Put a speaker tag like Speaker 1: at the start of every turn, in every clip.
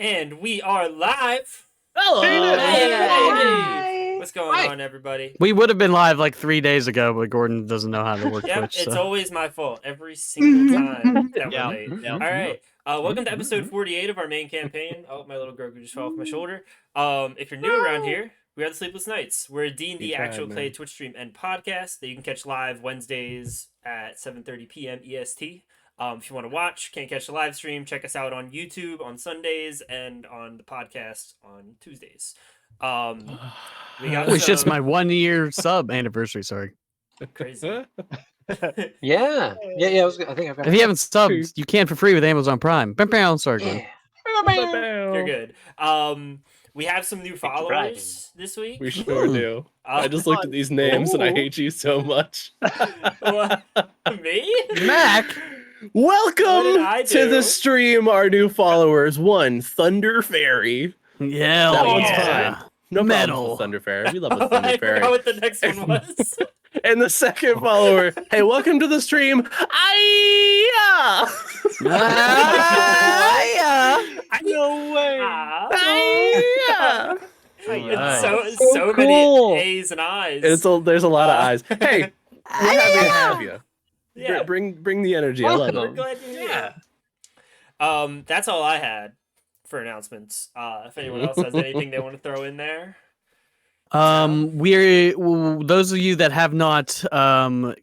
Speaker 1: And we are live.
Speaker 2: Hello.
Speaker 1: Hey. What's going on, everybody?
Speaker 3: We would have been live like 3 days ago, but Gordon doesn't know how to work Twitch.
Speaker 1: It's
Speaker 3: so.
Speaker 1: always my fault every single time that we're late.
Speaker 2: Yeah.
Speaker 1: All right. Welcome to episode 48 of our main campaign. Oh, my little Grogu just fell off my shoulder. If you're new around here, we are the Sleepless Nights. We're a D&D actual play Twitch stream and podcast that you can catch live Wednesdays at 7:30 p.m. EST. If you want to watch, can't catch the live stream, check us out on YouTube on Sundays and on the podcast on Tuesdays.
Speaker 3: Holy shit's my 1 year sub anniversary. Sorry.
Speaker 1: Crazy.
Speaker 2: Yeah. I think I've got.
Speaker 3: If you haven't subbed, you can for free with Amazon Prime. Sorry, Gordon.
Speaker 1: You're good. We have some new followers this week.
Speaker 4: We sure do. I just looked at these names and I hate you so much.
Speaker 1: What? Me?
Speaker 3: Mac.
Speaker 4: Welcome to the stream, our new followers. One, Thunder Fairy.
Speaker 3: Yeah,
Speaker 4: That one's
Speaker 3: yeah.
Speaker 4: fine. No
Speaker 3: Metal.
Speaker 4: problem with Thunder Fairy. We love a Thunder
Speaker 1: I
Speaker 4: Fairy.
Speaker 1: forgot what the next one was.
Speaker 4: And the second follower, hey, welcome to the stream.
Speaker 2: No way.
Speaker 1: It's so
Speaker 2: cool.
Speaker 1: many A's and I's.
Speaker 4: There's a lot of eyes. Hey, we're happy to have you.
Speaker 1: Yeah.
Speaker 4: Bring the energy. I love
Speaker 1: We're
Speaker 4: it.
Speaker 1: glad you're here. That's all I had for announcements. If anyone else has anything they want to throw in there.
Speaker 3: Those of you that have not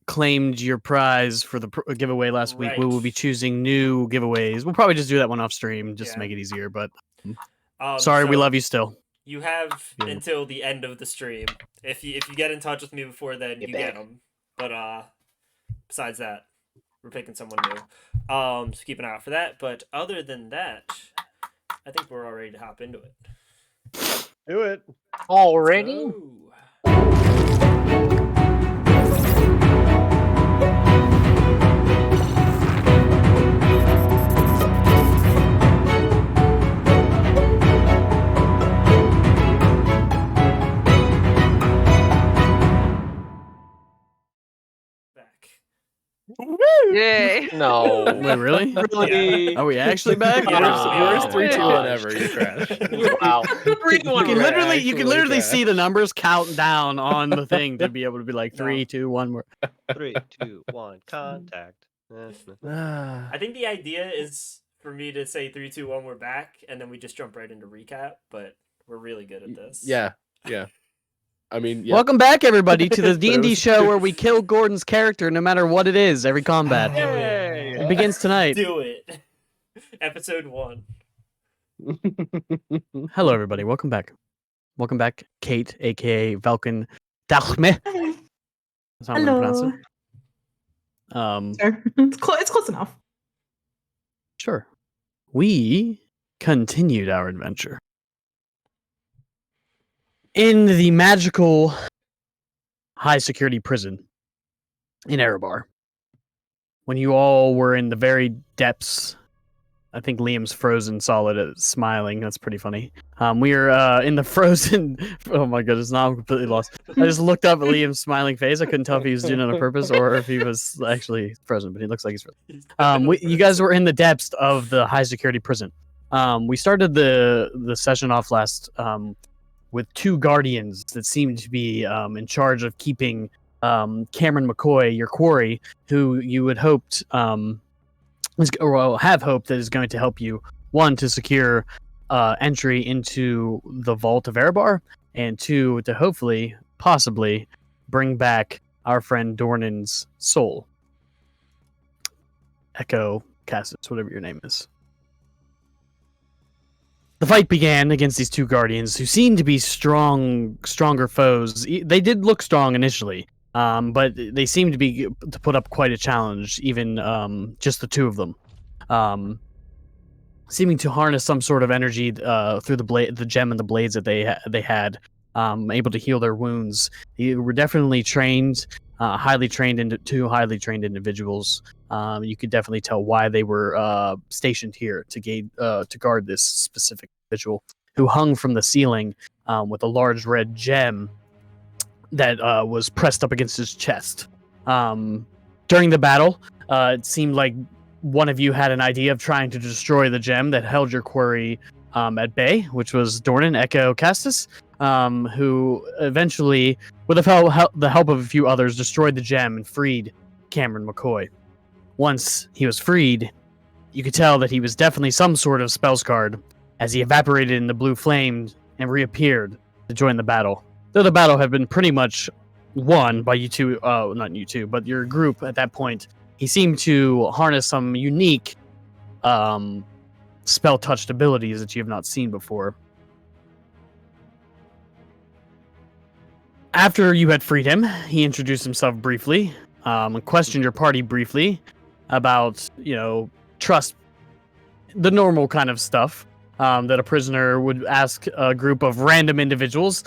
Speaker 3: claimed your prize for the giveaway last week, we will be choosing new giveaways. We'll probably just do that one off stream just to make it easier. But sorry, we love you still.
Speaker 1: You have until the end of the stream. If you get in touch with me before then, you get them. But besides that, we're picking someone new. So keep an eye out for that. But other than that, I think we're all ready to hop into it.
Speaker 4: Do it.
Speaker 2: Already?
Speaker 1: Oh.
Speaker 2: Yay. No.
Speaker 3: Wait, really?
Speaker 2: Really?
Speaker 3: Are we actually back?
Speaker 4: Where's 3, 2, whatever? You crash.
Speaker 2: Wow.
Speaker 3: You can literally see the numbers count down on the thing to be able to be like 3, 2, 1 more.
Speaker 5: 3, 2, 1, contact.
Speaker 1: I think the idea is for me to say 3, 2, 1, we're back, and then we just jump right into recap. But we're really good at this.
Speaker 4: Yeah. I mean, yeah.
Speaker 3: Welcome back, everybody, to the D&D show where we kill Gordon's character no matter what it is, every combat.
Speaker 1: Yay.
Speaker 3: It begins tonight.
Speaker 1: Do it. Episode 1.
Speaker 3: Hello, everybody. Welcome back. Welcome back, Kate, a.k.a. Valken Dachme. That's how I'm going to pronounce it.
Speaker 6: Sure. It's close enough.
Speaker 3: Sure. We continued our adventure in the magical high-security prison in Erebar. When you all were in the very depths, I think Liam's frozen solid smiling. That's pretty funny. We are in the frozen... Oh my goodness, now I'm completely lost. I just looked up at Liam's smiling face. I couldn't tell if he was doing it on purpose or if he was actually frozen, but he looks like he's frozen. You guys were in the depths of the high-security prison. We started the session off last... with 2 guardians that seemed to be in charge of keeping Cameron McCoy, your quarry, who you had hoped, have hoped that is going to help you, 1, to secure entry into the vault of Erebar, and 2, to hopefully, possibly, bring back our friend Dornan's soul. Echo Cassis, whatever your name is. The fight began against these 2 guardians who seemed to be stronger foes. They did look strong initially, but they seemed to put up quite a challenge, even just the 2 of them. Seeming to harness some sort of energy through the gem and the blades that they had, able to heal their wounds. They were definitely trained, highly trained individuals. You could definitely tell why they were stationed here to guard this specific individual who hung from the ceiling with a large red gem that was pressed up against his chest. During the battle, it seemed like one of you had an idea of trying to destroy the gem that held your quarry at bay, which was Dornan Echo Castus, who eventually, with the help of a few others, destroyed the gem and freed Cameron McCoy. Once he was freed, you could tell that he was definitely some sort of spellscard, as he evaporated in the blue flame and reappeared to join the battle. Though the battle had been pretty much won by you two, not you two, but your group at that point, he seemed to harness some unique spell-touched abilities that you have not seen before. After you had freed him, he introduced himself briefly, and questioned your party briefly about, trust, the normal kind of stuff that a prisoner would ask a group of random individuals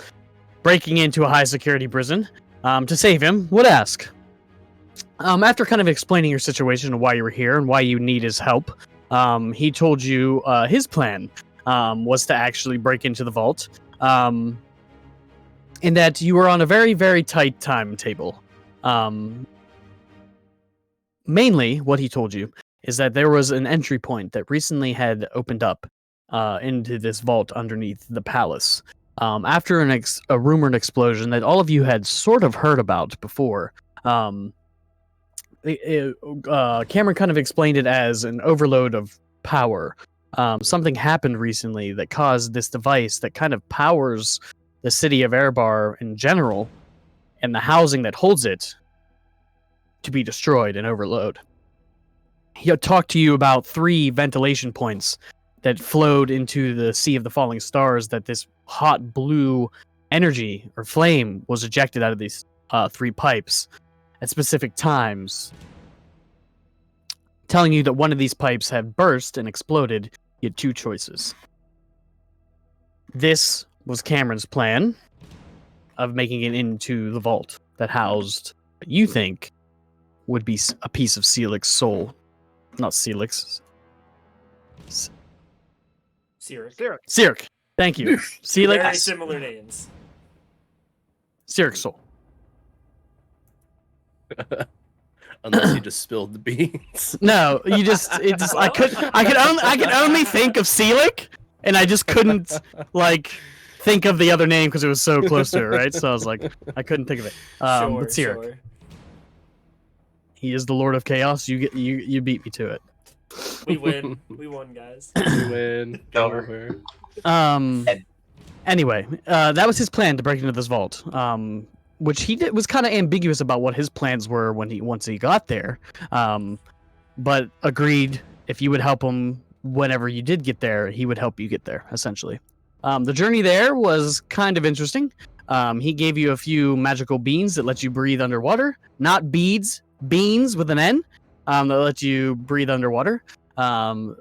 Speaker 3: breaking into a high-security prison to save him would ask. After kind of explaining your situation and why you were here and why you need his help, he told you his plan was to actually break into the vault, and that you were on a very, very tight timetable. Mainly, what he told you is that there was an entry point that recently had opened up into this vault underneath the palace. After a rumored explosion that all of you had sort of heard about before, Cameron kind of explained it as an overload of power. Something happened recently that caused this device that kind of powers the city of Erebar in general, and the housing that holds it, to be destroyed and overload. He talked to you about 3 ventilation points that flowed into the Sea of the Falling Stars, that this hot blue energy or flame was ejected out of these 3 pipes at specific times, telling you that one of these pipes had burst and exploded. You had 2 choices. This was Cameron's plan of making it into the vault that housed what you think would be a piece of Seelik's soul. Not Seelik's. Sirik. Thank you. Seelik.
Speaker 1: Very similar names.
Speaker 3: Sirik's soul.
Speaker 4: Unless you just spilled the beans.
Speaker 3: No, I could only think of Seelik, and I just couldn't think of the other name because it was so close to it, right? So I was like, I couldn't think of it. But Sirik.
Speaker 1: Sure.
Speaker 3: He is the Lord of Chaos. You beat me to it.
Speaker 1: We win. We won, guys.
Speaker 4: We win. Over.
Speaker 3: Anyway, that was his plan to break into this vault. Which he was kind of ambiguous about what his plans were once he got there. But agreed if you would help him whenever you did get there, he would help you get there, essentially. The journey there was kind of interesting. He gave you a few magical beans that let you breathe underwater. Not beads, beans with an N, that let you breathe underwater. Some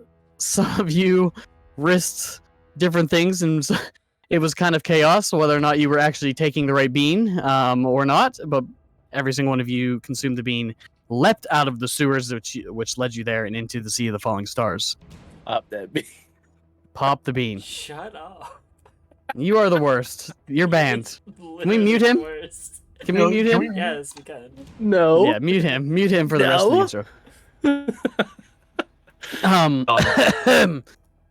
Speaker 3: of you risked different things, and it was kind of chaos whether or not you were actually taking the right bean or not. But every single one of you consumed the bean, leapt out of the sewers which led you there and into the Sea of the Falling Stars.
Speaker 4: Pop that bean.
Speaker 3: Pop the bean.
Speaker 1: Shut up.
Speaker 3: You are the worst. You're banned. Can we mute him? Can we mute him?
Speaker 1: Yes, we can.
Speaker 4: No.
Speaker 3: Yeah, mute him. Mute him for the rest of the intro.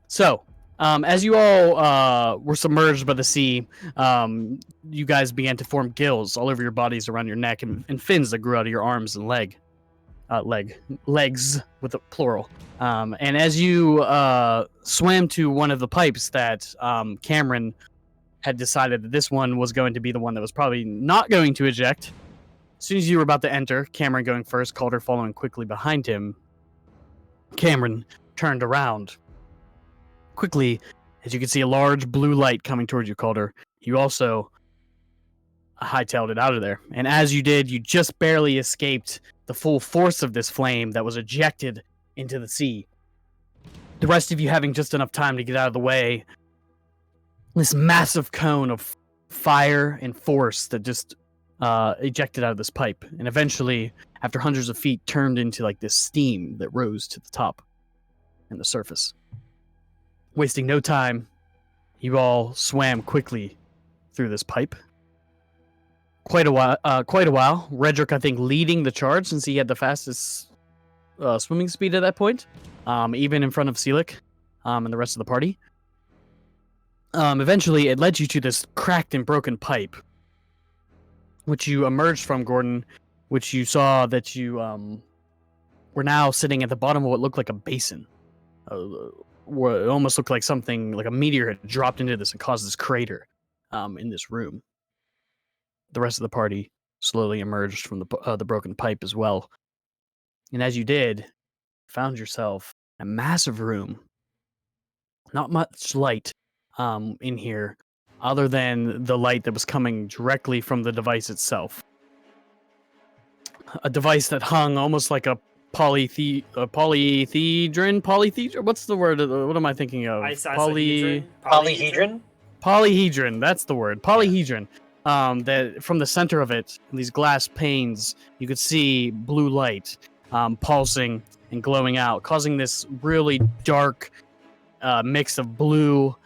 Speaker 3: So, as you all were submerged by the sea, you guys began to form gills all over your bodies, around your neck, and fins that grew out of your arms and legs with a plural. And as you swam to one of the pipes that Cameron had decided that this one was going to be the one that was probably not going to eject, as soon as you were about to enter, Cameron going first, Calder following quickly behind him, Cameron turned around. Quickly, as you can see a large blue light coming towards you, Calder, you also hightailed it out of there. And as you did, you just barely escaped the full force of this flame that was ejected into the sea. The rest of you having just enough time to get out of the way, this massive cone of fire and force that just ejected out of this pipe. And eventually, after hundreds of feet, turned into this steam that rose to the top and the surface. Wasting no time, you all swam quickly through this pipe. Quite a while. Redrick, I think, leading the charge since he had the fastest swimming speed at that point, even in front of Seelik and the rest of the party. Eventually, it led you to this cracked and broken pipe, which you emerged from, Gordon, which you saw that you were now sitting at the bottom of what looked like a basin. It almost looked like something, like a meteor had dropped into this and caused this crater in this room. The rest of the party slowly emerged from the broken pipe as well. And as you did, found yourself in a massive room. Not much light in here, other than the light that was coming directly from the device itself. A device that hung almost like a polyhedron? What's the word? What am I thinking of?
Speaker 2: Polyhedron?
Speaker 3: Polyhedron, that's the word. Polyhedron. That from the center of it, these glass panes, you could see blue light pulsing and glowing out, causing this really dark mix of blue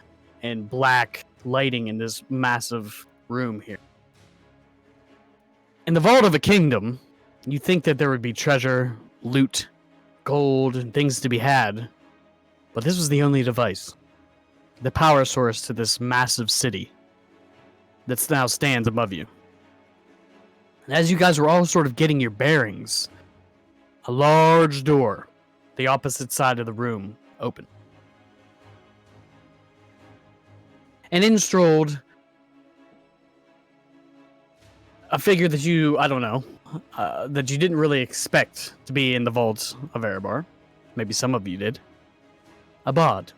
Speaker 3: and black lighting in this massive room here. In the vault of a kingdom, you think that there would be treasure, loot, gold, and things to be had, but this was the only device, the power source to this massive city that now stands above you. And as you guys were all sort of getting your bearings, a large door, the opposite side of the room, opened. And in strolled a figure that you, I don't know, that you didn't really expect to be in the vaults of Erebar. Maybe some of you did. Abad.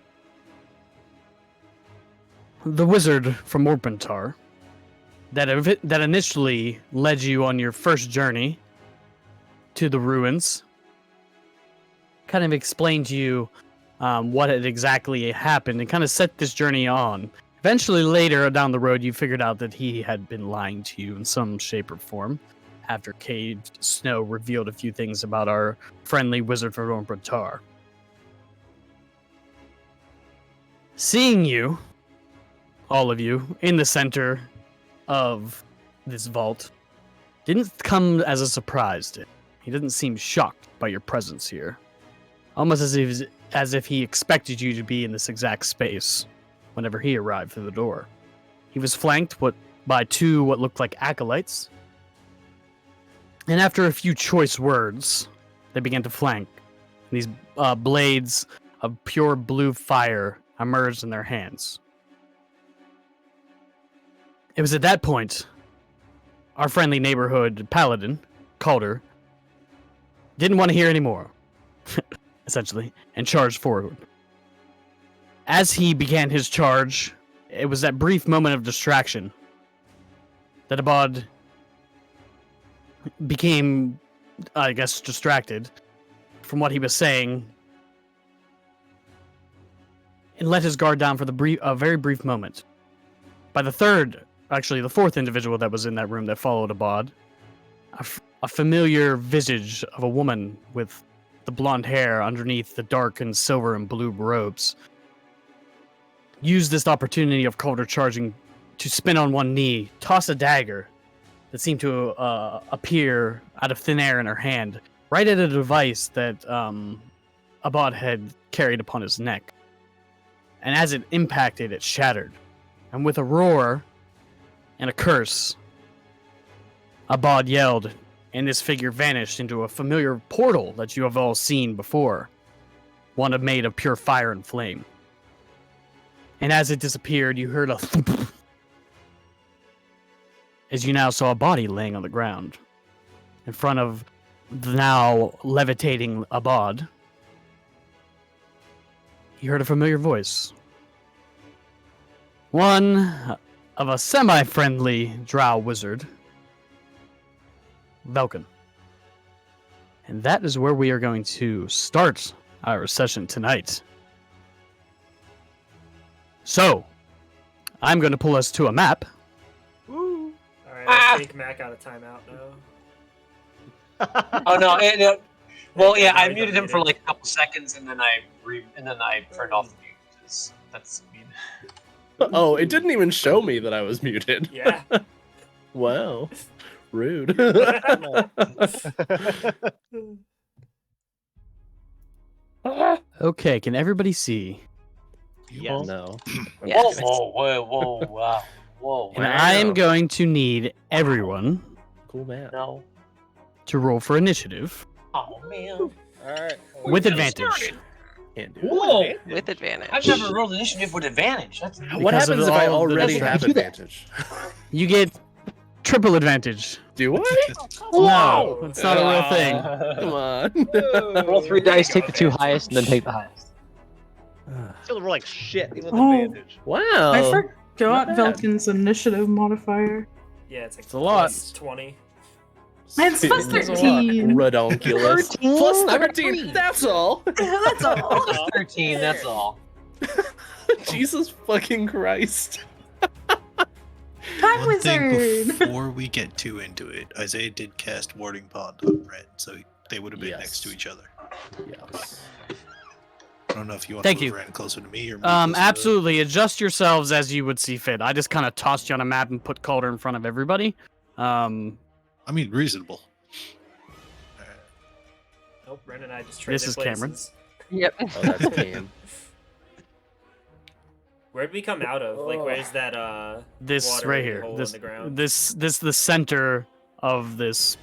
Speaker 3: The wizard from Orpentar that initially led you on your first journey to the ruins. Kind of explained to you what had exactly happened and kind of set this journey on. Eventually, later down the road, you figured out that he had been lying to you in some shape or form after Caved Snow revealed a few things about our friendly wizard from Orpentar. Seeing you, all of you, in the center of this vault, didn't come as a surprise to him. He didn't seem shocked by your presence here. Almost as if he expected you to be in this exact space whenever he arrived through the door. He was flanked by two what looked like acolytes. And after a few choice words, they began to flank. These blades of pure blue fire emerged in their hands. It was at that point, our friendly neighborhood paladin, Calder, didn't want to hear any more, essentially, and charged forward. As he began his charge, it was that brief moment of distraction that Abad became, I guess, distracted from what he was saying and let his guard down for a very brief moment. By the fourth individual that was in that room that followed Abad, a familiar visage of a woman with the blonde hair underneath the dark and silver and blue robes, used this opportunity of Calder charging to spin on one knee, toss a dagger that seemed to appear out of thin air in her hand, right at a device that Abad had carried upon his neck. And as it impacted, it shattered. And with a roar and a curse, Abad yelled, and this figure vanished into a familiar portal that you have all seen before, one made of pure fire and flame. And as it disappeared, you heard a thump, as you now saw a body laying on the ground in front of the now levitating Abad. You heard a familiar voice. One of a semi-friendly drow wizard, Velkin. And that is where we are going to start our session tonight. So, I'm going to pull us to a map.
Speaker 1: Woo! Alright, let's take Mac out of timeout now.
Speaker 2: Oh no! Well, yeah, I muted him for like a couple seconds, and then I turned off the mute. That's mean.
Speaker 4: Oh, it didn't even show me that I was muted.
Speaker 1: Yeah.
Speaker 4: Wow. Rude.
Speaker 3: Okay, can everybody see
Speaker 5: Yes.
Speaker 4: No.
Speaker 6: Yes.
Speaker 2: Whoa, wow. Whoa.
Speaker 3: And I am going to need everyone
Speaker 4: Cool man.
Speaker 2: No.
Speaker 3: to roll for initiative
Speaker 2: Oh, man.
Speaker 5: All right.
Speaker 3: with advantage.
Speaker 4: Can't do it.
Speaker 2: Whoa.
Speaker 6: With advantage.
Speaker 2: I've never rolled initiative with advantage. That's
Speaker 4: What
Speaker 3: Because of
Speaker 4: happens if I
Speaker 3: all of the
Speaker 4: already
Speaker 3: distractions.
Speaker 4: have advantage?
Speaker 3: You get triple advantage.
Speaker 4: Do I?
Speaker 3: No, it's not a real thing.
Speaker 4: Come on.
Speaker 2: Roll 3 dice, take the 2 highest, and then take the highest.
Speaker 5: Still roll like shit even with
Speaker 7: Oh.
Speaker 5: advantage.
Speaker 4: Wow.
Speaker 7: I forgot
Speaker 4: not bad.
Speaker 7: Velkin's initiative modifier.
Speaker 1: Yeah, it's like
Speaker 3: It's a lot.
Speaker 1: plus 20.
Speaker 7: It's plus
Speaker 3: It's a lot.
Speaker 7: 13.
Speaker 4: Redonkulous.
Speaker 2: 13?
Speaker 4: Plus 13. That's all.
Speaker 7: That's all.
Speaker 2: 13, that's all.
Speaker 4: Jesus fucking Christ.
Speaker 7: Time
Speaker 8: One thing
Speaker 7: wizard.
Speaker 8: before we get too into it, Isaiah did cast Warding Pond on Red, so they would have been
Speaker 4: Yes.
Speaker 8: next to each other.
Speaker 4: Yes.
Speaker 8: I don't know if you want
Speaker 3: Thank
Speaker 8: to
Speaker 3: you.
Speaker 8: move Ren closer to me or move closer to them.
Speaker 3: Absolutely. Adjust yourselves as you would see fit. I just kind of tossed you on a map and put Calder in front of everybody.
Speaker 8: I mean, reasonable.
Speaker 1: Nope, Ren and I just traded
Speaker 3: This is
Speaker 1: places.
Speaker 3: Cameron.
Speaker 6: Yep.
Speaker 4: Oh, that's Cam.
Speaker 1: Where'd we come out of? Like, where's that
Speaker 3: This
Speaker 1: water
Speaker 3: right here.
Speaker 1: hole
Speaker 3: This
Speaker 1: in the ground?
Speaker 3: this the center of this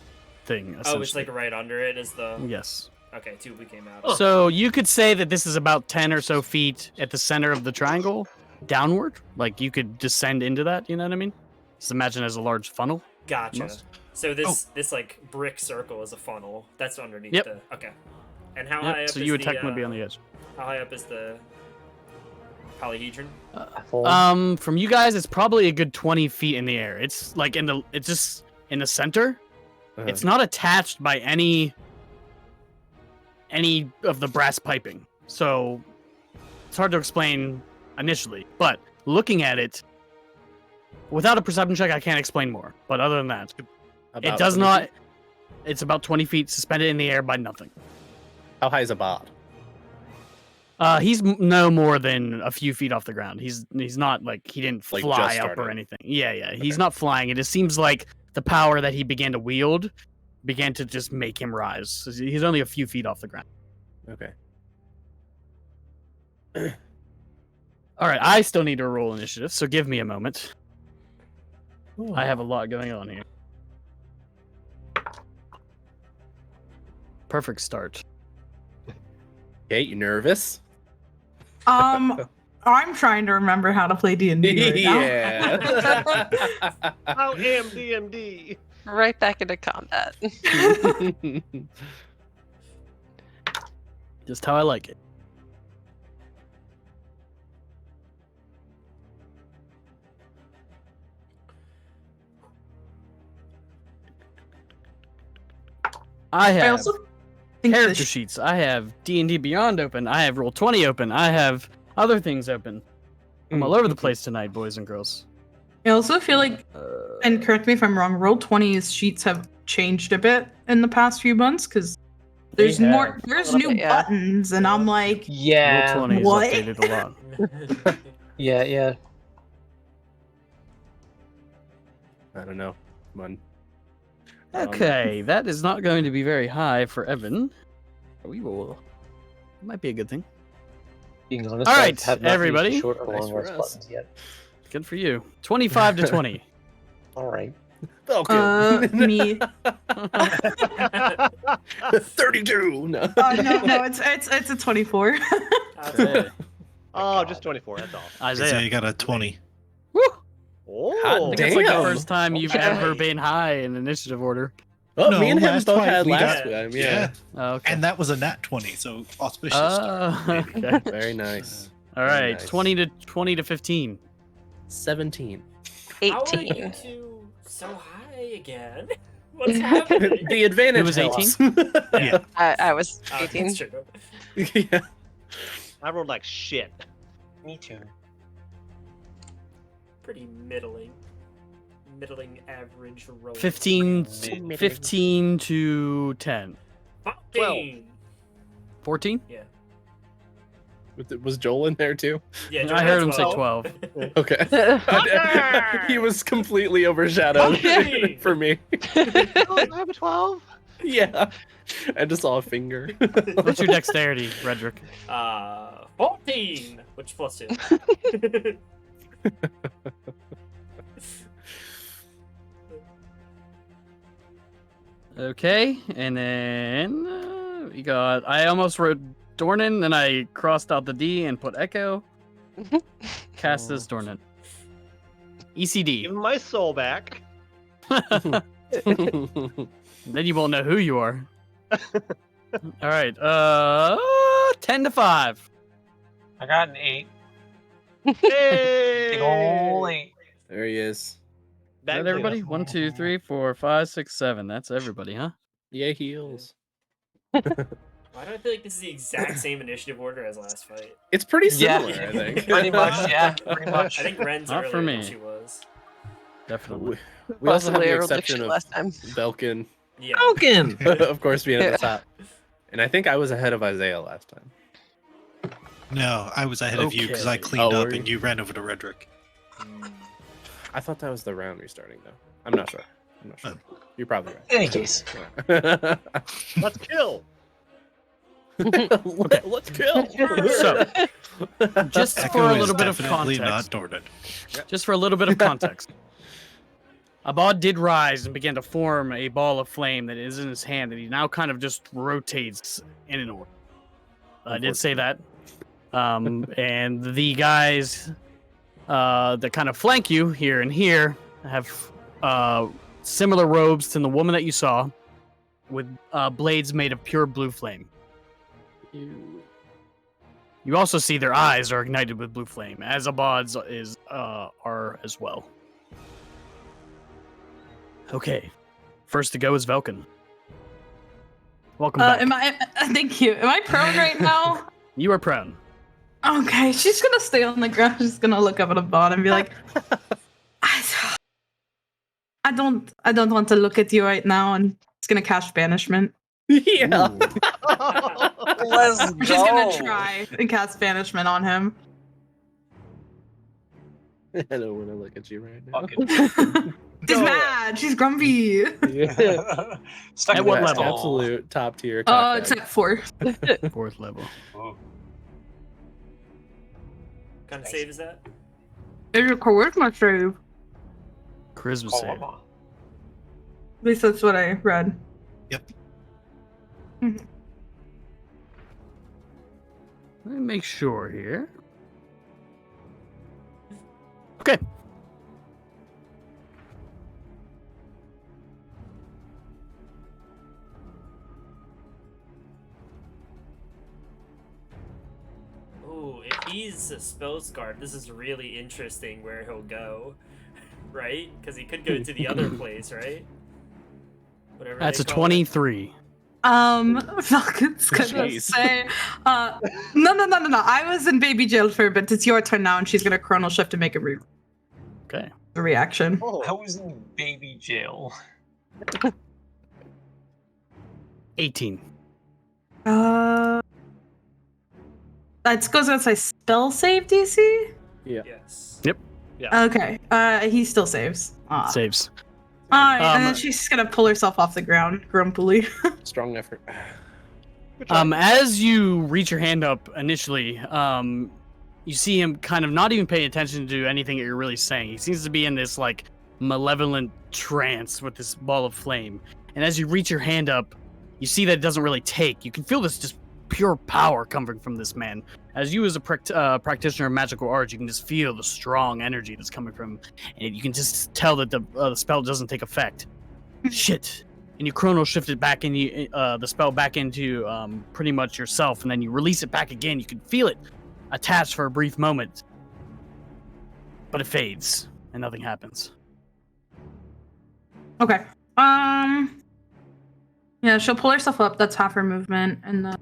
Speaker 3: thing.
Speaker 1: Oh, it's
Speaker 3: essentially.
Speaker 1: like right under it is the.
Speaker 3: Yes.
Speaker 1: Okay, two we came out of.
Speaker 3: So you could say that this is about 10 or so feet at the center of the triangle, downward. Like you could descend into that. You know what I mean? Just imagine as a large funnel.
Speaker 1: Gotcha.
Speaker 3: Must-
Speaker 1: So this like brick circle is a funnel. That's underneath
Speaker 3: Yep.
Speaker 1: the. Okay. And how
Speaker 3: Yep,
Speaker 1: high up
Speaker 3: so
Speaker 1: is
Speaker 3: you would
Speaker 1: the,
Speaker 3: technically be on the edge.
Speaker 1: How high up is the polyhedron?
Speaker 3: From you guys, it's probably a good 20 feet in the air. It's like it's just in the center.
Speaker 4: Uh-huh.
Speaker 3: It's not attached by any of the brass piping, so it's hard to explain initially. But looking at it, without a perception check, I can't explain more. But other than that, it
Speaker 4: About
Speaker 3: does
Speaker 4: 20
Speaker 3: not.
Speaker 4: feet?
Speaker 3: It's about 20 feet suspended in the air by nothing.
Speaker 4: How high is a bod?
Speaker 3: He's no more than a few feet off the ground. He's not like he didn't
Speaker 4: Like,
Speaker 3: fly
Speaker 4: just
Speaker 3: up or
Speaker 4: started.
Speaker 3: anything. Yeah. He's not flying. It just seems like the power that he began to wield began to just make him rise. He's only a few feet off the ground.
Speaker 4: Okay.
Speaker 3: All right, I still need to roll initiative, so give me a moment. I have a lot going on here. Perfect start.
Speaker 4: Okay, you nervous?
Speaker 7: I'm trying to remember how to play D&D right now.
Speaker 4: Yeah.
Speaker 5: How am DMD?
Speaker 6: Right back into combat.
Speaker 3: Just how I like it. I
Speaker 7: I
Speaker 3: have
Speaker 7: also think
Speaker 3: character
Speaker 7: this
Speaker 3: sheets. I have D&D Beyond open. I have Roll20 open. I have other things open. I'm all over the place tonight, boys and girls.
Speaker 7: I also feel like, and correct me if I'm wrong, Roll20's sheets have changed a bit in the past few months because there's
Speaker 2: They
Speaker 7: more,
Speaker 2: have.
Speaker 7: there's
Speaker 6: A little
Speaker 7: new
Speaker 6: bit, yeah.
Speaker 7: buttons, and I'm like,
Speaker 2: Yeah.
Speaker 3: Roll20 is
Speaker 7: What?
Speaker 3: updated a lot.
Speaker 2: Yeah.
Speaker 4: I don't know. Come on.
Speaker 3: Okay, that is not going to be very high for Evan. We will. It might be a good thing.
Speaker 2: Being honest,
Speaker 3: All
Speaker 2: I
Speaker 3: right,
Speaker 2: have not used
Speaker 3: everybody.
Speaker 2: the short or
Speaker 4: Nice
Speaker 2: long
Speaker 4: for
Speaker 2: rest
Speaker 4: us.
Speaker 2: buttons yet.
Speaker 3: Good for you. 25 to 20.
Speaker 2: All right.
Speaker 4: Falcon.
Speaker 7: me.
Speaker 4: 32. No.
Speaker 7: No, it's a 24.
Speaker 3: Okay.
Speaker 5: Oh, just 24. That's all.
Speaker 3: Isaiah.
Speaker 8: Isaiah got a 20.
Speaker 3: Woo!
Speaker 5: Oh,
Speaker 3: I think it's like the
Speaker 4: Damn.
Speaker 3: first time you've
Speaker 6: Okay.
Speaker 3: ever been high in initiative order.
Speaker 4: Oh,
Speaker 8: No,
Speaker 4: me and him
Speaker 8: last
Speaker 4: both
Speaker 8: fight
Speaker 4: had
Speaker 8: we
Speaker 4: last
Speaker 1: got-
Speaker 4: time. Yeah.
Speaker 3: Oh, okay.
Speaker 8: And that was a nat 20, so auspicious start.
Speaker 3: Okay.
Speaker 4: Very nice.
Speaker 3: All
Speaker 4: Very
Speaker 3: right.
Speaker 4: nice.
Speaker 3: 20 to 15.
Speaker 4: 17.
Speaker 1: How are you
Speaker 6: 18.
Speaker 1: two so high again? What's happening?
Speaker 4: The advantage
Speaker 3: It was
Speaker 4: helps.
Speaker 8: Yeah.
Speaker 6: I was
Speaker 1: Oh,
Speaker 6: 18.
Speaker 1: that's true.
Speaker 4: Yeah.
Speaker 5: I rolled like shit.
Speaker 2: Me too.
Speaker 1: Pretty middling average roll.
Speaker 3: 15 to 10.
Speaker 1: 14.
Speaker 3: 14?
Speaker 4: Was Joel in there too?
Speaker 1: Yeah,
Speaker 3: I heard him say
Speaker 1: 12.
Speaker 3: 12.
Speaker 4: Okay. He was completely overshadowed
Speaker 1: Okay.
Speaker 4: for me.
Speaker 5: Oh, I have a 12.
Speaker 4: Yeah. I just saw a finger.
Speaker 3: What's your dexterity, Redrick?
Speaker 1: 14. Which plus 2?
Speaker 3: Okay, and then we got. I almost wrote Dornan, then I crossed out the D and put Echo. Cast as Dornan.
Speaker 5: Give
Speaker 3: ECD.
Speaker 5: my soul back.
Speaker 3: Then you won't know who you are. All right. 10-5.
Speaker 2: I got an 8.
Speaker 5: Hey!
Speaker 2: Big ol' 8.
Speaker 4: There he is.
Speaker 3: Is that everybody? 1, 2, 3, 4, 5, 6, 7. That's everybody, huh?
Speaker 4: Yeah, heals.
Speaker 1: Why do I feel like this is the exact same initiative order as last fight?
Speaker 4: It's pretty
Speaker 2: Yeah.
Speaker 4: similar, I think.
Speaker 2: Pretty much, yeah. Pretty much.
Speaker 1: I think Ren's
Speaker 3: Not
Speaker 1: earlier
Speaker 3: for
Speaker 1: than
Speaker 3: me.
Speaker 1: she was.
Speaker 3: Definitely.
Speaker 4: We also have
Speaker 6: Possibly
Speaker 4: the
Speaker 6: I rolled like
Speaker 4: exception
Speaker 6: shit
Speaker 4: of
Speaker 6: last time.
Speaker 4: Belkin,
Speaker 1: Yeah.
Speaker 5: Broken.
Speaker 4: of course, being at
Speaker 6: Yeah.
Speaker 4: the top. And I think I was ahead of Isaiah last time.
Speaker 8: No, I was ahead of you because I
Speaker 3: Okay.
Speaker 8: cleaned
Speaker 4: Oh,
Speaker 8: up
Speaker 4: were
Speaker 8: and you ran over to Redrick.
Speaker 4: I thought that was the round restarting, though. I'm not sure. You're probably right.
Speaker 2: In any case.
Speaker 5: Let's kill.
Speaker 4: Let's kill.
Speaker 3: So, just
Speaker 8: Echo
Speaker 3: for a
Speaker 8: is
Speaker 3: little bit of
Speaker 8: definitely
Speaker 3: context.
Speaker 8: not Dornan.
Speaker 3: Just for a little bit of context. Abad did rise and began to form a ball of flame that is in his hand, and he now kind of just rotates in an order. I did say that. And the guys that kind of flank you here and here have similar robes to the woman that you saw, with blades made of pure blue flame. You also see their eyes are ignited with blue flame, as Abad's are as well. Okay, first to go is Velkin. Welcome back.
Speaker 7: Thank you. Am I prone right now?
Speaker 3: You are prone.
Speaker 7: Okay, she's gonna stay on the ground. She's gonna look up at the bottom and be like, I don't want to look at you right now, and it's gonna cast banishment.
Speaker 4: Yeah.
Speaker 2: Let's go.
Speaker 7: She's gonna try and cast banishment on him.
Speaker 4: I don't want to look at you right now.
Speaker 2: Fucking
Speaker 7: She's mad. She's grumpy.
Speaker 4: Yeah.
Speaker 2: Stuck
Speaker 3: At
Speaker 2: in
Speaker 3: what
Speaker 2: that
Speaker 3: level?
Speaker 2: stall.
Speaker 4: Absolute top tier.
Speaker 7: Oh,
Speaker 4: top
Speaker 7: it's
Speaker 4: bag.
Speaker 7: at 4.
Speaker 3: 4th level.
Speaker 2: Oh.
Speaker 1: What kind of save is that?
Speaker 7: There's a charisma save.
Speaker 3: Charisma
Speaker 2: Oh,
Speaker 3: save.
Speaker 7: At least that's what I read.
Speaker 8: Yep.
Speaker 3: Let me make sure here. Okay.
Speaker 1: Oh, if he's a spells guard, this is really interesting where he'll go, right? Because he could go to the other place, right? Whatever.
Speaker 3: That's
Speaker 1: they
Speaker 3: a
Speaker 1: call
Speaker 3: 23.
Speaker 7: Falcon's gonna
Speaker 4: Jeez.
Speaker 7: say, no. I was in baby jail for a bit. It's your turn now, and she's gonna chronal shift to make a
Speaker 3: Okay.
Speaker 7: reaction.
Speaker 2: I was in baby jail.
Speaker 3: 18.
Speaker 7: That goes against my spell save DC.
Speaker 1: Yes.
Speaker 7: Okay. He still saves.
Speaker 3: Saves.
Speaker 7: Alright, and then she's gonna pull herself off the ground, grumpily.
Speaker 4: Strong effort.
Speaker 3: As you reach your hand up initially, you see him kind of not even paying attention to anything that you're really saying. He seems to be in this like malevolent trance with this ball of flame. And as you reach your hand up, you see that it doesn't really take. You can feel this just pure power coming from this man. As you as a practitioner of magical arts, you can just feel the strong energy that's coming from him. And you can just tell that the spell doesn't take effect. Shit. And you chrono shift it back in the spell back into pretty much yourself, and then you release it back again. You can feel it attached for a brief moment, but it fades and nothing happens.
Speaker 7: Okay. Yeah, she'll pull herself up. That's half her movement, and then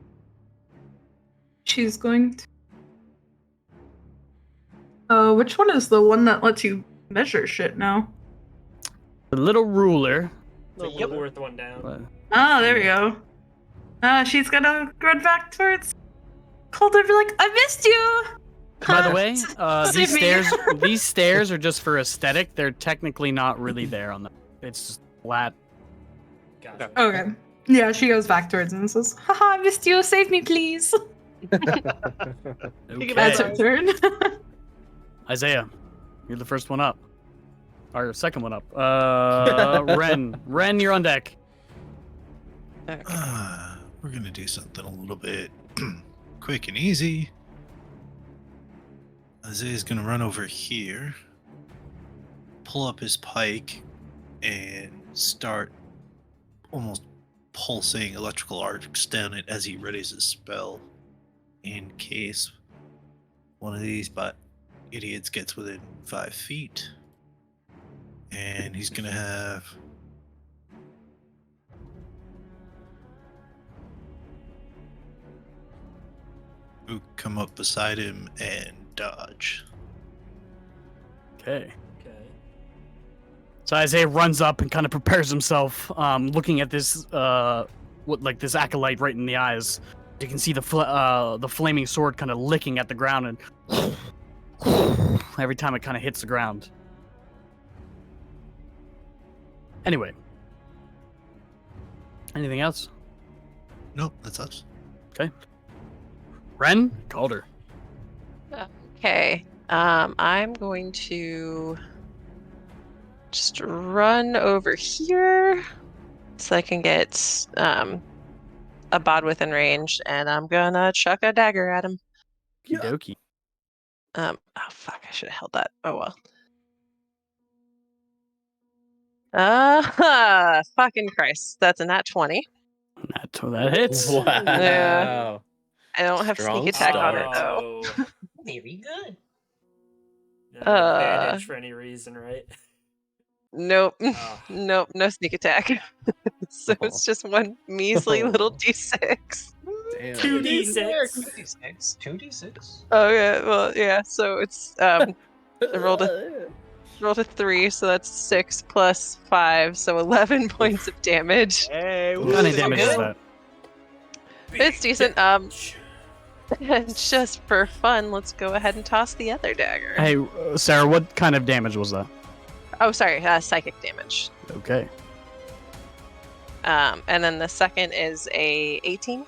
Speaker 7: she's going to. Which one is the one that lets you measure shit now?
Speaker 3: The little ruler.
Speaker 1: The worth one down.
Speaker 7: Oh, there we go. She's gonna run back towards Calder and be like, "I missed you."
Speaker 3: By the way,
Speaker 7: Save
Speaker 3: these
Speaker 7: me.
Speaker 3: these stairs are just for aesthetic. They're technically not really there on the. It's just flat.
Speaker 1: Gotcha.
Speaker 7: Okay. Yeah, she goes back towards him and says, "Haha, I missed you. Save me, please." That's our turn.
Speaker 3: Isaiah, you're the first one up. Or second one up. Ren, you're on deck.
Speaker 8: We're gonna do something a little bit quick and easy. Isaiah's gonna run over here, pull up his pike, and start almost pulsing electrical arcs down it as he readies his spell, in case one of these idiots gets within 5 feet. And he's gonna have who come up beside him and dodge.
Speaker 3: Okay.
Speaker 1: Okay.
Speaker 3: So Isaiah runs up and kind of prepares himself, looking at this, this acolyte right in the eyes. You can see the flaming sword kind of licking at the ground, and every time it kind of hits the ground. Anyway. Anything else?
Speaker 8: Nope, that's us.
Speaker 3: Ren, Calder.
Speaker 6: Okay. I'm going to just run over here so I can get a bod within range, and I'm gonna chuck a dagger at him.
Speaker 3: Okie
Speaker 6: Oh fuck! I should have held that. Oh well. Fucking Christ! That's a nat 20.
Speaker 3: That hits.
Speaker 4: Wow.
Speaker 6: Yeah. I don't have
Speaker 4: Strong
Speaker 6: sneak attack on
Speaker 4: start.
Speaker 6: it though.
Speaker 1: Oh.
Speaker 2: Very good.
Speaker 1: No advantage for any reason, right?
Speaker 6: Nope.
Speaker 1: Oh.
Speaker 6: Nope. No sneak attack. So it's just one measly little d6.
Speaker 4: Damn.
Speaker 1: 2d6.
Speaker 2: 2d6. 2d6.
Speaker 6: Oh yeah. Well, yeah. So it's I rolled a 3, so that's 6 plus 5, so 11 points of damage.
Speaker 5: Hey,
Speaker 3: What kind of
Speaker 2: Ooh,
Speaker 3: damage is
Speaker 2: good.
Speaker 3: that?
Speaker 6: It's decent. Just for fun, let's go ahead and toss the other dagger.
Speaker 3: Hey, Sarah, what kind of damage was that?
Speaker 6: Oh, sorry, psychic damage.
Speaker 3: Okay.
Speaker 6: And then the second is a 18.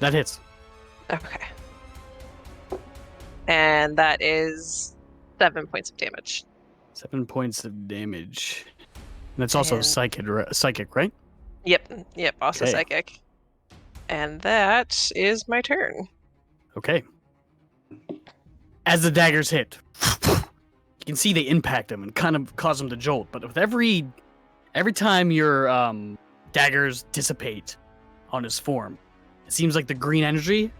Speaker 3: That hits.
Speaker 6: Okay. And that is 7 points of damage.
Speaker 3: 7 points of damage. And it's also
Speaker 6: And-
Speaker 3: psychic, right?
Speaker 6: Yep, also
Speaker 3: Okay.
Speaker 6: psychic. And that is my turn.
Speaker 3: Okay. As the daggers hit, you can see they impact him and kind of cause him to jolt. But with every time your daggers dissipate on his form, it seems like the green energy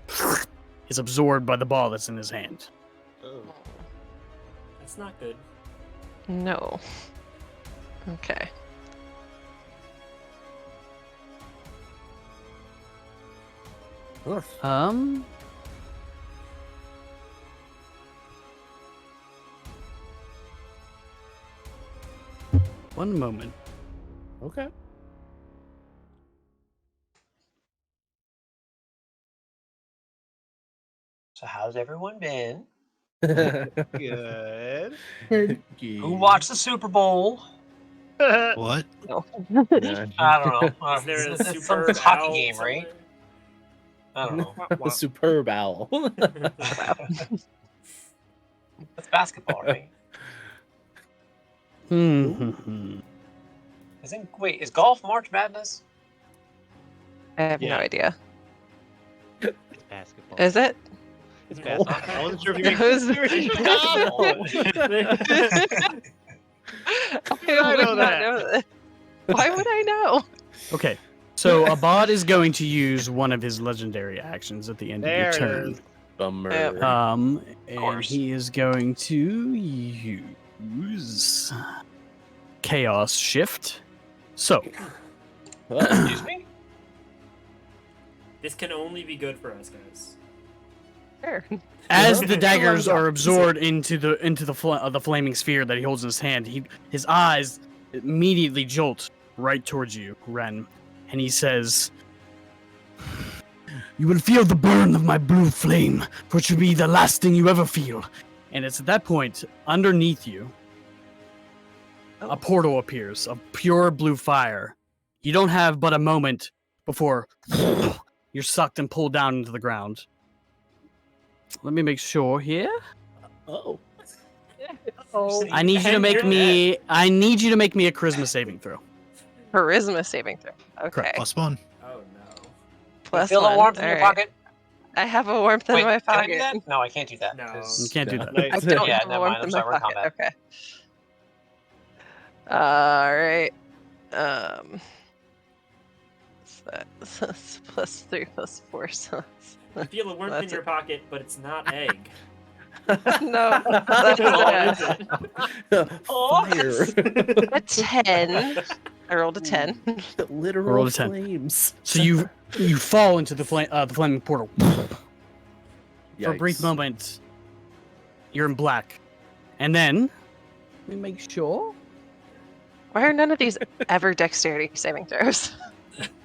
Speaker 3: is absorbed by the ball that's in his hand.
Speaker 1: That's not good.
Speaker 6: No. Okay.
Speaker 3: One moment.
Speaker 4: Okay.
Speaker 2: So how's everyone been?
Speaker 5: Good.
Speaker 2: Who watched the Super Bowl?
Speaker 8: What?
Speaker 4: Yeah.
Speaker 2: I don't know.
Speaker 1: Is there a
Speaker 2: It's
Speaker 1: super
Speaker 2: some hockey game, right? I don't know.
Speaker 4: The superb owl.
Speaker 2: That's basketball, right?
Speaker 3: Hmm.
Speaker 2: Wait, is golf March Madness?
Speaker 6: I have no
Speaker 5: Yeah.
Speaker 6: idea.
Speaker 5: It's basketball.
Speaker 6: Is it?
Speaker 5: It's basketball. I wasn't sure if you
Speaker 6: Who's-
Speaker 5: I know
Speaker 6: would not
Speaker 5: that?
Speaker 6: know that. Why would I know?
Speaker 3: Okay. So Abad is going to use one of his legendary actions at the end
Speaker 5: There
Speaker 3: of
Speaker 5: it
Speaker 3: your turn.
Speaker 5: is.
Speaker 4: Bummer.
Speaker 3: And
Speaker 2: course.
Speaker 3: he is going to use Chaos Shift. So,
Speaker 2: Excuse me?
Speaker 1: This can only be good for us, guys.
Speaker 6: Sure.
Speaker 3: as the daggers are absorbed into the flaming sphere that he holds in his hand, his eyes immediately jolt right towards you, Ren, and he says, "You will feel the burn of my blue flame, which will be the last thing you ever feel." And it's at that point, underneath you, a portal appears of pure blue fire. You don't have but a moment before You're sucked and pulled down into the ground. Let me make sure here.
Speaker 4: Oh.
Speaker 3: I need you to make me. I need you to make me a charisma saving throw.
Speaker 6: Charisma saving throw. Okay.
Speaker 3: Correct.
Speaker 8: +1.
Speaker 1: Oh no.
Speaker 6: Plus
Speaker 2: Feel
Speaker 6: one.
Speaker 2: the warmth in your
Speaker 6: All right.
Speaker 2: pocket.
Speaker 6: I have a warmth in
Speaker 2: Wait,
Speaker 6: my
Speaker 2: can I do
Speaker 6: pocket.
Speaker 2: that? No, I can't do that.
Speaker 1: No.
Speaker 2: 'cause-
Speaker 3: You can't do
Speaker 4: No.
Speaker 3: that.
Speaker 6: I don't
Speaker 2: Yeah,
Speaker 6: have a
Speaker 2: never
Speaker 6: warmth
Speaker 2: mind.
Speaker 6: in
Speaker 2: I'm
Speaker 6: my
Speaker 2: sorry, we're in
Speaker 6: pocket.
Speaker 2: combat.
Speaker 6: Okay. All right. What's that? +3 +4. So
Speaker 1: You feel a warmth in
Speaker 6: That's
Speaker 1: your pocket, but it's not egg.
Speaker 6: no, that's
Speaker 1: What is it?
Speaker 4: Fire.
Speaker 6: a 10. I rolled a 10.
Speaker 4: Literal
Speaker 3: Roll a 10.
Speaker 4: flames.
Speaker 3: So you fall into the flaming portal. For a brief
Speaker 4: Yikes.
Speaker 3: moment, you're in black, and then let me make sure.
Speaker 6: Why are none of these ever dexterity saving throws?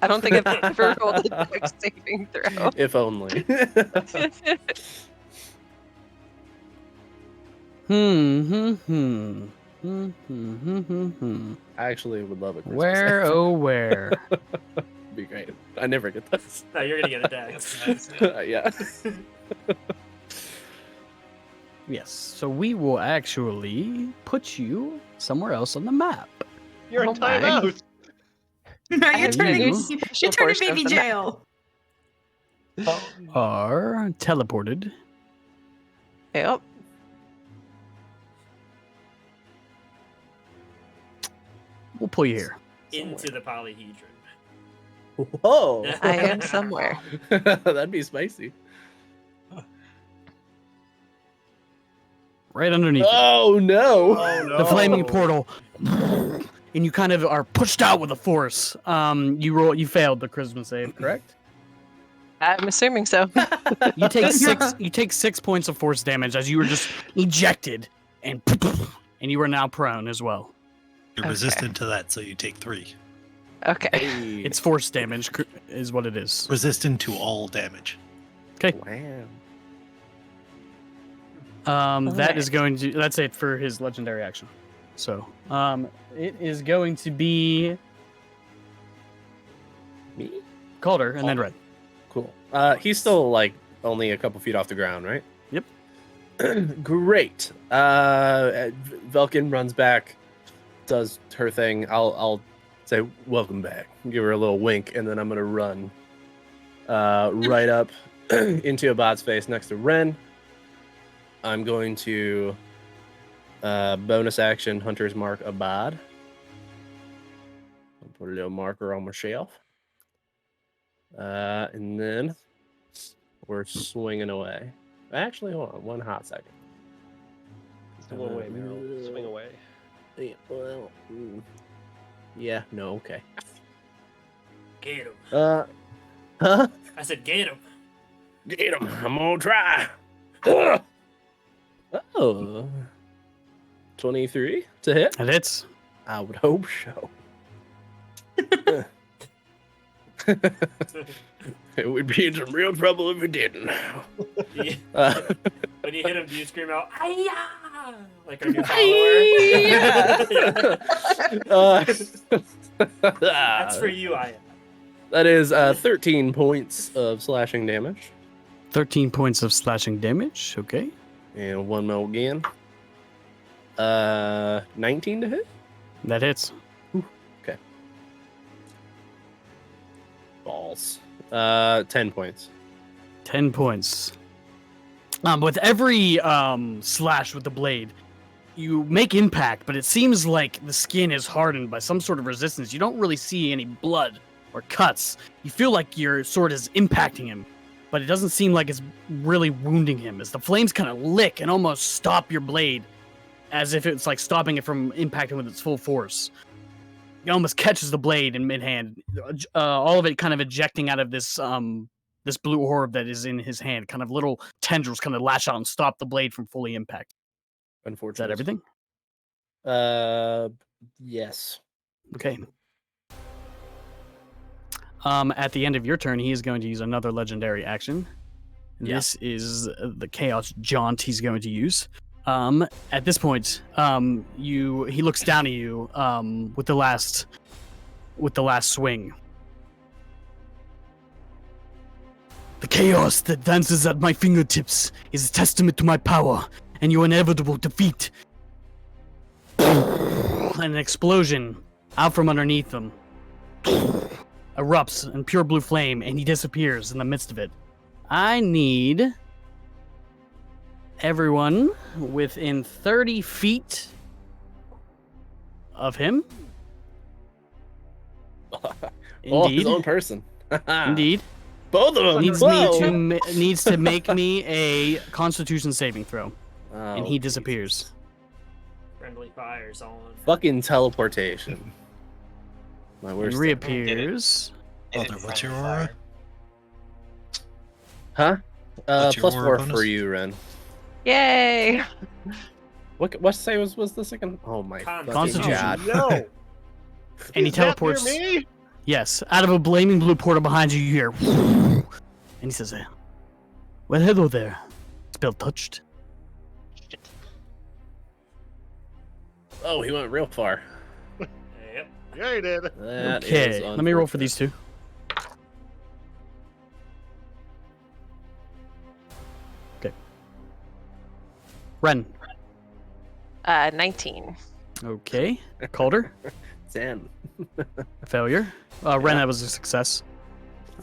Speaker 6: I don't think I've ever rolled a dex saving throw.
Speaker 4: If only. I actually would love a Christmas
Speaker 3: Where,
Speaker 4: gift.
Speaker 3: oh, where?
Speaker 4: Be great. I never get this.
Speaker 1: No, you're gonna get a dex.
Speaker 4: Yeah.
Speaker 3: Yes, so we will actually put you somewhere else on the map.
Speaker 5: You're in
Speaker 6: Oh my.
Speaker 5: timeout.
Speaker 7: No,
Speaker 6: I
Speaker 7: you're
Speaker 6: have
Speaker 7: turning.
Speaker 6: no
Speaker 7: You're
Speaker 6: special
Speaker 7: turning
Speaker 6: portion of
Speaker 7: baby
Speaker 6: the map.
Speaker 7: jail.
Speaker 3: Are teleported.
Speaker 6: Yep.
Speaker 3: We'll pull you here.
Speaker 1: Into the polyhedron.
Speaker 4: Whoa.
Speaker 6: I am somewhere.
Speaker 4: That'd be spicy.
Speaker 3: Right underneath it.
Speaker 4: Oh no.
Speaker 3: The flaming portal. And you kind of are pushed out with a force. You failed the charisma save, correct?
Speaker 6: I'm assuming so.
Speaker 3: You take 6 points of force damage as you were just ejected and you are now prone as well.
Speaker 8: You're
Speaker 6: Okay.
Speaker 8: resistant to that, so you take 3.
Speaker 6: Okay.
Speaker 4: Hey.
Speaker 3: It's force damage is what it is.
Speaker 8: Resistant to all damage.
Speaker 4: Wow.
Speaker 3: That is going to that's it for his legendary action. So, it is going to be
Speaker 4: Me?
Speaker 3: Calder and then Red.
Speaker 4: Cool. He's still like only a couple feet off the ground, right?
Speaker 3: Yep.
Speaker 4: Great. Velkin runs back, does her thing. I'll say welcome back. Give her a little wink, and then I'm gonna run right up into Abad's face next to Ren. I'm going to bonus action Hunter's Mark Abad. I'll put a little marker on my shelf. And then we're swinging away. Actually, hold on one hot second.
Speaker 5: Swing away, Meryl. Swing away.
Speaker 4: Yeah, well, yeah, no, okay.
Speaker 1: Get him.
Speaker 4: Huh?
Speaker 1: I said get him.
Speaker 4: Get him. I'm gonna try. Oh. 23 to hit?
Speaker 3: And it's
Speaker 4: I would hope so. It would be in some real trouble if it didn't.
Speaker 1: Yeah. When you hit him, do you scream out, "Ay-ya!" Like our new follower? That's for you, Aya.
Speaker 4: That is 13 points of slashing damage.
Speaker 3: 13 points of slashing damage. Okay.
Speaker 4: And one more again. 19 to hit?
Speaker 3: That hits.
Speaker 4: Okay. Balls. 10 points.
Speaker 3: 10 points. With every slash with the blade, you make impact, but it seems like the skin is hardened by some sort of resistance. You don't really see any blood or cuts. You feel like your sword is impacting him, but it doesn't seem like it's really wounding him, as the flames kind of lick and almost stop your blade, as if it's like stopping it from impacting with its full force. It almost catches the blade in mid-hand, all of it kind of ejecting out of this this blue orb that is in his hand. Kind of little tendrils kind of lash out and stop the blade from fully impact. Is
Speaker 4: Unfortunately.
Speaker 3: that everything?
Speaker 4: Yes.
Speaker 3: Okay. At the end of your turn, he is going to use another legendary action.
Speaker 4: Yeah.
Speaker 3: This is the Chaos Jaunt he's going to use. At this point, he looks down at you with the last swing. The chaos that dances at my fingertips is a testament to my power and your inevitable defeat. An explosion out from underneath him erupts in pure blue flame, and he disappears in the midst of it. I need everyone within 30 feet of him.
Speaker 4: Oh, his
Speaker 3: Indeed.
Speaker 4: own person.
Speaker 3: Indeed.
Speaker 4: Both of them.
Speaker 3: Needs to make me a Constitution saving throw, and he
Speaker 4: Oh,
Speaker 3: disappears.
Speaker 1: Friendly fire's on.
Speaker 4: fucking teleportation. My
Speaker 3: And
Speaker 4: worst.
Speaker 3: reappears.
Speaker 8: Brother, what's your aura?
Speaker 4: Huh?
Speaker 8: What's your
Speaker 4: Plus
Speaker 8: aura
Speaker 4: 4
Speaker 8: bonus?
Speaker 4: for you, Ren.
Speaker 6: Yay!
Speaker 4: What say was the second? Oh my fucking
Speaker 3: Constitution.
Speaker 4: god.
Speaker 5: No.
Speaker 3: And he
Speaker 5: Is that near
Speaker 3: teleports.
Speaker 5: me?
Speaker 3: Yes, out of a blaming blue portal behind you, you hear. And he says, "Well, hello there. Spell touched."
Speaker 4: Oh, he went real far.
Speaker 1: Yep.
Speaker 5: Yeah, he did.
Speaker 4: That
Speaker 3: Okay,
Speaker 4: is
Speaker 3: let me roll for these two. Okay. Ren.
Speaker 6: 19.
Speaker 3: Okay. Calder.
Speaker 4: 10.
Speaker 3: Failure. Ren, that was a success.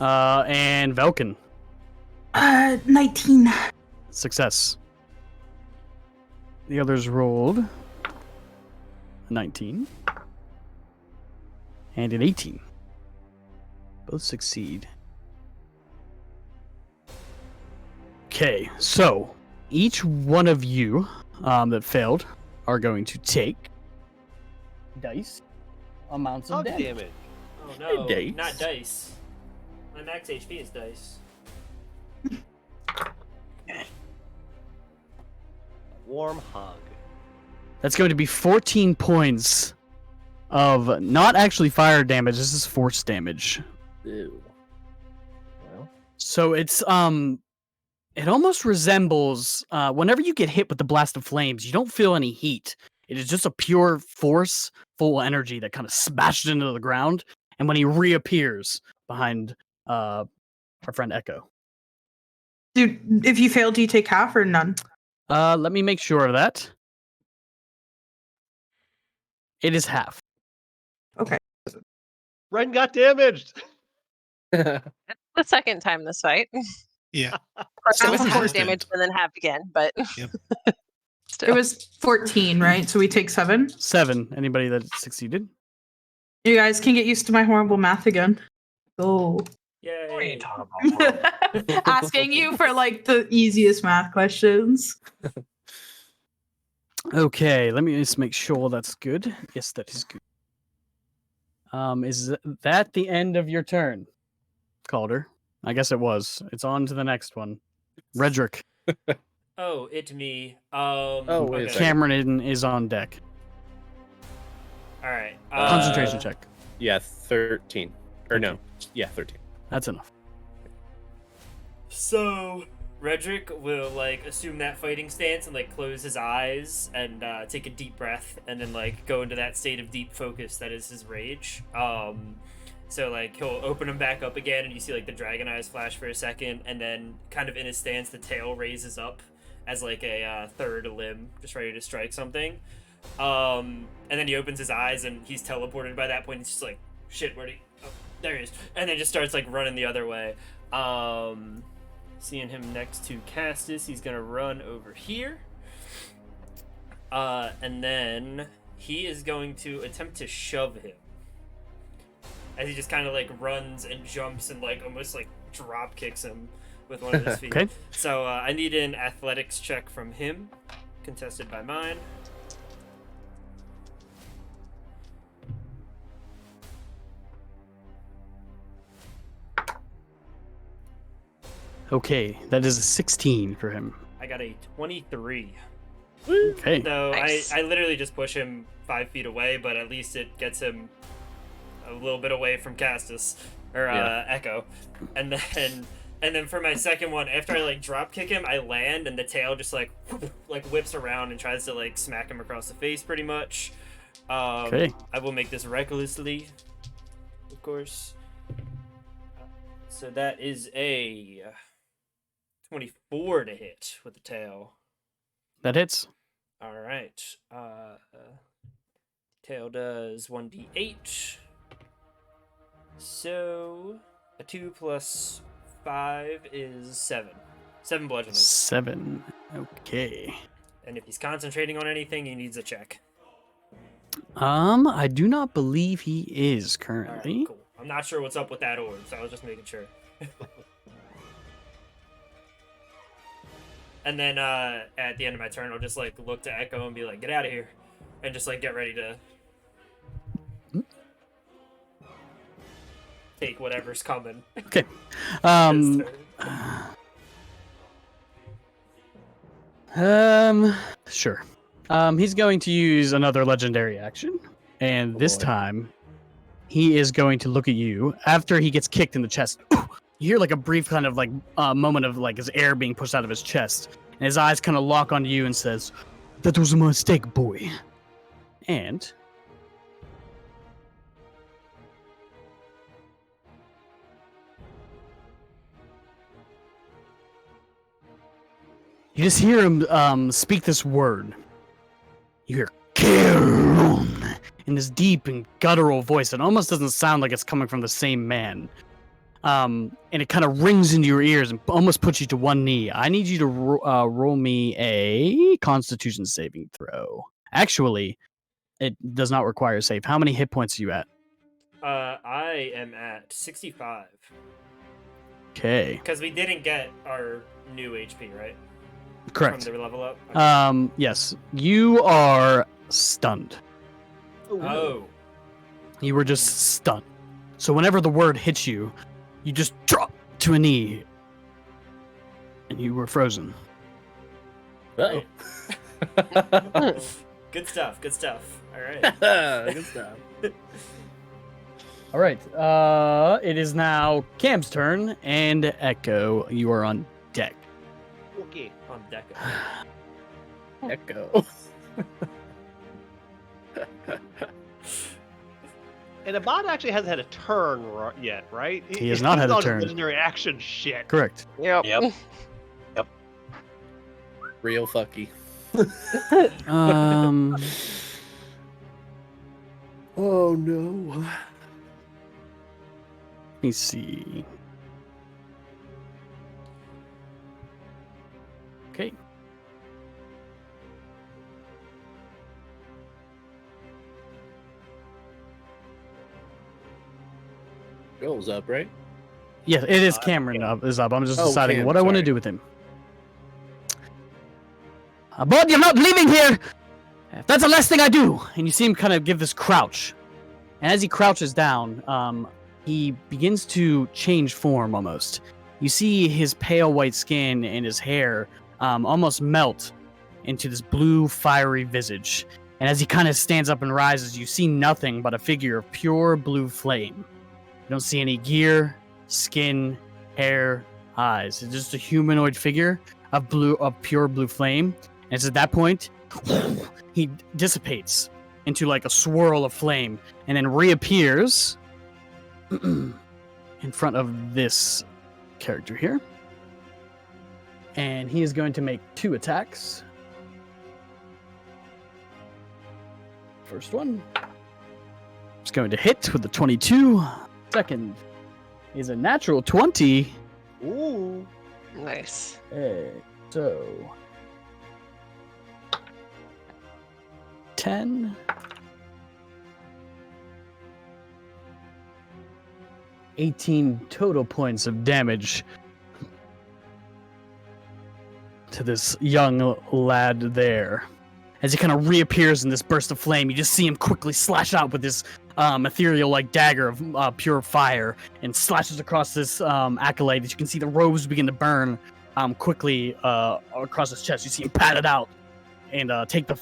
Speaker 3: And Velkin.
Speaker 7: 19.
Speaker 3: Success. The others rolled 19 and an 18. Both succeed. Okay, so each one of you that failed are going to take dice amounts of
Speaker 5: Hug
Speaker 3: damage.
Speaker 5: damage.
Speaker 1: Oh no,
Speaker 4: Dice.
Speaker 1: not dice. My max HP is dice.
Speaker 5: Warm hug.
Speaker 3: That's going to be 14 points of not actually fire damage. This is force damage.
Speaker 4: Ew. Well,
Speaker 3: So it's it almost resembles whenever you get hit with the blast of flames, you don't feel any heat. It is just a pure force, full energy that kind of smashes into the ground. And when he reappears behind our friend Echo,
Speaker 7: Dude, if you fail, do you take half or none?
Speaker 3: let me make sure of that. It is half.
Speaker 5: Ren got damaged.
Speaker 6: The second time this fight.
Speaker 8: Yeah.
Speaker 6: It was
Speaker 7: Half
Speaker 6: half
Speaker 7: of
Speaker 6: damage and then half again, but
Speaker 8: Yep.
Speaker 6: still.
Speaker 7: It was 14, right? So we take 7.
Speaker 3: 7. Anybody that succeeded?
Speaker 7: You guys can get used to my horrible math again. Oh.
Speaker 2: What are you
Speaker 1: Yay.
Speaker 2: talking about?
Speaker 7: Asking you for like the easiest math questions.
Speaker 3: Okay, let me just make sure that's good. Yes, that is good. Is that the end of your turn, Calder? I guess it was. It's on to the next one. Redrick.
Speaker 1: Oh, it me.
Speaker 4: wait a
Speaker 1: okay.
Speaker 4: second.
Speaker 3: Cameron is on deck.
Speaker 1: All right.
Speaker 3: Concentration check.
Speaker 4: yeah, 13. Or no. Yeah, 13.
Speaker 3: That's enough.
Speaker 1: So Redrick will like assume that fighting stance and like close his eyes and take a deep breath and then like go into that state of deep focus that is his rage. So like he'll open them back up again and you see like the dragon eyes flash for a second and then kind of in his stance the tail raises up as like a third limb just ready to strike something. And then he opens his eyes and he's teleported by that point. He's just like, shit, where'd he? Oh, there he is. And then just starts like running the other way. Seeing him next to Castus, he's gonna run over here. And then he is going to attempt to shove him. As he just kind of like runs and jumps and like almost like drop kicks him with one of his feet.
Speaker 3: Okay.
Speaker 1: So I need an athletics check from him, contested by mine.
Speaker 3: Okay, that is a 16 for him.
Speaker 1: I got a 23.
Speaker 3: Okay.
Speaker 1: So
Speaker 6: Nice.
Speaker 1: I literally just push him 5 feet away, but at least it gets him a little bit away from Castus or
Speaker 4: Yeah.
Speaker 1: Echo. And then for my second one, after I like drop kick him, I land and the tail just like whips around and tries to like smack him across the face pretty much.
Speaker 3: Okay.
Speaker 1: I will make this recklessly, of course. So that is a 24 to hit with the tail.
Speaker 3: That hits.
Speaker 1: All right. Tail does 1d8. So a 2 plus 5 is 7. 7 bludgeoning.
Speaker 3: 7. Okay.
Speaker 1: And if he's concentrating on anything, he needs a check.
Speaker 3: I do not believe he is
Speaker 1: All
Speaker 3: currently.
Speaker 1: right, cool. I'm not sure what's up with that orb, so I was just making sure. And then at the end of my turn, I'll just like look to Echo and be like, "Get out of here," and just like get ready to take whatever's coming.
Speaker 3: Okay.
Speaker 1: His turn.
Speaker 3: Sure. He's going to use another legendary action, and this time, he is going to look at you after he gets kicked in the chest. You hear like a brief kind of like moment of like his air being pushed out of his chest, and his eyes kind of lock onto you and says, "That was a mistake, boy." And you just hear him speak this word. You hear Kieran in this deep and guttural voice. It almost doesn't sound like it's coming from the same man. And it kind of rings into your ears and almost puts you to one knee. I need you to roll me a Constitution saving throw. Actually, it does not require a save. How many hit points are you at?
Speaker 1: I am at 65.
Speaker 3: Okay.
Speaker 1: Because we didn't get our new HP, right?
Speaker 3: Correct.
Speaker 1: From the level up? Okay.
Speaker 3: Yes. You are stunned.
Speaker 1: Oh.
Speaker 3: You were just stunned. So whenever the word hits you, you just drop to a knee. And you were frozen.
Speaker 4: Uh-oh.
Speaker 1: Good stuff. Good stuff. All right.
Speaker 4: Good stuff.
Speaker 3: All right. It is now Cam's turn, and Echo, you are on deck.
Speaker 5: Okay.
Speaker 1: On deck.
Speaker 4: Echo.
Speaker 5: And Abad actually hasn't had a turn yet, right?
Speaker 3: He has not had a
Speaker 5: He's on
Speaker 3: turn.
Speaker 5: Legendary action shit.
Speaker 3: Correct.
Speaker 6: Yep.
Speaker 2: Yep.
Speaker 4: Real fucky. Oh no.
Speaker 3: Let me see. Okay.
Speaker 4: Goes up, right?
Speaker 3: Yeah, it is Cameron is up. I'm just
Speaker 4: Oh,
Speaker 3: deciding
Speaker 4: Cam,
Speaker 3: what I want to
Speaker 4: sorry.
Speaker 3: do with him. Bud, you're not leaving here! That's the last thing I do! And you see him kind of give this crouch. And as he crouches down, he begins to change form almost. You see his pale white skin and his hair almost melt into this blue, fiery visage. And as he kind of stands up and rises, you see nothing but a figure of pure blue flame. You don't see any gear, skin, hair, eyes. It's just a humanoid figure of pure blue flame. And it's at that point, he dissipates into like a swirl of flame and then reappears in front of this character here. And he is going to make 2 attacks. First one is going to hit with the 22. Second is a natural 20.
Speaker 5: Ooh.
Speaker 6: Nice.
Speaker 3: So 10. 18 total points of damage to this young lad there. As he kind of reappears in this burst of flame, you just see him quickly slash out with this ethereal like dagger of pure fire and slashes across this acolyte. As you can see the robes begin to burn quickly across his chest. You see him pat it out and take the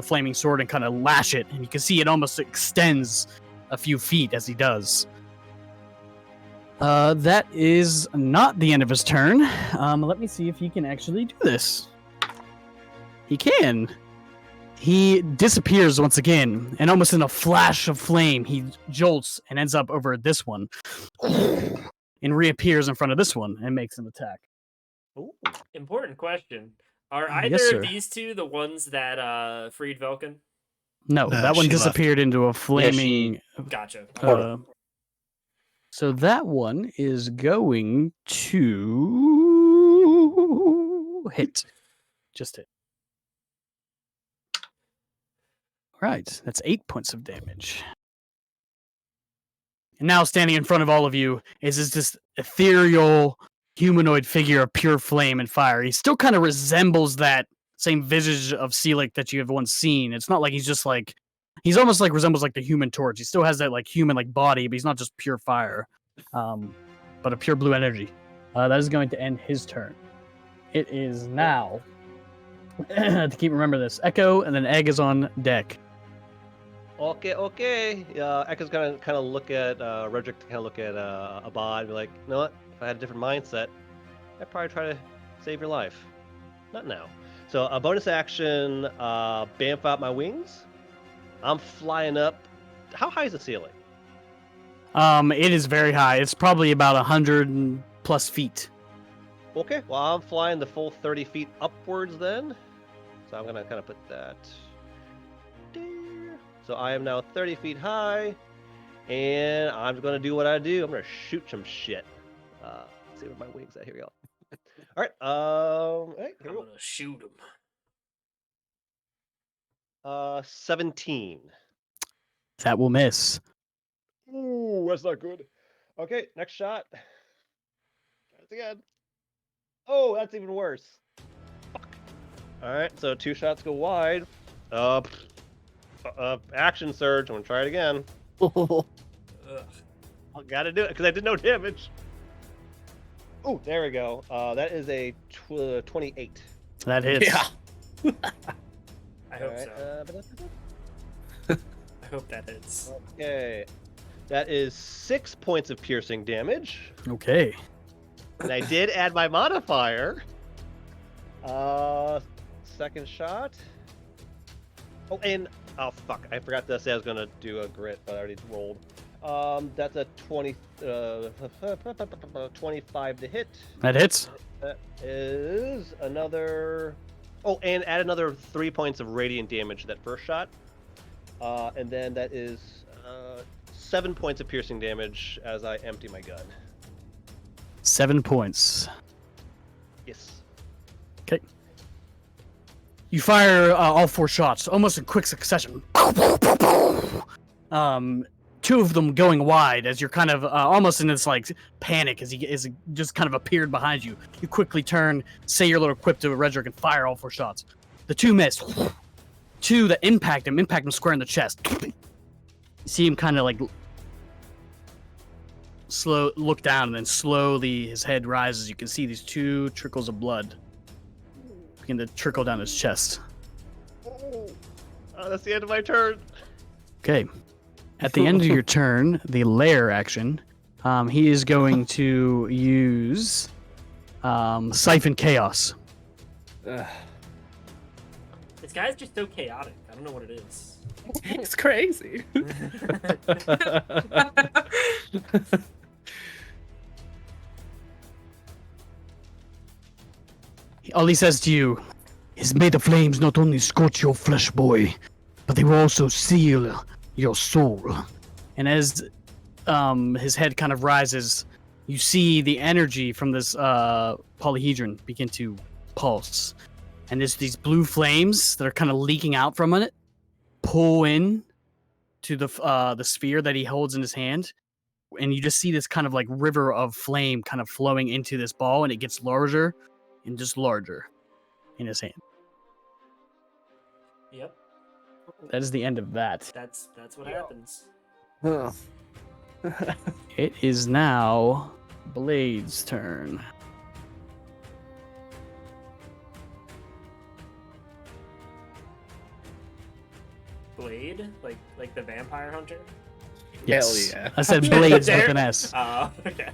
Speaker 3: flaming sword and kind of lash it, and you can see it almost extends a few feet as he does. That is not the end of his turn. Let me see if he can actually do this. He can. He disappears once again, and almost in a flash of flame, he jolts and ends up over this one. and reappears in front of this one and makes an attack.
Speaker 5: Ooh.
Speaker 1: Important question. Are
Speaker 3: Yes,
Speaker 1: either
Speaker 3: sir.
Speaker 1: of these two the ones that freed Velkin?
Speaker 3: No,
Speaker 8: No,
Speaker 3: that one
Speaker 8: she left.
Speaker 3: disappeared into a flaming.
Speaker 1: Gotcha.
Speaker 3: So that one is going to hit. Just hit. All right, that's 8 points of damage. And now standing in front of all of you is this ethereal humanoid figure of pure flame and fire. He still kind of resembles that same visage of Seelick that you have once seen. It's not like he's just like, he's almost like resembles like the Human Torch. He still has that like human like body, but he's not just pure fire, but a pure blue energy. That is going to end his turn. It is now, to keep remember this, Echo and then Egg is on deck.
Speaker 5: Okay. Echo's gonna kind of look at Redrick to kind of look at Abad and be like, you know what? If I had a different mindset, I'd probably try to save your life. Not now. So a bonus action, bamf out my wings. I'm flying up. How high is the ceiling?
Speaker 3: It is very high. It's probably about 100 plus feet.
Speaker 5: Okay, well I'm flying the full 30 feet upwards then. So I'm gonna kind of put that there. So I am now 30 feet high, and I'm just gonna do what I do. I'm gonna shoot some shit. Let's see where my wings at. Here we go. All right. Hey, here
Speaker 1: I'm
Speaker 5: we
Speaker 1: gonna shoot him.
Speaker 5: go. 17.
Speaker 3: That will miss.
Speaker 5: Ooh, that's not good. Okay, next shot. Try this again. Oh, that's even worse. Fuck. All right, so 2 shots go wide. Action surge. I'm gonna try it again.
Speaker 1: Ugh.
Speaker 5: I gotta do it because I did no damage. Oh, there we go. That is a 28.
Speaker 3: That hits.
Speaker 4: Yeah.
Speaker 1: I hope
Speaker 5: Alright,
Speaker 1: so. I hope that hits.
Speaker 5: Okay. That is 6 points of piercing damage.
Speaker 3: Okay.
Speaker 5: And I did add my modifier. Second shot. Oh, and oh fuck! I forgot to say I was gonna do a grit, but I already rolled. That's a 25 to hit.
Speaker 3: That hits.
Speaker 5: That is another. Oh, and add another 3 points of radiant damage to that first shot. And then that is 7 points of piercing damage as I empty my gun.
Speaker 3: 7 points.
Speaker 5: Yes.
Speaker 3: Okay. You fire all 4 shots, almost in quick succession. 2 of them going wide as you're kind of almost in this like panic as he just kind of appeared behind you. You quickly turn, say your little quip to Redrick, and fire all 4 shots. The 2 miss. 2 that impact him square in the chest. You see him kind of like look down, and then slowly his head rises. You can see these 2 trickles of blood begin to trickle down his chest.
Speaker 5: Oh, that's the end of my turn.
Speaker 3: Okay. At the end of your turn, the lair action, he is going to use Siphon Chaos.
Speaker 1: This guy's just so chaotic. I don't know what it is.
Speaker 4: It's crazy.
Speaker 3: All he says to you is, may the flames not only scorch your flesh, boy, but they will also seal your soul. And as his head kind of rises, you see the energy from this polyhedron begin to pulse. And there's these blue flames that are kind of leaking out from it, pull in to the sphere that he holds in his hand. And you just see this kind of like river of flame kind of flowing into this ball, and it gets larger and just larger in his hand.
Speaker 1: Yep.
Speaker 3: That is the end of that.
Speaker 1: That's what happens.
Speaker 3: It is now Blade's turn.
Speaker 1: Blade? Like the vampire hunter?
Speaker 3: Yes.
Speaker 4: Hell yeah.
Speaker 3: I said Blades
Speaker 1: There-
Speaker 3: with an S.
Speaker 1: Oh, okay.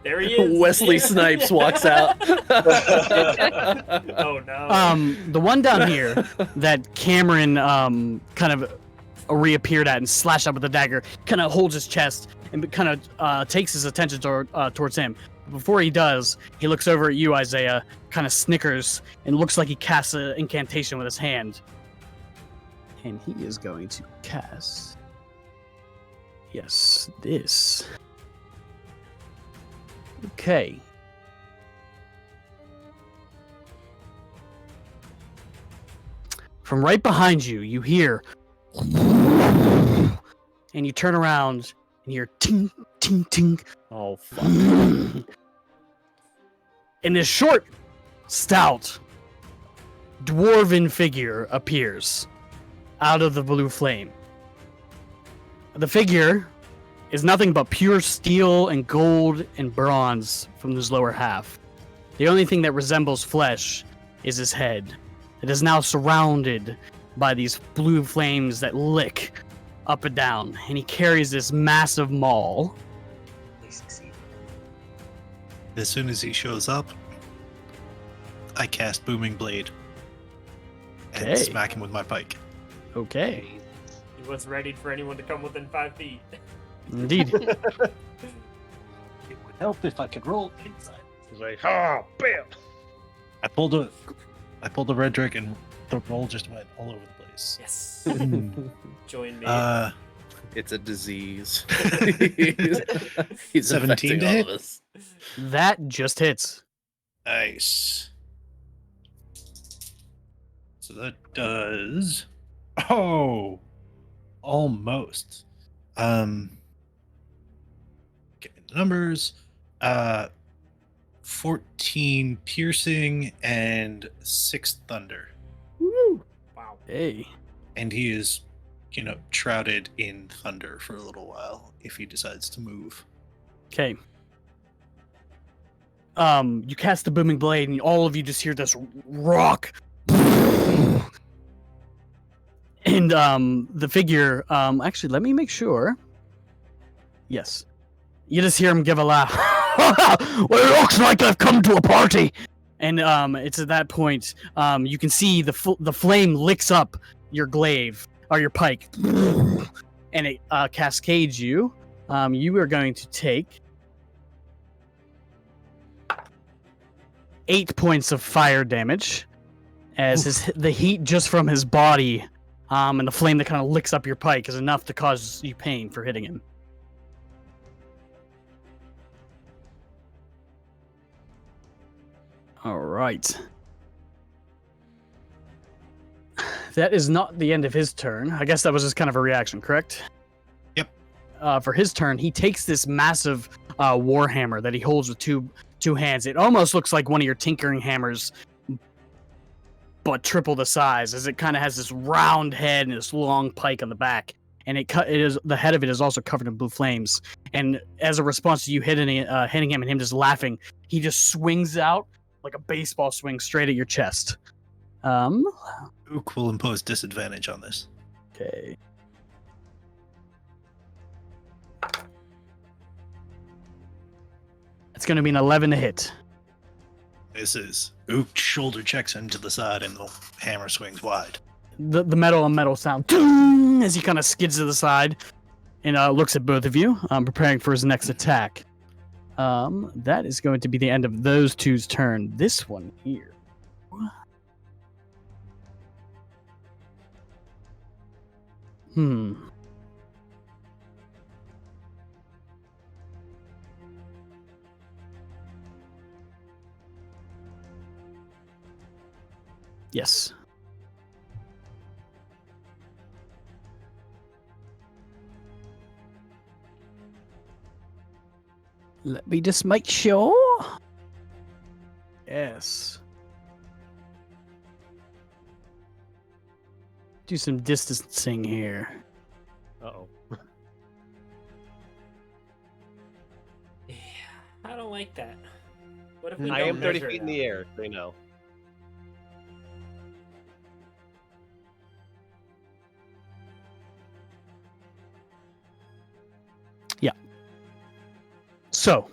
Speaker 1: There he is.
Speaker 4: Wesley Snipes walks out.
Speaker 1: Oh no.
Speaker 3: The one down here that Cameron kind of reappeared at and slashed out with the dagger. Kind of holds his chest and kind of takes his attention towards him. Before he does, he looks over at you, Isaiah, kind of snickers, and looks like he casts an incantation with his hand. And he is going to cast... Yes, this. Okay. From right behind you, you hear... And you turn around, and you hear ting, ting, ting.
Speaker 4: Oh, fuck.
Speaker 3: And this short, stout, dwarven figure appears out of the blue flame. The figure is nothing but pure steel and gold and bronze from his lower half. The only thing that resembles flesh is his head. It is now surrounded by these blue flames that lick up and down, and he carries this massive maul.
Speaker 8: As soon as he shows up, I cast Booming Blade and
Speaker 3: Okay.
Speaker 8: smack him with my pike.
Speaker 3: Okay,
Speaker 1: He was ready for anyone to come within 5 feet.
Speaker 3: indeed.
Speaker 8: It would help if I could roll inside.
Speaker 5: He's like, ah, bam.
Speaker 8: I pulled a red drake and the roll just went all over the place.
Speaker 1: Yes.
Speaker 8: Hmm.
Speaker 1: Join me.
Speaker 4: It's a disease. He's
Speaker 8: 17
Speaker 4: affecting
Speaker 8: to
Speaker 4: all
Speaker 8: hit?
Speaker 4: of us.
Speaker 3: That just hits.
Speaker 8: Nice. So that does. Oh, almost. Getting the numbers. 14 piercing and 6 thunder.
Speaker 1: Wow.
Speaker 3: Hey.
Speaker 8: And he is, shrouded in thunder for a little while if he decides to move.
Speaker 3: Okay. You cast the booming blade, and all of you just hear this rock. And the figure. Actually, let me make sure. Yes. You just hear him give a laugh. Well, it looks like I've come to a party. And it's at that point you can see the flame licks up your glaive or your pike, and it cascades you. You are going to take 8 points of fire damage, as the heat just from his body and the flame that kind of licks up your pike is enough to cause you pain for hitting him. All right. That is not the end of his turn. I guess that was just kind of a reaction, correct?
Speaker 8: Yep.
Speaker 3: For his turn, he takes this massive warhammer that he holds with two hands. It almost looks like one of your tinkering hammers, but triple the size, as it kind of has this round head and this long pike on the back. And the head of it is also covered in blue flames. And as a response to you hitting him and him just laughing, he just swings out like a baseball swing straight at your chest.
Speaker 8: Ook will impose disadvantage on this.
Speaker 3: Okay. It's going to be an 11 to hit.
Speaker 8: This is Ook shoulder checks into the side and the hammer swings wide.
Speaker 3: The metal on metal sound as he kind of skids to the side and looks at both of you, preparing for his next attack. That is going to be the end of those two's turn. This one here. Yes. Let me just make sure. Yes. Do some distancing here.
Speaker 5: Uh-oh.
Speaker 1: Yeah, I don't like that. What if we
Speaker 5: I
Speaker 1: don't
Speaker 5: am 30
Speaker 1: measure
Speaker 5: feet in
Speaker 1: that?
Speaker 5: the air, so you know.
Speaker 3: So,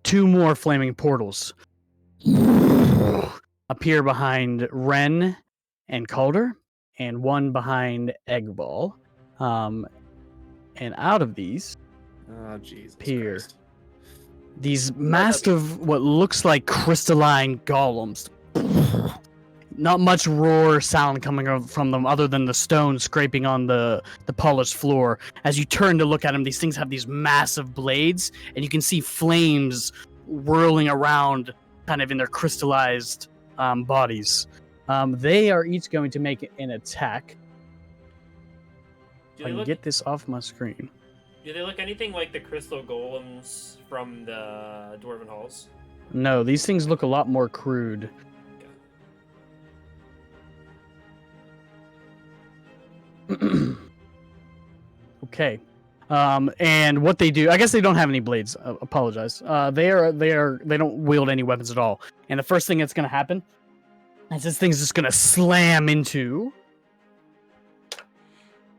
Speaker 3: 2 more flaming portals appear behind Ren and Calder, and one behind Eggball. And out of these
Speaker 4: Oh, Jesus
Speaker 3: appear
Speaker 4: Christ.
Speaker 3: these massive, what looks like crystalline golems. Not much roar sound coming from them other than the stone scraping on the polished floor. As you turn to look at them, these things have these massive blades, and you can see flames whirling around kind of in their crystallized bodies. They are each going to make an attack. If I can get this off my screen.
Speaker 1: Do they look anything like the crystal golems from the Dwarven Halls?
Speaker 3: No, these things look a lot more crude. Okay. And what they do, I guess they don't have any blades. Apologize. They don't wield any weapons at all. And the first thing that's going to happen is this thing's just going to slam into.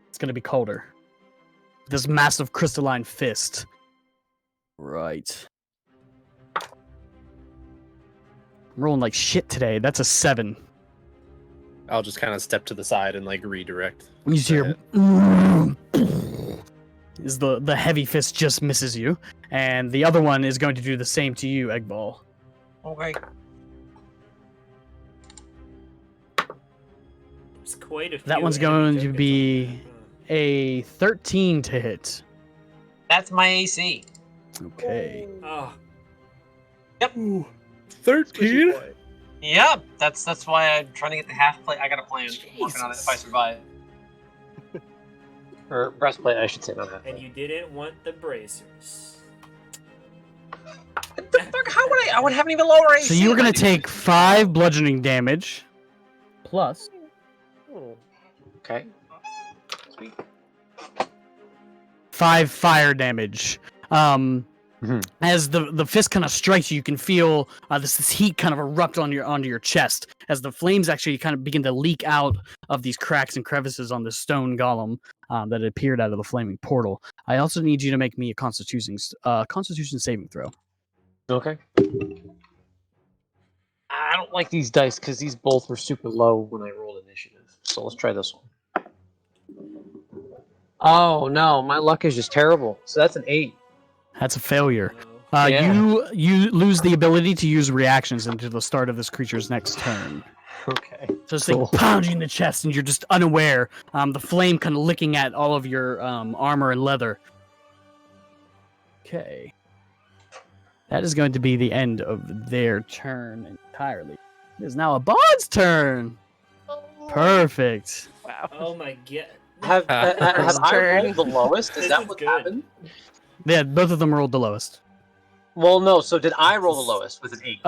Speaker 3: It's going to be colder. This massive crystalline fist. Right. I'm rolling like shit today. That's a 7.
Speaker 4: I'll just kind of step to the side and like redirect.
Speaker 3: You see your is the heavy fist just misses you, and the other one is going to do the same to you, Eggball.
Speaker 2: Okay.
Speaker 1: It's quite a few
Speaker 3: That one's
Speaker 1: enemy
Speaker 3: going to
Speaker 1: tokens
Speaker 3: be
Speaker 1: on there.
Speaker 3: a 13 to hit.
Speaker 2: That's my AC.
Speaker 3: Okay.
Speaker 1: Oh,
Speaker 4: 13?
Speaker 2: Yeah, that's why I'm trying to get the half plate. I got a plan. Working on it if I survive. Or breastplate, I should say, not half
Speaker 1: and
Speaker 2: plate.
Speaker 1: you didn't want the bracers.
Speaker 2: What the fuck? How would I? I would have an even lower AC.
Speaker 3: So you were
Speaker 2: if I
Speaker 3: going to
Speaker 2: didn't-
Speaker 3: take 5 bludgeoning damage, plus
Speaker 2: Okay. Sweet.
Speaker 3: 5 fire damage. As the fist kind of strikes you, you can feel this heat kind of erupt onto your chest as the flames actually kind of begin to leak out of these cracks and crevices on the stone golem that appeared out of the flaming portal. I also need you to make me a Constitution saving throw.
Speaker 2: Okay. I don't like these dice because these both were super low when I rolled initiative. So let's try this one. Oh no, my luck is just terrible. So that's an 8.
Speaker 3: That's a failure.
Speaker 1: No.
Speaker 2: Yeah.
Speaker 3: You lose the ability to use reactions until the start of this creature's next turn.
Speaker 2: Okay.
Speaker 3: So this thing pounds you in the chest, and you're just unaware. The flame kind of licking at all of your armor and leather. Okay. That is going to be the end of their turn entirely. It is now a Bod's turn. Perfect.
Speaker 6: Wow.
Speaker 1: Oh my god.
Speaker 2: Have I
Speaker 6: turn.
Speaker 2: rolled the lowest? Is
Speaker 1: This
Speaker 2: that
Speaker 1: is
Speaker 2: what
Speaker 1: good.
Speaker 2: happened?
Speaker 3: Yeah, both of them rolled the lowest.
Speaker 2: Well, no. So did I roll the lowest with an 8?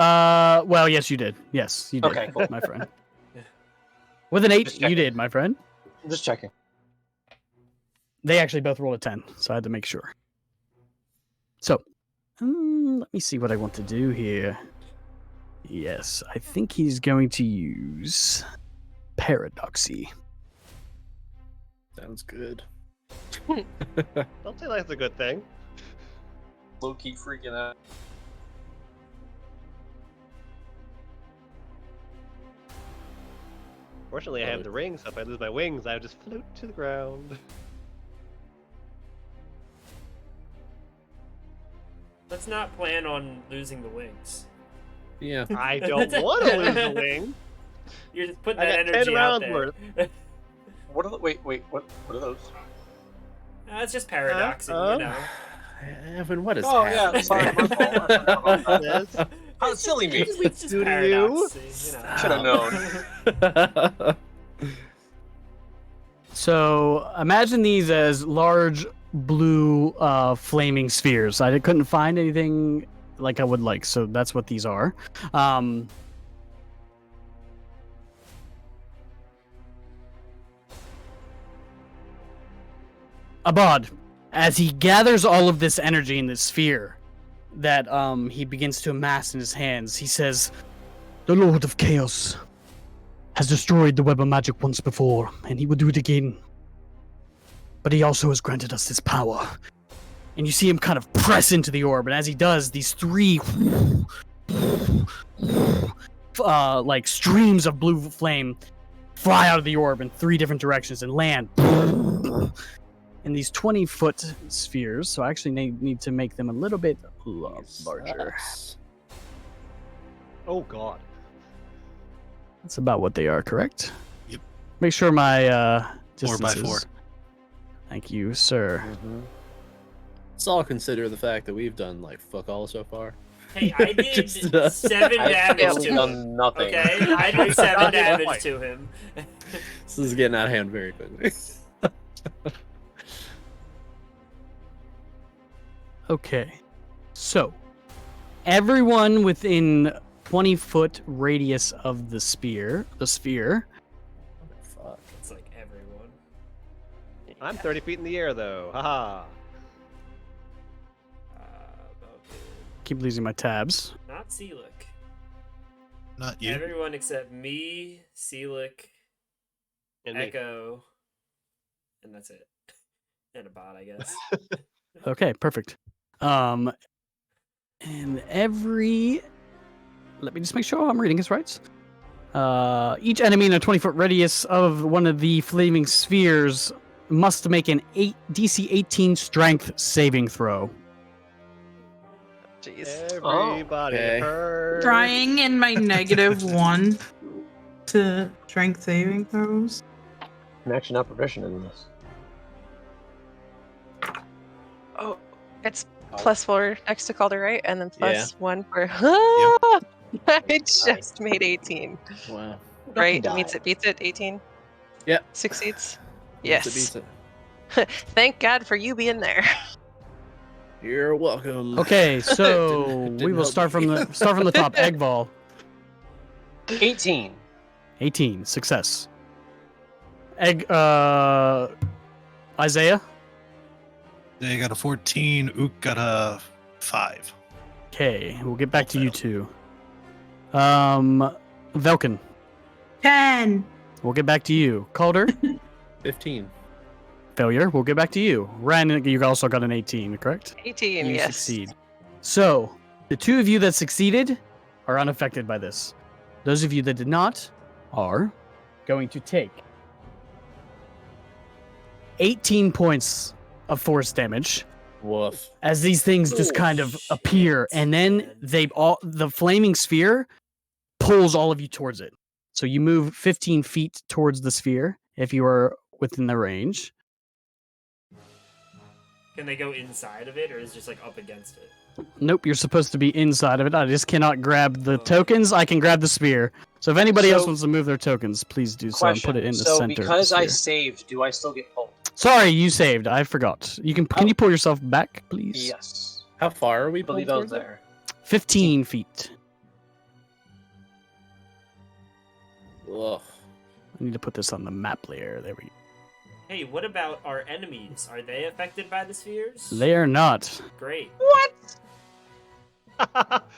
Speaker 3: Well, yes, you did. Yes, you did,
Speaker 2: Okay, cool.
Speaker 3: my friend. With an 8,
Speaker 2: Just
Speaker 3: you
Speaker 2: checking.
Speaker 3: did, my friend.
Speaker 2: I'm just checking.
Speaker 3: They actually both rolled a 10, so I had to make sure. So, let me see what I want to do here. Yes, I think he's going to use Paradoxy.
Speaker 4: Sounds good.
Speaker 5: Don't say that's a good thing.
Speaker 2: Low key freaking out.
Speaker 5: Fortunately, I have the ring, so if I lose my wings, I just float to the ground.
Speaker 1: Let's not plan on losing the wings.
Speaker 4: Yeah.
Speaker 5: I don't want to lose a wing.
Speaker 1: You're just putting
Speaker 5: I
Speaker 1: that
Speaker 5: got 10
Speaker 1: energy out
Speaker 5: rounds
Speaker 1: there.
Speaker 5: worth.
Speaker 2: What are the, wait, what are those?
Speaker 1: It's just paradoxing, you know.
Speaker 4: Evan, what is
Speaker 2: Oh, yeah,
Speaker 4: happening?
Speaker 2: sorry, my fault. I forgot about that.
Speaker 5: Yes.
Speaker 2: How silly me.
Speaker 1: It's just
Speaker 5: Do you?
Speaker 1: paradoxing, you know.
Speaker 2: Should have known.
Speaker 3: So, imagine these as large blue flaming spheres. I couldn't find anything like I would like, so that's what these are. Abad, as he gathers all of this energy in this sphere that he begins to amass in his hands, he says, "The Lord of Chaos has destroyed the web of magic once before, and he will do it again. But he also has granted us this power." And you see him kind of press into the orb, and as he does, these 3 like streams of blue flame fly out of the orb in 3 different directions and land in these 20-foot spheres. So I actually need to make them a little bit larger.
Speaker 5: Oh God.
Speaker 3: That's about what they are, correct?
Speaker 8: Yep.
Speaker 3: Make sure my
Speaker 8: 4x4.
Speaker 3: distances. Thank you, sir.
Speaker 4: Let's all consider the fact that we've done like fuck all so far.
Speaker 1: Hey, I did
Speaker 4: Just,
Speaker 1: 7 damage
Speaker 2: I've
Speaker 1: to him.
Speaker 2: done nothing.
Speaker 1: Okay, I did 7 damage to him.
Speaker 4: This is getting out of hand very quickly.
Speaker 3: Okay. So, everyone within 20-foot radius of the sphere,
Speaker 4: Fuck.
Speaker 1: It's like everyone.
Speaker 5: I'm 30 feet in the air though. Haha.
Speaker 1: Okay.
Speaker 3: keep losing my tabs.
Speaker 1: Not Seelick.
Speaker 8: Not you.
Speaker 1: Everyone except me, Seelick,
Speaker 5: And me.
Speaker 1: Echo, and that's it. And a bot, I guess.
Speaker 3: Okay, perfect. And let me just make sure I'm reading this right. Each enemy in a 20-foot radius of one of the flaming spheres must make an DC 18 strength saving throw.
Speaker 6: Jeez.
Speaker 5: Everybody
Speaker 4: okay.
Speaker 5: hurt.
Speaker 7: Trying in my -1 to strength saving throws.
Speaker 2: I'm actually not proficient in this.
Speaker 6: Oh, it's +4 next to Calder, right? And then +1 for. I just made 18.
Speaker 4: Wow.
Speaker 6: Right?
Speaker 2: die.
Speaker 6: Beats it, 18?
Speaker 4: Yep.
Speaker 6: Succeeds?
Speaker 4: Beats
Speaker 6: Yes.
Speaker 4: it.
Speaker 6: Thank God for you being there.
Speaker 4: You're welcome.
Speaker 3: Okay, so
Speaker 4: Didn't
Speaker 3: we will
Speaker 4: help
Speaker 3: start
Speaker 4: me.
Speaker 3: from the top. Eggval,
Speaker 2: 18.
Speaker 3: 18, success. Isaiah.
Speaker 8: They got a 14. Ook got a 5.
Speaker 3: Okay, we'll get back to you two. Velkin,
Speaker 7: 10.
Speaker 3: we'll get back to you. Calder,
Speaker 4: 15.
Speaker 3: failure. We'll get back to you. Ren, you also got an 18, correct?
Speaker 6: 18,
Speaker 3: You
Speaker 6: yes.
Speaker 3: succeed. So, the 2 of you that succeeded are unaffected by this. Those of you that did not are going to take 18 points of force damage
Speaker 4: Woof.
Speaker 3: as these things just kind of appear, and then the flaming sphere pulls all of you towards it. So you move 15 feet towards the sphere if you are within the range.
Speaker 1: Can they go inside of it, or is it just like up against it?
Speaker 3: Nope, you're supposed to be inside of it. I just cannot grab the tokens. I can grab the sphere. So if anybody else
Speaker 2: So-
Speaker 3: wants to move their tokens, please do so and
Speaker 2: Question.
Speaker 3: put it in the
Speaker 2: so
Speaker 3: center. of the
Speaker 2: because I
Speaker 3: sphere.
Speaker 2: saved, do I still get pulled?
Speaker 3: Sorry, you saved. I forgot. Can you pull yourself back, please?
Speaker 2: Yes.
Speaker 4: How far are we
Speaker 2: I believe
Speaker 4: pulled
Speaker 2: I was
Speaker 4: towards it?
Speaker 2: there.
Speaker 3: 15 feet.
Speaker 4: Ugh.
Speaker 3: I need to put this on the map layer. There we go.
Speaker 1: Hey, what about our enemies? Are they affected by the spheres?
Speaker 3: They are not.
Speaker 1: Great.
Speaker 2: What?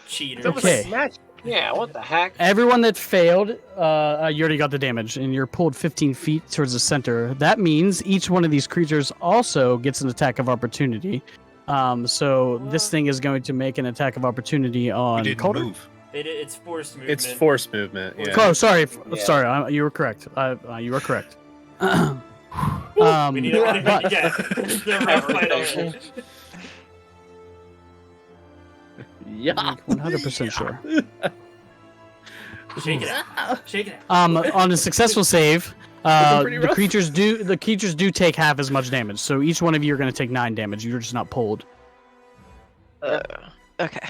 Speaker 1: Cheaters.
Speaker 3: Okay.
Speaker 2: Yeah, what the heck?
Speaker 3: Everyone that failed, you already got the damage, and you're pulled 15 feet towards the center. That means each one of these creatures also gets an attack of opportunity. So this thing is going to make an attack of opportunity
Speaker 8: We
Speaker 3: on
Speaker 8: didn't
Speaker 3: Calder.
Speaker 8: move.
Speaker 1: It's forced movement.
Speaker 4: It's force movement. Yeah.
Speaker 3: Oh, sorry.
Speaker 2: Yeah.
Speaker 3: Sorry. You were correct. You were correct.
Speaker 1: We need to
Speaker 3: but-
Speaker 1: yeah. The rough fight already.
Speaker 4: Yeah.
Speaker 3: 100% sure.
Speaker 1: Shake it out. Shake it out.
Speaker 3: On a successful save,
Speaker 4: pretty
Speaker 3: the
Speaker 4: rough.
Speaker 3: creatures do take half as much damage. So each one of you are going to take 9 damage. You're just not pulled.
Speaker 6: Okay.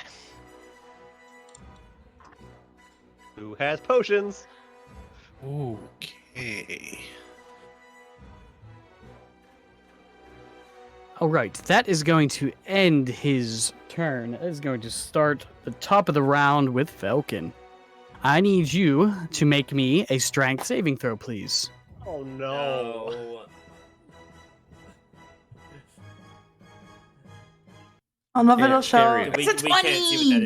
Speaker 5: Who has potions?
Speaker 8: Okay.
Speaker 3: All right, that is going to end his turn. That is going to start the top of the round with Falcon. I need you to make me a strength saving throw, please.
Speaker 5: Oh no.
Speaker 1: No.
Speaker 7: I love it'll
Speaker 4: Yeah,
Speaker 7: show.
Speaker 4: period.
Speaker 1: We,
Speaker 7: It's a
Speaker 1: we
Speaker 7: 20!
Speaker 1: can't see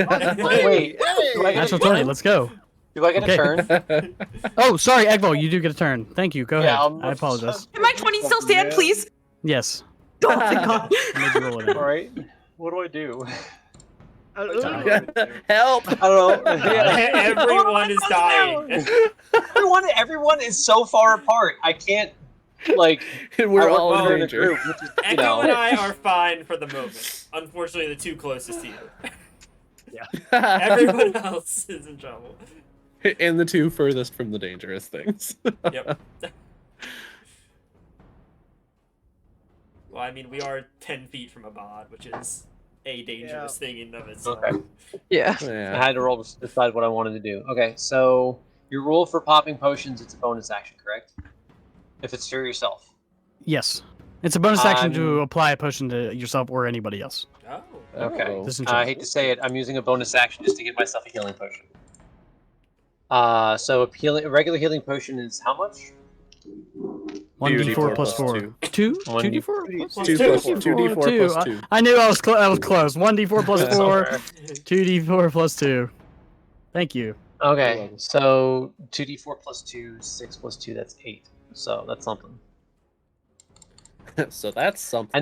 Speaker 1: what that is. Okay.
Speaker 2: Wait, do I get
Speaker 3: Natural
Speaker 2: a
Speaker 3: 20,
Speaker 2: turn?
Speaker 3: let's go.
Speaker 2: Do I get
Speaker 3: Okay.
Speaker 2: a turn?
Speaker 3: Oh, sorry, Egbo, you do get a turn. Thank you, go ahead.
Speaker 2: Yeah,
Speaker 3: I apologize.
Speaker 7: Can my 20 still stand, please?
Speaker 3: Yes.
Speaker 7: Oh, thank God.
Speaker 3: I made you roll it
Speaker 2: All
Speaker 3: out.
Speaker 2: right. What do I do?
Speaker 4: Help!
Speaker 2: I don't know. Yeah.
Speaker 1: Everyone is dying.
Speaker 2: Everyone is so far apart. I can't like.
Speaker 4: We're
Speaker 2: I work
Speaker 4: all in
Speaker 2: better
Speaker 4: danger.
Speaker 2: group, which is, you
Speaker 1: Echo
Speaker 2: know.
Speaker 1: and I are fine for the moment. Unfortunately, the two closest to you. Everyone else is in trouble.
Speaker 4: And the two furthest from the dangerous things.
Speaker 1: Yep. Well, I mean, we are 10 feet from a bod, which is a dangerous thing in and of itself.
Speaker 2: Okay.
Speaker 6: Yeah.
Speaker 2: I had to roll to decide what I wanted to do. Okay, so your rule for popping potions, it's a bonus action, correct? If it's for yourself.
Speaker 3: Yes. It's a bonus action to apply a potion to yourself or anybody else.
Speaker 1: Oh.
Speaker 2: Okay.
Speaker 3: This
Speaker 2: I hate to say it, I'm using a bonus action just to get myself a healing potion. So a regular healing potion is how much?
Speaker 3: 1d4 plus 4. 2?
Speaker 2: 1d4
Speaker 3: 2d4?
Speaker 4: 2 plus 4. 2d4 plus 2.
Speaker 3: I knew I was close. 1d4 plus 4.
Speaker 2: Okay.
Speaker 3: 2d4 plus 2. Thank you.
Speaker 2: Okay, so 2d4 plus 2, 6 plus 2, that's 8. So that's something.
Speaker 4: So that's something.
Speaker 2: I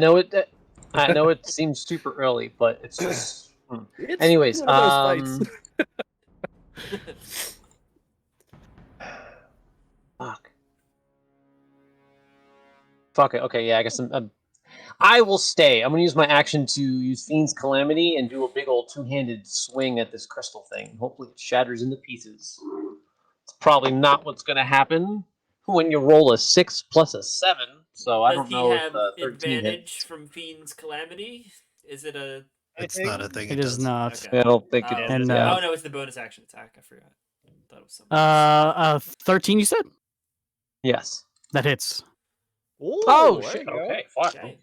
Speaker 2: know it seems super early, but it's just.
Speaker 4: It's
Speaker 2: Anyways,
Speaker 4: one of those fights.
Speaker 2: Fuck it. Okay, yeah, I guess I will stay. I'm gonna use my action to use Fiend's Calamity and do a big old two-handed swing at this crystal thing. Hopefully, it shatters into pieces. It's probably not what's gonna happen when you roll a 6 plus a 7. So I
Speaker 1: Does
Speaker 2: don't know
Speaker 1: he
Speaker 2: if
Speaker 1: have
Speaker 2: 13
Speaker 1: advantage
Speaker 2: hits.
Speaker 1: from Fiend's Calamity? Is it a...
Speaker 8: It's not a thing.
Speaker 3: It is
Speaker 8: does.
Speaker 3: not.
Speaker 1: Okay.
Speaker 2: I don't think it
Speaker 1: Oh.
Speaker 2: is.
Speaker 3: And,
Speaker 2: yeah.
Speaker 1: Oh, no, it's the bonus action attack. I forgot. I thought it was something else.
Speaker 3: 13 you said?
Speaker 2: Yes.
Speaker 3: That hits.
Speaker 5: Ooh,
Speaker 2: Oh
Speaker 5: there
Speaker 2: shit.
Speaker 5: you go.
Speaker 2: Okay. Fuck.
Speaker 1: Okay.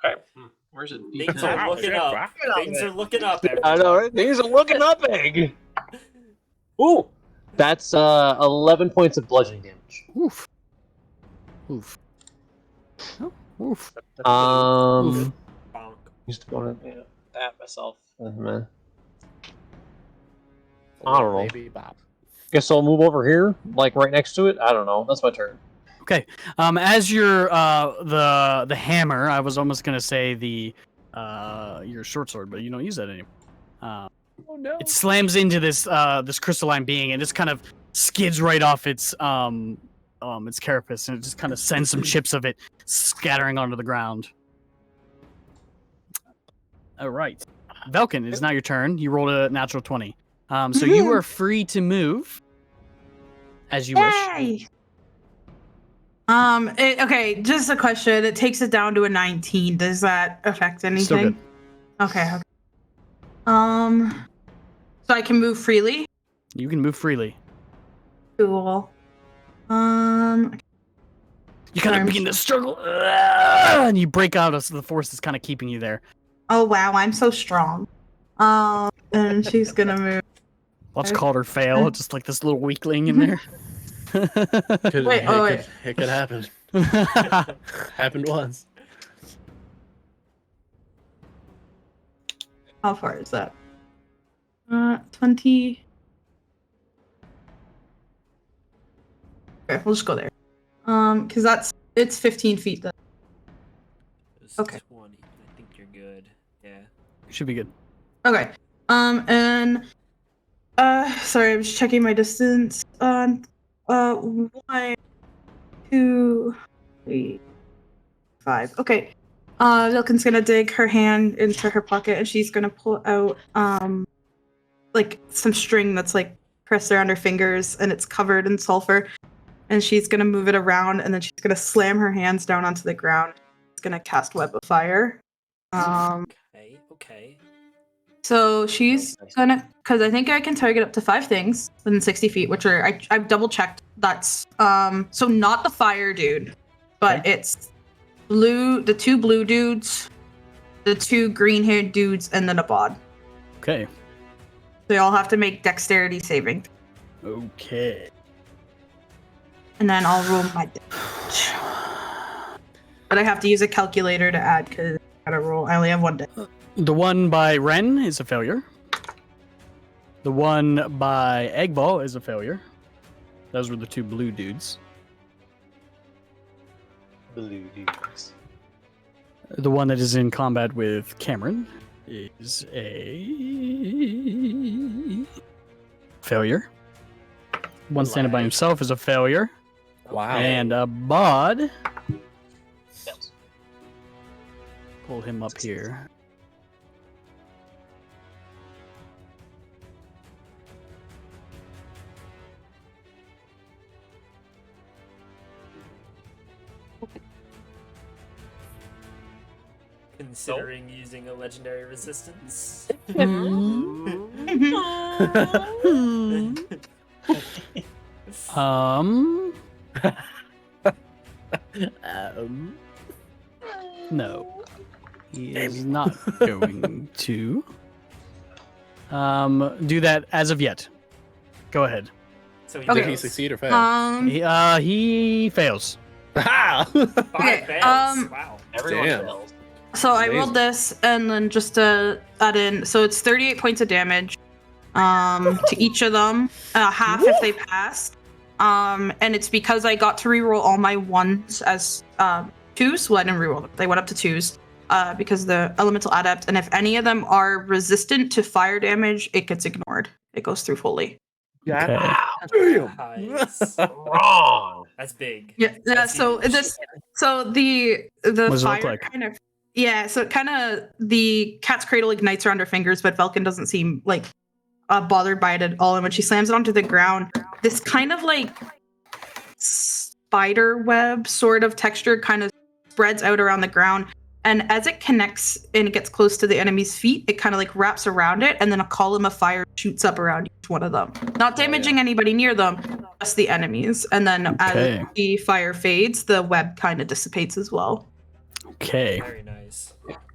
Speaker 2: Okay. Where's it?
Speaker 1: Things are looking up. Things are looking up,
Speaker 2: I
Speaker 1: everyone.
Speaker 2: know, right? Things are looking up, big. Ooh, that's 11 points of bludgeoning damage.
Speaker 3: Oof. Oof. Oh, oof.
Speaker 1: Bonk.
Speaker 2: Used to want to bat myself. Man. I don't know.
Speaker 4: Baby Bob.
Speaker 2: Guess I'll move over here, like right next to it. I don't know. That's my turn.
Speaker 3: Okay. As your the hammer, I was almost gonna say the your short sword, but you don't use that anymore.
Speaker 4: Oh no.
Speaker 3: It slams into this this crystalline being and just kind of skids right off its carapace, and it just kind of sends some chips of it scattering onto the ground. All right, Velkin, it's now your turn. You rolled a natural 20. So you are free to move as you wish.
Speaker 7: Yay! Okay, just a question. It takes it down to a 19. Does that affect anything?
Speaker 3: Still good.
Speaker 7: Okay. So I can move freely.
Speaker 3: You can move freely.
Speaker 7: Cool.
Speaker 3: You kind of begin to struggle, and you break out of the force that's kind of keeping you there.
Speaker 7: Oh wow, I'm so strong. And she's gonna move.
Speaker 3: Let's call her fail. Just like this little weakling in there.
Speaker 7: Wait.
Speaker 4: It could happen. Happened once.
Speaker 7: How far is that? 20. Okay, we'll just go there. Because it's 15 feet then.
Speaker 1: It's
Speaker 7: Okay.
Speaker 1: 20. I think you're good. Yeah.
Speaker 3: Should be good.
Speaker 7: Okay. And sorry, I'm just checking my distance. 1, 2, 3, 5. Okay. Vilkin's gonna dig her hand into her pocket and she's gonna pull out like some string that's like pressed around her fingers and it's covered in sulfur. And she's gonna move it around and then she's gonna slam her hands down onto the ground. She's gonna cast Web of Fire.
Speaker 1: Okay.
Speaker 7: So she's gonna, because I think I can target up to 5 things within 60 feet, which are I've double checked. That's so not the fire dude, but it's the 2 blue dudes, the 2 green-haired dudes, and then a bod.
Speaker 3: Okay.
Speaker 7: They all have to make dexterity saving,
Speaker 3: Okay.
Speaker 7: and then I'll roll my damage. But I have to use a calculator to add because I gotta roll. I only have 1 day.
Speaker 3: The one by Ren is a failure. The one by Eggball is a failure. Those were the 2 blue dudes.
Speaker 2: Blue dudes.
Speaker 3: The one that is in combat with Cameron is a failure. One standing by himself is a failure.
Speaker 4: Wow.
Speaker 3: And Bod.
Speaker 2: Fails.
Speaker 3: Pull him up here.
Speaker 1: Considering using a legendary resistance.
Speaker 3: No. He is not going to do that as of yet. Go ahead.
Speaker 1: So he
Speaker 7: Okay.
Speaker 4: Did he
Speaker 1: fails.
Speaker 4: succeed or fail?
Speaker 3: He fails.
Speaker 4: Ah!
Speaker 1: 5
Speaker 7: Okay,
Speaker 1: fails. Wow.
Speaker 2: Everyone
Speaker 4: Damn.
Speaker 2: fails.
Speaker 7: So I
Speaker 4: Amazing.
Speaker 7: rolled this, and then just to add in, so it's 38 points of damage to each of them, half if they passed. And it's because I got to reroll all my ones as twos. Well, I didn't reroll them. They went up to twos because the elemental adept. And if any of them are resistant to fire damage, it gets ignored. It goes through fully.
Speaker 3: Okay.
Speaker 1: Nice.
Speaker 2: Wrong.
Speaker 1: That's big.
Speaker 7: Yeah.
Speaker 1: That's
Speaker 7: So
Speaker 1: huge.
Speaker 7: the
Speaker 3: What does it
Speaker 7: fire
Speaker 3: look like?
Speaker 7: kind of. Yeah, so kind of the cat's cradle ignites around her fingers, but Velkin doesn't seem like bothered by it at all. And when she slams it onto the ground, this kind of like spider web sort of texture kind of spreads out around the ground. And as it connects and it gets close to the enemy's feet, it kind of like wraps around it, and then a column of fire shoots up around each one of them, not damaging anybody near them, just the enemies. And then
Speaker 3: Okay.
Speaker 7: as the fire fades, the web kind of dissipates as well.
Speaker 3: Okay.
Speaker 1: Very nice.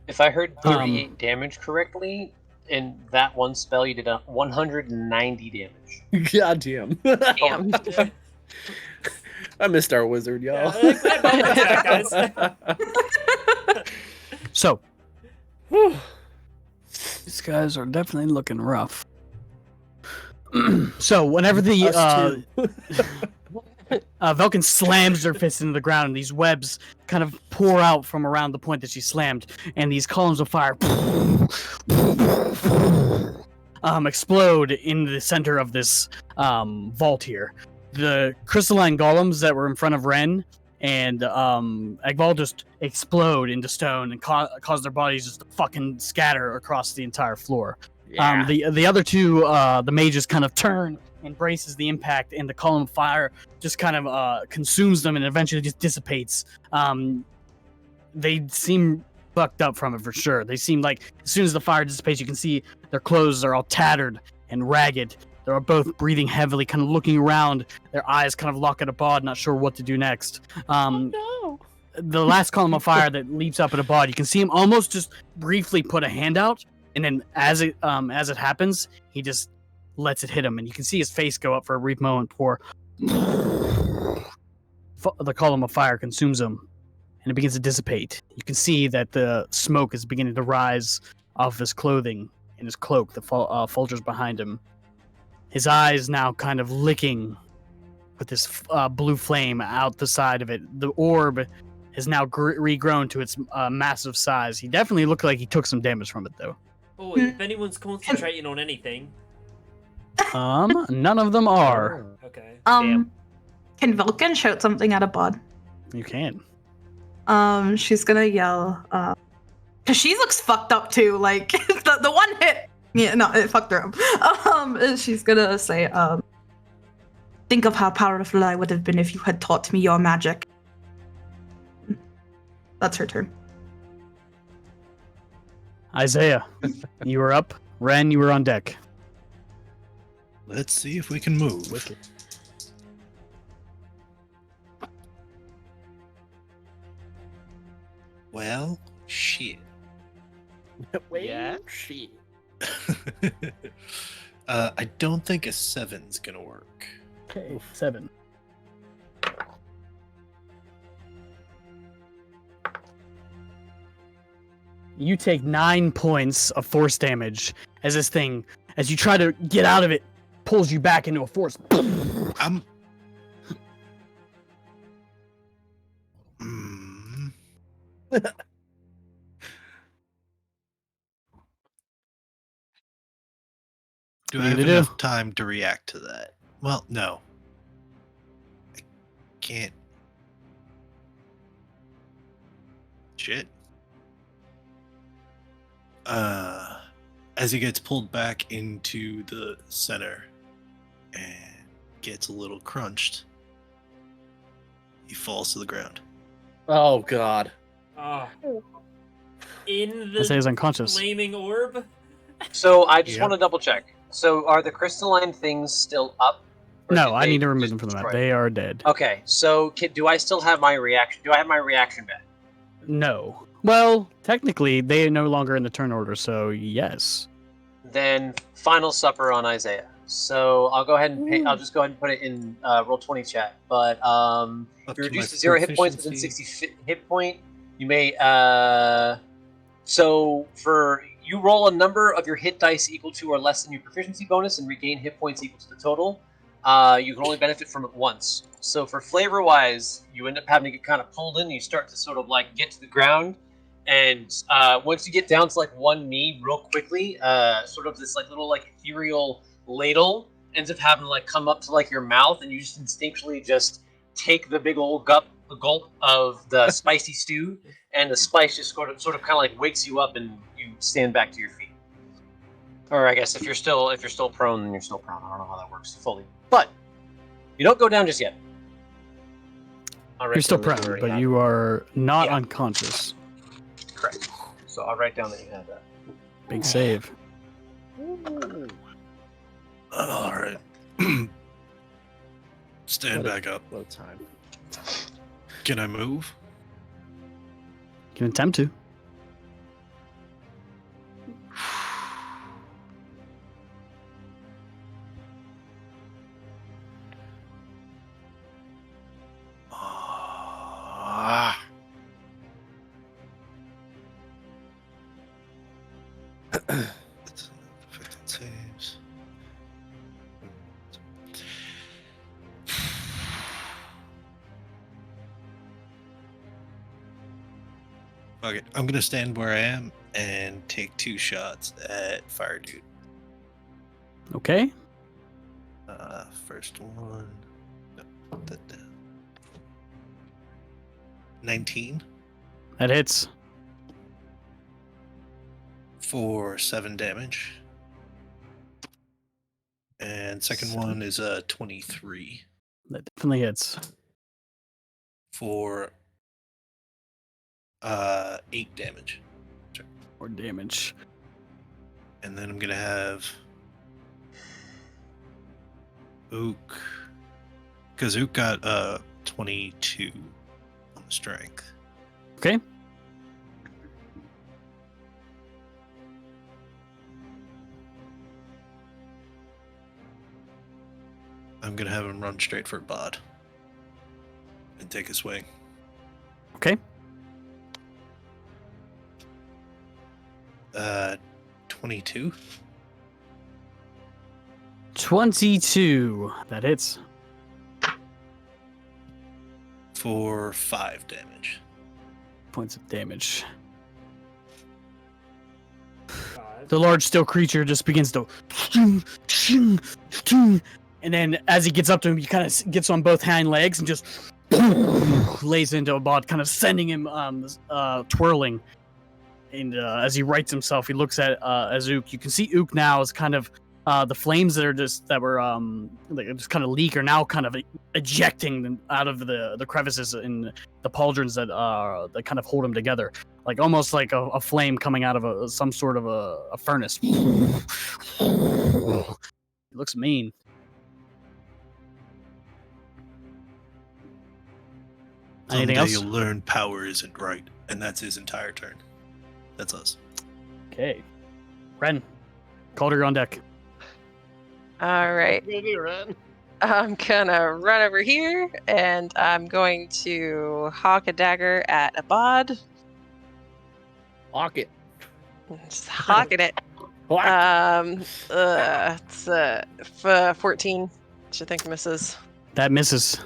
Speaker 2: If I heard 38 damage correctly, in that one spell you did 190 damage.
Speaker 4: Goddamn.
Speaker 6: Damn.
Speaker 4: I missed our wizard, y'all.
Speaker 1: Yeah, I bumped that, guys.
Speaker 3: So, these guys are definitely looking rough. So, whenever the
Speaker 4: Us too.
Speaker 3: Velkin slams her fist into the ground, and these webs kind of pour out from around the point that she slammed, and these columns of fire explode in the center of this vault here. The crystalline golems that were in front of Ren and Agval just explode into stone and cause their bodies just to fucking scatter across the entire floor.
Speaker 4: Yeah.
Speaker 3: The other two, the mages kind of turn and braces the impact, and the column of fire just kind of consumes them and eventually just dissipates. They seem fucked up from it for sure. They seem like as soon as the fire dissipates, you can see their clothes are all tattered and ragged. They're both breathing heavily, kind of looking around, their eyes kind of lock at a bod, not sure what to do next. The last column of fire that leaps up at a bod, you can see him almost just briefly put a hand out, and then as it happens, he just lets it hit him, and you can see his face go up for a brief moment before the column of fire consumes him, and it begins to dissipate. You can see that the smoke is beginning to rise off his clothing and his cloak, the Folgers behind him. His eyes now kind of licking with this blue flame out the side of it. The orb has now regrown to its massive size. He definitely looked like he took some damage from it, though.
Speaker 1: Oh, if anyone's concentrating on anything.
Speaker 3: None of them are.
Speaker 1: Okay.
Speaker 7: Can Vulcan shout something at a bod?
Speaker 3: You can.
Speaker 7: She's gonna yell, cause she looks fucked up too. Like the one hit, yeah, no, it fucked her up. She's gonna say, think of how powerful I would have been if you had taught me your magic. That's her turn.
Speaker 3: Isaiah, you were up. Ren, you were on deck.
Speaker 8: Let's see if we can move. Well, shit.
Speaker 5: Yeah.
Speaker 4: Shit.
Speaker 8: I don't think a 7's gonna work.
Speaker 3: Okay, 7. You take 9 points of force damage as this thing, as you try to get out of it, pulls you back into a force.
Speaker 8: I'm. Mm. Do
Speaker 3: What
Speaker 8: I
Speaker 3: are you
Speaker 8: have
Speaker 3: gonna
Speaker 8: enough time to react to that? Well, no. I can't. Shit. As he gets pulled back into the center and gets a little crunched, he falls to the ground.
Speaker 4: Oh God.
Speaker 1: Ah. In
Speaker 3: I say
Speaker 1: the
Speaker 3: he's unconscious.
Speaker 1: flaming orb?
Speaker 2: So I just
Speaker 8: Yep.
Speaker 2: want to double check. So are the crystalline things still up? Or
Speaker 3: No,
Speaker 2: did
Speaker 3: I
Speaker 2: they
Speaker 3: need to remove
Speaker 2: just
Speaker 3: them from the map.
Speaker 2: destroy?
Speaker 3: They are dead.
Speaker 2: Okay, so do I still have my reaction? Do I have my reaction back?
Speaker 3: No. Well, technically, they are no longer in the turn order, so yes.
Speaker 2: Then final supper on Isaiah. So I'll go ahead and I'll just go ahead and put it in roll 20 chat. But
Speaker 8: Up
Speaker 2: if
Speaker 8: to
Speaker 2: you're
Speaker 8: my
Speaker 2: reduced to 0 hit points within
Speaker 8: proficiency.
Speaker 2: 60 hit point, you may so for you roll a number of your hit dice equal to or less than your proficiency bonus and regain hit points equal to the total. You can only benefit from it once. So for flavor wise, you end up having to get kind of pulled in. And you start to sort of like get to the ground, and once you get down to like one knee, real quickly, sort of this like little like ethereal ladle ends up having to like come up to like your mouth, and you just instinctually just take the big old gulp of the spicy stew, and the spice just sort of kind of like wakes you up, and you stand back to your feet. Or I guess if you're still prone, then you're still prone. I don't know how that works fully, but you don't go down just yet.
Speaker 3: You're still prone, but you are not unconscious.
Speaker 2: Correct. So I'll write down that you have that.
Speaker 3: Big save.
Speaker 8: All right. Stand back up.
Speaker 4: Low time.
Speaker 8: Can I move?
Speaker 3: You can attempt to.
Speaker 8: Ah. That's 15 saves. Fuck it. I'm gonna stand where I am and take 2 shots at Fire Dude.
Speaker 3: Okay.
Speaker 8: First one. Put that down. 19
Speaker 3: That hits.
Speaker 8: for 7 damage. And second one is 23
Speaker 3: That definitely hits.
Speaker 8: for 8 damage.
Speaker 3: Or damage.
Speaker 8: And then I'm gonna have Ook, because Ook got 22 on the strength.
Speaker 3: Okay.
Speaker 8: I'm gonna have him run straight for Bod and take a swing.
Speaker 3: Okay.
Speaker 8: 22
Speaker 3: 22. That hits.
Speaker 8: for 5 damage.
Speaker 3: Points of damage.
Speaker 1: God.
Speaker 3: The large steel creature just begins to and then as he gets up to him, he kind of gets on both hind legs and just lays into Abad, kind of sending him twirling. And as he rights himself, he looks at as Ook. You can see Ook now is kind of the flames that were just kind of leak are now kind of ejecting them out of the crevices in the pauldrons that kind of hold him together, like almost like a flame coming out of some sort of a furnace. It looks mean. Anything
Speaker 8: Someday
Speaker 3: else?
Speaker 8: you'll learn power isn't right, and that's his entire turn. That's us.
Speaker 3: Okay. Ren, Calder, you're on deck.
Speaker 6: All right. I'm gonna run over here and I'm going to hawk a dagger at Abad.
Speaker 4: Lock it.
Speaker 6: Just hawking it. It's 14. Which I think misses.
Speaker 3: That misses.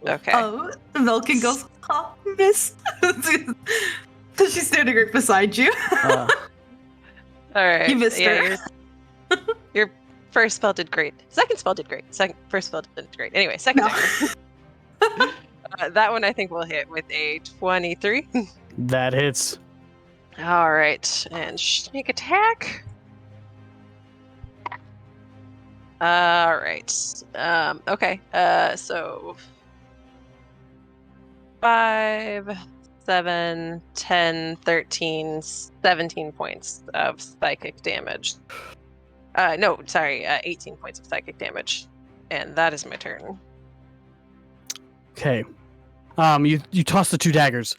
Speaker 6: Okay.
Speaker 7: Oh, Velkin goes, oh, miss. Because she's standing right beside you.
Speaker 3: Uh,
Speaker 6: All right.
Speaker 7: You missed her.
Speaker 6: You're First spell did great. Second spell did great. First spell didn't great. Anyway, second
Speaker 7: No.
Speaker 6: dagger. That one I think will hit with a 23.
Speaker 3: That hits.
Speaker 6: All right, and sneak attack. All right. Okay. So 5, 7, 10, 13, 17 points of psychic damage. No, sorry, 18 points of psychic damage, and that is my turn.
Speaker 3: Okay. You toss the two daggers.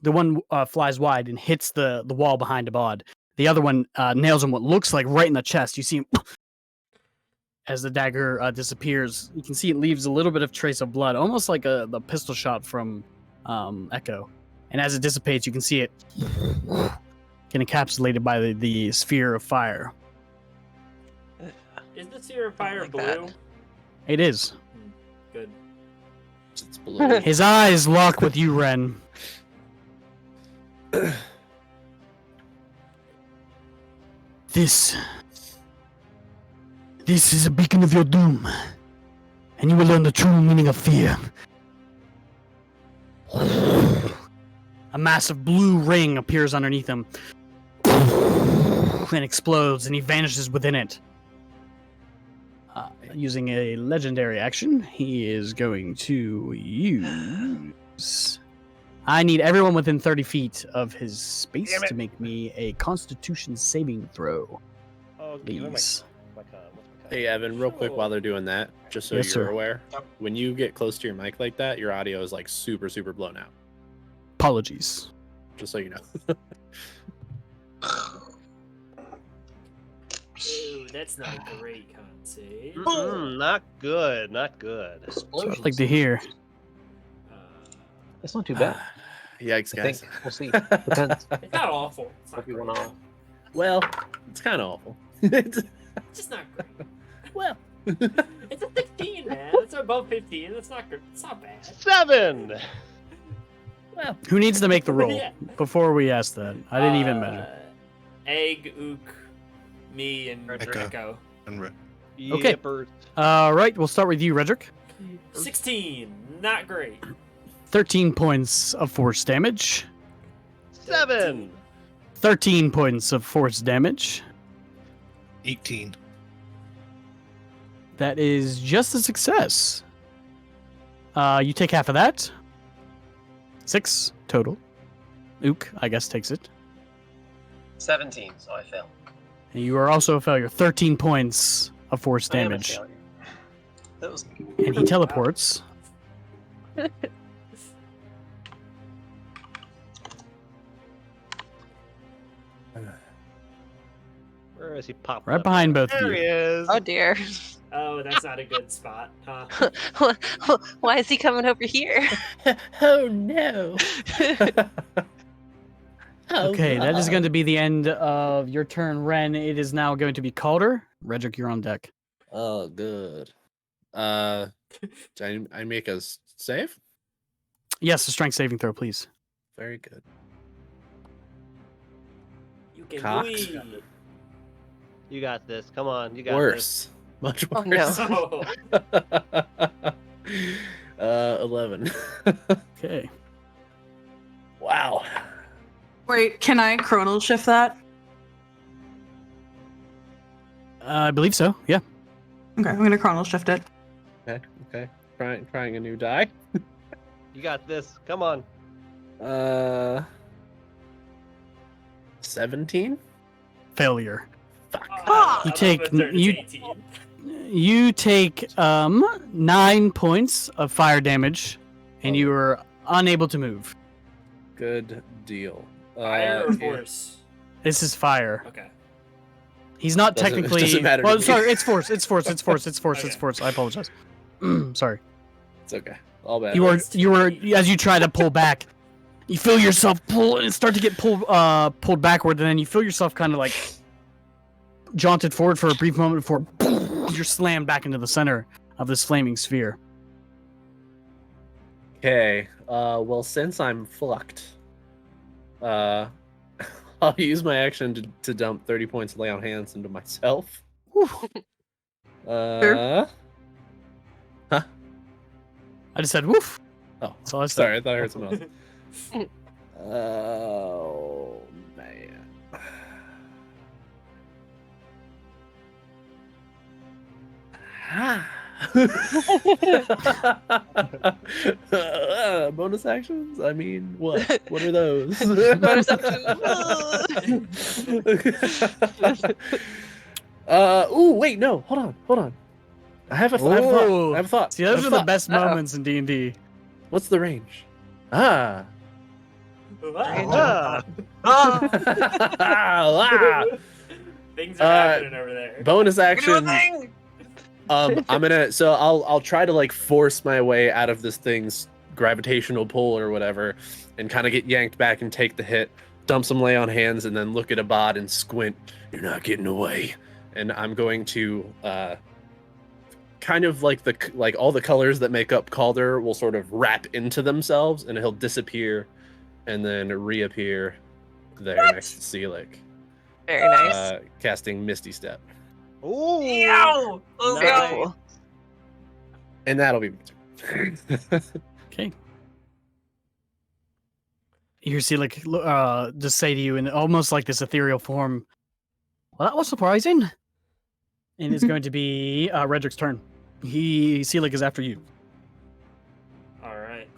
Speaker 3: The one flies wide and hits the wall behind Abad. The other one nails him what looks like right in the chest. You see him as the dagger disappears. You can see it leaves a little bit of trace of blood, almost like the pistol shot from Echo. And as it dissipates, you can see it get encapsulated by the sphere of fire.
Speaker 1: Is the sphere of fire
Speaker 6: like
Speaker 1: blue?
Speaker 6: that.
Speaker 3: It is.
Speaker 1: Good.
Speaker 4: It's blue.
Speaker 3: His eyes lock with you, Ren. This is a beacon of your doom, and you will learn the true meaning of fear. A massive blue ring appears underneath him and explodes, and he vanishes within it. Using a legendary action, he is going to use... I need everyone within 30 feet of his space to make me a Constitution saving throw,
Speaker 5: Oh,
Speaker 3: please.
Speaker 5: what's my con?
Speaker 4: Hey Evan, real quick while they're doing that, just so
Speaker 3: Yes,
Speaker 4: you're
Speaker 3: sir.
Speaker 4: aware, when you get close to your mic like that, your audio is like super blown out.
Speaker 3: Apologies.
Speaker 4: Just so you know.
Speaker 1: Ooh, that's not a great con save.
Speaker 5: Not good. Not good.
Speaker 3: So I'd like to hear.
Speaker 2: It's not too bad.
Speaker 4: Yikes,
Speaker 2: I
Speaker 4: guys.
Speaker 2: think we'll see. Depends.
Speaker 1: It's not awful. It's not
Speaker 2: Hope you
Speaker 1: great.
Speaker 2: wanna.
Speaker 4: Well, it's kind of awful.
Speaker 1: It's just not great.
Speaker 4: Well,
Speaker 1: It's a 16, man. It's above 15. That's not good. It's not bad.
Speaker 5: 7.
Speaker 3: Who needs to make the roll
Speaker 1: Yeah.
Speaker 3: before we ask that? I didn't even measure.
Speaker 1: Egg, Ook, me, and
Speaker 8: Echo.
Speaker 1: Echo.
Speaker 8: And
Speaker 3: Okay.
Speaker 5: Yippers.
Speaker 3: All right, we'll start with you, Redrick.
Speaker 1: 16. Not great.
Speaker 3: 13 points of force damage.
Speaker 5: 7.
Speaker 3: 13 points of force damage.
Speaker 8: 18.
Speaker 3: That is just a success. You take half of that. 6 total. Ook, I guess, takes it.
Speaker 2: 17, so I fail.
Speaker 3: And you are also a failure. 13 points of force
Speaker 2: I am a
Speaker 3: damage.
Speaker 2: failure. That was
Speaker 3: And he teleports.
Speaker 5: Where is he popping
Speaker 3: Right
Speaker 5: up?
Speaker 3: behind both of
Speaker 5: There he
Speaker 3: you.
Speaker 5: is.
Speaker 6: Oh dear.
Speaker 1: Oh, that's not a good spot, huh?
Speaker 6: Why is he coming over here?
Speaker 4: oh no.
Speaker 3: Okay, that is going to be the end of your turn, Ren. It is now going to be Calder. Redrick, you're on deck.
Speaker 4: Oh, good. Did I make a save?
Speaker 3: Yes, a strength saving throw, please.
Speaker 4: Very good.
Speaker 1: You can
Speaker 4: Cocked.
Speaker 1: do it.
Speaker 5: You got this. Come on. You got
Speaker 4: Worse. Much
Speaker 6: Oh,
Speaker 4: worse.
Speaker 6: no.
Speaker 1: Oh,
Speaker 4: 11.
Speaker 3: Okay.
Speaker 4: Wow.
Speaker 7: Wait, can I chronal shift that?
Speaker 3: I believe so, yeah.
Speaker 7: Okay, I'm gonna chronal shift it.
Speaker 4: Okay. Trying a new die.
Speaker 5: this. You got this. Come on.
Speaker 4: 17?
Speaker 3: Failure.
Speaker 1: Ah,
Speaker 3: You
Speaker 1: I
Speaker 3: take-
Speaker 1: love a third is
Speaker 3: you-
Speaker 1: 18.
Speaker 3: You take 9 points of fire damage, and you are unable to move.
Speaker 4: Good deal.
Speaker 1: Fire or
Speaker 4: yeah.
Speaker 1: force?
Speaker 3: This is fire.
Speaker 1: Okay.
Speaker 3: He's not
Speaker 4: Doesn't-
Speaker 3: technically.
Speaker 4: doesn't matter to
Speaker 3: Well,
Speaker 4: me.
Speaker 3: sorry, it's force. It's force. It's force. It's force. It's
Speaker 1: Okay.
Speaker 3: force. I apologize. Sorry.
Speaker 4: It's okay. All bad.
Speaker 3: You were as you try to pull back, you feel yourself pull and start to get pulled backward, and then you feel yourself kind of like jaunted forward for a brief moment before you're slammed back into the center of this flaming sphere.
Speaker 4: Okay. Well, since I'm fucked, I'll use my action to dump 30 points of lay on hands into myself.
Speaker 7: Sure.
Speaker 3: I just said woof.
Speaker 4: Oh,
Speaker 3: So I said.
Speaker 4: sorry. I thought I heard something else. Oh man. Bonus actions? I mean, what? What are those?
Speaker 6: Bonus action.
Speaker 4: Ooh, wait, no, hold on. I have a thought. I have a thought.
Speaker 3: See,
Speaker 4: I have
Speaker 3: those
Speaker 4: a
Speaker 3: are the
Speaker 4: thought.
Speaker 3: best
Speaker 6: Uh-oh.
Speaker 3: moments in D&D.
Speaker 4: What's the range? Ah.
Speaker 5: Ah.
Speaker 4: Ah.
Speaker 1: Things are happening over there.
Speaker 4: Bonus action.
Speaker 6: thing.
Speaker 4: I'm gonna. So I'll try to like force my way out of this thing's gravitational pull or whatever, and kind of get yanked back and take the hit. Dump some lay on hands, and then look at a bod and squint. You're not getting away. And I'm going to kind of like all the colors that make up Calder will sort of wrap into themselves, and he'll disappear, and then reappear there next to Seelick.
Speaker 6: Very nice.
Speaker 4: Casting Misty Step.
Speaker 5: Ooh.
Speaker 6: Ew!
Speaker 5: Nice.
Speaker 6: Go.
Speaker 4: And that'll be my turn.
Speaker 3: Okay. You see, like, just say to you in almost like this ethereal form, well, that was surprising. And it's going to be Redrick's turn. Seelig is after you.
Speaker 1: All right.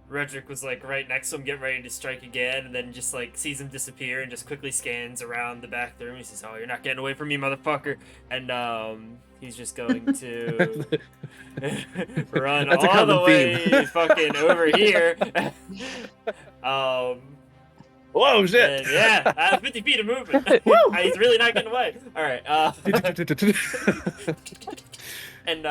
Speaker 1: Redrick was like right next to him, getting ready to strike again, and then just like sees him disappear and just quickly scans around the back of the room. He says, "Oh, you're not getting away from me, motherfucker!" And he's just going to run
Speaker 4: That's a
Speaker 1: all the
Speaker 4: common
Speaker 1: way
Speaker 4: theme.
Speaker 1: fucking over here.
Speaker 4: Whoa, shit!
Speaker 1: And yeah, 50 feet of movement. He's really not getting away. All right. And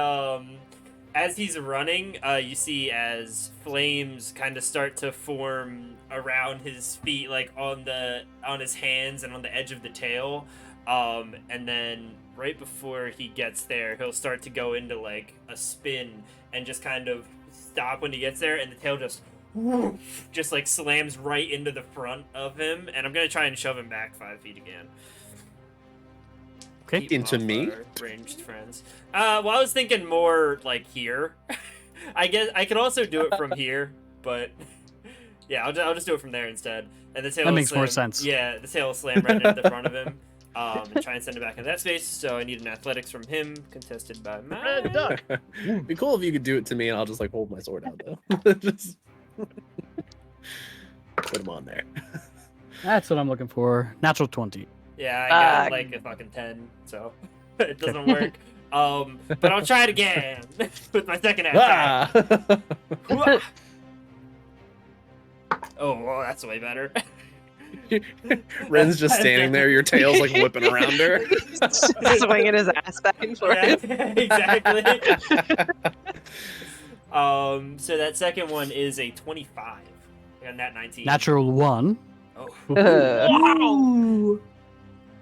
Speaker 1: as he's running, you see as flames kind of start to form around his feet, like on his hands and on the edge of the tail. And then right before he gets there, he'll start to go into like a spin and just kind of stop when he gets there, and the tail just like slams right into the front of him. And I'm gonna try and shove him back 5 feet again.
Speaker 3: Okay.
Speaker 1: Keep him
Speaker 4: Into
Speaker 1: off
Speaker 4: me?
Speaker 1: our ranged friends. Well, I was thinking more like here. I guess I could also do it from here, but yeah, I'll just do it from there instead. And the tail
Speaker 3: That
Speaker 1: will
Speaker 3: makes more
Speaker 1: slam-
Speaker 3: sense.
Speaker 1: Yeah, the tail will slam right into the front of him, and try and send it back into that space. So I need an athletics from him, contested by
Speaker 5: Red
Speaker 1: Matt.
Speaker 5: duck.
Speaker 4: It'd be cool if you could do it to me, and I'll just like hold my sword out though. Just put him on there.
Speaker 3: That's what I'm looking for. Natural 20.
Speaker 1: Yeah, I got like a fucking 10, so it doesn't work. But I'll try it again with my second attack.
Speaker 4: Ah!
Speaker 1: Oh, well, that's way better.
Speaker 4: Ren's just standing there, your tail's like whipping around her.
Speaker 6: Swinging his ass back and forth.
Speaker 1: Yeah, exactly. So that second one is a 25. I got nat 19.
Speaker 3: Natural 1.
Speaker 1: Oh.
Speaker 7: Ooh.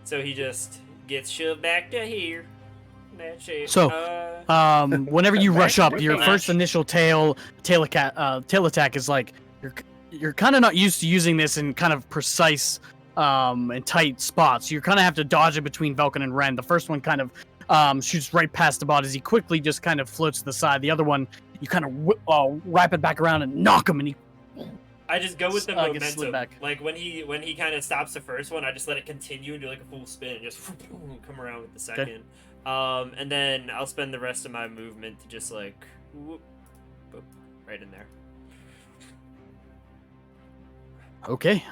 Speaker 1: So he just gets shoved back to here. That's it.
Speaker 3: So, whenever you rush up, your
Speaker 1: Back.
Speaker 3: first initial tail attack is like you're kind of not used to using this in kind of precise and tight spots. You kind of have to dodge it between Velkin and Ren. The first one kind of shoots right past the bot as he quickly just kind of floats to the side. The other one, you kind of wrap it back around and knock him, and he.
Speaker 1: I just go with the
Speaker 3: gets slid
Speaker 1: momentum.
Speaker 3: back.
Speaker 1: Like when he kind of stops the first one, I just let it continue and do like a full spin and just come around with the second. And then I'll spend the rest of my movement to just like whoop, boop, right in there.
Speaker 3: Okay.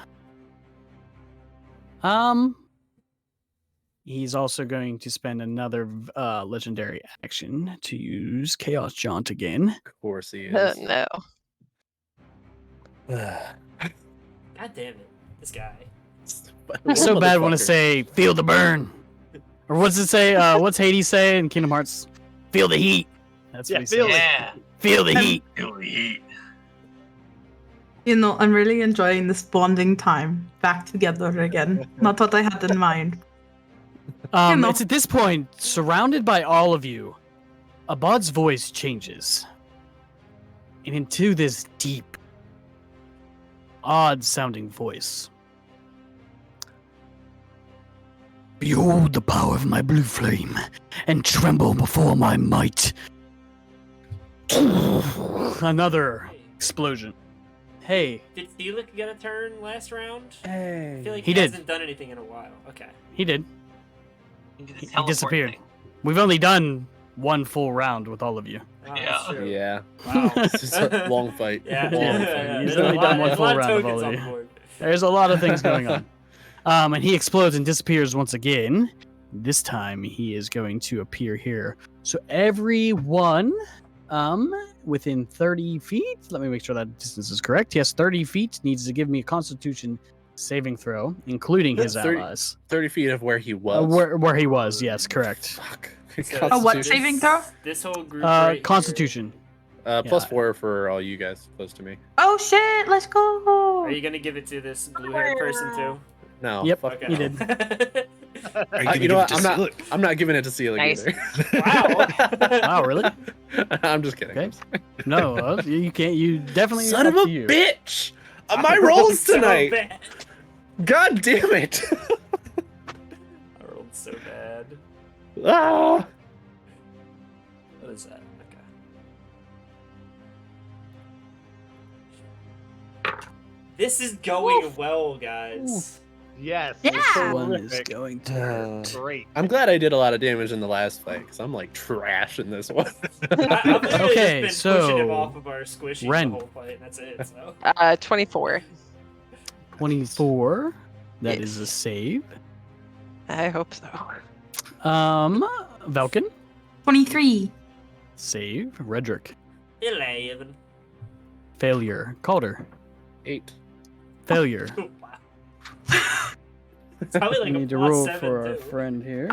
Speaker 3: He's also going to spend another legendary action to use Chaos Jaunt again.
Speaker 4: Of course he
Speaker 6: Oh
Speaker 4: is.
Speaker 6: no.
Speaker 1: God damn it, this guy.
Speaker 3: I so bad want to
Speaker 4: Motherfucker.
Speaker 3: say, feel the burn. Or what's it say? What's Hades say in Kingdom Hearts? Feel the heat. That's what he
Speaker 5: feel
Speaker 3: says.
Speaker 5: it.
Speaker 2: Yeah.
Speaker 3: Feel the heat.
Speaker 2: Feel the heat.
Speaker 7: You know, I'm really enjoying this bonding time back together again. Not what I had in mind. You know.
Speaker 3: It's at this point, surrounded by all of you, Abad's voice changes. And into this deep, odd-sounding voice. Behold the power of my blue flame, and tremble before my might. Another explosion. Hey,
Speaker 1: Did Felix get a turn last round? I
Speaker 4: Hey.
Speaker 1: feel like
Speaker 3: He
Speaker 1: he,
Speaker 3: did.
Speaker 1: hasn't done anything in a while. Okay.
Speaker 3: he did.
Speaker 2: He did the
Speaker 3: He
Speaker 2: teleport
Speaker 3: disappeared.
Speaker 2: thing.
Speaker 3: We've only done one full round with all of you.
Speaker 1: Wow,
Speaker 2: Yeah.
Speaker 1: that's true.
Speaker 4: Yeah.
Speaker 1: Wow.
Speaker 4: It's just a long fight.
Speaker 1: Yeah,
Speaker 4: Long
Speaker 3: Yeah.
Speaker 4: fight.
Speaker 3: He's
Speaker 1: There's
Speaker 3: only
Speaker 1: a
Speaker 3: done
Speaker 1: lot-
Speaker 3: one
Speaker 1: there's a
Speaker 3: full
Speaker 1: lot of
Speaker 3: round of
Speaker 1: tokens
Speaker 3: all
Speaker 1: on
Speaker 3: of
Speaker 1: the
Speaker 3: you.
Speaker 1: board.
Speaker 3: There's a lot of things going on. And he explodes and disappears once again. This time he is going to appear here. So everyone within 30 feet, let me make sure that distance is correct. Yes, 30 feet needs to give me a constitution saving throw, including his
Speaker 4: 30
Speaker 3: allies.
Speaker 4: 30 feet of where he was.
Speaker 3: Where he was, yes, correct.
Speaker 4: Fuck.
Speaker 1: So
Speaker 7: Oh, what
Speaker 1: this-
Speaker 7: saving throw?
Speaker 1: This whole group right here-
Speaker 3: Constitution.
Speaker 4: Plus
Speaker 3: Yeah.
Speaker 4: 4 for all you guys close to me.
Speaker 7: Oh shit, let's go.
Speaker 1: Are you gonna give it to this blue-haired person too?
Speaker 4: No.
Speaker 3: Yep.
Speaker 4: Fuck
Speaker 1: Okay.
Speaker 3: He did.
Speaker 8: Are you
Speaker 4: You
Speaker 8: gonna
Speaker 4: know what?
Speaker 8: give it to Seelig?
Speaker 4: I'm not giving it to Seelig
Speaker 6: Nice.
Speaker 4: either.
Speaker 1: Wow.
Speaker 3: Wow, really?
Speaker 4: I'm just kidding.
Speaker 3: Okay. No, you can't. You definitely.
Speaker 4: Son
Speaker 3: up
Speaker 4: of a
Speaker 3: to you.
Speaker 4: bitch! My rolls
Speaker 1: So
Speaker 4: tonight.
Speaker 1: bad.
Speaker 4: God damn it!
Speaker 1: I rolled so bad.
Speaker 4: Ah!
Speaker 1: What is that? Okay. This is going well, guys.
Speaker 9: Yes.
Speaker 7: Yeah.
Speaker 9: it's
Speaker 3: One is
Speaker 9: terrific.
Speaker 3: going to.
Speaker 9: Great.
Speaker 4: I'm glad I did a lot of damage in the last fight because I'm like trash in this one.
Speaker 1: I've literally
Speaker 3: Okay,
Speaker 1: just been pushing him
Speaker 3: so,
Speaker 1: off of our squishy
Speaker 3: Ren.
Speaker 1: the whole fight, and that's it. So.
Speaker 6: 24.
Speaker 3: 24. That
Speaker 6: Yes.
Speaker 3: is a save.
Speaker 6: I hope so.
Speaker 3: Velkin.
Speaker 7: 23.
Speaker 3: Save. Redrick.
Speaker 1: 11.
Speaker 3: Failure. Calder.
Speaker 4: 8.
Speaker 3: Failure.
Speaker 1: Wow. It's probably like
Speaker 3: We
Speaker 1: a
Speaker 3: need to
Speaker 1: plus
Speaker 3: roll
Speaker 1: 7
Speaker 3: for our
Speaker 1: too.
Speaker 3: friend here.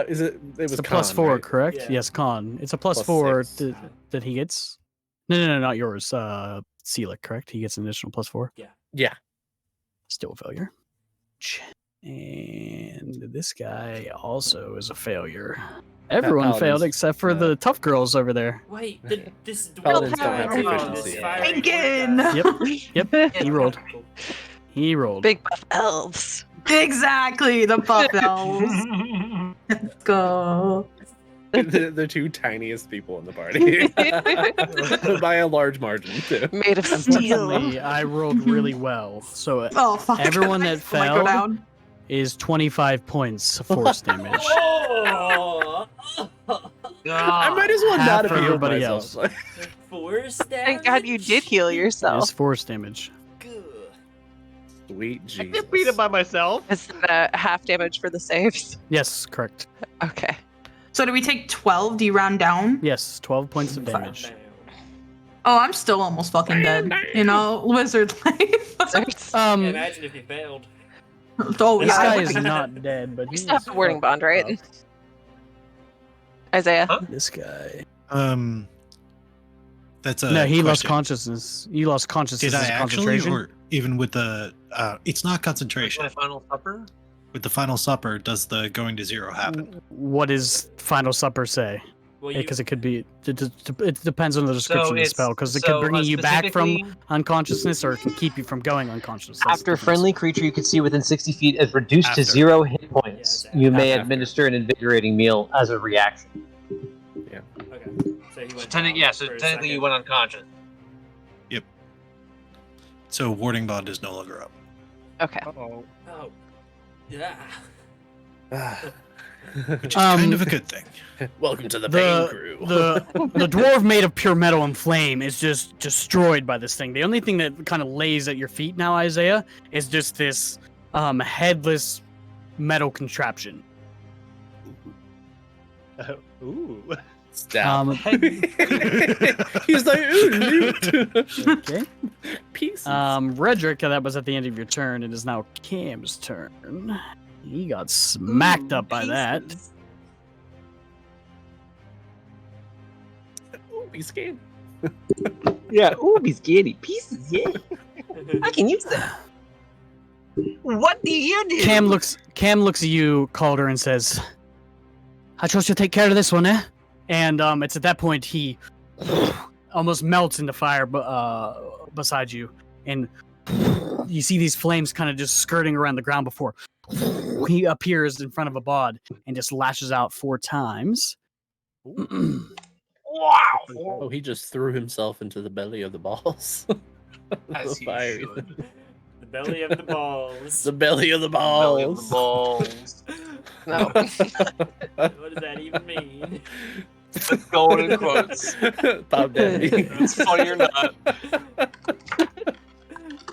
Speaker 4: Is it? It was
Speaker 3: It's a
Speaker 4: con,
Speaker 3: +4,
Speaker 4: right?
Speaker 3: correct?
Speaker 4: Yeah.
Speaker 3: Yes, con. It's a
Speaker 4: Plus
Speaker 3: +4
Speaker 4: 6.
Speaker 3: that he gets. No, not yours. Seelick, correct? He gets an additional +4.
Speaker 4: Yeah.
Speaker 3: Still a failure. And this guy also is a failure. Everyone failed
Speaker 4: Paladins,
Speaker 3: except for the tough girls over there.
Speaker 1: Wait, this
Speaker 4: Paladins
Speaker 7: don't have
Speaker 1: dwarf-
Speaker 4: proficiency.
Speaker 7: Bacon!
Speaker 3: Yep, he rolled. He rolled.
Speaker 6: Big buff elves.
Speaker 7: Exactly, the buff elves. Let's go.
Speaker 4: the two tiniest people in the party by a large margin too.
Speaker 6: Made of steel.
Speaker 3: Unfortunately, I rolled really well. So
Speaker 7: Oh fuck.
Speaker 3: Everyone that
Speaker 7: I might go
Speaker 3: fell-
Speaker 7: down.
Speaker 3: is 25 points force damage.
Speaker 1: Oh!
Speaker 4: I might as well
Speaker 3: Half
Speaker 4: not have
Speaker 3: for
Speaker 4: healed
Speaker 3: everybody
Speaker 4: myself.
Speaker 3: else.
Speaker 1: Force damage?
Speaker 6: Thank God you did heal
Speaker 3: It
Speaker 6: yourself.
Speaker 3: is force damage.
Speaker 1: Good.
Speaker 4: Sweet
Speaker 9: I
Speaker 4: Jesus.
Speaker 9: did beat it by myself.
Speaker 6: Is that half damage for the saves?
Speaker 3: Yes, correct.
Speaker 6: Okay.
Speaker 7: So do we take 12? Do you round down?
Speaker 3: Yes, 12 points of damage.
Speaker 1: Down.
Speaker 7: Oh, I'm still almost fucking dead. You know, wizard life.
Speaker 1: Imagine if you failed.
Speaker 7: Oh
Speaker 3: This
Speaker 7: yeah.
Speaker 3: guy
Speaker 7: I
Speaker 3: is
Speaker 7: would be-
Speaker 3: not dead, but
Speaker 6: We
Speaker 3: he's
Speaker 6: still have the warding bond, right?
Speaker 3: up.
Speaker 6: Isaiah?
Speaker 3: This guy.
Speaker 8: That's a
Speaker 3: No, he lost
Speaker 8: question.
Speaker 3: consciousness. You lost consciousness
Speaker 8: Did I
Speaker 3: as
Speaker 8: actually,
Speaker 3: concentration.
Speaker 8: or even with the? It's not concentration.
Speaker 2: My final supper?
Speaker 8: With the final supper, does the going to zero happen?
Speaker 3: What does Final Supper say?
Speaker 1: Well, you,
Speaker 3: Because it could be. It depends on the description of the
Speaker 2: it's-
Speaker 3: spell. Because it
Speaker 2: so,
Speaker 3: could bring you back from
Speaker 2: specifically,
Speaker 3: unconsciousness, or it can keep you from going unconscious. That's
Speaker 2: After
Speaker 3: the
Speaker 2: a
Speaker 3: difference.
Speaker 2: friendly creature you can see within 60 feet is reduced to
Speaker 8: After.
Speaker 2: 0 hit points,
Speaker 1: Yeah,
Speaker 2: you may
Speaker 4: after.
Speaker 2: administer an invigorating meal as a reaction.
Speaker 1: okay. So he went
Speaker 2: Technically,
Speaker 1: down
Speaker 2: yeah, so
Speaker 1: for a
Speaker 2: technically you
Speaker 1: second.
Speaker 2: went unconscious.
Speaker 8: So warding bond is no longer up.
Speaker 6: Okay.
Speaker 9: Oh.
Speaker 1: Oh. Yeah.
Speaker 8: Which is kind of a good thing.
Speaker 4: Welcome to the pain
Speaker 3: the
Speaker 4: crew.
Speaker 3: the dwarf made of pure metal and flame is just destroyed by this thing. The only thing that kind of lays at your feet now, Isaiah, is just this headless metal contraption.
Speaker 9: Ooh.
Speaker 4: Stab.
Speaker 3: He's
Speaker 4: like, ooh, loot.
Speaker 3: Okay.
Speaker 4: Pieces.
Speaker 3: Redrick, that was at the end of your turn. It is now Cam's turn. He got smacked up by that.
Speaker 4: Ooh, be scared.
Speaker 2: Yeah, ooh, be scaredy pieces, yeah. I can use that. What do you do?
Speaker 3: Cam looks at you, Calder, and says, "I trust you'll take care of this one, eh?" And it's at that point he almost melts into fire beside you, and you see these flames kind of just skirting around the ground before he appears in front of a bod and just lashes out 4 times.
Speaker 4: Oh, he just threw himself into the belly of the balls.
Speaker 2: As he
Speaker 4: fire.
Speaker 2: should.
Speaker 1: The belly of the balls.
Speaker 4: The belly of the
Speaker 2: Belly of the
Speaker 4: balls.
Speaker 2: balls.
Speaker 6: No.
Speaker 1: What does that even mean?
Speaker 2: It's going in quotes.
Speaker 4: Pop Daddy.
Speaker 2: It's funny or not.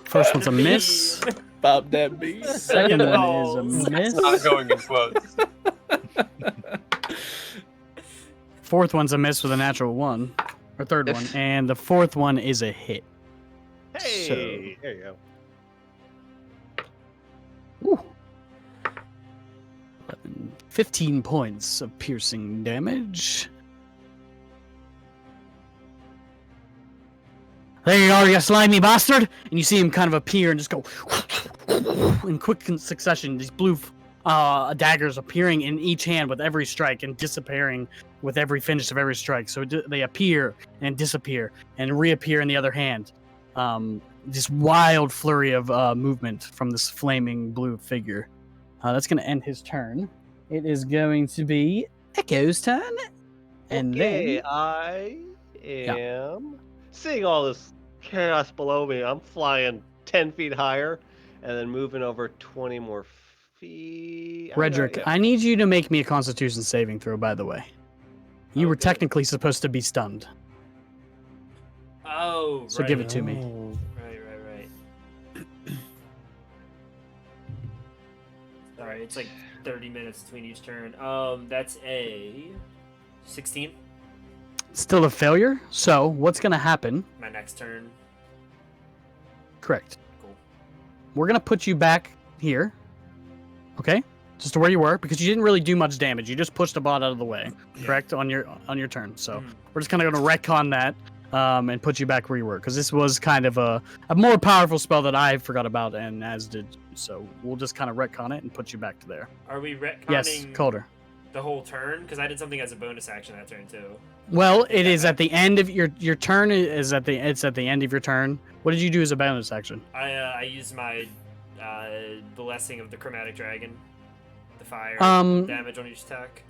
Speaker 3: First one's a miss.
Speaker 4: Pop that beat.
Speaker 3: Second
Speaker 1: the
Speaker 3: one is
Speaker 1: balls.
Speaker 3: a miss.
Speaker 2: It's not going in quotes.
Speaker 3: Fourth one's a miss with a natural 1. Or third one. And the fourth one is a hit.
Speaker 5: Hey, there you go.
Speaker 3: Ooh. 15 points of piercing damage. There you are, you slimy bastard! And you see him kind of appear and just go in quick succession. These blue daggers appearing in each hand with every strike and disappearing with every finish of every strike. So they appear and disappear and reappear in the other hand. This wild flurry of movement from this flaming blue figure. That's going to end his turn. It is going to be Echo's turn. And
Speaker 5: Okay,
Speaker 3: then...
Speaker 5: I am seeing all this chaos below me. I'm flying 10 feet higher and then moving over 20 more feet.
Speaker 3: Redrick, I need you to make me a Constitution saving throw, by the way. You were
Speaker 5: Okay.
Speaker 3: technically supposed to be stunned.
Speaker 1: Oh,
Speaker 3: So
Speaker 1: right.
Speaker 3: give it to me.
Speaker 1: Right. Sorry, it's like 30 minutes between each turn. That's a 16.
Speaker 3: Still a failure. So what's going to happen?
Speaker 1: My next turn.
Speaker 3: Correct.
Speaker 1: Cool.
Speaker 3: We're going to put you back here. Okay? Just to where you were, because you didn't really do much damage. You just pushed the bot out of the way.
Speaker 1: Yeah.
Speaker 3: Correct? On your turn. So
Speaker 1: Mhm.
Speaker 3: we're just kind of going to retcon that and put you back where you were. Because this was kind of a more powerful spell that I forgot about, and as did you. So we'll just kind of retcon it and put you back to there.
Speaker 1: Are we retconning
Speaker 3: Yes, Calder.
Speaker 1: the whole turn? Because I did something as a bonus action that turn too.
Speaker 3: Well, it is at the end of your turn. It's at the end of your turn. What did you do as a bonus action?
Speaker 1: I used my blessing of the chromatic dragon, the fire damage on each attack.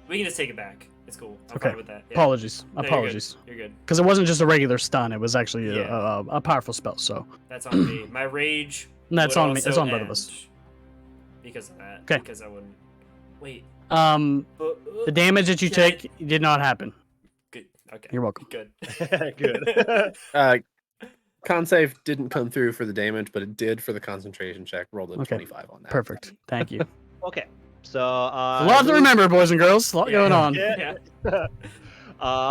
Speaker 1: We can just take it back. It's cool. I'm
Speaker 3: Okay.
Speaker 1: fine with that. Yeah.
Speaker 3: Apologies.
Speaker 1: No, you're good.
Speaker 3: Apologies.
Speaker 1: You're good.
Speaker 3: Because it wasn't just a regular stun. It was actually
Speaker 1: Yeah.
Speaker 3: a powerful spell. So
Speaker 1: That's on me. My rage.
Speaker 3: that's
Speaker 1: would
Speaker 3: on me. It's
Speaker 1: also
Speaker 3: on both of
Speaker 1: end
Speaker 3: us.
Speaker 1: Because of that.
Speaker 3: Okay.
Speaker 1: Because I wouldn't. Wait.
Speaker 3: The damage that you take did not happen.
Speaker 1: Good. Okay.
Speaker 3: You're welcome.
Speaker 1: Good.
Speaker 5: Good.
Speaker 4: Con save didn't come through for the damage, but it did for the concentration check. Rolled a
Speaker 3: Okay.
Speaker 4: 25 on that.
Speaker 3: Perfect. Thank you.
Speaker 5: Okay, so
Speaker 3: A lot to remember, boys and girls. A lot going on.
Speaker 5: Yeah.
Speaker 1: Yeah.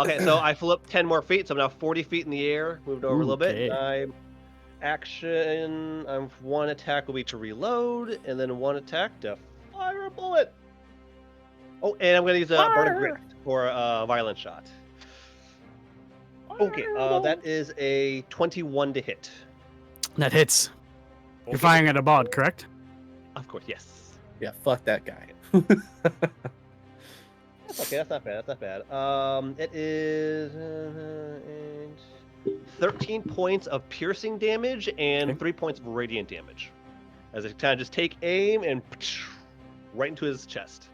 Speaker 5: Okay, so I flew up 10 more feet, so I'm now 40 feet in the air. Moved over a little bit.
Speaker 3: Okay.
Speaker 5: One attack will be to reload, and then one attack to fire a bullet. Oh, and I'm going to use a Burning Grit for a violent shot. Okay, that is a 21 to hit.
Speaker 3: That hits. You're
Speaker 5: Okay.
Speaker 3: firing at a bod, correct?
Speaker 5: Of course, yes.
Speaker 4: Yeah, fuck that guy.
Speaker 5: That's okay, that's not bad, that's not bad. It is 13 points of piercing damage and
Speaker 3: Okay.
Speaker 5: 3 points of radiant damage. As I kind of just take aim and right into his chest.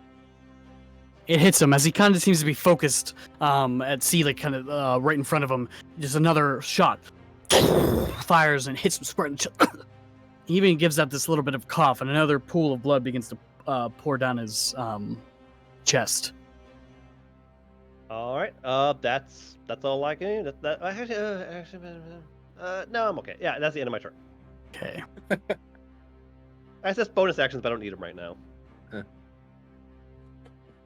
Speaker 3: It hits him as he kind of seems to be focused at sea, like kind of right in front of him. Just another shot. Fires and hits him square in the chest. He even gives out this little bit of cough, and another pool of blood begins to pour down his chest.
Speaker 5: All right, that's all I can do. No, I'm okay. Yeah, that's the end of my turn.
Speaker 3: Okay.
Speaker 5: I said bonus actions, but I don't need them right now.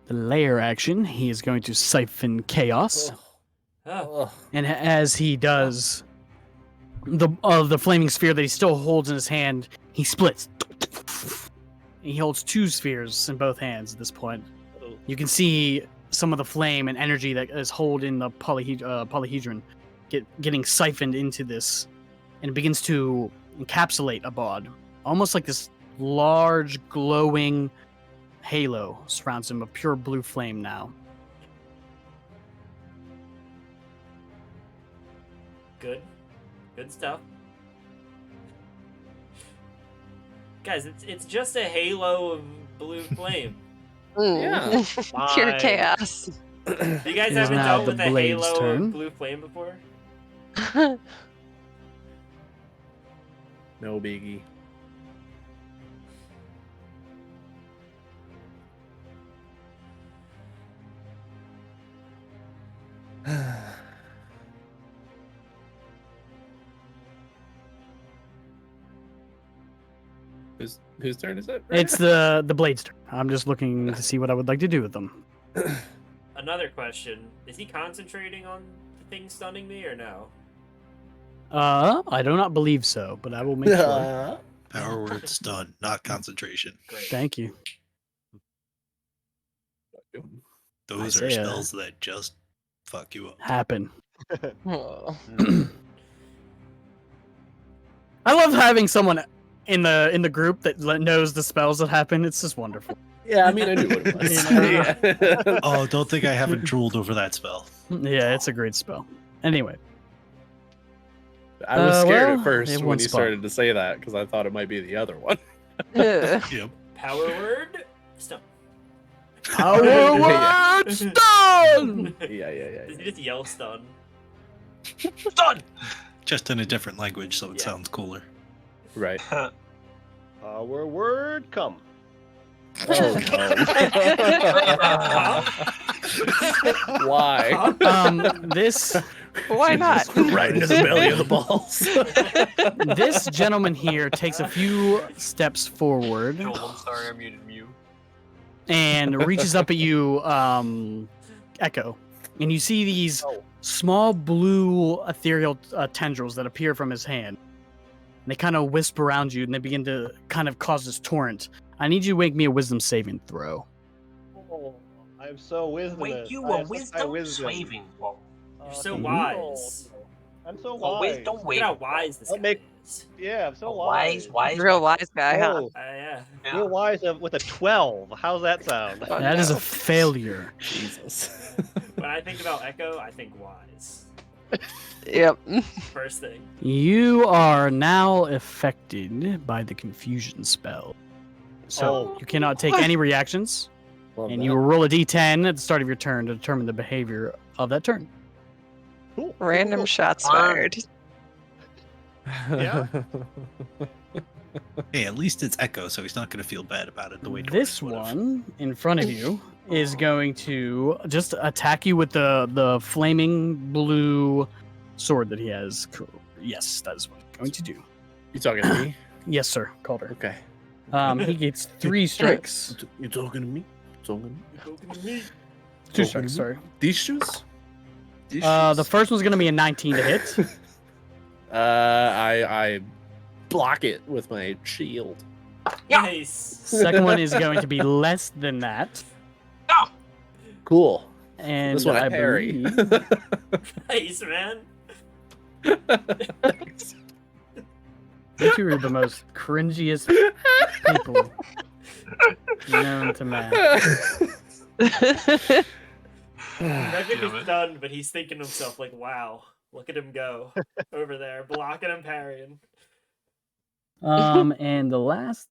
Speaker 3: The layer action, he is going to siphon chaos.
Speaker 1: Oh.
Speaker 3: And as he does, the flaming sphere that he still holds in his hand, he splits. He holds 2 spheres in both hands at this point.
Speaker 5: Oh.
Speaker 3: You can see some of the flame and energy that is held in the polyhedron getting siphoned into this, and it begins to encapsulate a bod, almost like this large glowing halo surrounds him of pure blue flame now.
Speaker 1: Good stuff. Guys, it's just a halo of blue flame.
Speaker 4: Yeah.
Speaker 6: Pure
Speaker 5: Fine.
Speaker 6: chaos.
Speaker 1: You guys
Speaker 3: It is
Speaker 1: haven't
Speaker 3: now
Speaker 1: dealt
Speaker 3: the
Speaker 1: with a
Speaker 3: blade's
Speaker 1: halo
Speaker 3: turn.
Speaker 1: of blue flame before?
Speaker 4: No biggie. Whose turn is it?
Speaker 3: It's the blade's turn. I'm just looking to see what I would like to do with them.
Speaker 1: Another question: is he concentrating on the thing stunning me or no?
Speaker 3: I do not believe so, but I will make sure.
Speaker 8: Power word stun, not concentration.
Speaker 1: Great.
Speaker 3: Thank you.
Speaker 8: Those
Speaker 3: Isaiah.
Speaker 8: are spells that just fuck you up.
Speaker 3: Happen.
Speaker 6: Oh.
Speaker 3: I love having someone in the group that knows the spells that happen. It's just wonderful.
Speaker 4: Yeah, I mean, I knew what it was.
Speaker 3: You know?
Speaker 4: Yeah.
Speaker 8: Oh, don't think I haven't drooled over that spell.
Speaker 3: Yeah, it's a great spell. Anyway,
Speaker 4: I was scared
Speaker 3: well,
Speaker 4: at first
Speaker 3: they have
Speaker 4: when
Speaker 3: one
Speaker 4: you
Speaker 3: spot.
Speaker 4: started to say that because I thought it might be the other one.
Speaker 6: Ugh.
Speaker 8: Yep.
Speaker 1: Power word stun.
Speaker 3: power
Speaker 4: Yeah.
Speaker 3: word stun.
Speaker 4: Yeah.
Speaker 1: Does he just yell stun?
Speaker 8: Stun! Just in a different language, so it
Speaker 1: Yeah.
Speaker 8: sounds cooler.
Speaker 4: Right.
Speaker 5: Our word come.
Speaker 4: Oh no. Why?
Speaker 3: This
Speaker 6: Why not?
Speaker 4: Right into the belly of the balls.
Speaker 3: this gentleman here takes a few steps forward
Speaker 2: Joel, I'm sorry I muted you.
Speaker 3: and reaches up at you, Echo, and you see these small blue ethereal tendrils that appear from his hand. And they kind of wisp around you, and they begin to kind of cause this torrent. I need you to make me a wisdom saving throw.
Speaker 5: Oh, I'm so wisdom.
Speaker 2: Wait, you a wisdom saving throw.
Speaker 1: You're so
Speaker 3: Mhm.
Speaker 1: wise.
Speaker 5: I'm so
Speaker 2: A
Speaker 5: wise.
Speaker 2: wisdom
Speaker 1: Look
Speaker 2: wave.
Speaker 1: at how wise this
Speaker 5: I'll
Speaker 1: guy
Speaker 5: make-
Speaker 1: is.
Speaker 5: Yeah, I'm so
Speaker 2: Wise.
Speaker 6: Real wise guy, huh?
Speaker 5: Oh,
Speaker 1: Yeah.
Speaker 2: Yeah.
Speaker 5: real wise with a 12. How's that sound?
Speaker 6: Oh,
Speaker 3: That is
Speaker 6: no.
Speaker 3: a failure.
Speaker 4: Jesus.
Speaker 1: When I think about Echo, I think wise.
Speaker 6: Yep.
Speaker 1: First thing.
Speaker 3: You are now affected by the confusion spell. So
Speaker 5: Oh.
Speaker 3: you cannot take any reactions,
Speaker 4: Love
Speaker 3: and
Speaker 4: that.
Speaker 3: you will roll a d10 at the start of your turn to determine the behavior of that turn.
Speaker 5: Cool.
Speaker 6: Random shots
Speaker 2: Fun.
Speaker 6: fired.
Speaker 5: Yeah.
Speaker 8: Hey, at least it's Echo, so he's not going to feel bad about it the way
Speaker 3: This
Speaker 8: Doran would've.
Speaker 3: one in front of you is going to just attack you with the flaming blue sword that he has. Yes, that is what he's going to do.
Speaker 4: You talking to me?
Speaker 3: Yes, sir, Calder.
Speaker 4: Okay.
Speaker 3: He gets 3 strikes.
Speaker 4: You talking to me? Talking to me?
Speaker 3: 2
Speaker 4: Oh,
Speaker 3: strikes, sorry.
Speaker 4: These shoes? These
Speaker 3: The
Speaker 4: shoes?
Speaker 3: first one's going to be a 19 to hit.
Speaker 4: I block it with my shield.
Speaker 2: Yeah.
Speaker 1: Nice.
Speaker 3: Second one is going to be less than that.
Speaker 4: Cool.
Speaker 3: And
Speaker 4: This one I
Speaker 3: I
Speaker 4: parry.
Speaker 3: believe
Speaker 1: Nice, man.
Speaker 3: you two are the most cringiest people known to man.
Speaker 1: Frederick
Speaker 8: Damn
Speaker 1: is
Speaker 8: it.
Speaker 1: stunned, but he's thinking to himself, like, wow, look at him go over there, blocking and parrying.
Speaker 3: And the last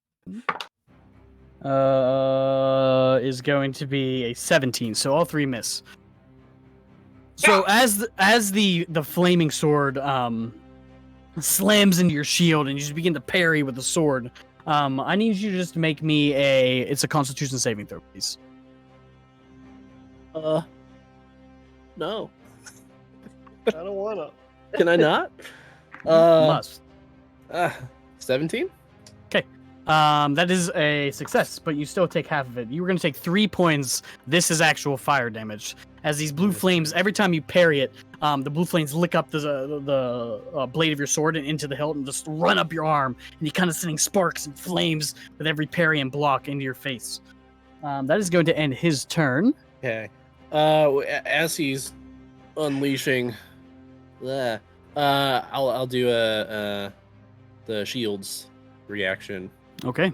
Speaker 3: is going to be a 17, so all 3 miss. So as the flaming sword slams into your shield and you just begin to parry with the sword, I need you to just make me it's a Constitution saving throw, please.
Speaker 4: No.
Speaker 5: I don't wanna.
Speaker 4: Can I not?
Speaker 3: Must.
Speaker 4: 17?
Speaker 3: That is a success, but you still take half of it. You were going to take 3 points. This is actual fire damage. As these blue flames, every time you parry it, the blue flames lick up the blade of your sword and into the hilt and just run up your arm. And you're kind of sending sparks and flames with every parry and block into your face. That is going to end his turn.
Speaker 4: Okay. As he's unleashing, I'll do the shields reaction.
Speaker 3: Okay.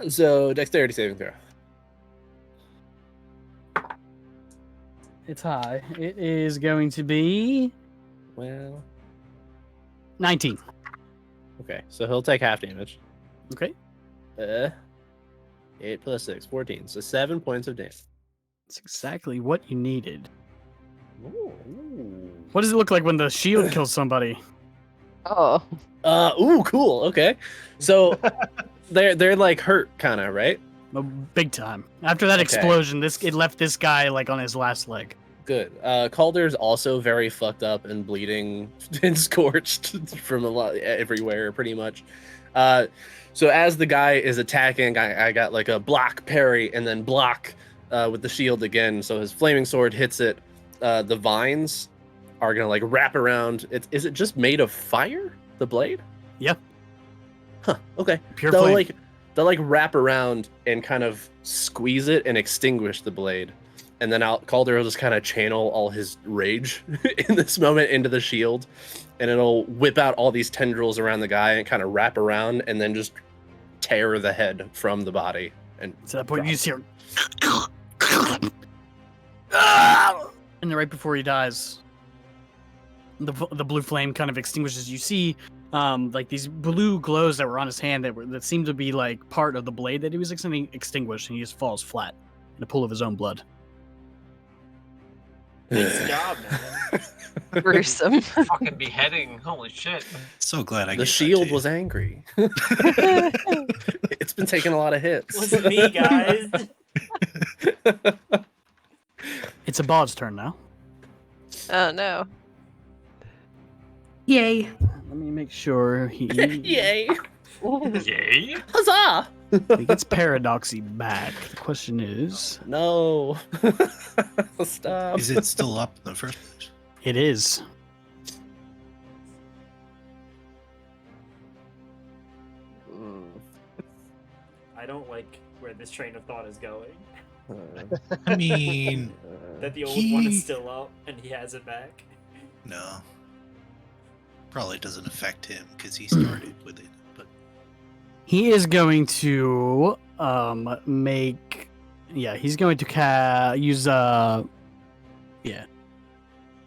Speaker 4: So dexterity saving throw.
Speaker 3: It's high. It is going to be
Speaker 4: Well,
Speaker 3: 19.
Speaker 4: Okay, so he'll take half damage.
Speaker 3: Okay.
Speaker 4: 8 plus 6, 14. So 7 points of damage.
Speaker 3: That's exactly what you needed.
Speaker 4: Ooh.
Speaker 3: What does it look like when the shield kills somebody?
Speaker 6: Oh.
Speaker 4: Ooh, cool. Okay. So they're like hurt kind of, right?
Speaker 3: Big time. After that
Speaker 4: Okay.
Speaker 3: explosion, it left this guy like on his last leg.
Speaker 4: Good. Calder's also very fucked up and bleeding and scorched from a lot everywhere, pretty much. So as the guy is attacking, I got like a block parry and then block with the shield again. So his flaming sword hits it. The vines are gonna like wrap around. Is it just made of fire? The blade?
Speaker 3: Yep.
Speaker 4: Huh. Okay.
Speaker 3: Pure
Speaker 4: They'll
Speaker 3: flame.
Speaker 4: like wrap around and kind of squeeze it and extinguish the blade. And then Calder will just kind of channel all his rage in this moment into the shield, and it'll whip out all these tendrils around the guy and kind of wrap around, and then just tear the head from the body. And
Speaker 3: To that point,
Speaker 4: drop
Speaker 3: you just hear, and then right before he dies, the blue flame kind of extinguishes. You see, like these blue glows that were on his hand that seemed to be like part of the blade that he was extinguished, and he just falls flat in a pool of his own blood.
Speaker 1: Nice job, man.
Speaker 6: Gruesome.
Speaker 2: Fucking beheading. Holy shit.
Speaker 8: So glad I
Speaker 4: The
Speaker 8: gave that
Speaker 4: shield
Speaker 8: to
Speaker 4: was
Speaker 8: you.
Speaker 4: angry. It's been taking a lot of hits.
Speaker 1: Wasn't me, guys.
Speaker 3: It's a bard's turn now.
Speaker 6: Oh no.
Speaker 7: Yay.
Speaker 3: Let me make sure he
Speaker 4: Yay!
Speaker 2: Yay.
Speaker 4: Huzzah!
Speaker 3: he gets Paradoxy back. The question is,
Speaker 4: No. Stop.
Speaker 8: Is it still up in the first place?
Speaker 3: it is.
Speaker 1: I don't like where this train of thought is going.
Speaker 8: I mean,
Speaker 1: That the old one
Speaker 8: He-
Speaker 1: is still up and he has it back.
Speaker 8: no. Probably doesn't affect him because he started with it. But
Speaker 3: He is going to make he's going to use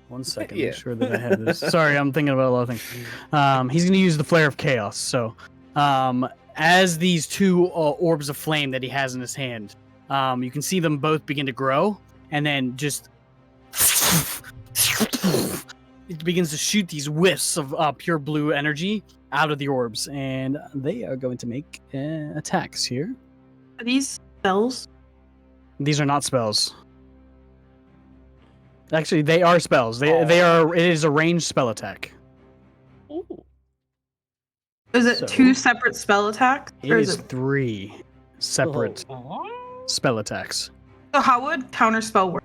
Speaker 3: one second,
Speaker 4: Yeah.
Speaker 3: make sure that I have this. Sorry, I'm thinking about a lot of things. He's going to use the Flare of Chaos. So, as these two orbs of flame that he has in his hand, you can see them both begin to grow, and then just it begins to shoot these whiffs of pure blue energy out of the orbs, and they are going to make attacks here.
Speaker 7: Are these spells?
Speaker 3: These are not spells. Actually, they are spells. They are. It is a ranged spell attack.
Speaker 4: Ooh.
Speaker 7: Is it
Speaker 3: So-
Speaker 7: two separate spell attacks?
Speaker 3: It
Speaker 7: Or
Speaker 3: is
Speaker 7: is it...
Speaker 3: 3 separate spell attacks.
Speaker 7: So how would counterspell work?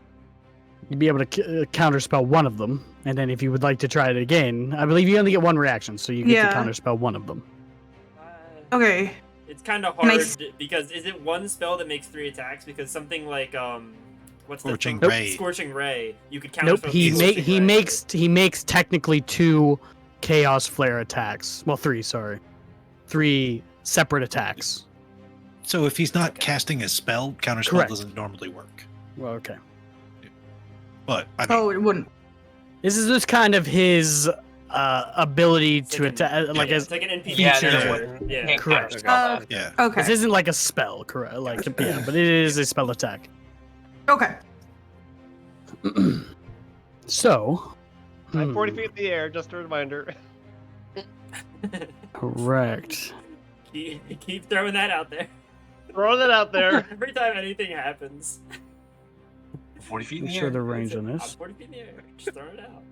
Speaker 3: You'd be able to counterspell one of them, and then if you would like to try it again, I believe you only get one reaction, so you get
Speaker 7: Yeah.
Speaker 3: to counterspell one of them.
Speaker 7: Okay.
Speaker 1: It's kind of
Speaker 7: Can I
Speaker 1: hard
Speaker 7: s-
Speaker 1: because is it one spell that makes 3 attacks? Because something like what's
Speaker 8: Scorching
Speaker 1: the
Speaker 8: Ray.
Speaker 1: Scorching Ray. You could counterspell.
Speaker 3: Nope. He
Speaker 1: Scorching Ray.
Speaker 3: makes technically 2 chaos flare attacks. Well, 3. Sorry, 3 separate attacks.
Speaker 8: so if he's not casting a spell, counterspell
Speaker 3: Correct.
Speaker 8: doesn't normally work.
Speaker 3: Well, okay.
Speaker 8: But I mean,
Speaker 7: Oh, it wouldn't.
Speaker 3: This is just kind of his ability
Speaker 1: It's
Speaker 3: to
Speaker 1: like an-
Speaker 3: attack. Like
Speaker 1: yeah,
Speaker 3: as
Speaker 1: it's like an NPC.
Speaker 3: Yeah,
Speaker 1: feature.
Speaker 3: there's
Speaker 1: Yeah.
Speaker 2: Can't
Speaker 3: Correct.
Speaker 2: counterspell that.
Speaker 8: yeah.
Speaker 7: Okay.
Speaker 3: this isn't like a spell, correct? Like yeah, but it is a spell attack.
Speaker 7: Okay.
Speaker 3: So,
Speaker 9: I'm 40 feet in the air, just a reminder.
Speaker 3: correct.
Speaker 1: Keep throwing that out there.
Speaker 9: Throw that out there.
Speaker 1: Every time anything happens.
Speaker 2: 40 feet in
Speaker 3: I'm
Speaker 2: the
Speaker 3: sure
Speaker 2: air.
Speaker 3: the range on
Speaker 1: I'm
Speaker 3: this.
Speaker 1: 40 feet in the air. Just throwing it out.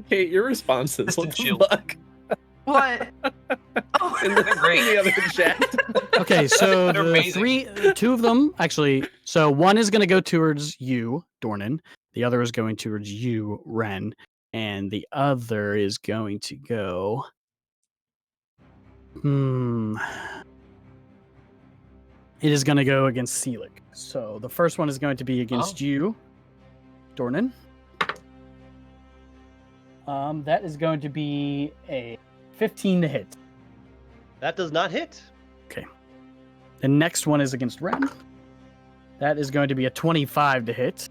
Speaker 4: Kate, your responses.
Speaker 2: Distant
Speaker 4: What the
Speaker 2: shield.
Speaker 4: fuck?
Speaker 7: What? Oh.
Speaker 4: In the,
Speaker 2: They're great.
Speaker 4: in the other chat.
Speaker 3: Okay, so
Speaker 2: They're
Speaker 3: the
Speaker 2: amazing.
Speaker 3: 2 of them actually. So one is going to go towards you, Dornan. The other is going towards you, Ren, and the other is going to go. It is going to go against Seelig. So the first one is going to be against you, Dornan. That is going to be a 15 to hit.
Speaker 5: That does not hit.
Speaker 3: The next one is against Ren. That is going to be a 25 to hit.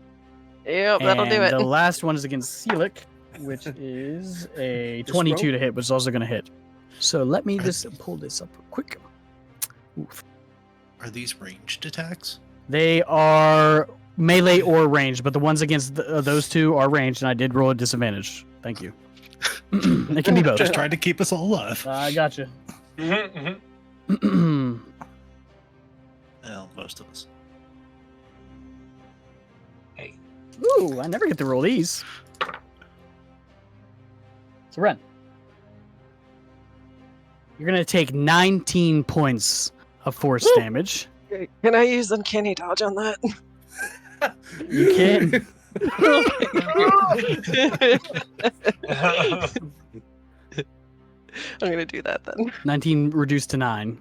Speaker 6: Yep, that'll do
Speaker 3: And
Speaker 6: it.
Speaker 3: the last one is against Seelig, which is a
Speaker 4: Just
Speaker 3: 22
Speaker 4: roll.
Speaker 3: to hit, which is also going to hit. So let me just pull this up real quick. Oof.
Speaker 8: Are these ranged attacks?
Speaker 3: They are melee or ranged, but the ones against those two are ranged, and I did roll a disadvantage. Thank you. It can be both.
Speaker 8: Just trying to keep us all alive.
Speaker 3: I got you.
Speaker 8: Well, most of us.
Speaker 3: Ooh, I never get to roll these. So Ren, you're gonna take 19 points of force damage.
Speaker 6: Can I use uncanny dodge on that?
Speaker 3: You can.
Speaker 6: I'm gonna do that then.
Speaker 3: 19 reduced to 9.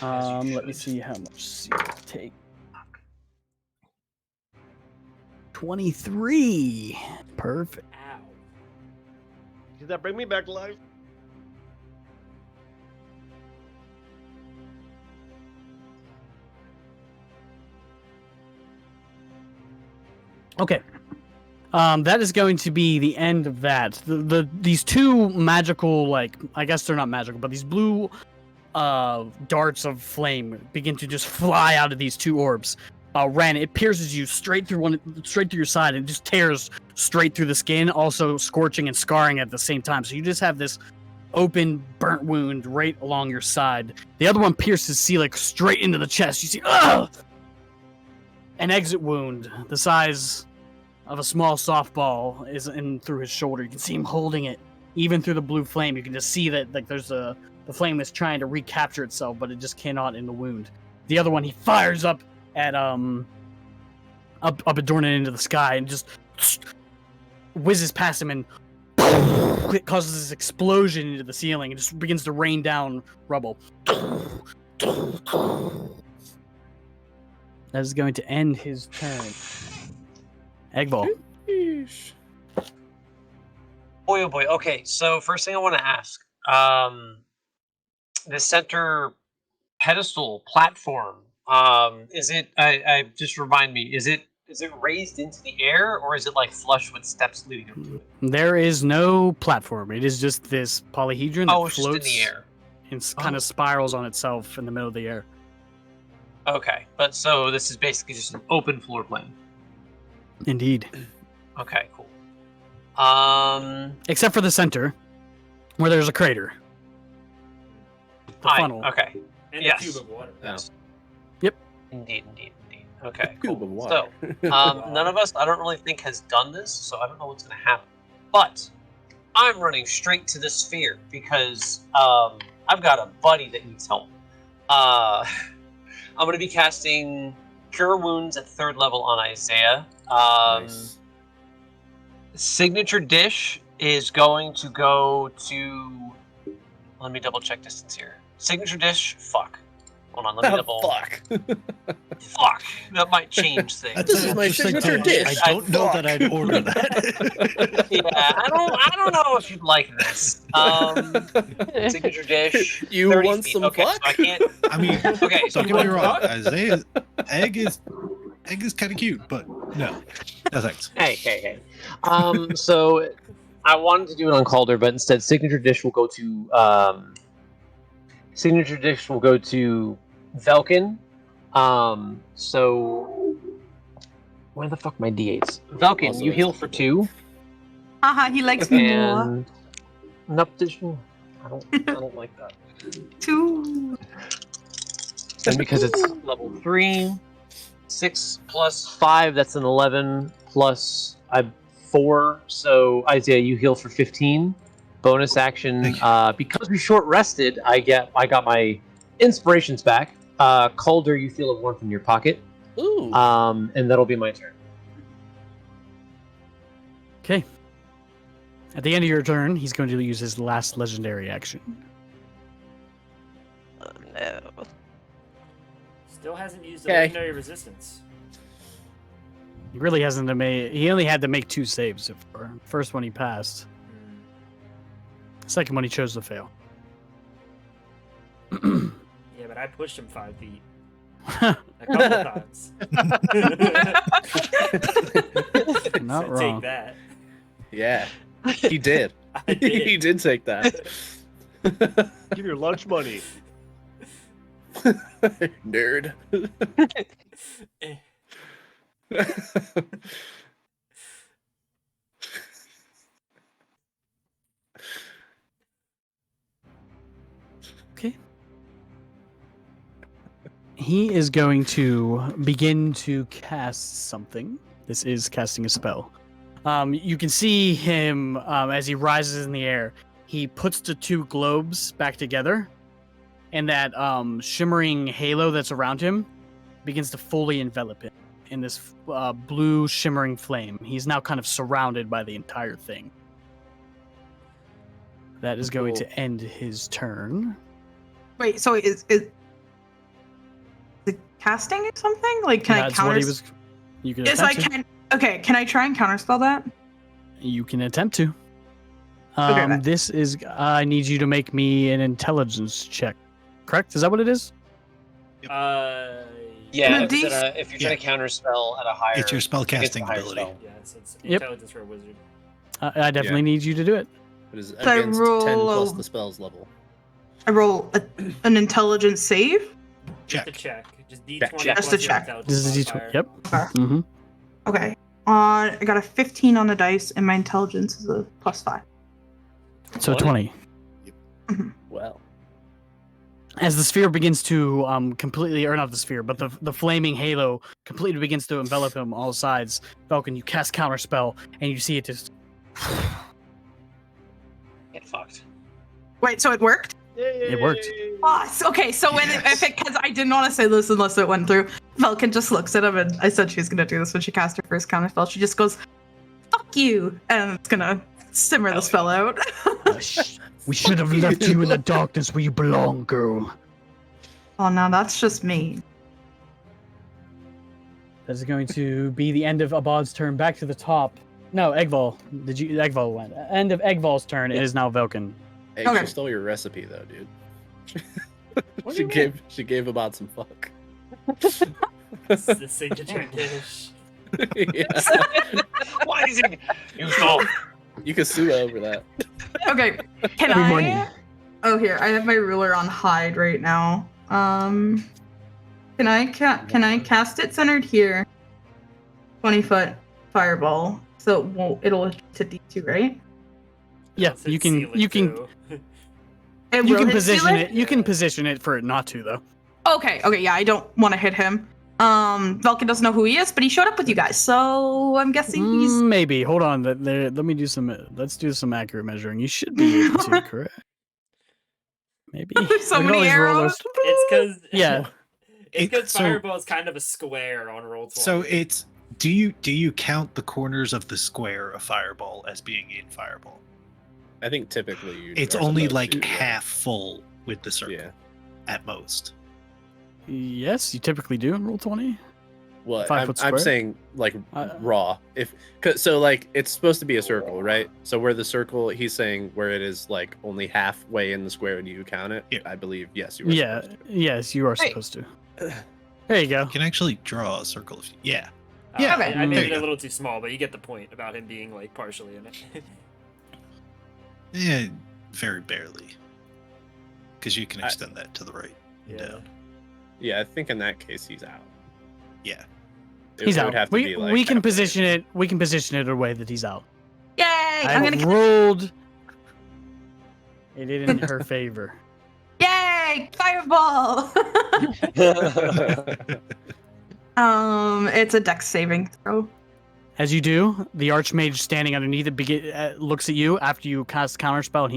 Speaker 3: Let me see how much you take. 23. Perfect.
Speaker 1: Ow.
Speaker 9: Did that bring me back to life?
Speaker 3: Okay. That is going to be the end of that. These two magical, like, I guess they're not magical, but these blue darts of flame begin to just fly out of these two orbs. Ren, it pierces you straight through your side and just tears straight through the skin, also scorching and scarring at the same time. So you just have this open, burnt wound right along your side. The other one pierces Seelick straight into the chest. You see, an exit wound the size of a small softball is in through his shoulder. You can see him holding it, even through the blue flame. You can just see that like there's the flame that's trying to recapture itself, but it just cannot in the wound. The other one, he fires up at up Adornin into the sky and just whizzes past him, and it causes this explosion into the ceiling and just begins to rain down rubble. That is going to end his turn. Eggball.
Speaker 2: Boy, oh boy. Okay, so first thing I want to ask, the center pedestal platform, is it? I just remind me. Is it raised into the air, or is it like flush with steps leading up to it?
Speaker 3: There is no platform. It is just this polyhedron that
Speaker 2: It's
Speaker 3: floats
Speaker 2: just in the air.
Speaker 3: and kind of spirals on itself in the middle of the air.
Speaker 2: Okay, but so this is basically just an open floor plane.
Speaker 3: Indeed.
Speaker 2: Okay, cool.
Speaker 3: Except for the center, where there's a crater. The funnel.
Speaker 2: Okay.
Speaker 1: And
Speaker 2: Yes.
Speaker 1: a cube of water.
Speaker 2: Yes.
Speaker 3: Yep.
Speaker 2: Indeed. Okay.
Speaker 4: Cube
Speaker 2: Cool.
Speaker 4: of water.
Speaker 2: None of us, I don't really think, has done this, so I don't know what's going to happen. But I'm running straight to the sphere because I've got a buddy that needs help. I'm going to be casting Cure Wounds at 3rd level on Isaiah.
Speaker 4: Nice.
Speaker 2: Signature Dish is going to go to... Let me double check distance here. Signature Dish, fuck. Hold on, let me double...
Speaker 4: Fuck.
Speaker 2: Fuck. That might change things.
Speaker 4: This is my signature dish.
Speaker 8: I don't know that I'd order that.
Speaker 2: Yeah, I don't know if you'd like this. Signature Dish.
Speaker 4: You
Speaker 2: 30
Speaker 4: want
Speaker 2: feet.
Speaker 4: some
Speaker 2: Okay,
Speaker 4: fuck?
Speaker 2: So I can't.
Speaker 8: I mean,
Speaker 2: Okay, so
Speaker 8: don't get me wrong. Isaiah's egg is kind of cute, but no thanks.
Speaker 2: Hey. So I wanted to do it on Calder, but instead, Signature Dish will go to Velkin. So where the fuck my D8s? Velkin,
Speaker 4: Also
Speaker 2: you
Speaker 4: is-
Speaker 2: heal for 2.
Speaker 7: Haha, he likes me more.
Speaker 2: And nope, I don't like that.
Speaker 7: 2.
Speaker 2: And because it's level 3, 6 plus 5, that's an 11 plus 4. So Isaiah, you heal for 15. Bonus action. Because we short rested, I got my inspirations back. Calder, you feel a warmth in your pocket.
Speaker 4: Ooh.
Speaker 2: And that'll be my turn.
Speaker 3: Okay. At the end of your turn, he's going to use his last legendary action.
Speaker 6: Oh, no.
Speaker 1: Still hasn't used
Speaker 4: Okay.
Speaker 1: the legendary resistance.
Speaker 3: He really hasn't made. He only had to make 2 saves so far. First one he passed. Second one he chose to fail.
Speaker 1: Yeah, but I pushed him 5 feet a couple of times.
Speaker 3: Not
Speaker 1: So
Speaker 3: wrong.
Speaker 1: Take that.
Speaker 4: Yeah, he did.
Speaker 1: I did.
Speaker 4: He did take that.
Speaker 9: Give your lunch money.
Speaker 4: Nerd.
Speaker 1: Eh.
Speaker 3: Okay. He is going to begin to cast something. This is casting a spell. You can see him as he rises in the air. He puts the two globes back together, and that shimmering halo that's around him begins to fully envelop him in this blue shimmering flame. He's now kind of surrounded by the entire thing. That is going
Speaker 4: Cool.
Speaker 3: to end his turn.
Speaker 7: Wait, so is it casting or something? Like, can I
Speaker 3: That's
Speaker 7: counter?
Speaker 3: what he was. You can
Speaker 7: Yes, I
Speaker 3: attempt to.
Speaker 7: can. Okay, can I try and counterspell that?
Speaker 3: You can attempt to.
Speaker 7: Okay, then.
Speaker 3: This is. I need you to make me an intelligence check. Correct? Is that what it is?
Speaker 1: Uh,
Speaker 2: Yeah,
Speaker 7: The
Speaker 2: if you're trying to counter spell at a higher,
Speaker 8: It's your spell
Speaker 2: I think it's
Speaker 8: casting
Speaker 2: the higher
Speaker 8: ability.
Speaker 2: spell.
Speaker 1: yeah, so it's
Speaker 3: Yep.
Speaker 1: intelligence for a wizard.
Speaker 3: I definitely need you to do it.
Speaker 4: It is
Speaker 7: I
Speaker 4: against 10
Speaker 7: roll
Speaker 4: plus the spell's level.
Speaker 7: I roll an intelligence save.
Speaker 1: Just
Speaker 8: Check.
Speaker 1: to check. Just D20
Speaker 4: Check.
Speaker 1: plus
Speaker 7: Just to
Speaker 1: your
Speaker 7: check.
Speaker 1: intelligence
Speaker 3: This is
Speaker 1: modifier.
Speaker 3: D20. Yep.
Speaker 7: Okay.
Speaker 3: Mm-hmm.
Speaker 7: Okay. I got a 15 on the dice, and my intelligence is a +5.
Speaker 3: So 20.
Speaker 4: Well,
Speaker 3: As the sphere begins to completely, or not the sphere, but the flaming halo completely begins to envelop him on all sides. Falcon, you cast counterspell, and you see it just.
Speaker 2: Get fucked.
Speaker 7: Wait, so it worked?
Speaker 3: It worked.
Speaker 7: Okay, so when
Speaker 8: Yes.
Speaker 7: because I didn't want to say this unless it went through. Falcon just looks at him, and I said she was gonna do this when she cast her first counterspell. She just goes, "Fuck you," and it's gonna simmer the spell out.
Speaker 3: We should have left you in the darkness where you belong, girl.
Speaker 7: Oh no, that's just me.
Speaker 3: That is going to be the end of Abad's turn. Back to the top. No, Eggval. Eggval went. End of Eggval's turn. It is now Velkin.
Speaker 4: hey,
Speaker 7: Okay.
Speaker 4: she stole your recipe though, dude.
Speaker 3: What do you
Speaker 4: she gave about some fuck.
Speaker 1: It's the signature dish.
Speaker 4: Yeah.
Speaker 2: Why is it? You stole.
Speaker 4: You can sue over that.
Speaker 7: Okay, can
Speaker 3: Free
Speaker 7: I?
Speaker 3: money.
Speaker 7: Oh, here I have my ruler on hide right now. Can I cast it centered here? 20-foot fireball. So it'll hit to D2, right?
Speaker 3: Yeah,
Speaker 1: So
Speaker 3: you
Speaker 1: it's
Speaker 3: can
Speaker 1: seal it,
Speaker 3: you can
Speaker 1: too.
Speaker 7: It
Speaker 3: you
Speaker 7: will
Speaker 3: can
Speaker 7: hit
Speaker 3: position
Speaker 7: sealer?
Speaker 3: it. You can position it for it not to though.
Speaker 7: Okay, yeah, I don't want to hit him. Velkin doesn't know who he is, but he showed up with you guys, so I'm guessing he's.
Speaker 3: Maybe. Hold on. Let me do some. Let's do some accurate measuring. You should be able to, correct? Maybe.
Speaker 7: There's so
Speaker 3: Look at
Speaker 7: many
Speaker 3: all these
Speaker 7: arrows.
Speaker 3: rollers.
Speaker 1: It's because
Speaker 3: Yeah.
Speaker 1: it's because
Speaker 8: So-
Speaker 1: fireball is kind of a square on roll 20.
Speaker 8: So it's do you count the corners of the square of fireball as being in fireball?
Speaker 4: I think typically you.
Speaker 8: It's
Speaker 4: are
Speaker 8: only
Speaker 4: supposed
Speaker 8: like
Speaker 4: to, yeah.
Speaker 8: half full with the circle
Speaker 4: Yeah.
Speaker 8: at most.
Speaker 3: Yes, you typically do in roll 20.
Speaker 4: Well,
Speaker 3: 5
Speaker 4: I'm
Speaker 3: foot square?
Speaker 4: saying like
Speaker 3: Uh,
Speaker 4: raw. So like it's supposed to be a circle, right? So where the circle, he's saying where it is like only halfway in the square, and you count it.
Speaker 8: Yeah.
Speaker 4: I believe yes, you were.
Speaker 3: Yeah.
Speaker 4: supposed to.
Speaker 3: Yes, you are
Speaker 7: Hey.
Speaker 3: supposed to. There you go.
Speaker 8: You can actually draw a circle if yeah.
Speaker 1: Yeah,
Speaker 7: Okay.
Speaker 1: I
Speaker 8: There
Speaker 1: made
Speaker 8: you
Speaker 1: it a
Speaker 8: go.
Speaker 1: little too small, but you get the point about him being like partially in it.
Speaker 8: Yeah, very barely. Because you can
Speaker 4: I-
Speaker 8: extend that to the right and
Speaker 1: Yeah.
Speaker 8: down.
Speaker 4: Yeah, I think in that case he's out.
Speaker 8: Yeah.
Speaker 3: He's
Speaker 4: It
Speaker 3: out.
Speaker 4: would have to
Speaker 3: We
Speaker 4: be, like,
Speaker 3: we can
Speaker 4: halfway.
Speaker 3: position it. We can position it in a way that he's out.
Speaker 7: Yay!
Speaker 3: I
Speaker 7: I'm
Speaker 3: have
Speaker 7: gonna.
Speaker 3: rolled. It in her favor.
Speaker 7: Yay! Fireball. It's a dex saving throw.
Speaker 3: As you do, the Archmage standing underneath it looks at you after you cast counterspell, and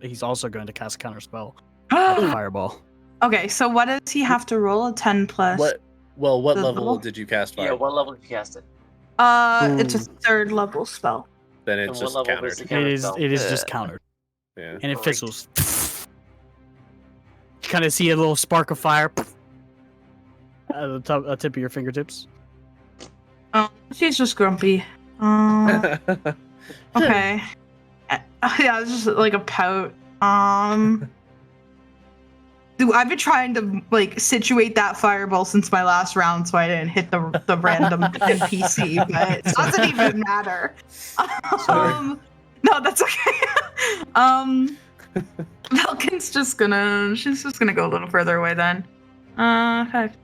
Speaker 3: he's also going to cast counterspell. Fireball.
Speaker 7: Okay, so what does he have to roll? A 10 plus.
Speaker 4: What? Well, what
Speaker 7: The
Speaker 4: level
Speaker 7: level?
Speaker 4: did you cast
Speaker 2: Yeah,
Speaker 4: fire?
Speaker 2: what level did you cast it?
Speaker 7: It's a
Speaker 3: Ooh.
Speaker 7: 3rd level spell.
Speaker 4: Then
Speaker 2: And
Speaker 4: it's
Speaker 2: what
Speaker 4: just
Speaker 2: level
Speaker 4: countered.
Speaker 2: was the
Speaker 3: It is.
Speaker 2: counterspell?
Speaker 3: It is just countered,
Speaker 4: Yeah.
Speaker 3: and it
Speaker 2: Great.
Speaker 3: fizzles. You kind of see a little spark of fire at the tip of your fingertips.
Speaker 7: She's just grumpy. Okay. Yeah, it's just like a pout. Dude, I've been trying to like situate that fireball since my last round, so I didn't hit the random NPC, but it doesn't even matter.
Speaker 3: Sorry.
Speaker 7: No, that's okay. Falcon's just gonna. She's just gonna go a little further away then. 5.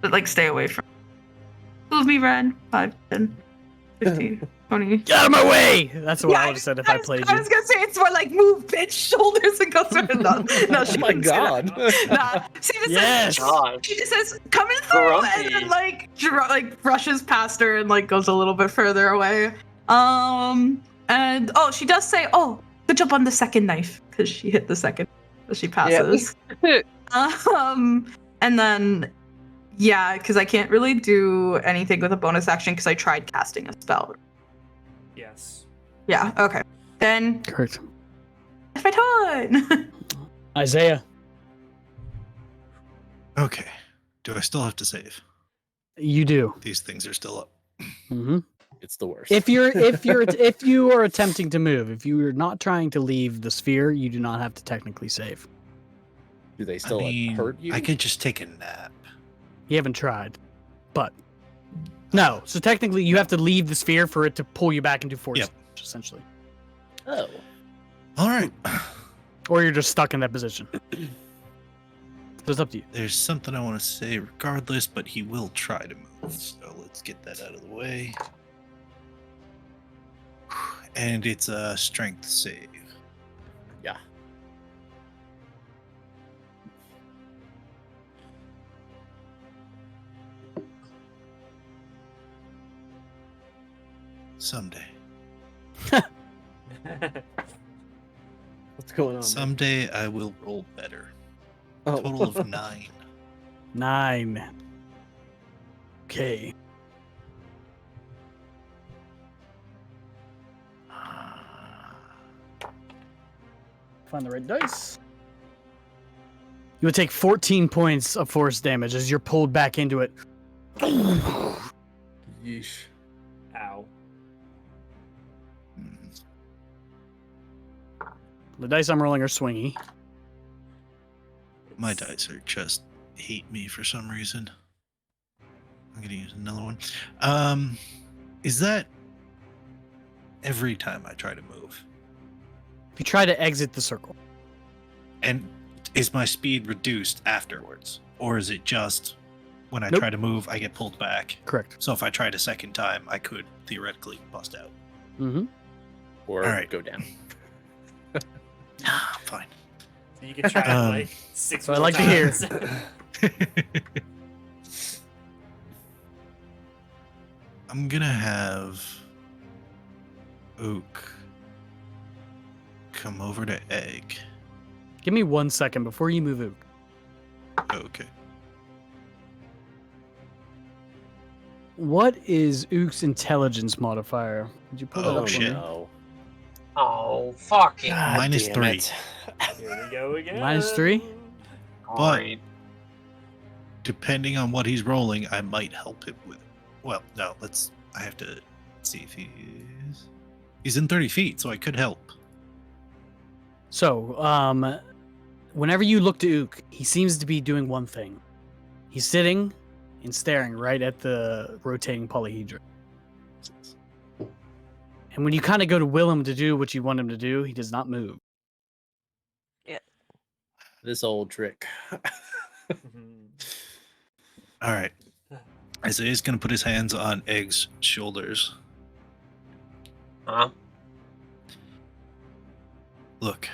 Speaker 7: But like, stay away from. Move me, Red. 5, 10, 15, 20.
Speaker 3: Get out of my way! That's what I would have said if I played
Speaker 7: I
Speaker 3: you.
Speaker 7: was gonna say it's more like move, bitch, shoulders and go through. No, she
Speaker 4: Oh my
Speaker 7: didn't say that.
Speaker 4: god.
Speaker 7: Nah, see, this
Speaker 3: Yes!
Speaker 2: God.
Speaker 7: she just says coming through and then like brushes past her and like goes a little bit further away. And she does say, "Oh, good job on the second knife," because she hit the second as she passes. And then because I can't really do anything with a bonus action because I tried casting a spell.
Speaker 1: Yes.
Speaker 7: Yeah. Okay. Then
Speaker 3: Correct.
Speaker 7: it's my turn.
Speaker 3: Isaiah,
Speaker 8: Okay. Do I still have to save?
Speaker 3: you do.
Speaker 8: These things are still up.
Speaker 3: Mm-hmm.
Speaker 4: It's the worst.
Speaker 3: If you are attempting to move, if you are not trying to leave the sphere, you do not have to technically save.
Speaker 4: Do they still
Speaker 8: I mean,
Speaker 4: hurt you?
Speaker 8: I could just take a nap.
Speaker 3: You haven't tried, but no. So technically, you have to leave the sphere for it to pull you back into force,
Speaker 8: Yep.
Speaker 3: essentially,
Speaker 4: Oh.
Speaker 8: All right.
Speaker 3: or you're just stuck in that position. So it's up to you.
Speaker 8: There's something I want to say regardless, but he will try to move. So let's get that out of the way. And it's a strength save.
Speaker 4: Yeah.
Speaker 8: Someday.
Speaker 4: What's going on? man?
Speaker 8: Someday I will roll better.
Speaker 4: Oh.
Speaker 8: Total of 9.
Speaker 3: 9. Okay. Find the right dice. You would take 14 points of force damage as you're pulled back into it.
Speaker 4: Yeesh.
Speaker 1: Ow.
Speaker 3: The dice I'm rolling are swingy.
Speaker 8: My dice are just hate me for some reason. I'm gonna use another one. Is that every time I try to move?
Speaker 3: If you try to exit the circle,
Speaker 8: And is my speed reduced afterwards? Or is it just when I
Speaker 3: Nope.
Speaker 8: try to move, I get pulled back?
Speaker 3: correct.
Speaker 8: So if I tried a second time, I could theoretically bust out.
Speaker 3: Mm-hmm.
Speaker 4: Or
Speaker 8: All right.
Speaker 4: go down.
Speaker 8: Fine.
Speaker 1: So you can try it like 6
Speaker 3: so I
Speaker 1: more
Speaker 3: like to hear.
Speaker 1: times.
Speaker 8: I'm gonna have Ook come over to Egg.
Speaker 3: Give me 1 second before you move Ook.
Speaker 8: Okay.
Speaker 3: What is Ook's intelligence modifier? Did you pull that
Speaker 8: Oh,
Speaker 3: up? for
Speaker 8: shit.
Speaker 3: me?
Speaker 4: no.
Speaker 2: Oh, fucking
Speaker 4: God
Speaker 8: Minus
Speaker 4: damn
Speaker 8: 3.
Speaker 4: it.
Speaker 1: Here we go again.
Speaker 3: -3?
Speaker 8: But-
Speaker 2: great.
Speaker 8: Depending on what he's rolling, I might help him with. Well, no, I have to see if he's in 30 feet, so I could help.
Speaker 3: So, whenever you look to Ook, he seems to be doing one thing. He's sitting and staring right at the rotating polyhedron. And when you kind of go to will him to do what you want him to do, he does not move.
Speaker 4: This old trick.
Speaker 1: Mhm.
Speaker 8: All right. Isaiah's gonna put his hands on Egg's shoulders.
Speaker 2: Huh?
Speaker 8: Look,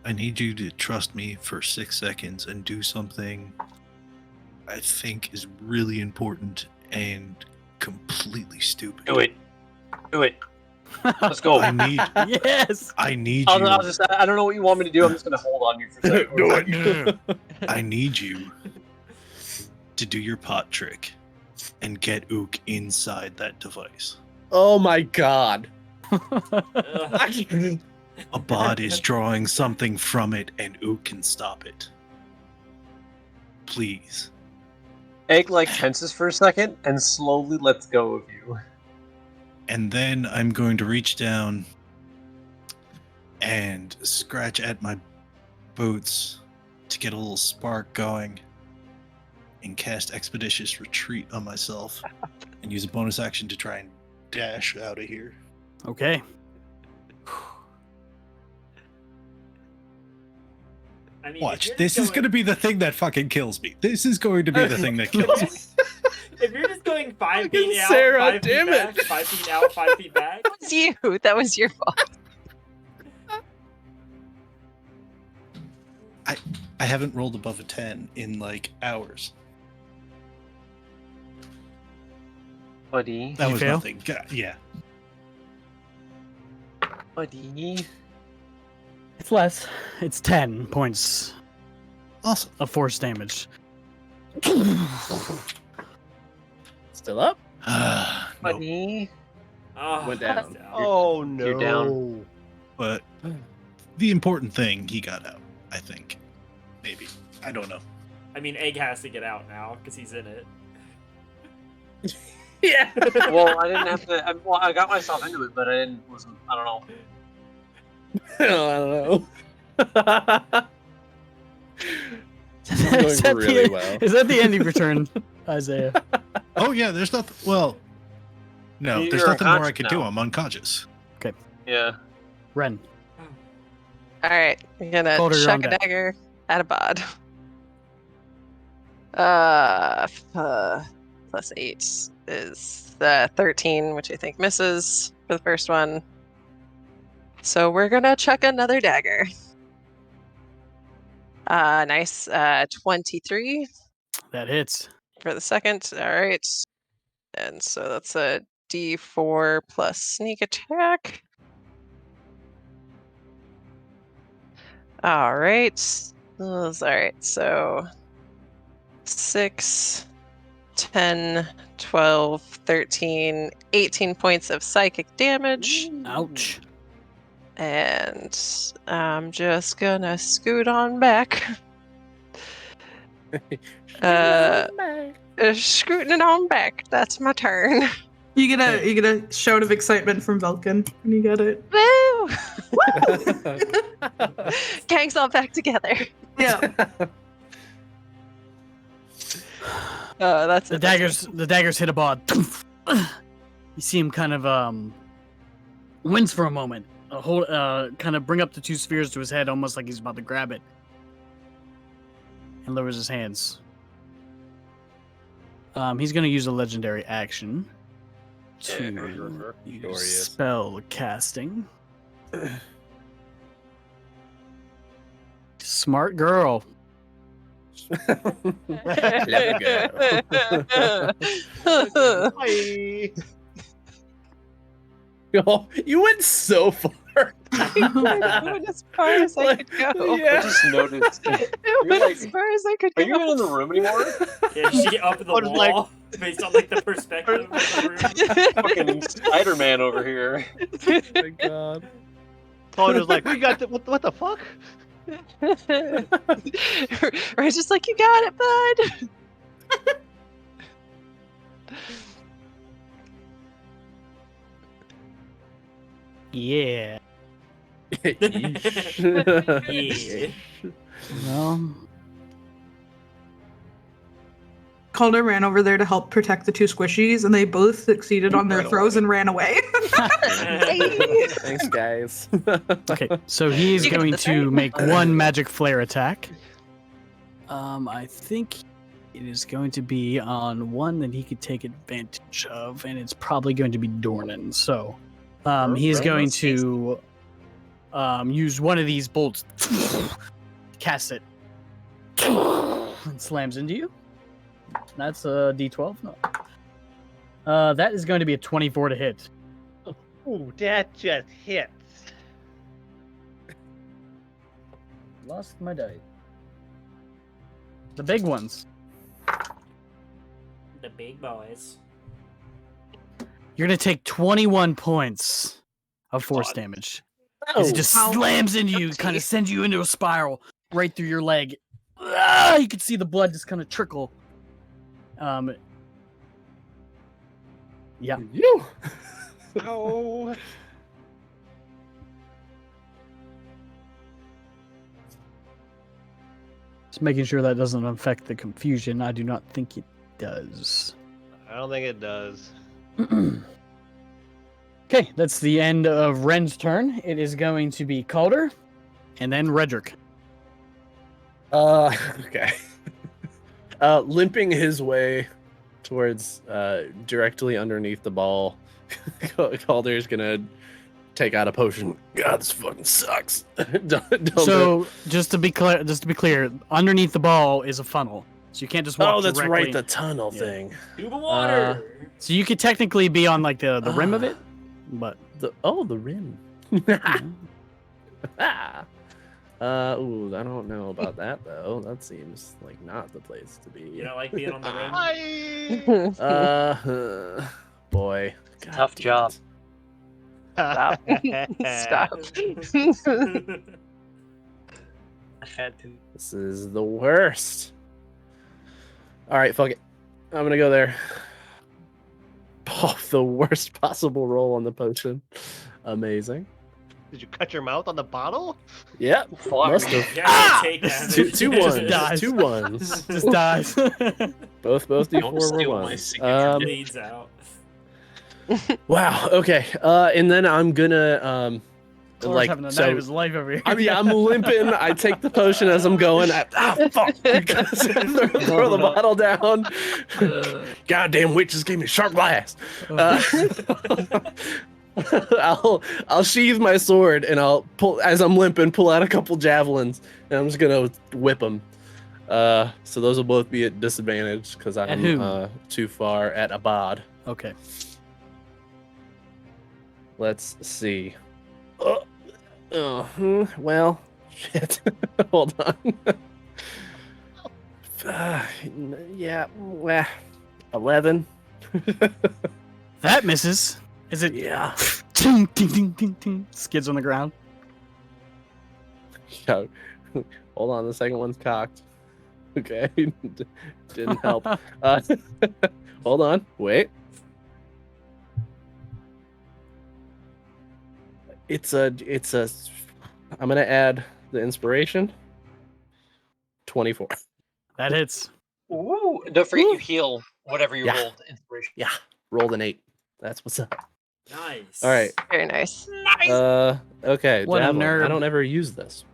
Speaker 8: I need you to trust me for 6 seconds and do something I think is really important and completely stupid.
Speaker 2: Do it. Do it. Let's go.
Speaker 8: I need
Speaker 3: Yes!
Speaker 8: I need
Speaker 2: I
Speaker 8: you.
Speaker 2: don't know what you want me to do. I'm just gonna hold on you for a second.
Speaker 4: Do it.
Speaker 8: I need you to do your pot trick and get Ook inside that device.
Speaker 4: Oh my god.
Speaker 1: Ugh.
Speaker 8: A bot is drawing something from it and Ook can stop it. Please.
Speaker 2: Egg like tenses for a second and slowly lets go of you.
Speaker 8: And then I'm going to reach down and scratch at my boots to get a little spark going and cast Expeditious Retreat on myself and use a bonus action to try and dash out of here.
Speaker 3: Okay.
Speaker 1: I mean,
Speaker 8: Watch, this is going to be the thing that fucking kills me. This is going to be the thing that
Speaker 1: to.
Speaker 8: kills me.
Speaker 1: If you're just going 5
Speaker 4: Fucking
Speaker 1: feet out,
Speaker 4: Sarah,
Speaker 1: 5 feet
Speaker 4: damn
Speaker 1: back,
Speaker 4: it.
Speaker 1: 5 feet out, 5 feet back.
Speaker 6: That was you. That was your fault.
Speaker 8: I haven't rolled above a 10 in like hours.
Speaker 2: Buddy.
Speaker 8: That
Speaker 3: You
Speaker 8: was
Speaker 3: fail?
Speaker 8: nothing. Yeah.
Speaker 2: Buddy.
Speaker 3: It's less. It's 10 points
Speaker 8: Awesome.
Speaker 3: of force damage.
Speaker 4: Still up?
Speaker 8: Nope.
Speaker 2: Buddy.
Speaker 1: Oh,
Speaker 4: Went down.
Speaker 9: Oh no.
Speaker 2: You're down.
Speaker 8: But the important thing, he got out, I think. Maybe. I don't know.
Speaker 1: I mean, Egg has to get out now because he's in it.
Speaker 4: Yeah.
Speaker 2: Well, I didn't have to. I got myself into it, but I didn't. I don't know.
Speaker 4: I don't know.
Speaker 3: Is that
Speaker 4: really
Speaker 3: the,
Speaker 4: well.
Speaker 3: Is that the end of your turn, Isaiah?
Speaker 8: Oh, yeah, there's nothing. Well, no,
Speaker 2: You're
Speaker 8: there's nothing more I
Speaker 2: unconscious
Speaker 8: could do.
Speaker 2: now.
Speaker 8: I'm unconscious.
Speaker 2: Yeah.
Speaker 3: Ren.
Speaker 6: All right, I'm gonna
Speaker 3: Calder, you're on
Speaker 6: chuck a
Speaker 3: deck.
Speaker 6: dagger at a bod. Plus 8 is 13, which I think misses for the first one. So we're gonna chuck another dagger. Nice. 23
Speaker 3: That hits.
Speaker 6: for the second. All right, and so that's a D4 plus sneak attack. All right. All right, so 6, 10, 12, 13, 18 points of psychic damage.
Speaker 3: Ouch.
Speaker 6: And I'm just gonna scoot on back. Scooting on back. That's my turn.
Speaker 7: You get a shout of excitement from Velkin when you get it.
Speaker 6: Woo! Gang's all back together.
Speaker 7: Yeah.
Speaker 6: That's
Speaker 3: The
Speaker 6: it, that's
Speaker 3: daggers hit a bod. You see him kind of wince for a moment. Kind of bring up the two spheres to his head, almost like he's about to grab it, and lowers his hands. He's going to use a legendary action to use
Speaker 4: Glorious.
Speaker 3: spell casting. Smart girl.
Speaker 4: Let it go.
Speaker 9: Bye.
Speaker 4: Oh, you went so far.
Speaker 6: I went as far as I could go.
Speaker 4: Yeah.
Speaker 2: I just noticed.
Speaker 6: It went as far as I could
Speaker 2: Are
Speaker 6: go.
Speaker 2: you even in the room anymore?
Speaker 1: Yeah, you should get up in the
Speaker 9: I was like-
Speaker 1: wall based on like the perspective of the room.
Speaker 2: Fucking Spider-Man over here.
Speaker 4: Oh my god.
Speaker 9: Paul was like, "We got the what the fuck?"
Speaker 6: Right, just like you got it, bud.
Speaker 3: Yeah.
Speaker 1: Yeah.
Speaker 3: Well,
Speaker 7: Calder ran over there to help protect the two squishies, and they both succeeded on their
Speaker 4: Ran
Speaker 7: throws and ran away.
Speaker 4: Thanks, guys.
Speaker 3: okay, so he is
Speaker 6: You get
Speaker 3: going
Speaker 6: the
Speaker 3: to
Speaker 6: same.
Speaker 3: make one magic flare attack. I think it is going to be on one that he could take advantage of, and it's probably going to be Dornan. So, he is going to use one of these bolts, cast it, and slams into you. That's a D12. No. That is going to be a 24 to hit.
Speaker 9: Ooh, that just hits.
Speaker 3: Lost my die. The big ones.
Speaker 1: The big boys.
Speaker 3: You're gonna take 21 points of force
Speaker 4: God.
Speaker 3: damage. As it just
Speaker 7: Ow.
Speaker 3: slams into you, kind of sends you into a spiral right through your leg. Ah, you can see the blood just kind of trickle. Yeah.
Speaker 4: You.
Speaker 9: Oh.
Speaker 3: Just making sure that doesn't affect the confusion. I do not think it does.
Speaker 9: I don't think it does.
Speaker 3: Okay, that's the end of Ren's turn. It is going to be Calder, and then Redrick.
Speaker 4: Okay. Limping his way towards directly underneath the ball, Calder's gonna take out a potion. God, this fucking sucks.
Speaker 3: So just to be clear, underneath the ball is a funnel, so you can't just walk.
Speaker 4: Oh, that's
Speaker 3: directly.
Speaker 4: right, the tunnel thing.
Speaker 1: Tube of water.
Speaker 3: So you could technically be on like the rim of it, but
Speaker 4: the rim. Ooh, I don't know about that though. That seems like not the place to be.
Speaker 1: You don't like being on the rim?
Speaker 4: Boy, God
Speaker 2: Tough
Speaker 4: damn
Speaker 2: job.
Speaker 4: it.
Speaker 6: Stop.
Speaker 2: I had to.
Speaker 4: This is the worst. All right, fuck it. I'm gonna go there. Oh, the worst possible roll on the potion. Amazing.
Speaker 9: Did you cut your mouth on the bottle?
Speaker 4: Yep.
Speaker 2: Fuck.
Speaker 4: Must have.
Speaker 1: Yeah, take damage.
Speaker 4: Two ones.
Speaker 3: dies.
Speaker 4: 2 ones.
Speaker 3: just dies.
Speaker 4: Both
Speaker 2: Don't
Speaker 4: D4 were
Speaker 2: steal my
Speaker 4: ones.
Speaker 2: signature
Speaker 1: Bleeds out.
Speaker 4: Wow. Okay. And then I'm gonna
Speaker 3: Like, having the night of his life over here.
Speaker 4: I mean, I'm limping. I take the potion as I'm going. Fuck! Throw the bottle down. Goddamn witches gave me sharp glass. I'll sheathe my sword and I'll pull as I'm limping. Pull out a couple javelins and I'm just gonna whip them. So those will both be at disadvantage because I'm too far at Abad.
Speaker 3: Okay.
Speaker 4: Let's see. Well, shit. Hold on. Yeah, 11.
Speaker 3: That misses. Is it?
Speaker 4: Yeah.
Speaker 3: Ting, ting, ting, ting, ting. Skids on the ground.
Speaker 4: Yeah. Hold on, the second one's cocked. Okay, didn't help. Hold on, wait. It's a. I'm gonna add the inspiration. 24.
Speaker 3: That hits.
Speaker 2: Ooh, don't forget you heal whatever you
Speaker 4: Yeah.
Speaker 2: rolled. Inspiration.
Speaker 4: Yeah, rolled an 8. That's what's up.
Speaker 1: Nice.
Speaker 4: All right.
Speaker 6: Very nice.
Speaker 4: Okay.
Speaker 3: What a
Speaker 4: javelin.
Speaker 3: nerd.
Speaker 4: I don't ever use this.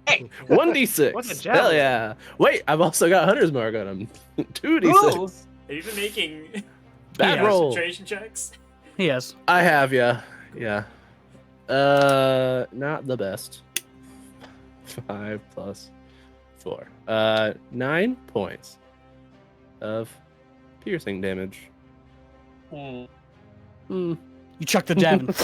Speaker 2: Hey.
Speaker 4: 1d6.
Speaker 9: What's a
Speaker 4: Hell
Speaker 9: javelin?
Speaker 4: yeah. Wait, I've also got Hunter's Mark on him. 2d6.
Speaker 2: Ooh.
Speaker 1: Have you been making
Speaker 4: Bad
Speaker 3: Yeah.
Speaker 4: roll.
Speaker 1: concentration checks?
Speaker 3: Yes.
Speaker 4: I have, yeah. Yeah. Not the best. 5 plus 4. 9 points of piercing damage.
Speaker 2: Hmm.
Speaker 3: You chuck the javelin.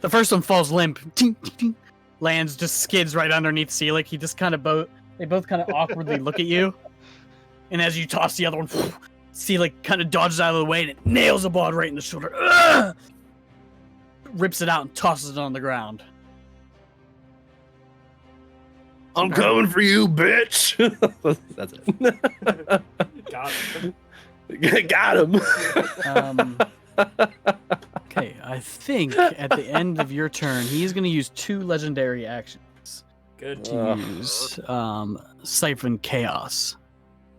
Speaker 3: The first one falls limp. Ting, ting, ting. Lands, just skids right underneath Seelick. He just kind of they both kind of awkwardly look at you. And as you toss the other one, Seelick kind of dodges out of the way and it nails the ball right in the shoulder. Ugh! Rips it out and tosses it on the ground.
Speaker 4: I'm coming for you, bitch. That's it.
Speaker 1: Got him.
Speaker 4: Got him.
Speaker 3: Okay, I think at the end of your turn, he's going to use 2 legendary actions
Speaker 1: Good.
Speaker 3: to use Siphon Chaos.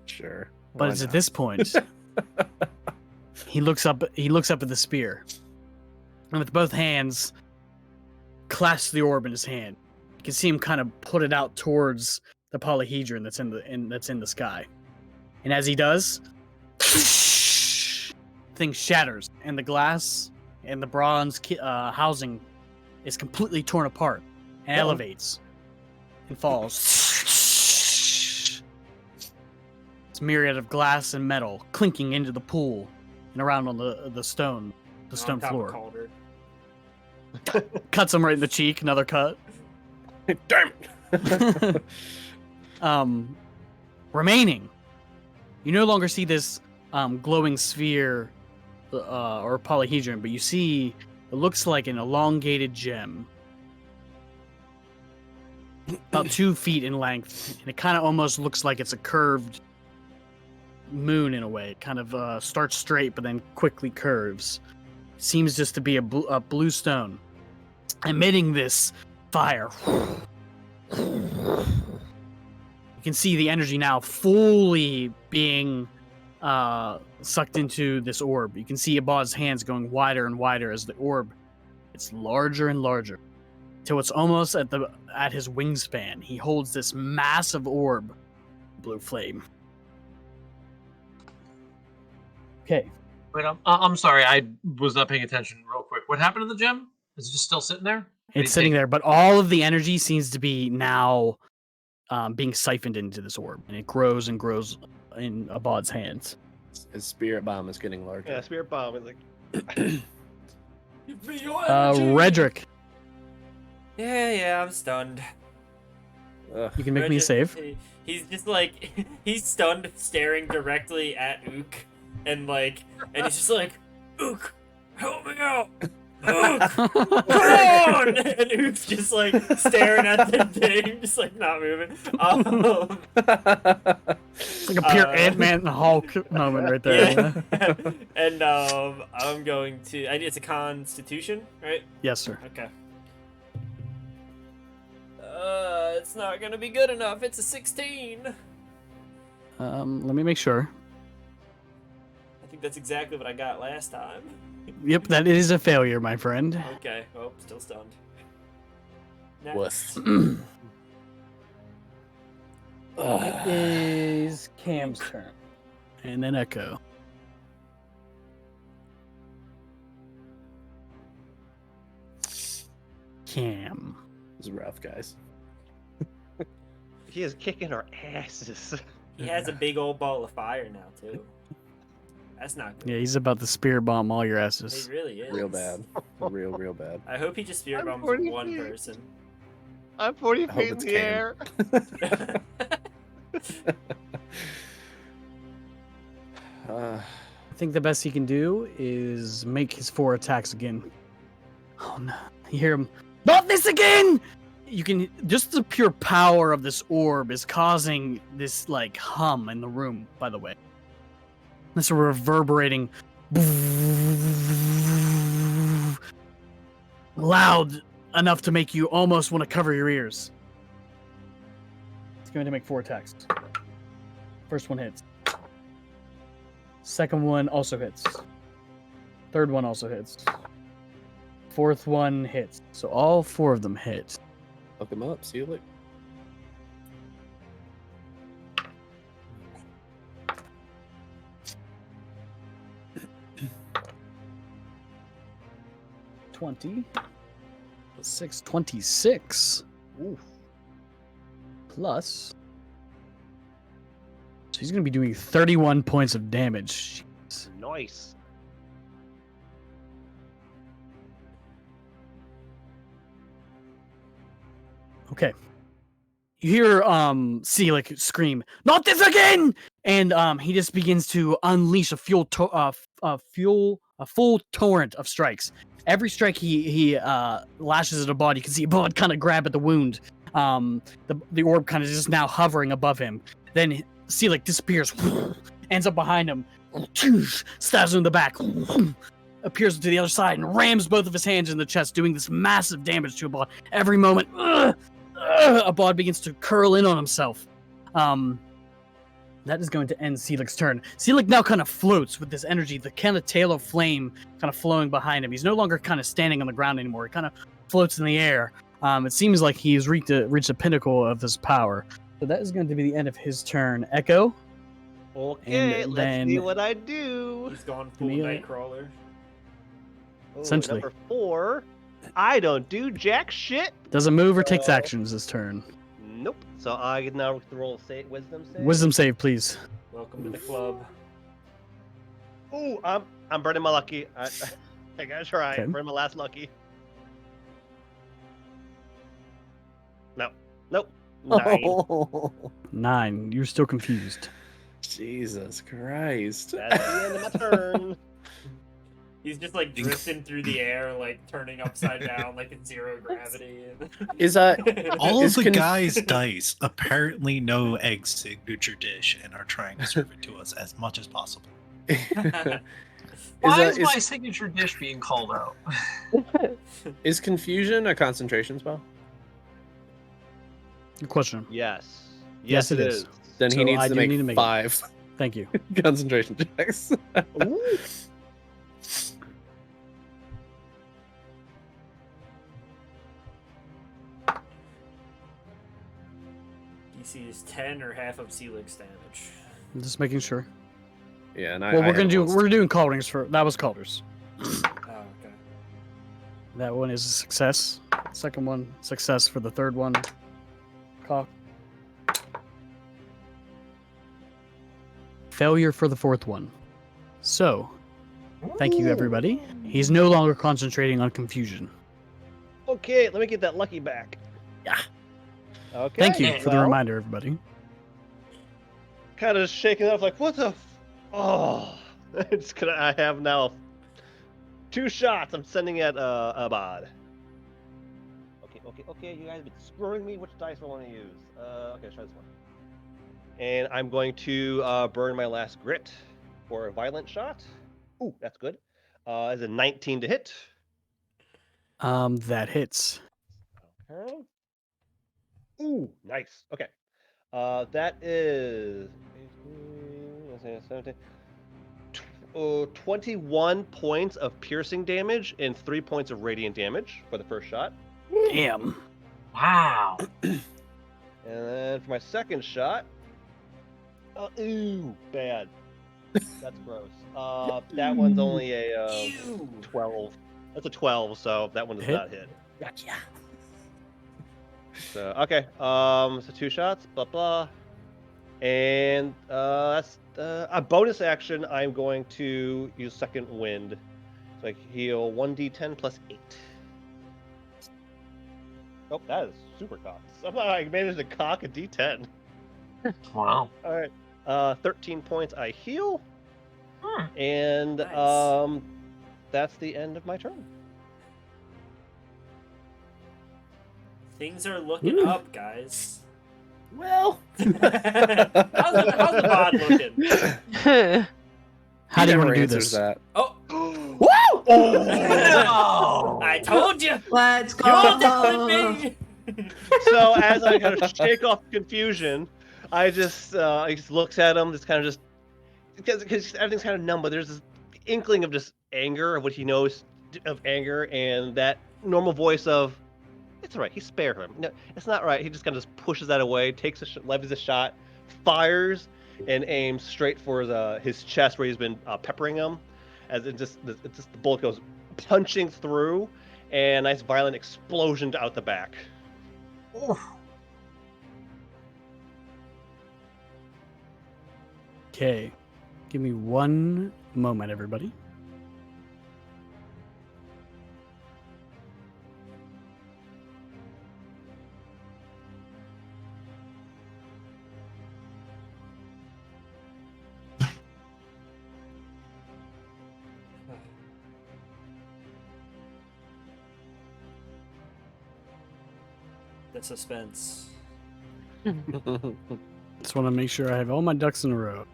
Speaker 4: Sure.
Speaker 3: But
Speaker 4: why
Speaker 3: it's at
Speaker 4: not?
Speaker 3: this point he looks up at the spear. And with both hands clasps the orb in his hand. You can see him kind of put it out towards the polyhedron that's in the sky. And as he does, thing shatters and the glass and the bronze housing is completely torn apart and elevates and falls. It's a myriad of glass and metal clinking into the pool and around on the stone
Speaker 1: On top of
Speaker 3: floor.
Speaker 1: Calder.
Speaker 3: Cuts him right in the cheek. Another cut.
Speaker 4: Damn it.
Speaker 3: Remaining, you no longer see this glowing sphere or polyhedron, but you see it looks like an elongated gem, about 2 feet in length, and it kind of almost looks like it's a curved moon in a way. It kind of starts straight, but then quickly curves. Seems just to be a blue stone, emitting this fire. You can see the energy now fully being sucked into this orb. You can see Abad's hands going wider and wider as the orb gets larger and larger. till it's almost at his wingspan. He holds this massive orb, blue flame. Okay.
Speaker 2: Wait, I'm sorry. I was not paying attention. Real quick, what happened to the gem? Is it just still sitting there?
Speaker 3: It's sitting there, but all of the energy seems to be now being siphoned into this orb, and it grows and grows in Abad's hands.
Speaker 4: His spirit bomb is getting larger.
Speaker 5: Yeah, spirit bomb is like.
Speaker 3: Redrick,
Speaker 1: Yeah, I'm stunned.
Speaker 4: Ugh.
Speaker 3: you can make me a save.
Speaker 1: He's just like he's stunned, staring directly at Ook, and he's just like, Ook, help me out. Ook, come on! And Ook's just like staring at the thing, just like not moving.
Speaker 3: It's like a pure Ant-Man and Hulk moment right there.
Speaker 1: Yeah. And I'm going to. It's a Constitution, right?
Speaker 3: Yes, sir.
Speaker 1: Okay. It's not gonna be good enough. It's a 16.
Speaker 3: Let me make sure.
Speaker 1: I think that's exactly what I got last time.
Speaker 3: Yep, that is a failure, my friend.
Speaker 1: Okay. Oh, still stunned.
Speaker 4: Wuss.
Speaker 3: It is Cam's turn. And then Echo. Cam.
Speaker 4: This is rough, guys.
Speaker 5: He is kicking our asses.
Speaker 1: He has a big old ball of fire now too. That's not good.
Speaker 3: Yeah, he's about to spear bomb all your
Speaker 1: He
Speaker 3: asses.
Speaker 1: really is.
Speaker 4: Real bad. Real bad.
Speaker 1: I hope he just spirit
Speaker 5: I'm
Speaker 1: bombs
Speaker 5: 40
Speaker 1: one
Speaker 5: feet.
Speaker 1: person.
Speaker 5: I'm 40
Speaker 4: I hope
Speaker 5: feet in
Speaker 4: it's
Speaker 5: the
Speaker 4: Cam.
Speaker 5: air.
Speaker 3: I think the best he can do is make his 4 attacks again. Oh no. You hear him. Not this again! You can just the pure power of this orb is causing this like hum in the room, by the way. This reverberating loud enough to make you almost want to cover your ears. It's going to make 4 attacks. First one hits. Second one also hits. Third one also hits. Fourth one hits. So all 4 of them hit.
Speaker 4: Look him up. See you later.
Speaker 3: +6, 26. Oof. Plus. So he's going to be doing 31 points of damage. Jeez.
Speaker 5: Nice.
Speaker 3: Okay. You hear Seelick scream, "Not this again!" And he just begins to unleash a full torrent of strikes. Every strike he lashes at a body. You can see Bud kind of grab at the wound. The orb kind of just now hovering above him. Then Seelick disappears, ends up behind him, stabs him in the back, appears to the other side and rams both of his hands in the chest, doing this massive damage to Abad. Every moment, Abad begins to curl in on himself. That is going to end Seelick's turn. Seelick now kind of floats with this energy, the kind of tail of flame kind of flowing behind him. He's no longer kind of standing on the ground anymore. He kind of floats in the air. It seems like he's reached the pinnacle of his power. So that is going to be the end of his turn. Echo.
Speaker 5: Okay,
Speaker 3: And
Speaker 5: let's
Speaker 3: then-
Speaker 5: see what I do.
Speaker 1: He's gone full
Speaker 3: Me,
Speaker 1: Nightcrawler.
Speaker 5: Ooh,
Speaker 3: Essentially.
Speaker 5: Number 4. I don't do jack shit.
Speaker 3: Doesn't move or takes actions this turn.
Speaker 5: Nope. So I now get to roll wisdom save.
Speaker 3: Wisdom save, please.
Speaker 1: Welcome to the club.
Speaker 5: Ooh, I'm burning my lucky. I gotta try.
Speaker 3: Okay.
Speaker 5: Burn my last lucky. No. Nope. 9.
Speaker 3: 9. You're still confused.
Speaker 4: Jesus Christ.
Speaker 5: That's the end of my turn.
Speaker 1: He's just like drifting through the air, like turning upside down, like in zero gravity.
Speaker 4: Is
Speaker 8: All of
Speaker 4: Is
Speaker 8: the
Speaker 4: conf-
Speaker 8: guys' dice apparently know Egg's signature dish and are trying to serve it to us as much as possible.
Speaker 2: Why is my signature dish being called out?
Speaker 4: is confusion a concentration spell?
Speaker 3: Good question.
Speaker 5: Yes.
Speaker 3: Yes, it is.
Speaker 4: Then
Speaker 3: So
Speaker 4: he needs
Speaker 3: I
Speaker 4: to
Speaker 3: do
Speaker 4: make
Speaker 3: need to make it.
Speaker 4: 5
Speaker 3: Thank you.
Speaker 4: concentration checks.
Speaker 5: Ooh.
Speaker 1: DC is 10 or half of Celix damage.
Speaker 3: I'm just making sure.
Speaker 4: Yeah, and
Speaker 3: Well, we're doing callings for that was callers.
Speaker 1: Oh, okay.
Speaker 3: That one is a success. Second one, success for the third one. Cock. Failure for the fourth one. So, thank you everybody. He's no longer concentrating on confusion.
Speaker 5: Okay, let me get that lucky back.
Speaker 3: Yeah.
Speaker 5: Okay.
Speaker 3: Thank you for the
Speaker 5: well,
Speaker 3: reminder, everybody.
Speaker 5: Kind of shaking it off, like, what the? Oh, it's gonna. I have now 2 shots. I'm sending at Abad. Okay. You guys have been screwing me. Which dice do I want to use? Okay, let's try this one. And I'm going to burn my last grit for a violent shot. Ooh, that's good. Is a 19 to hit.
Speaker 3: That hits.
Speaker 5: Okay. Ooh, nice. Okay. That is 17, 21 points of piercing damage and 3 points of radiant damage for the first shot.
Speaker 3: Damn.
Speaker 2: Wow.
Speaker 5: And then for my second shot, ooh, bad. That's gross. That one's only a 12. That's a 12, so that one does not hit.
Speaker 3: Gotcha.
Speaker 5: So okay, so 2 shots, blah blah, and that's a bonus action. I'm going to use second wind, so I heal 1d10 plus 8. Oh, that is super cocked. Somehow I managed to cock a d10.
Speaker 2: Wow.
Speaker 5: All right, 13 points I heal, and
Speaker 1: Nice.
Speaker 5: that's the end of my turn.
Speaker 1: Things are looking up, guys.
Speaker 4: Well,
Speaker 1: how's the bod looking?
Speaker 3: How do you want
Speaker 4: never
Speaker 3: to do
Speaker 4: answers
Speaker 3: this?
Speaker 4: that.
Speaker 1: Oh,
Speaker 4: Woo!
Speaker 1: I told you.
Speaker 7: Let's
Speaker 1: You're
Speaker 7: go.
Speaker 1: telling me.
Speaker 5: So as I kind of shake off confusion, I just he just looks at him, just kind of just because everything's kind of numb, but there's this inkling of just anger of what he knows of anger, and that normal voice of, "It's all right. He spared him. No, it's not right." He just kind of just pushes that away, takes levies a shot, fires, and aims straight for his chest where he's been peppering him, as it just the bullet goes punching through, and a nice violent explosion out the back.
Speaker 3: Okay. Give me one moment, everybody.
Speaker 1: The suspense.
Speaker 3: Just want to make sure I have all my ducks in a row.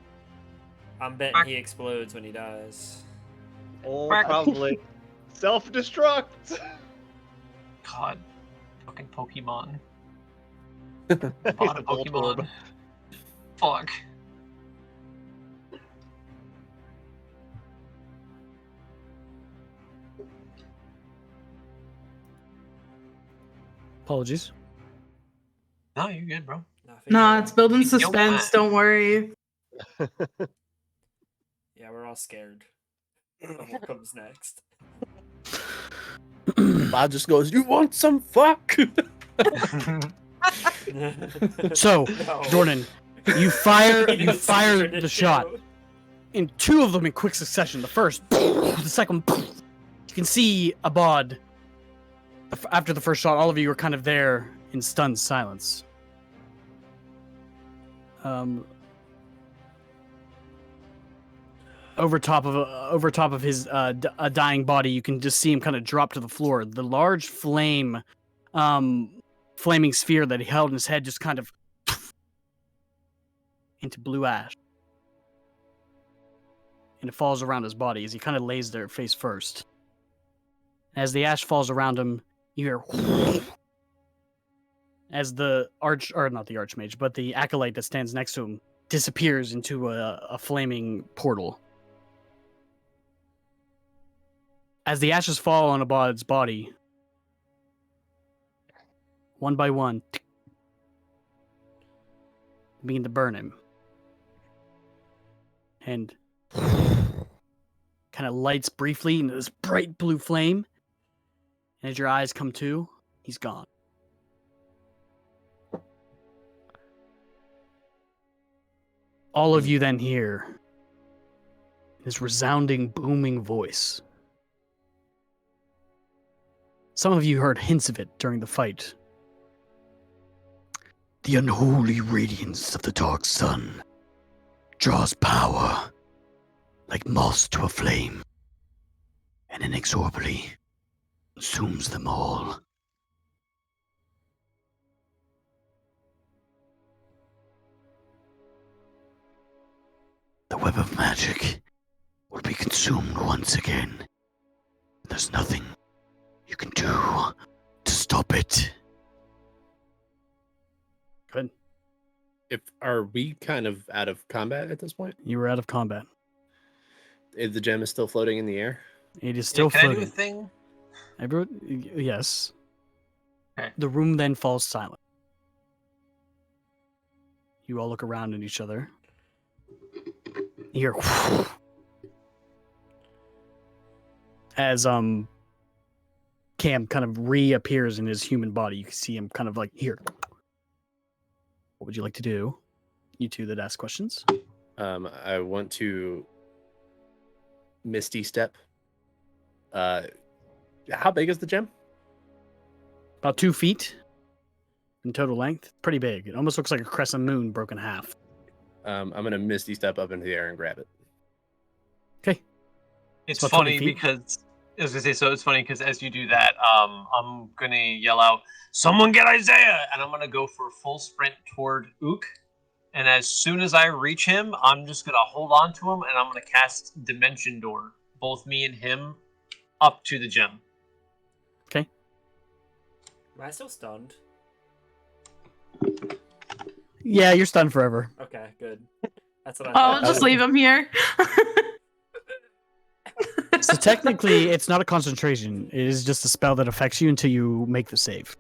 Speaker 1: I'm betting he explodes when he dies.
Speaker 5: Oh, probably self-destruct.
Speaker 2: God. Fucking Pokemon.
Speaker 5: He's
Speaker 2: Bought a
Speaker 5: the bolt orb.
Speaker 2: Pokemon. Fuck.
Speaker 3: Apologies.
Speaker 2: No, you're good, bro.
Speaker 7: Nah, it's building
Speaker 2: Don't
Speaker 7: suspense.
Speaker 2: mind.
Speaker 7: Don't worry.
Speaker 1: Yeah, we're all scared of what comes next.
Speaker 4: Bob just goes, "You want some fuck?"
Speaker 3: So,
Speaker 1: No.
Speaker 3: Jordan, you fire
Speaker 1: It's
Speaker 3: the
Speaker 1: a
Speaker 3: shot.
Speaker 1: show.
Speaker 3: In 2 of them in quick succession. The first, the second, you can see Abad. After the first shot, all of you are kind of there in stunned silence. Over top of his a dying body, you can just see him kind of drop to the floor. The large flaming sphere that he held in his head just kind of into blue ash. And it falls around his body as he kind of lays there face first. As the ash falls around him, you hear as the not the archmage, but the acolyte that stands next to him disappears into a flaming portal. As the ashes fall on Abad's body, one by one, begin to burn him. And kind of lights briefly into this bright blue flame. And as your eyes come to, he's gone. All of you then hear his resounding, booming voice. Some of you heard hints of it during the fight. The unholy radiance of the dark sun draws power like moths to a flame, and inexorably consumes them all. The web of magic will be consumed once again. There's nothing you can do to stop it. Good.
Speaker 4: Are we kind of out of combat at this point?
Speaker 3: You were out of combat.
Speaker 4: The gem is still floating in the air.
Speaker 3: It is still
Speaker 2: Can I do a
Speaker 3: floating.
Speaker 2: thing?
Speaker 3: Yes.
Speaker 2: Okay.
Speaker 3: The room then falls silent. You all look around at each other. You hear as Cam kind of reappears in his human body. You can see him kind of like here. What would you like to do? You two that ask questions.
Speaker 4: I want to Misty Step. How big is the gem?
Speaker 3: About 2 feet in total length. Pretty big. It almost looks like a crescent moon broken in half.
Speaker 4: I'm gonna Misty Step up into the air and grab it.
Speaker 3: Okay.
Speaker 2: It's
Speaker 3: About 20
Speaker 2: funny
Speaker 3: feet?
Speaker 2: because I was gonna say, so it's funny because as you do that, I'm gonna yell out, "Someone get Isaiah!" and I'm gonna go for a full sprint toward Ook. And as soon as I reach him, I'm just gonna hold on to him and I'm gonna cast Dimension Door, both me and him, up to the gem.
Speaker 3: Okay.
Speaker 1: Am I still stunned?
Speaker 3: Yeah, you're stunned forever.
Speaker 1: Okay, good. That's what I
Speaker 7: I'll
Speaker 1: thought.
Speaker 7: just leave him here.
Speaker 3: So technically, it's not a concentration. It is just a spell that affects you until you make the save.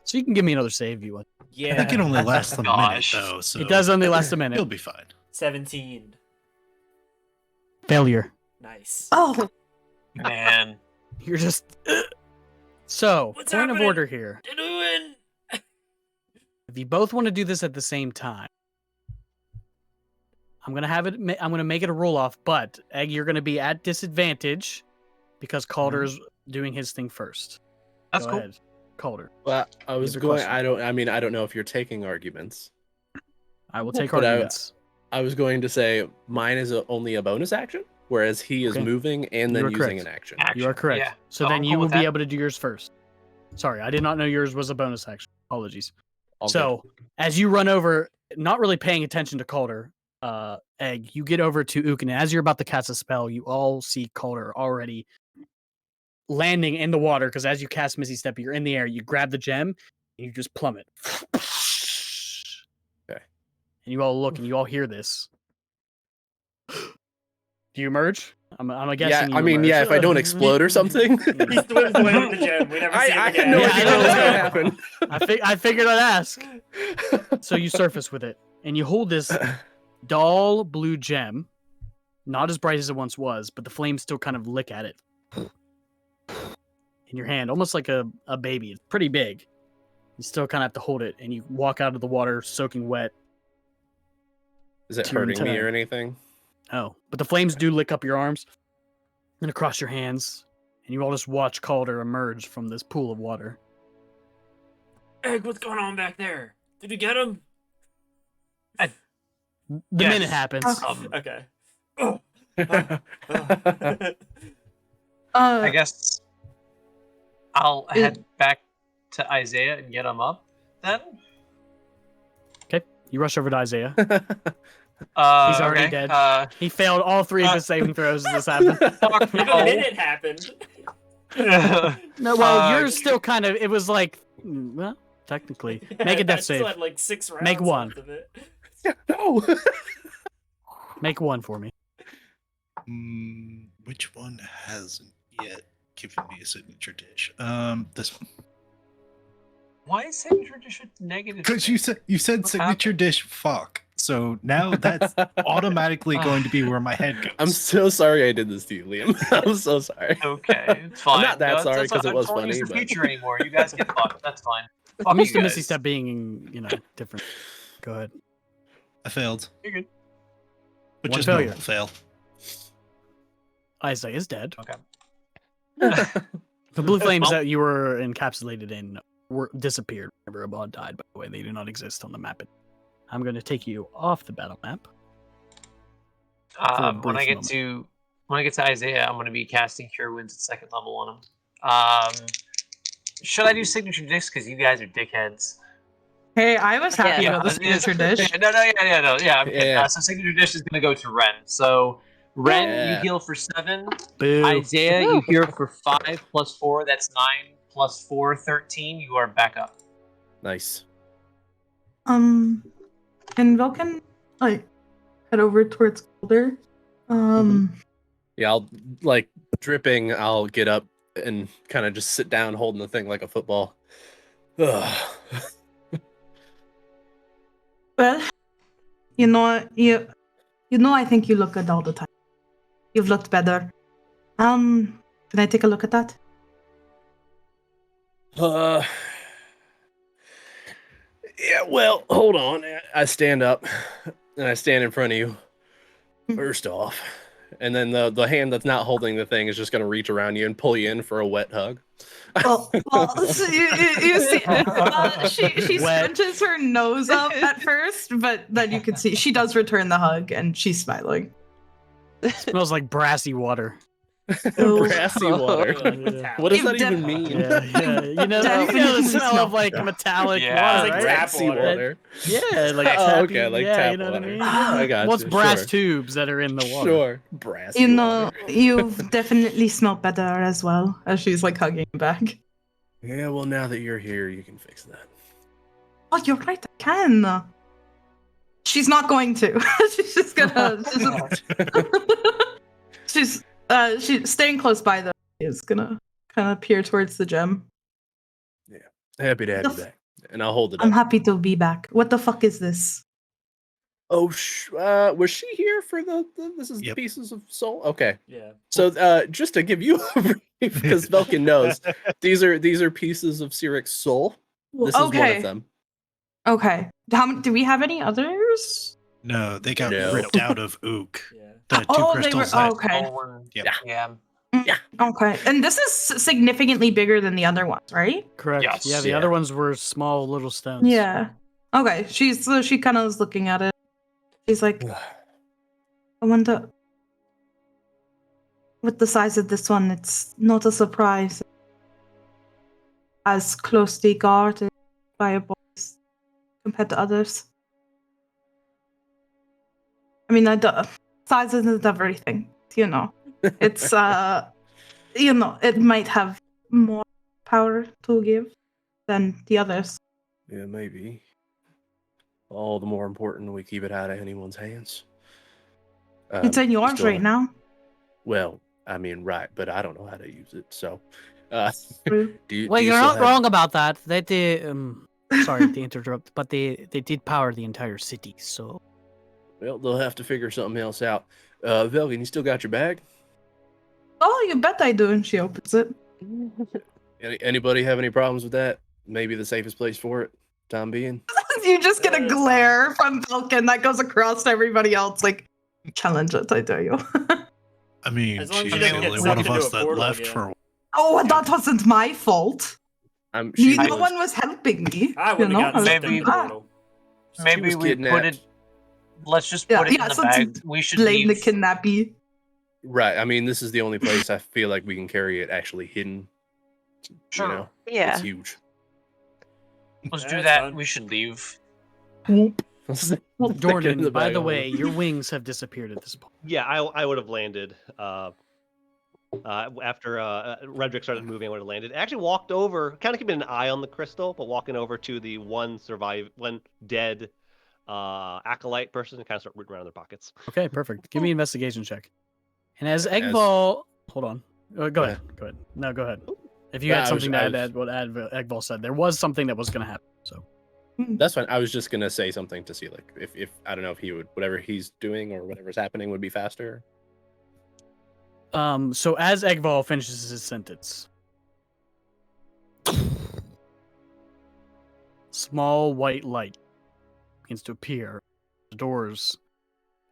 Speaker 3: So you can give me another save if you want.
Speaker 8: I
Speaker 1: Yeah.
Speaker 8: think it only lasts a minute,
Speaker 2: Gosh.
Speaker 8: though. So
Speaker 3: It does only last a
Speaker 8: He'll
Speaker 3: minute.
Speaker 8: be fine.
Speaker 1: 17.
Speaker 3: Failure.
Speaker 1: Nice.
Speaker 7: Oh,
Speaker 2: Man.
Speaker 3: You're just. So,
Speaker 1: What's
Speaker 3: point of
Speaker 1: happening?
Speaker 3: order here.
Speaker 1: Doing?
Speaker 3: If you both want to do this at the same time, I'm gonna have it. I'm gonna make it a roll off. But Egg, you're gonna be at disadvantage because Calder's doing his thing first.
Speaker 2: That's
Speaker 3: Go
Speaker 2: cool.
Speaker 3: ahead, Calder.
Speaker 4: Well, I was
Speaker 3: Your
Speaker 4: going.
Speaker 3: question.
Speaker 4: I don't know if you're taking arguments.
Speaker 3: I will take
Speaker 4: But
Speaker 3: arguments.
Speaker 4: I was going to say mine is only a bonus action, whereas he is
Speaker 3: Okay.
Speaker 4: moving and
Speaker 3: You
Speaker 4: then
Speaker 3: are
Speaker 4: using
Speaker 3: correct.
Speaker 4: an action.
Speaker 3: You are correct.
Speaker 2: Yeah.
Speaker 3: So
Speaker 2: No,
Speaker 3: then
Speaker 2: I'm
Speaker 3: you
Speaker 2: cool
Speaker 3: will
Speaker 2: with
Speaker 3: be
Speaker 2: that.
Speaker 3: able to do yours first. Sorry, I did not know yours was a bonus action. Apologies.
Speaker 4: All good.
Speaker 3: So as you run over, not really paying attention to Calder, Egg, you get over to Ook, and as you're about to cast a spell, you all see Calder already landing in the water, because as you cast Misty Step, you're in the air, you grab the gem, and you just plummet.
Speaker 4: Okay.
Speaker 3: And you all look, and you all hear this. Do you emerge? I'm guessing
Speaker 4: Yeah, I
Speaker 3: you
Speaker 4: mean, yeah,
Speaker 3: emerge.
Speaker 4: if I don't explode or something.
Speaker 1: He swims away with the gem. We never see him
Speaker 4: I
Speaker 1: again.
Speaker 4: had no
Speaker 3: Yeah,
Speaker 4: idea
Speaker 3: I
Speaker 4: that was
Speaker 3: know.
Speaker 4: going to happen.
Speaker 3: I figured I'd ask. So you surface with it, and you hold this dull blue gem, not as bright as it once was, but the flames still kind of lick at it in your hand, almost like a baby. It's pretty big. You still kind of have to hold it, and you walk out of the water soaking wet.
Speaker 4: Is it
Speaker 3: To your
Speaker 4: hurting me
Speaker 3: entire-
Speaker 4: or anything?
Speaker 3: Oh, but the flames do lick up your arms and across your hands, and you all just watch Calder emerge from this pool of water.
Speaker 1: Egg, what's going on back there? Did you get him?
Speaker 3: The
Speaker 2: Yes.
Speaker 3: minute happens.
Speaker 1: Okay.
Speaker 2: I guess I'll head back to Isaiah and get him up then.
Speaker 3: You rush over to Isaiah.
Speaker 2: He's
Speaker 3: already dead. He failed all 3 of his saving throws as this happened.
Speaker 2: Fuck
Speaker 1: The
Speaker 2: no.
Speaker 1: minute happened.
Speaker 3: No, well,
Speaker 2: Uh,
Speaker 3: you're still kind of. It was like, well, technically, make a
Speaker 1: I
Speaker 3: death
Speaker 1: still
Speaker 3: save.
Speaker 1: had like 6 rounds
Speaker 3: Make one.
Speaker 1: left of it.
Speaker 4: No.
Speaker 3: Make one for me.
Speaker 8: Which one hasn't yet given me a signature dish? This one.
Speaker 2: Why is signature dish a negative?
Speaker 8: Because you said
Speaker 2: What
Speaker 8: signature
Speaker 2: happened?
Speaker 8: dish fuck. So now that's automatically going to be where my head goes.
Speaker 4: I'm so sorry I did this to you, Liam. I'm so sorry.
Speaker 2: Okay, it's fine.
Speaker 4: I'm not that
Speaker 2: No,
Speaker 4: sorry because it was
Speaker 2: I don't
Speaker 4: funny,
Speaker 2: use the
Speaker 4: but
Speaker 2: feature anymore. You guys get fucked. That's fine.
Speaker 3: I'm
Speaker 2: Fuck
Speaker 3: used
Speaker 2: you
Speaker 3: to Misty
Speaker 2: guys.
Speaker 3: Step being, different. Go ahead.
Speaker 8: I failed.
Speaker 2: You're good.
Speaker 8: Which
Speaker 3: One
Speaker 8: is
Speaker 3: failure.
Speaker 8: normal fail.
Speaker 3: Isaiah is dead.
Speaker 2: Okay.
Speaker 3: The blue flames
Speaker 2: Well-
Speaker 3: that you were encapsulated in disappeared whenever Abad died, by the way. They do not exist on the map. I'm going to take you off the battle map. For a
Speaker 2: When
Speaker 3: brief
Speaker 2: I get
Speaker 3: moment.
Speaker 2: to Isaiah, I'm going to be casting Cure Wounds at second level on him. Should I do signature dish? Because you guys are dickheads.
Speaker 7: Hey, I was happy
Speaker 6: Yeah.
Speaker 7: about the signature dish.
Speaker 2: No, yeah. I'm kidding.
Speaker 4: Yeah.
Speaker 2: So signature dish is going to go to Ren. So Ren, you
Speaker 4: Yeah.
Speaker 2: heal for 7.
Speaker 3: Boo.
Speaker 2: Isaiah, you heal for 5 plus 4. That's 9 plus 4, 13. You are back up.
Speaker 4: Nice.
Speaker 7: Can Vulcan like head over towards Calder?
Speaker 4: Yeah, I'll like dripping. I'll get up and kind of just sit down, holding the thing like a football. Ugh.
Speaker 7: Well, I think you look good all the time. You've looked better. Can I take a look at that?
Speaker 4: Yeah. Well, hold on. I stand up and I stand in front of you. First off, and then the hand that's not holding the thing is just gonna reach around you and pull you in for a wet hug.
Speaker 7: Well, so you see, she
Speaker 3: Wet.
Speaker 7: scrunches her nose up at first, but then you can see she does return the hug and she's smiling.
Speaker 3: Smells like brassy water.
Speaker 4: Brassy water.
Speaker 3: Yeah.
Speaker 4: What does
Speaker 7: You
Speaker 4: that even
Speaker 7: def-
Speaker 4: mean?
Speaker 3: Yeah. You know the
Speaker 7: Definitely
Speaker 3: smell of like
Speaker 4: smell.
Speaker 3: metallic
Speaker 2: Yeah.
Speaker 3: water,
Speaker 1: It's like
Speaker 3: right?
Speaker 1: tap
Speaker 4: Brassy
Speaker 1: water.
Speaker 4: water.
Speaker 3: Yeah, like
Speaker 4: Oh,
Speaker 3: tappy,
Speaker 4: okay, like
Speaker 3: yeah,
Speaker 4: tap
Speaker 3: you know
Speaker 4: water.
Speaker 3: what I mean?
Speaker 4: Yeah, I got
Speaker 3: What's
Speaker 4: you,
Speaker 3: brass
Speaker 4: sure.
Speaker 3: tubes that are in the water?
Speaker 4: Sure, brassy
Speaker 7: You know,
Speaker 4: water.
Speaker 7: you've definitely smelled better as well, as she's like hugging him back.
Speaker 4: Yeah, well, now that you're here, you can fix that.
Speaker 7: Oh, you're right, I can. She's not going to. She's just gonna. She's staying close by though. Is gonna kind of peer towards the gem.
Speaker 4: Happy to have you back, and I'll hold it
Speaker 7: I'm
Speaker 4: up.
Speaker 7: happy to be back. What the fuck is this?
Speaker 4: Oh, was she here for the this is the
Speaker 8: Yep.
Speaker 4: pieces of soul? Okay,
Speaker 1: Yeah.
Speaker 4: so just to give you a brief, because Velkin knows these are pieces of Siric's soul. This is one
Speaker 7: Okay.
Speaker 4: of them.
Speaker 7: Okay. Do we have any others?
Speaker 8: No, they got
Speaker 4: No.
Speaker 8: ripped out of Ook.
Speaker 1: Yeah.
Speaker 8: The two
Speaker 7: Oh, they were.
Speaker 8: crystals that
Speaker 7: Okay.
Speaker 8: Yeah.
Speaker 2: Yeah.
Speaker 7: Okay. And this is significantly bigger than the other ones, right?
Speaker 3: Correct.
Speaker 2: Yes.
Speaker 3: Yeah, the
Speaker 4: Yeah.
Speaker 3: other ones were small little stones.
Speaker 7: Yeah. Okay. She kind of is looking at it. She's like, I wonder. With the size of this one, it's not a surprise. As closely guarded by a boys compared to others. I mean, size isn't everything, you know. It's it might have more power to give than the others.
Speaker 4: Yeah, maybe. All the more important we keep it out of anyone's hands.
Speaker 7: It's in
Speaker 4: you
Speaker 7: yours
Speaker 4: still-
Speaker 7: right now.
Speaker 4: Well, I mean, right, but I don't know how to use it. So,
Speaker 7: True.
Speaker 4: do
Speaker 3: Well,
Speaker 4: you
Speaker 3: you're
Speaker 4: still
Speaker 3: not
Speaker 4: have-
Speaker 3: wrong about that. They did. Sorry to interrupt, but they did power the entire city. So
Speaker 4: Well, they'll have to figure something else out. Velgan, you still got your bag?
Speaker 7: Oh, you bet I do. And she opens it.
Speaker 4: Anybody have any problems with that? Maybe the safest place for it, time being.
Speaker 7: You just get a
Speaker 1: It's
Speaker 7: glare from Falcon that goes across to everybody else. Like, challenge it, I dare you.
Speaker 8: I mean,
Speaker 1: As long as
Speaker 8: she's
Speaker 1: she
Speaker 8: the
Speaker 1: doesn't get
Speaker 8: only one
Speaker 1: sucked
Speaker 8: of
Speaker 1: into
Speaker 8: us
Speaker 1: a
Speaker 8: that
Speaker 1: portal
Speaker 8: left
Speaker 1: again.
Speaker 8: for.
Speaker 7: Oh, that wasn't my fault.
Speaker 4: She
Speaker 7: No
Speaker 4: was-
Speaker 7: one was helping me.
Speaker 1: I
Speaker 7: you
Speaker 1: wouldn't
Speaker 7: know?
Speaker 1: have gotten sucked
Speaker 2: Maybe-
Speaker 1: into the portal.
Speaker 2: Maybe
Speaker 4: was
Speaker 2: we put
Speaker 4: kidnapped.
Speaker 2: it. Let's just
Speaker 7: Yeah,
Speaker 2: put it
Speaker 7: yeah,
Speaker 2: in the
Speaker 7: so it's
Speaker 2: bag. We should
Speaker 7: Blame the
Speaker 2: leave.
Speaker 7: kidnappee.
Speaker 4: Right. I mean, this is the only place I feel like we can carry it actually hidden.
Speaker 2: Sure.
Speaker 4: You know,
Speaker 6: Yeah.
Speaker 4: it's huge.
Speaker 2: Let's
Speaker 1: Yeah,
Speaker 2: do
Speaker 1: that's
Speaker 2: that.
Speaker 1: fine.
Speaker 2: We should leave.
Speaker 3: Jordan, by the way, your wings have disappeared at this point.
Speaker 5: Yeah, I would have landed after Redrick started moving. I would have landed. Actually, walked over, kind of keeping an eye on the crystal, but walking over to the one dead acolyte person and kind of start rooting around in their pockets.
Speaker 3: Okay, perfect. Give me an investigation check. And as
Speaker 4: As-
Speaker 3: Eggball, hold on. Go ahead. Go ahead. No, go ahead. If you had something to add what Egval said, there was something that was going to happen. So
Speaker 4: that's fine. I was just gonna say something to see like if I don't know if he would whatever he's doing or whatever's happening would be faster.
Speaker 3: So as Egval finishes his sentence, small white light begins to appear. The doors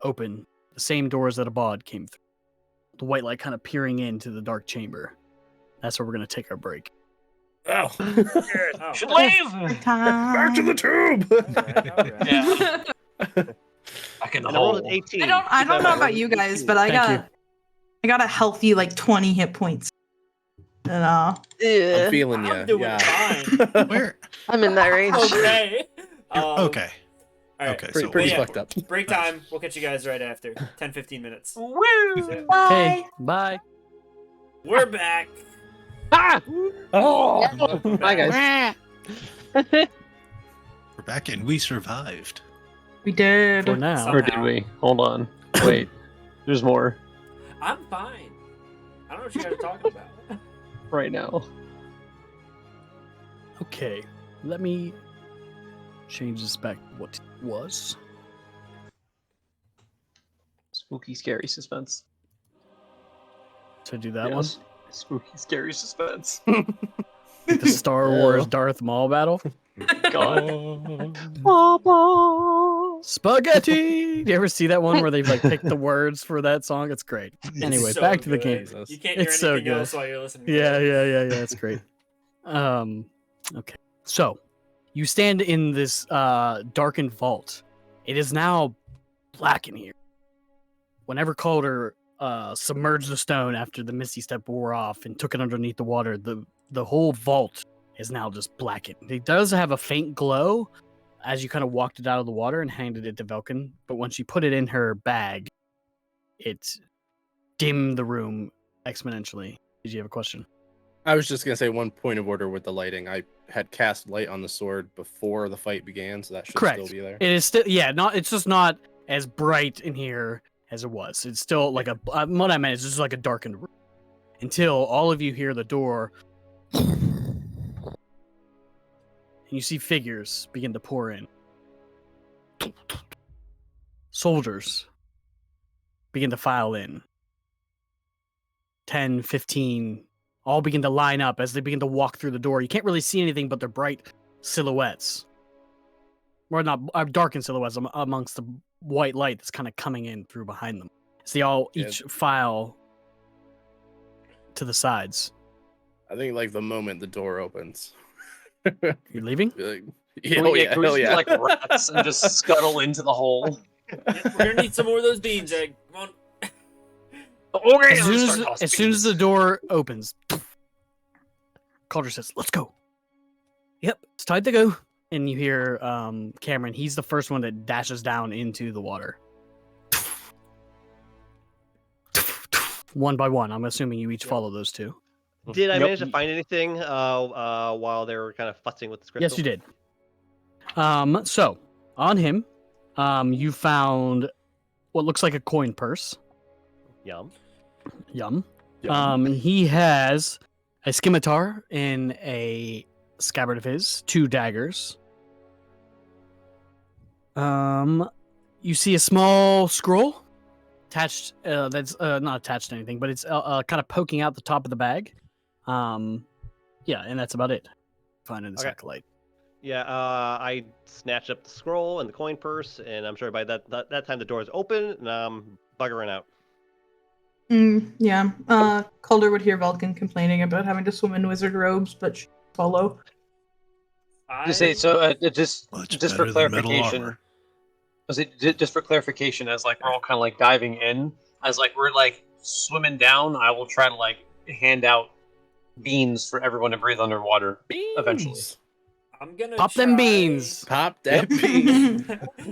Speaker 3: open, the same doors that Abad came through. The white light kind of peering into the dark chamber. That's where we're going to take our break.
Speaker 4: Oh,
Speaker 1: Oh.
Speaker 2: Should leave.
Speaker 4: back to the tube.
Speaker 1: All right.
Speaker 2: Yeah. Back in the
Speaker 5: And I rolled an
Speaker 2: hole.
Speaker 5: 18.
Speaker 7: I don't know about you guys, but I got a healthy like 20 hit points. And
Speaker 4: I'm feeling
Speaker 1: I'm
Speaker 4: you.
Speaker 1: doing
Speaker 4: Yeah.
Speaker 1: fine.
Speaker 8: Where?
Speaker 6: I'm in that range.
Speaker 1: Okay.
Speaker 8: Okay.
Speaker 1: All right.
Speaker 8: Okay.
Speaker 4: Pretty
Speaker 1: yeah.
Speaker 4: fucked up.
Speaker 1: Break time. We'll catch you guys right after. 10-15 minutes.
Speaker 2: Woo!
Speaker 3: Okay, bye.
Speaker 1: We're back.
Speaker 2: Ah!
Speaker 4: Oh,
Speaker 2: Bye, guys.
Speaker 8: We're back and we survived.
Speaker 7: we did.
Speaker 3: For now.
Speaker 2: Or did we? Hold on. Wait. There's more
Speaker 1: I'm fine. I don't know what you guys are talking about.
Speaker 2: right now.
Speaker 3: Okay, let me change this back to what it was.
Speaker 2: Spooky, scary suspense.
Speaker 3: To do that
Speaker 2: Yes. Spooky, scary suspense.
Speaker 3: one. The Star Wars Darth Maul battle.
Speaker 2: God.
Speaker 3: Spaghetti! Do you ever see that one where they like pick the words for that song? It's great. Anyway,
Speaker 1: So
Speaker 3: back to the
Speaker 1: good.
Speaker 3: game.
Speaker 1: You can't hear
Speaker 3: It's so
Speaker 1: anything
Speaker 3: good.
Speaker 1: else while you're listening. to
Speaker 3: Yeah,
Speaker 1: it.
Speaker 3: It's great. Okay. So, you stand in this darkened vault. It is now black in here. Whenever Calder submerged the stone after the Misty Step wore off and took it underneath the water, the whole vault is now just blackened. It does have a faint glow as you kind of walked it out of the water and handed it to Velkin, but when she put it in her bag, it dimmed the room exponentially. Did you have a question?
Speaker 4: I was just gonna say one point of order with the lighting. I had cast light on the sword before the fight began, so that should
Speaker 3: Correct.
Speaker 4: still be there.
Speaker 3: It is still, yeah, not. It's just not as bright in here as it was. It's still like what I meant is just like a darkened room until all of you hear the door, and you see figures begin to pour in. Soldiers begin to file in. 10, 15, all begin to line up as they begin to walk through the door. You can't really see anything but their bright silhouettes. Or not darkened silhouettes amongst the white light that's kind of coming in through behind them. So they all each file to the sides.
Speaker 4: I think like the moment the door opens.
Speaker 3: You're leaving?
Speaker 4: Be like,
Speaker 2: Can we,
Speaker 4: yeah,
Speaker 2: can we
Speaker 4: hell
Speaker 2: just
Speaker 4: yeah.
Speaker 2: be like rats and just scuttle into the hole?
Speaker 1: Yeah, we're gonna need some more of those beans, Egg. Come on.
Speaker 2: Okay,
Speaker 3: As soon as the door opens, Calder says, "Let's go." Yep, it's time to go. And you hear Cameron. He's the first one that dashes down into the water. One by one. I'm assuming you each follow those two.
Speaker 5: Did I
Speaker 2: Yep.
Speaker 5: manage to find anything while they were kind of fussing with the crystal?
Speaker 3: Yes, you did. So on him, you found what looks like a coin purse.
Speaker 5: Yum.
Speaker 3: Yum. He has a scimitar in a scabbard of his, 2 daggers. You see a small scroll attached. That's not attached to anything, but it's kind of poking out the top of the bag. Yeah, and that's about it. Find in this
Speaker 5: Okay.
Speaker 3: acolyte.
Speaker 5: Yeah, I snatched up the scroll and the coin purse, and I'm sure by that time the door is open, and I'm buggering out.
Speaker 7: Yeah. Calder would hear Vulcan complaining about having to swim in wizard robes, but she'd follow.
Speaker 2: Just say so. Just
Speaker 8: Much
Speaker 2: for
Speaker 8: better than metal
Speaker 2: clarification.
Speaker 8: armor.
Speaker 2: Just for clarification, as like we're all kind of like diving in, as like we're like swimming down, I will try to like hand out beans for everyone to breathe underwater eventually.
Speaker 1: I'm gonna
Speaker 3: Pop them
Speaker 1: try-
Speaker 3: beans.
Speaker 4: Pop that bean.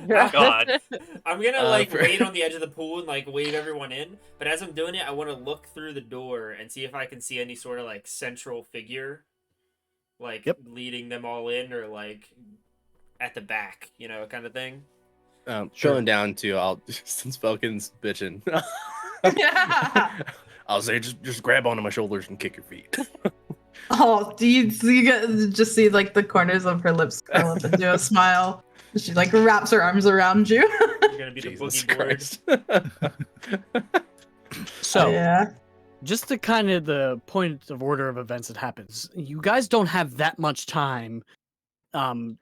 Speaker 2: God.
Speaker 1: I'm gonna like
Speaker 4: for-
Speaker 1: wait on the edge of the pool and like wave everyone in. But as I'm doing it, I want to look through the door and see if I can see any sort of like central figure, like leading them all in, or like at the back, you know, kind of thing.
Speaker 4: Chilling down too. I'll since Falcon's bitching.
Speaker 7: Yeah.
Speaker 4: I'll say just grab onto my shoulders and kick your feet.
Speaker 7: Oh, do you get, just see like the corners of her lips curl up into a smile? She like wraps her arms around you.
Speaker 1: You're gonna be the
Speaker 4: Jesus
Speaker 1: boogie board.
Speaker 4: Christ.
Speaker 3: So,
Speaker 7: yeah.
Speaker 3: just to kind of the point of order of events that happens, you guys don't have that much time.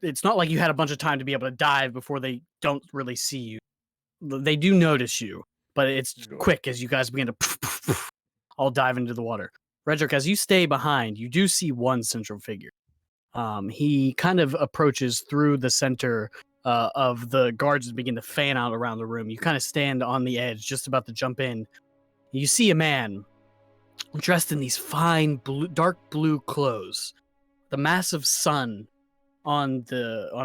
Speaker 3: It's not like you had a bunch of time to be able to dive before they don't really see you. They do notice you, but it's
Speaker 4: Sure.
Speaker 3: quick as you guys begin to all dive into the water. Redrick, as you stay behind, you do see one central figure. He kind of approaches through the center of the guards and begin to fan out around the room. You kind of stand on the edge, just about to jump in. You see a man dressed in these fine dark blue clothes, the massive sun on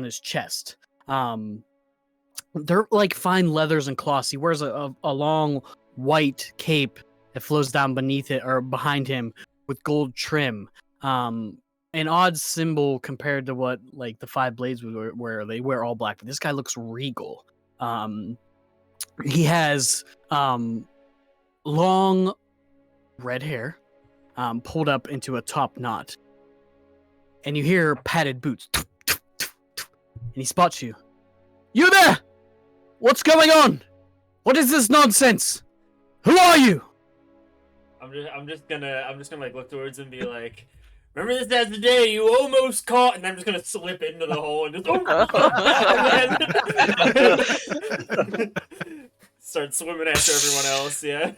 Speaker 3: his chest. They're like fine leathers and cloths. He wears a long white cape that flows down beneath it or behind him with gold trim. An odd symbol compared to what like the Five Blades would wear. They wear all black, but this guy looks regal. He has long red hair pulled up into a top knot, and you hear padded boots, and he spots you. You there? What's going on? What is this nonsense? Who are you?
Speaker 1: I'm just gonna like look towards him and be like, remember this as the day you almost caught, and I'm just gonna slip into the hole and just start swimming after everyone else. Yeah.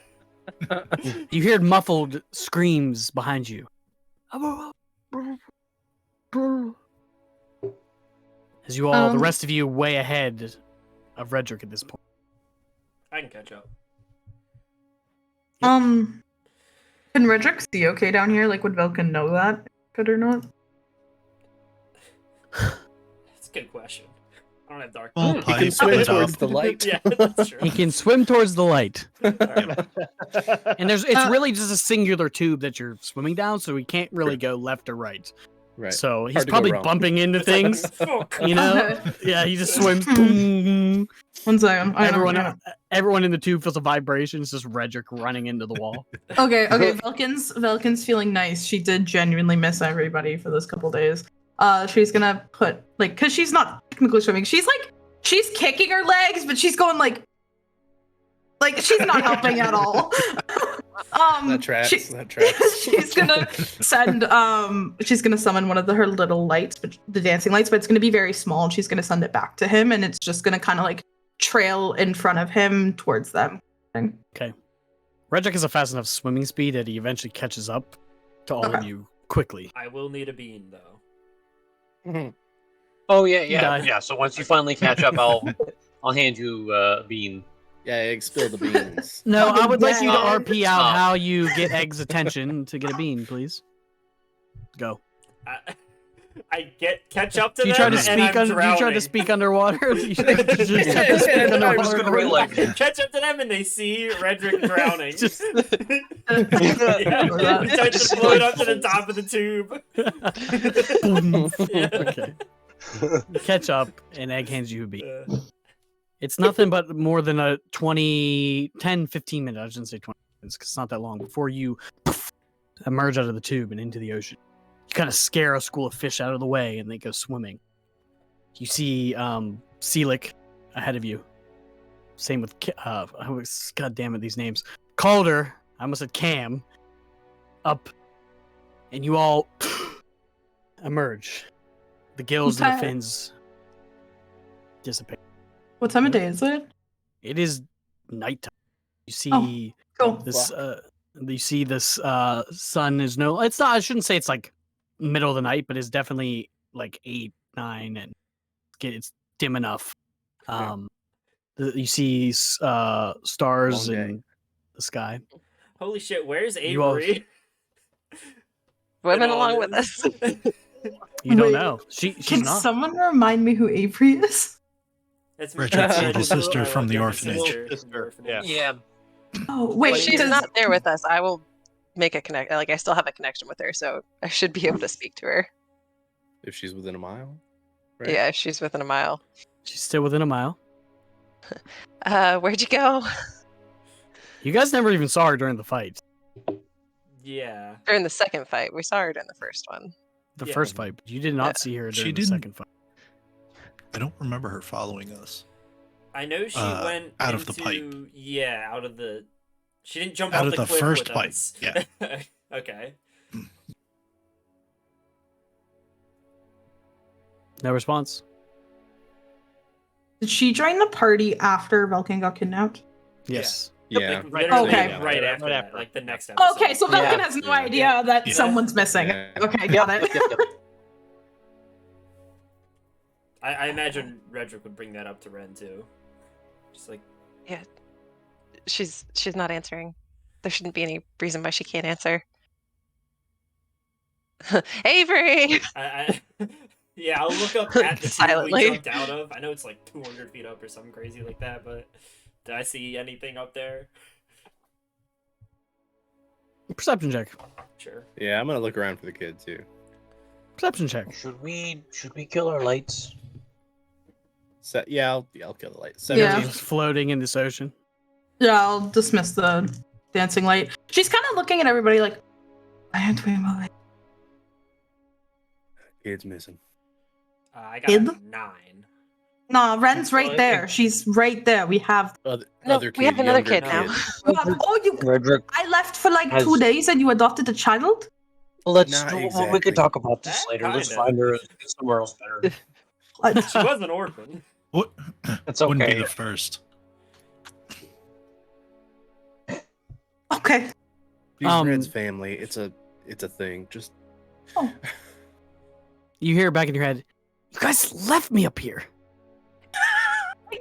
Speaker 3: You hear muffled screams behind you. As you all, the rest of you, way ahead of Redrick at this point.
Speaker 1: I can catch up.
Speaker 7: Can Redrick see okay down here? Like, would Velkin know that? Good or not?
Speaker 1: That's a good question. I don't have dark.
Speaker 8: Well,
Speaker 4: He can
Speaker 8: pipe
Speaker 4: swim
Speaker 8: it
Speaker 4: towards
Speaker 8: up.
Speaker 4: the light.
Speaker 1: Yeah, that's true.
Speaker 3: He can swim towards the light.
Speaker 1: Alright.
Speaker 3: And it's really just a singular tube that you're swimming down, so he can't really go left or right.
Speaker 4: Right.
Speaker 3: So he's
Speaker 4: Hard to go
Speaker 3: probably
Speaker 4: wrong.
Speaker 3: bumping into things,
Speaker 1: Fuck.
Speaker 3: you know?
Speaker 7: Okay.
Speaker 3: Yeah, he just swims. Boom.
Speaker 7: One second.
Speaker 3: Everyone in the tube feels a vibration. It's just Redrick running into the wall.
Speaker 7: Okay. Velkin's feeling nice. She did genuinely miss everybody for those couple days. She's gonna put like, cause she's not technically swimming. She's kicking her legs, but she's going like she's not helping at all.
Speaker 4: That tracks. That tracks.
Speaker 7: She's gonna summon one of her little lights, but the dancing lights, but it's gonna be very small, and she's gonna send it back to him, and it's just gonna kind of like trail in front of him towards them.
Speaker 3: Okay. Redrick has a fast enough swimming speed that he eventually catches up to all of
Speaker 7: Okay.
Speaker 3: you quickly.
Speaker 1: I will need a bean though.
Speaker 2: Oh yeah.
Speaker 3: Die.
Speaker 2: So once you finally catch up, I'll hand you a bean.
Speaker 4: Yeah, egg, spill the beans.
Speaker 3: No, I would like you to
Speaker 2: Stop.
Speaker 3: RP out how you get Egg's attention to get a bean, please. Go.
Speaker 1: I catch up to
Speaker 3: Do you
Speaker 1: them
Speaker 3: try to
Speaker 1: and
Speaker 3: speak?
Speaker 1: I'm
Speaker 3: Do you try to
Speaker 1: drowning.
Speaker 3: speak underwater? You just have to speak
Speaker 4: Yeah,
Speaker 3: underwater.
Speaker 4: I was gonna
Speaker 2: like-
Speaker 1: Catch up to them and they see Redrick drowning.
Speaker 3: Just-
Speaker 1: Yeah. He starts
Speaker 2: Just
Speaker 1: to float
Speaker 2: like-
Speaker 1: up to the top of the tube. Yeah.
Speaker 3: Okay. You catch up, and Egg hands you a bean.
Speaker 1: Uh,
Speaker 3: It's nothing but more than a 10, 15 minutes. I shouldn't say 20 minutes because it's not that long before you emerge out of the tube and into the ocean. You kind of scare a school of fish out of the way and they go swimming. You see Seelick ahead of you. Same with, God damn it, these names. Calder, I almost said Cam, up. And you all emerge. The gills and the
Speaker 7: Okay.
Speaker 3: fins dissipate.
Speaker 7: What time of day is it?
Speaker 3: It is nighttime. You see
Speaker 7: Cool.
Speaker 3: this. You see this. Sun is no. It's not. I shouldn't say it's like middle of the night, but it's definitely like 8, 9, and it's dim enough. You see stars
Speaker 4: Long day.
Speaker 3: in the sky.
Speaker 1: holy shit, where's
Speaker 3: You all-
Speaker 1: Avery?
Speaker 6: Swimming
Speaker 1: And all
Speaker 6: along with
Speaker 1: this.
Speaker 6: us.
Speaker 3: You don't
Speaker 7: Wait,
Speaker 3: know. She's
Speaker 7: Can
Speaker 3: not.
Speaker 7: someone remind me who Avery is?
Speaker 1: That's
Speaker 8: Redrick's
Speaker 1: my
Speaker 8: little sister from the
Speaker 1: younger
Speaker 8: orphanage.
Speaker 1: sister from the orphanage.
Speaker 2: Yeah.
Speaker 7: Oh wait,
Speaker 6: If she's
Speaker 7: does-
Speaker 6: not there with us, I will make a connect. Like I still have a connection with her, so I should be able to speak to her.
Speaker 4: If she's within a mile. Right.
Speaker 6: Yeah, if she's within a mile.
Speaker 3: She's still within a mile.
Speaker 6: Where'd you go?
Speaker 3: You guys never even saw her during the fight.
Speaker 1: Yeah.
Speaker 6: During the second fight, we saw her in the first one.
Speaker 3: The
Speaker 1: Yeah.
Speaker 3: first fight. You did not see her
Speaker 8: She
Speaker 3: during the
Speaker 8: didn't-
Speaker 3: second fight.
Speaker 8: I don't remember her following us.
Speaker 1: I know she went
Speaker 8: out
Speaker 1: into,
Speaker 8: of the pipe.
Speaker 1: Yeah, out of the. She didn't jump
Speaker 8: Out
Speaker 1: off
Speaker 8: of
Speaker 1: the
Speaker 8: the
Speaker 1: cliff
Speaker 8: first
Speaker 1: with
Speaker 8: pipe,
Speaker 1: us.
Speaker 8: yeah.
Speaker 1: Okay.
Speaker 3: No response.
Speaker 7: Did she join the party after Velkin got kidnapped?
Speaker 3: Yes.
Speaker 4: Yeah.
Speaker 1: Like,
Speaker 7: Okay.
Speaker 1: literally
Speaker 7: Yeah,
Speaker 1: right
Speaker 9: right
Speaker 1: after that,
Speaker 9: after.
Speaker 1: like the next episode.
Speaker 7: Okay, so Velkin
Speaker 2: Yeah.
Speaker 7: has no
Speaker 4: Yeah.
Speaker 7: idea that
Speaker 8: Yeah.
Speaker 7: someone's missing.
Speaker 4: Yeah.
Speaker 7: Okay, got it.
Speaker 2: Yep.
Speaker 1: I imagine Redrick would bring that up to Ren too. Just like,
Speaker 6: She's not answering. There shouldn't be any reason why she can't answer. Avery!
Speaker 1: yeah, I'll look up at the tube
Speaker 6: Silently.
Speaker 1: we jumped out of. I know it's like 200 feet up or something crazy like that, but did I see anything up there?
Speaker 3: Perception check.
Speaker 1: Sure.
Speaker 4: Yeah, I'm gonna look around for the kid too.
Speaker 3: Perception check.
Speaker 2: Should we kill our lights?
Speaker 4: I'll kill the light.
Speaker 7: Yeah.
Speaker 4: 17.
Speaker 3: Just floating in this ocean.
Speaker 7: Yeah, I'll dismiss the dancing light. She's kind of looking at everybody like, why aren't we moving?
Speaker 4: Kid's missing.
Speaker 1: I got
Speaker 7: Kid?
Speaker 1: a 9.
Speaker 7: No, Ren's right
Speaker 2: Well, I
Speaker 7: there.
Speaker 2: think-
Speaker 7: She's right there. We have.
Speaker 6: No,
Speaker 4: Other
Speaker 6: we have
Speaker 4: kid,
Speaker 6: another
Speaker 4: younger
Speaker 6: kid now.
Speaker 7: Oh, you.
Speaker 2: Redrick,
Speaker 7: I left for like
Speaker 2: Has-
Speaker 7: 2 days and you adopted a child?
Speaker 2: let's.
Speaker 4: Not
Speaker 2: We
Speaker 4: exactly.
Speaker 2: could talk about this
Speaker 1: That
Speaker 2: later. Let's
Speaker 1: kinda.
Speaker 2: find her somewhere else better.
Speaker 1: She was an orphan.
Speaker 8: What?
Speaker 2: It's
Speaker 8: Wouldn't
Speaker 2: okay.
Speaker 8: be the first.
Speaker 7: Okay.
Speaker 4: She's
Speaker 3: Um,
Speaker 4: Red's family. It's a thing. Just
Speaker 3: You hear back in your head, you guys left me up here.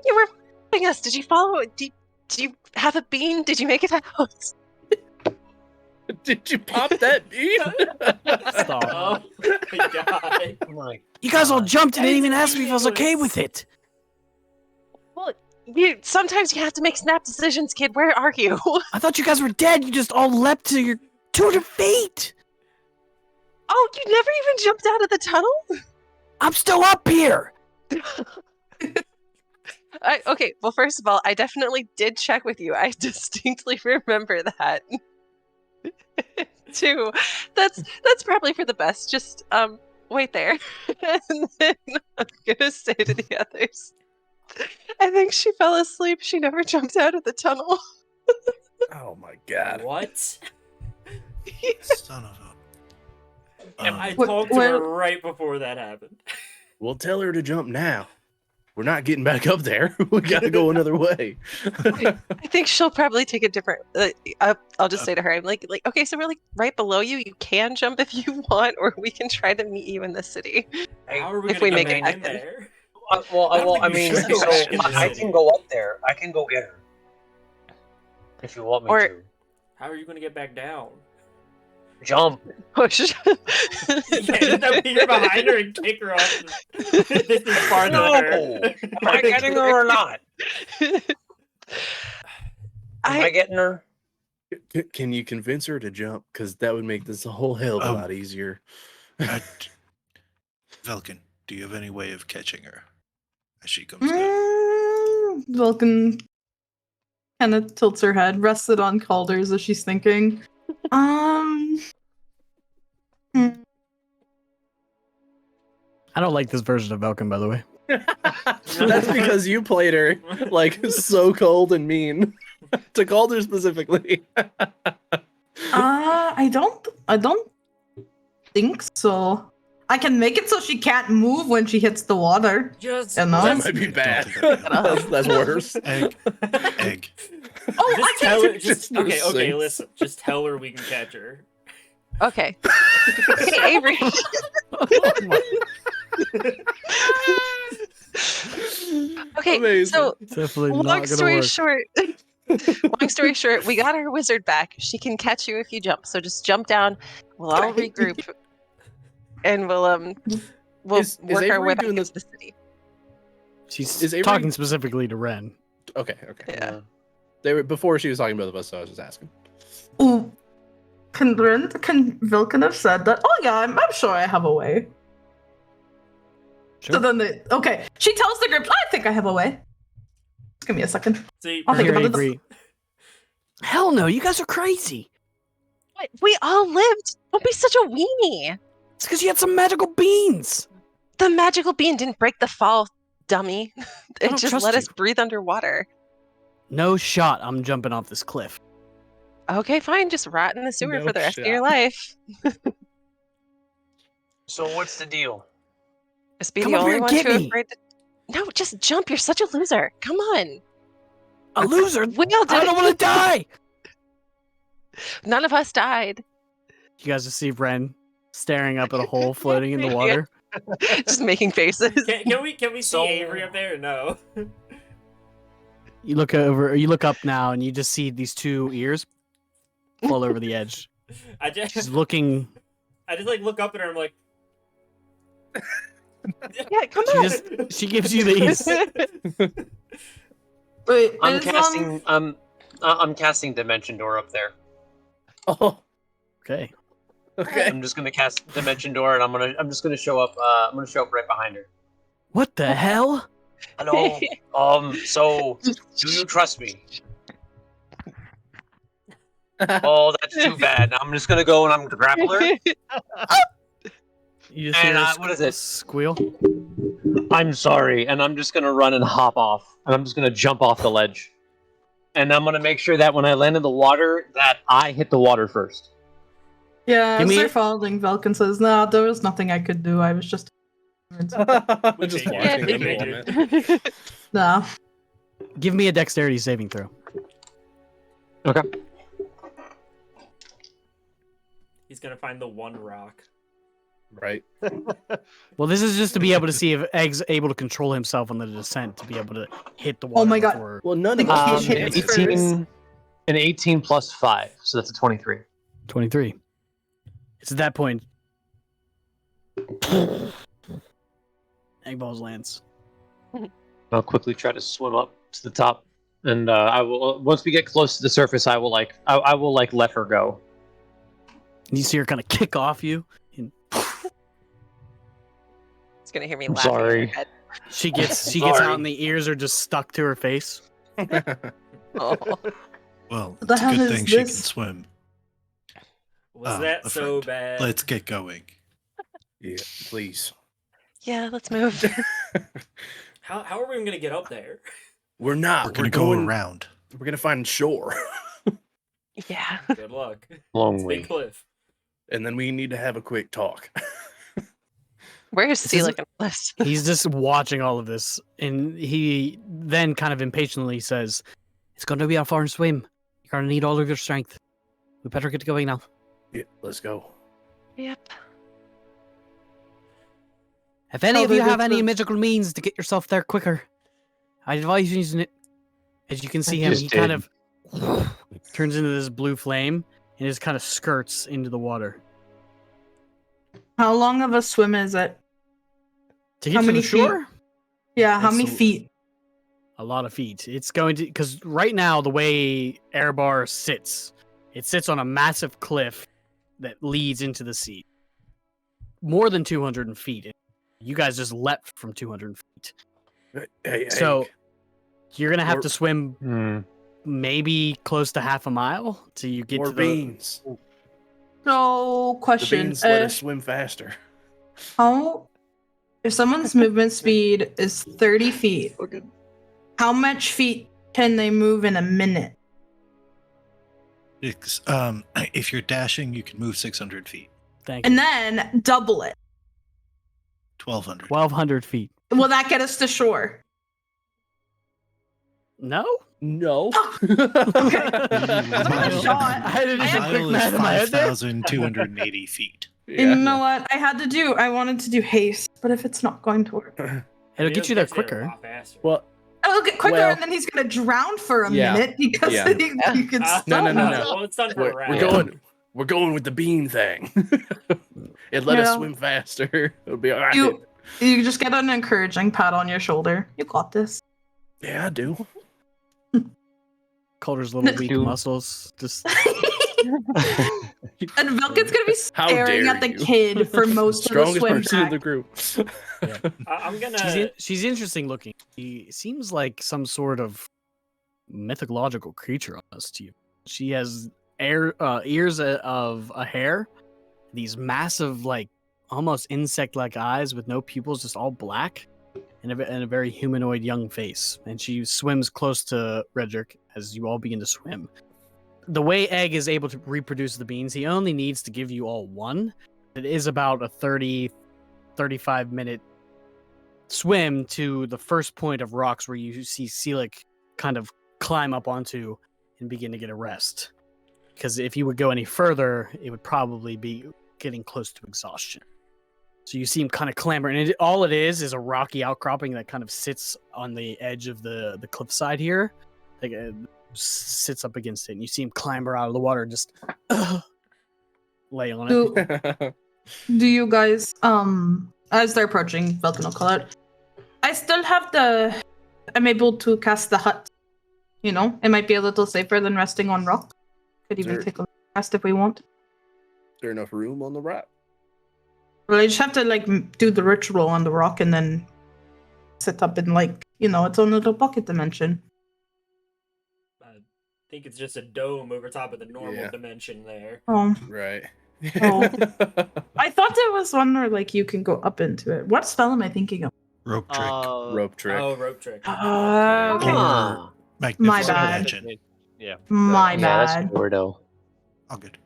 Speaker 6: You were following us. Did you follow? Did you have a bean? Did you make it out?
Speaker 4: did you pop that bean?
Speaker 3: Stop.
Speaker 1: Oh my god.
Speaker 2: Oh my
Speaker 3: You guys all
Speaker 2: God.
Speaker 3: jumped and didn't even
Speaker 1: That's
Speaker 3: ask me if I was okay
Speaker 1: ridiculous.
Speaker 3: with it.
Speaker 6: Sometimes you have to make snap decisions, kid. Where are you?
Speaker 3: I thought you guys were dead. You just all leapt to your 200 feet.
Speaker 6: Oh, you never even jumped out of the tunnel?
Speaker 3: I'm still up here.
Speaker 6: Okay, well, first of all, I definitely did check with you. I distinctly remember that. Two, that's probably for the best. Just wait there, and then I'm gonna say to the others, I think she fell asleep. She never jumped out of the tunnel.
Speaker 4: Oh my god.
Speaker 1: What?
Speaker 8: Son of a.
Speaker 1: I
Speaker 7: What-
Speaker 1: talked to her
Speaker 7: what-
Speaker 1: right before that happened.
Speaker 4: We'll tell her to jump now. We're not getting back up there. We gotta go another way.
Speaker 6: I think she'll probably take a different. I'll just say to her, I'm like, okay, so we're like right below you. You can jump if you want, or we can try to meet you in the city.
Speaker 1: How are we
Speaker 6: If
Speaker 1: gonna
Speaker 6: we
Speaker 1: get
Speaker 6: make it
Speaker 1: back in
Speaker 6: happen.
Speaker 1: there?
Speaker 2: I
Speaker 1: don't think we
Speaker 2: mean,
Speaker 1: should go
Speaker 2: so
Speaker 1: back in the
Speaker 2: I
Speaker 1: city.
Speaker 2: can go up there. I can go get her. If you want me
Speaker 6: Or-
Speaker 2: to.
Speaker 1: How are you gonna get back down?
Speaker 2: Jump.
Speaker 6: Push.
Speaker 1: Yeah, that you're behind her and kick her off. This is farther
Speaker 2: No!
Speaker 1: her.
Speaker 2: Am I getting her or not? Am I getting her?
Speaker 4: Can you convince her to jump? Because that would make this a whole hell of a lot easier.
Speaker 8: Velkin, do you have any way of catching her as she comes down?
Speaker 7: Vulcan kind of tilts her head, rests it on Calder's as she's thinking.
Speaker 3: I don't like this version of Velkin, by the way.
Speaker 4: That's because you played her like so cold and mean to Calder specifically.
Speaker 7: I don't think so. I can make it so she can't move when she hits the water.
Speaker 1: Just
Speaker 7: And now-
Speaker 4: That
Speaker 1: just-
Speaker 4: might be bad.
Speaker 8: Don't do
Speaker 4: That's worse.
Speaker 8: Egg. Egg.
Speaker 7: Oh,
Speaker 1: Just
Speaker 7: I
Speaker 1: tell
Speaker 7: can.
Speaker 1: her. Just
Speaker 4: Just
Speaker 1: okay.
Speaker 4: sinks.
Speaker 1: Okay. Listen. Just tell her we can catch her.
Speaker 6: Okay. Hey, Avery. Okay,
Speaker 4: Amazing.
Speaker 6: so
Speaker 3: Definitely not
Speaker 6: long
Speaker 3: gonna
Speaker 6: story
Speaker 3: work.
Speaker 6: short, long story short, we got our wizard back. She can catch you if you jump. So just jump down. We'll all regroup, and we'll
Speaker 4: Is
Speaker 6: work our
Speaker 4: Avery
Speaker 6: way back
Speaker 4: doing
Speaker 6: into
Speaker 4: this-
Speaker 6: the city.
Speaker 3: She's
Speaker 4: Is Avery-
Speaker 3: talking specifically to Ren.
Speaker 4: Okay.
Speaker 6: Yeah.
Speaker 4: They were before she was talking about the bus, so I was just asking.
Speaker 7: Ooh. Can Vilken have said that? Oh yeah, I'm sure I have a way.
Speaker 3: Sure.
Speaker 7: So then okay. She tells the group, I think I have a way. Just give me a second.
Speaker 1: See,
Speaker 7: I'll think
Speaker 3: Here,
Speaker 7: about it.
Speaker 3: Avery. Hell no, you guys are crazy.
Speaker 6: But we all lived. Don't be such a weenie.
Speaker 3: It's because you had some magical beans.
Speaker 6: The magical bean didn't break the fall, dummy. It
Speaker 3: don't
Speaker 6: just
Speaker 3: trust
Speaker 6: let
Speaker 3: you.
Speaker 6: us breathe underwater.
Speaker 3: No shot. I'm jumping off this cliff.
Speaker 6: Okay, fine. Just rot in the sewer
Speaker 4: No
Speaker 6: for the rest of your
Speaker 4: shot.
Speaker 6: life.
Speaker 2: So what's the deal?
Speaker 6: Just be
Speaker 3: Come
Speaker 6: the
Speaker 3: up here
Speaker 6: only
Speaker 3: and
Speaker 6: one
Speaker 3: get
Speaker 6: too
Speaker 3: me.
Speaker 6: afraid to. No, just jump. You're such a loser. Come on.
Speaker 3: A loser.
Speaker 6: We all did
Speaker 3: I don't
Speaker 6: it.
Speaker 3: want to die.
Speaker 6: None of us died.
Speaker 3: You guys just see Ren staring up at a hole floating in the water.
Speaker 6: Just making faces.
Speaker 1: Can we
Speaker 2: So-
Speaker 1: see Avery up there or no?
Speaker 3: You look over. You look up now, and you just see these two ears fall over the edge.
Speaker 1: I just
Speaker 3: She's looking.
Speaker 1: like look up at her. I'm like,
Speaker 6: Yeah, come
Speaker 3: She
Speaker 6: on.
Speaker 3: just. She gives you these.
Speaker 7: Wait,
Speaker 2: I'm
Speaker 7: is,
Speaker 2: casting. I'm casting Dimension Door up there.
Speaker 4: Oh,
Speaker 3: Okay.
Speaker 4: okay.
Speaker 2: I'm just gonna cast Dimension Door, and I'm just gonna show up. I'm gonna show up right behind her.
Speaker 3: What the hell?
Speaker 2: Hello. So do you trust me? Oh, that's too bad. Now I'm just gonna go and I'm gonna grapple her.
Speaker 3: You just
Speaker 2: And,
Speaker 3: hear a
Speaker 2: what is it?
Speaker 3: squeal.
Speaker 2: I'm sorry, and I'm just gonna run and hop off, and I'm just gonna jump off the ledge, and I'm gonna make sure that when I land in the water, that I hit the water first.
Speaker 7: yeah,
Speaker 3: Give
Speaker 7: as
Speaker 3: me
Speaker 7: they're
Speaker 3: a-
Speaker 7: following, Velkin says, "No, there was nothing I could do. I was just
Speaker 4: Just
Speaker 1: figured.
Speaker 4: watching
Speaker 1: We
Speaker 4: them
Speaker 1: figured.
Speaker 4: vomit.
Speaker 7: no."
Speaker 3: Give me a dexterity saving throw.
Speaker 2: Okay.
Speaker 1: he's gonna find the one rock.
Speaker 4: Right.
Speaker 3: Well, this is just to be able to see if Egg's able to control himself on the descent to be able to hit the water.
Speaker 7: Oh my God.
Speaker 3: before-
Speaker 4: Well, none of
Speaker 7: The
Speaker 4: us
Speaker 7: kid
Speaker 4: can
Speaker 7: hits
Speaker 4: answer.
Speaker 7: first.
Speaker 2: An 18 plus 5, so that's a 23.
Speaker 3: 23. It's at that point. Egg balls lands.
Speaker 2: I'll quickly try to swim up to the top, and I will. Once we get close to the surface, I will I will let her go.
Speaker 3: And you see her kind of kick off you. And
Speaker 6: It's gonna hear me
Speaker 2: I'm
Speaker 6: laughing. in
Speaker 2: sorry.
Speaker 6: your head.
Speaker 3: she gets out,
Speaker 2: Sorry.
Speaker 3: and the ears are just stuck to her face.
Speaker 6: Oh.
Speaker 8: Well,
Speaker 7: What the
Speaker 8: it's a
Speaker 7: hell
Speaker 8: good
Speaker 7: is
Speaker 8: thing she can
Speaker 7: this?
Speaker 8: swim.
Speaker 1: Was
Speaker 8: Oh,
Speaker 1: that
Speaker 8: a
Speaker 1: so
Speaker 8: friend.
Speaker 1: bad?
Speaker 8: Let's get going.
Speaker 4: Yeah, please.
Speaker 6: Yeah, let's move.
Speaker 1: How are we even gonna get up there?
Speaker 4: We're not.
Speaker 8: We're gonna go around.
Speaker 4: We're gonna find shore,
Speaker 6: Yeah.
Speaker 1: Good luck. It's
Speaker 2: Long
Speaker 1: a
Speaker 2: way.
Speaker 1: big cliff.
Speaker 4: and then we need to have a quick talk.
Speaker 6: Where's
Speaker 3: This is-
Speaker 6: Selic on the list?
Speaker 3: He's just watching all of this, and he then kind of impatiently says, "It's going to be a far swim. You're going to need all of your strength. We better get going now."
Speaker 4: Yeah, let's go.
Speaker 6: Yep.
Speaker 3: If any
Speaker 7: How
Speaker 3: of you
Speaker 7: big
Speaker 3: have
Speaker 7: is
Speaker 3: any
Speaker 7: the-
Speaker 3: magical means to get yourself there quicker, I advise using it. As you can see him,
Speaker 2: just
Speaker 3: he kind
Speaker 2: did.
Speaker 3: of turns into this blue flame and just kind of skirts into the water.
Speaker 7: How long of a swim is it?
Speaker 3: To get
Speaker 7: How
Speaker 3: to
Speaker 7: many
Speaker 3: the shore,
Speaker 7: Yeah, how
Speaker 3: That's
Speaker 7: many
Speaker 3: a-
Speaker 7: feet?
Speaker 3: a lot of feet. It's going to, because right now, the way Airbar sits, it sits on a massive cliff that leads into the sea. More than 200 feet. You guys just leapt from 200 feet.
Speaker 4: Hey,
Speaker 3: So you're going to have
Speaker 4: More-
Speaker 3: to swim
Speaker 2: Hmm.
Speaker 3: maybe close to half a mile till you get
Speaker 4: more
Speaker 3: to the.
Speaker 4: beans.
Speaker 7: So,
Speaker 4: The
Speaker 7: question:
Speaker 4: beans let us swim faster.
Speaker 7: how if someone's movement speed is 30 feet, how much feet can they move in a minute?
Speaker 8: If you're dashing, you can move 600 feet.
Speaker 3: Thank you.
Speaker 7: And then double it.
Speaker 8: 1,200.
Speaker 3: 1,200 feet.
Speaker 7: Will that get us to shore?
Speaker 3: No?
Speaker 4: No.
Speaker 7: Okay. That's my
Speaker 8: Mile-
Speaker 7: shot.
Speaker 3: I had to do
Speaker 7: I
Speaker 3: some
Speaker 7: have-
Speaker 3: quick
Speaker 8: Mile is
Speaker 3: math in my head there.
Speaker 8: 5,280 feet.
Speaker 7: You know what? I wanted to do haste, but if it's not going to work.
Speaker 3: It'll get you there
Speaker 1: A
Speaker 3: quicker.
Speaker 1: lot faster.
Speaker 4: Well,
Speaker 7: I'll get quicker
Speaker 4: Well-
Speaker 7: and then he's gonna drown for a
Speaker 4: Yeah.
Speaker 7: minute because
Speaker 4: Yeah.
Speaker 7: you can
Speaker 1: Ah,
Speaker 7: stop.
Speaker 4: No.
Speaker 1: Well, it's done for a round.
Speaker 4: we're going with the bean thing. It let us
Speaker 7: Yeah.
Speaker 4: swim faster. It'll be all right.
Speaker 7: You just get an encouraging pat on your shoulder. You got this.
Speaker 4: Yeah, I do.
Speaker 3: Calder's little weak
Speaker 2: Dude.
Speaker 3: muscles. Just
Speaker 7: And Velkin's gonna be
Speaker 4: How
Speaker 7: staring
Speaker 4: dare
Speaker 7: at the
Speaker 4: you.
Speaker 7: kid for most of the
Speaker 4: Strongest
Speaker 7: swim
Speaker 4: person in
Speaker 7: back.
Speaker 4: the group.
Speaker 1: I'm gonna.
Speaker 3: she's interesting looking. She seems like some sort of mythological creature almost to you. She has ears of a hare, these massive, like almost insect-like eyes with no pupils, just all black, and a very humanoid young face. And she swims close to Redrick as you all begin to swim. The way Egg is able to reproduce the beans, he only needs to give you all one. It is about a 35 minute swim to the first point of rocks where you see Seelick kind of climb up onto and begin to get a rest. Because if you would go any further, it would probably be getting close to exhaustion. So you see him kind of clambering, and all it is a rocky outcropping that kind of sits on the edge of the cliffside here. Like sits up against it, and you see him clamber out of the water and just lay on it.
Speaker 7: Do you guys, as they're approaching, Vulcan will call out, I still have I'm able to cast the hut. You know, it might be a little safer than resting on rock. Could even take a rest if we want.
Speaker 4: Is there enough room on the rock?
Speaker 7: Well, I just have to, like, do the ritual on the rock and then sit up in, like, you know, its own little bucket dimension.
Speaker 1: I think it's just a dome over top of the normal dimension there.
Speaker 7: Oh.
Speaker 4: Right.
Speaker 7: Oh. I thought there was one where, like, you can go up into it. What spell am I thinking of?
Speaker 8: Rope trick.
Speaker 4: Rope trick.
Speaker 1: Oh, rope trick.
Speaker 7: Okay.
Speaker 8: Or magnificent
Speaker 7: My bad.
Speaker 8: mansion.
Speaker 5: Yeah.
Speaker 7: My
Speaker 2: Yeah, that's
Speaker 7: bad.
Speaker 2: Gordo.
Speaker 8: All good.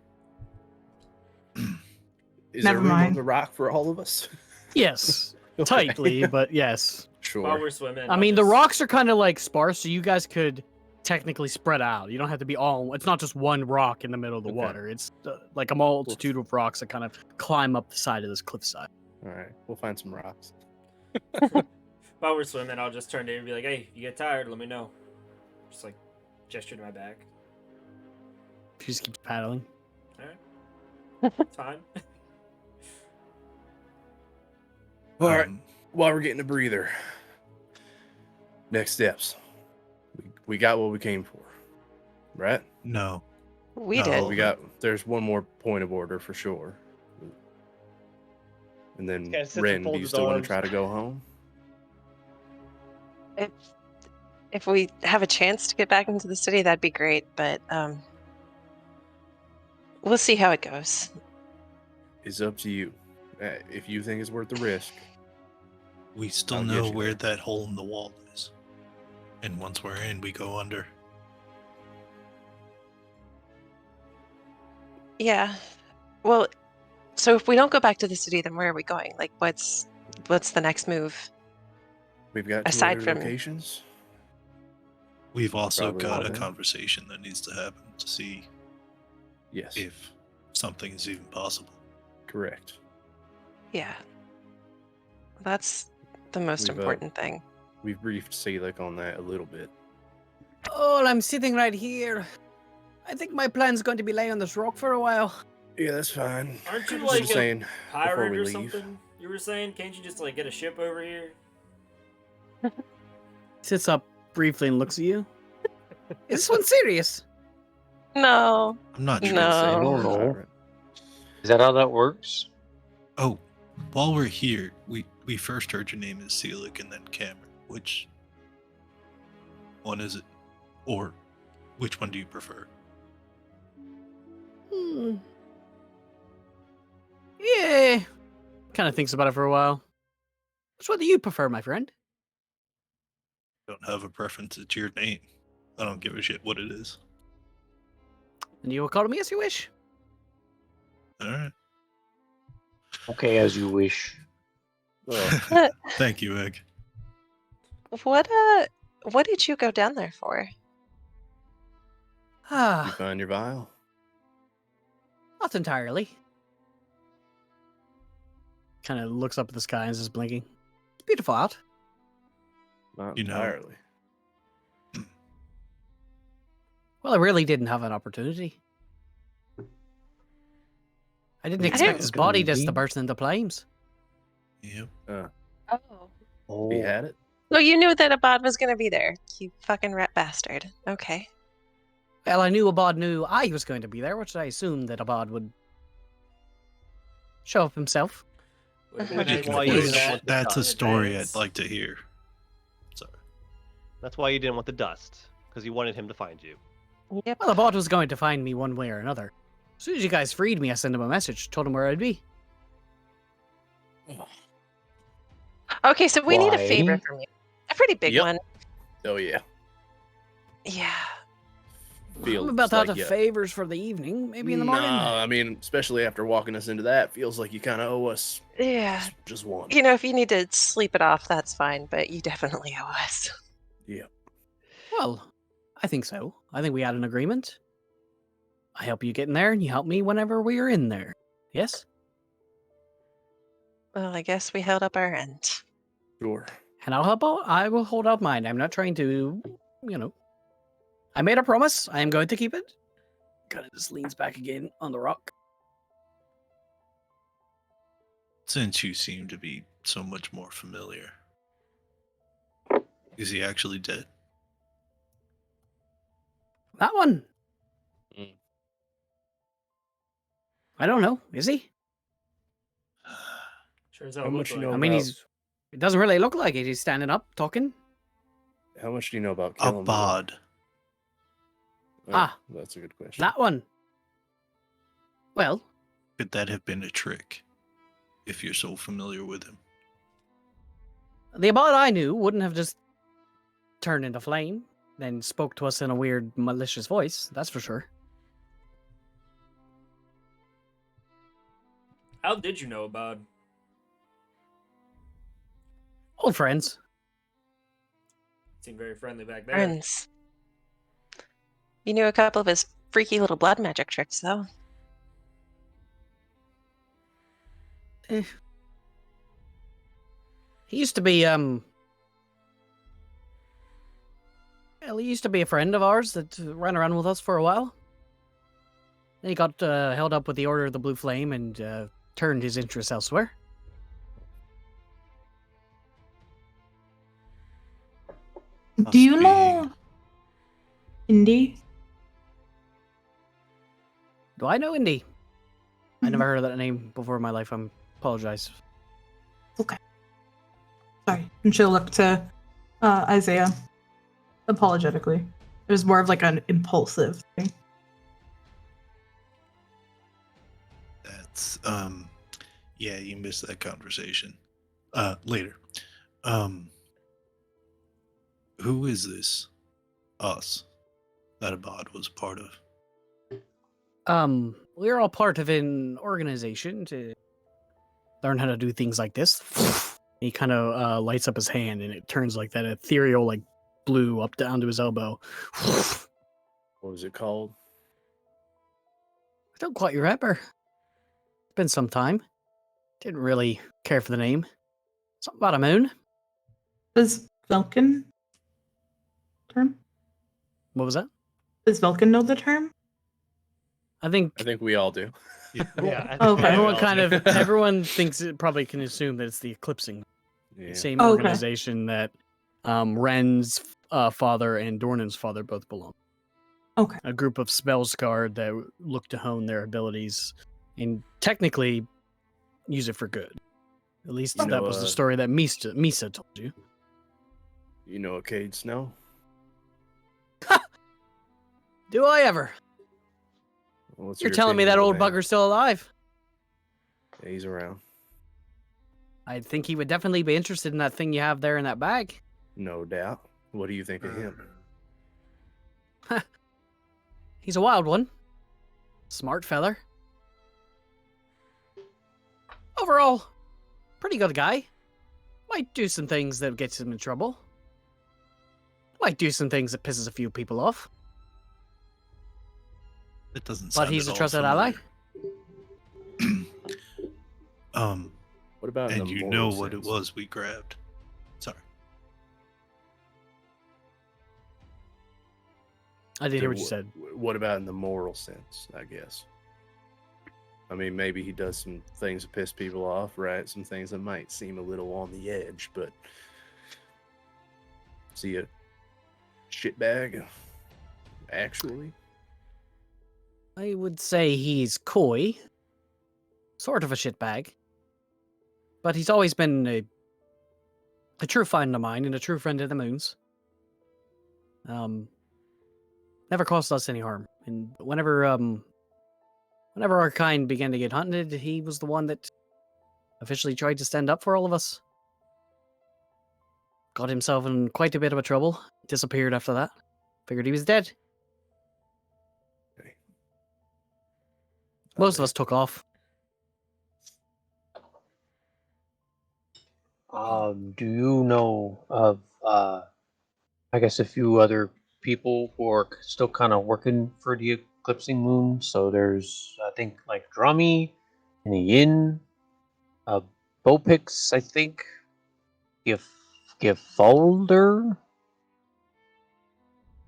Speaker 4: Is
Speaker 7: Never
Speaker 4: there room on
Speaker 7: mind.
Speaker 4: the rock for all of us?
Speaker 3: Yes,
Speaker 4: Okay.
Speaker 3: tightly, but yes.
Speaker 1: While
Speaker 4: Sure.
Speaker 1: we're swimming.
Speaker 3: I mean, the rocks are kind of like sparse, so you guys could technically spread out. You don't have to be all. It's not just one rock in the middle of the
Speaker 4: Okay.
Speaker 3: water. It's like a multitude of rocks that kind of climb up the side of this cliffside.
Speaker 4: All right. We'll find some rocks.
Speaker 1: While we're swimming, I'll just turn to him and be like, "Hey, you get tired? Let me know." Just like gesture to my back.
Speaker 3: She just keeps paddling.
Speaker 1: It's fine.
Speaker 4: All right. While we're getting a breather, next steps. We got what we came for, right?
Speaker 8: No.
Speaker 6: We
Speaker 8: No.
Speaker 6: did.
Speaker 4: There's one more point of order for sure. And then
Speaker 5: This guy sits and
Speaker 4: Ren, do
Speaker 5: folds
Speaker 4: you
Speaker 5: his
Speaker 4: still want
Speaker 5: arms.
Speaker 4: to try to go home?
Speaker 6: If we have a chance to get back into the city, that'd be great. But we'll see how it goes.
Speaker 4: It's up to you. If you think it's worth the risk.
Speaker 8: We still
Speaker 4: I'll get
Speaker 8: know
Speaker 4: you
Speaker 8: where
Speaker 4: there.
Speaker 8: that hole in the wall is. And once we're in, we go under.
Speaker 6: Yeah. Well, so if we don't go back to the city, then where are we going? Like, what's the next move?
Speaker 4: We've got two
Speaker 6: Aside
Speaker 4: other
Speaker 6: from-
Speaker 4: locations.
Speaker 8: We've also
Speaker 4: Probably
Speaker 8: got a
Speaker 4: wanna-
Speaker 8: conversation that needs to happen to see
Speaker 4: Yes,
Speaker 8: if something is even possible.
Speaker 4: correct.
Speaker 6: Yeah. That's the most
Speaker 4: We've,
Speaker 6: important thing.
Speaker 4: We've briefed Seelick on that a little bit.
Speaker 3: Oh, I'm sitting right here. I think my plan's going to be laying on this rock for a while.
Speaker 4: Yeah, that's fine.
Speaker 1: Aren't you
Speaker 4: Just
Speaker 1: like a
Speaker 4: saying before
Speaker 1: pirate
Speaker 4: we
Speaker 1: or
Speaker 4: leave.
Speaker 1: something? You were saying, can't you just like get a ship over here?
Speaker 3: Sits up briefly and looks at you. Is this one serious?
Speaker 6: No.
Speaker 8: I'm not sure.
Speaker 6: No.
Speaker 2: I don't know. Is that how that works?
Speaker 8: Oh, while we're here, we first heard your name is Seelick and then Cameron. Which one is it? Or which one do you prefer?
Speaker 3: Yeah. Kind of thinks about it for a while. Which one do you prefer, my friend?
Speaker 8: Don't have a preference. It's your name. I don't give a shit what it is.
Speaker 3: And you will call me as you wish.
Speaker 8: All right.
Speaker 2: Okay, as you wish.
Speaker 4: Well,
Speaker 8: Thank you, Egg.
Speaker 6: What did you go down there for?
Speaker 4: you
Speaker 3: Ah,
Speaker 4: find your vial?
Speaker 3: not entirely. Kind of looks up at the sky and is just blinking. It's beautiful out.
Speaker 4: Not
Speaker 8: You know.
Speaker 4: entirely.
Speaker 3: Well, I really didn't have an opportunity. I didn't expect his body just to burst into flames.
Speaker 8: Yep.
Speaker 6: Oh.
Speaker 2: Oh,
Speaker 4: He had it.
Speaker 6: So you knew that Abad was going to be there. You fucking rat bastard. Okay.
Speaker 3: Well, I knew Abad knew I was going to be there, which I assumed that Abad would show up himself.
Speaker 1: Which
Speaker 5: is why you didn't want the
Speaker 8: That's a
Speaker 5: dust.
Speaker 8: story I'd like to hear. Sorry.
Speaker 5: That's why you didn't want the dust, because you wanted him to find you.
Speaker 6: Yep.
Speaker 3: Well, the bot was going to find me one way or another. As soon as you guys freed me, I sent him a message, told him where I'd be.
Speaker 6: Okay, so we need a
Speaker 2: Why?
Speaker 6: favor from you. A pretty big
Speaker 4: Yep.
Speaker 6: one.
Speaker 4: Oh yeah.
Speaker 6: Yeah.
Speaker 4: Feels
Speaker 3: I'm about
Speaker 4: like
Speaker 3: out of
Speaker 4: you-
Speaker 3: favors for the evening. Maybe in the morning.
Speaker 4: No, I mean, especially after walking us into that, feels like you kind of owe us
Speaker 6: Yeah.
Speaker 4: just one.
Speaker 6: You know, if you need to sleep it off, that's fine, but you definitely owe us.
Speaker 4: Yeah.
Speaker 3: Well, I think so. I think we had an agreement. I help you get in there, and you help me whenever we are in there. Yes?
Speaker 6: Well, I guess we held up our end.
Speaker 4: Sure.
Speaker 3: And I'll help out. I will hold out mine. I'm not trying to, I made a promise. I am going to keep it. Kind of just leans back again on the rock.
Speaker 8: Since you seem to be so much more familiar, is he actually dead?
Speaker 3: That one.
Speaker 4: Mm.
Speaker 3: I don't know. Is he?
Speaker 1: Sure as
Speaker 4: How
Speaker 1: hell
Speaker 4: much
Speaker 1: look
Speaker 4: you
Speaker 1: like.
Speaker 4: know
Speaker 3: I mean,
Speaker 4: about-
Speaker 3: it doesn't really look like it. He's standing up, talking.
Speaker 4: How much do you know about killing?
Speaker 8: Abad.
Speaker 4: That's a good question.
Speaker 3: That one. Well,
Speaker 8: Could that have been a trick? If you're so familiar with him.
Speaker 3: the Abad I knew wouldn't have just turned into flame, then spoke to us in a weird, malicious voice. That's for sure.
Speaker 1: How did you know about?
Speaker 3: Old friends.
Speaker 1: Seemed very friendly back there.
Speaker 6: Friends. You knew a couple of his freaky little blood magic tricks, though.
Speaker 3: He used to be, well, he used to be a friend of ours that ran around with us for a while. Then he got held up with the Order of the Blue Flame and turned his interests elsewhere.
Speaker 7: Do you
Speaker 8: Us
Speaker 7: know Indy?
Speaker 3: Do I know Indy? I
Speaker 7: Mhm.
Speaker 3: never heard of that name before in my life. I apologize.
Speaker 7: Sorry. And she'll look to Isaiah apologetically. It was more of like an impulsive thing.
Speaker 8: That's yeah, you missed that conversation. Later. Who is this? Us. That Abad was part of.
Speaker 3: We're all part of an organization to learn how to do things like this. He kind of lights up his hand, and it turns like that ethereal, like blue up down to his elbow. I
Speaker 4: What was it called?
Speaker 3: don't quite remember. It's been some time. Didn't really care for the name. Something about a moon.
Speaker 7: Does Velkin term?
Speaker 3: What was that?
Speaker 7: Does Velkin know the term?
Speaker 3: I think
Speaker 4: I think we all do.
Speaker 9: Yeah. I think
Speaker 7: Okay.
Speaker 9: we
Speaker 3: everyone
Speaker 9: all
Speaker 3: kind
Speaker 9: do.
Speaker 3: of everyone thinks it probably can assume that it's the Eclipsing,
Speaker 4: Yeah.
Speaker 3: same
Speaker 7: Okay.
Speaker 3: organization that Ren's father and Dornan's father both belong.
Speaker 7: Okay.
Speaker 3: A group of spell-scarred that look to hone their abilities and technically use it for good. At least
Speaker 4: You
Speaker 3: that
Speaker 4: know,
Speaker 3: was the story that Misa told you.
Speaker 4: You know a Cade Snow?
Speaker 3: Do I ever?
Speaker 4: What's
Speaker 3: You're
Speaker 4: your
Speaker 3: telling me
Speaker 4: opinion
Speaker 3: that
Speaker 4: of
Speaker 3: old
Speaker 4: the man?
Speaker 3: bugger's still alive?
Speaker 4: Yeah, he's around.
Speaker 3: I think he would definitely be interested in that thing you have there in that bag.
Speaker 4: No doubt. What do you think of him?
Speaker 3: He's a wild one. Smart feller. Overall, pretty good guy. Might do some things that gets him in trouble. Might do some things that pisses a few people off.
Speaker 8: That doesn't
Speaker 3: But
Speaker 8: sound
Speaker 3: he's
Speaker 8: at
Speaker 3: a
Speaker 8: all
Speaker 3: trusted ally.
Speaker 8: familiar.
Speaker 4: What about in
Speaker 8: And
Speaker 4: the
Speaker 8: you
Speaker 4: moral
Speaker 8: know what it
Speaker 4: sense?
Speaker 8: was we grabbed. Sorry.
Speaker 3: I didn't hear what you
Speaker 4: Wh-
Speaker 3: said.
Speaker 4: What about in the moral sense, I guess? I mean, maybe he does some things that piss people off, right? Some things that might seem a little on the edge, but see a shitbag, actually?
Speaker 3: I would say he's coy. Sort of a shitbag. But he's always been a true friend of mine and a true friend of the Moon's. never caused us any harm. And whenever our kind began to get hunted, he was the one that officially tried to stand up for all of us. Got himself in quite a bit of a trouble. Disappeared after that. Figured he was dead.
Speaker 4: Okay.
Speaker 3: Most of us took off.
Speaker 2: Do you know of, I guess, a few other people who are still kind of working for the eclipsing moon? So there's, I think, like Drummy and a Yin, Bopix, I think, Giffolder,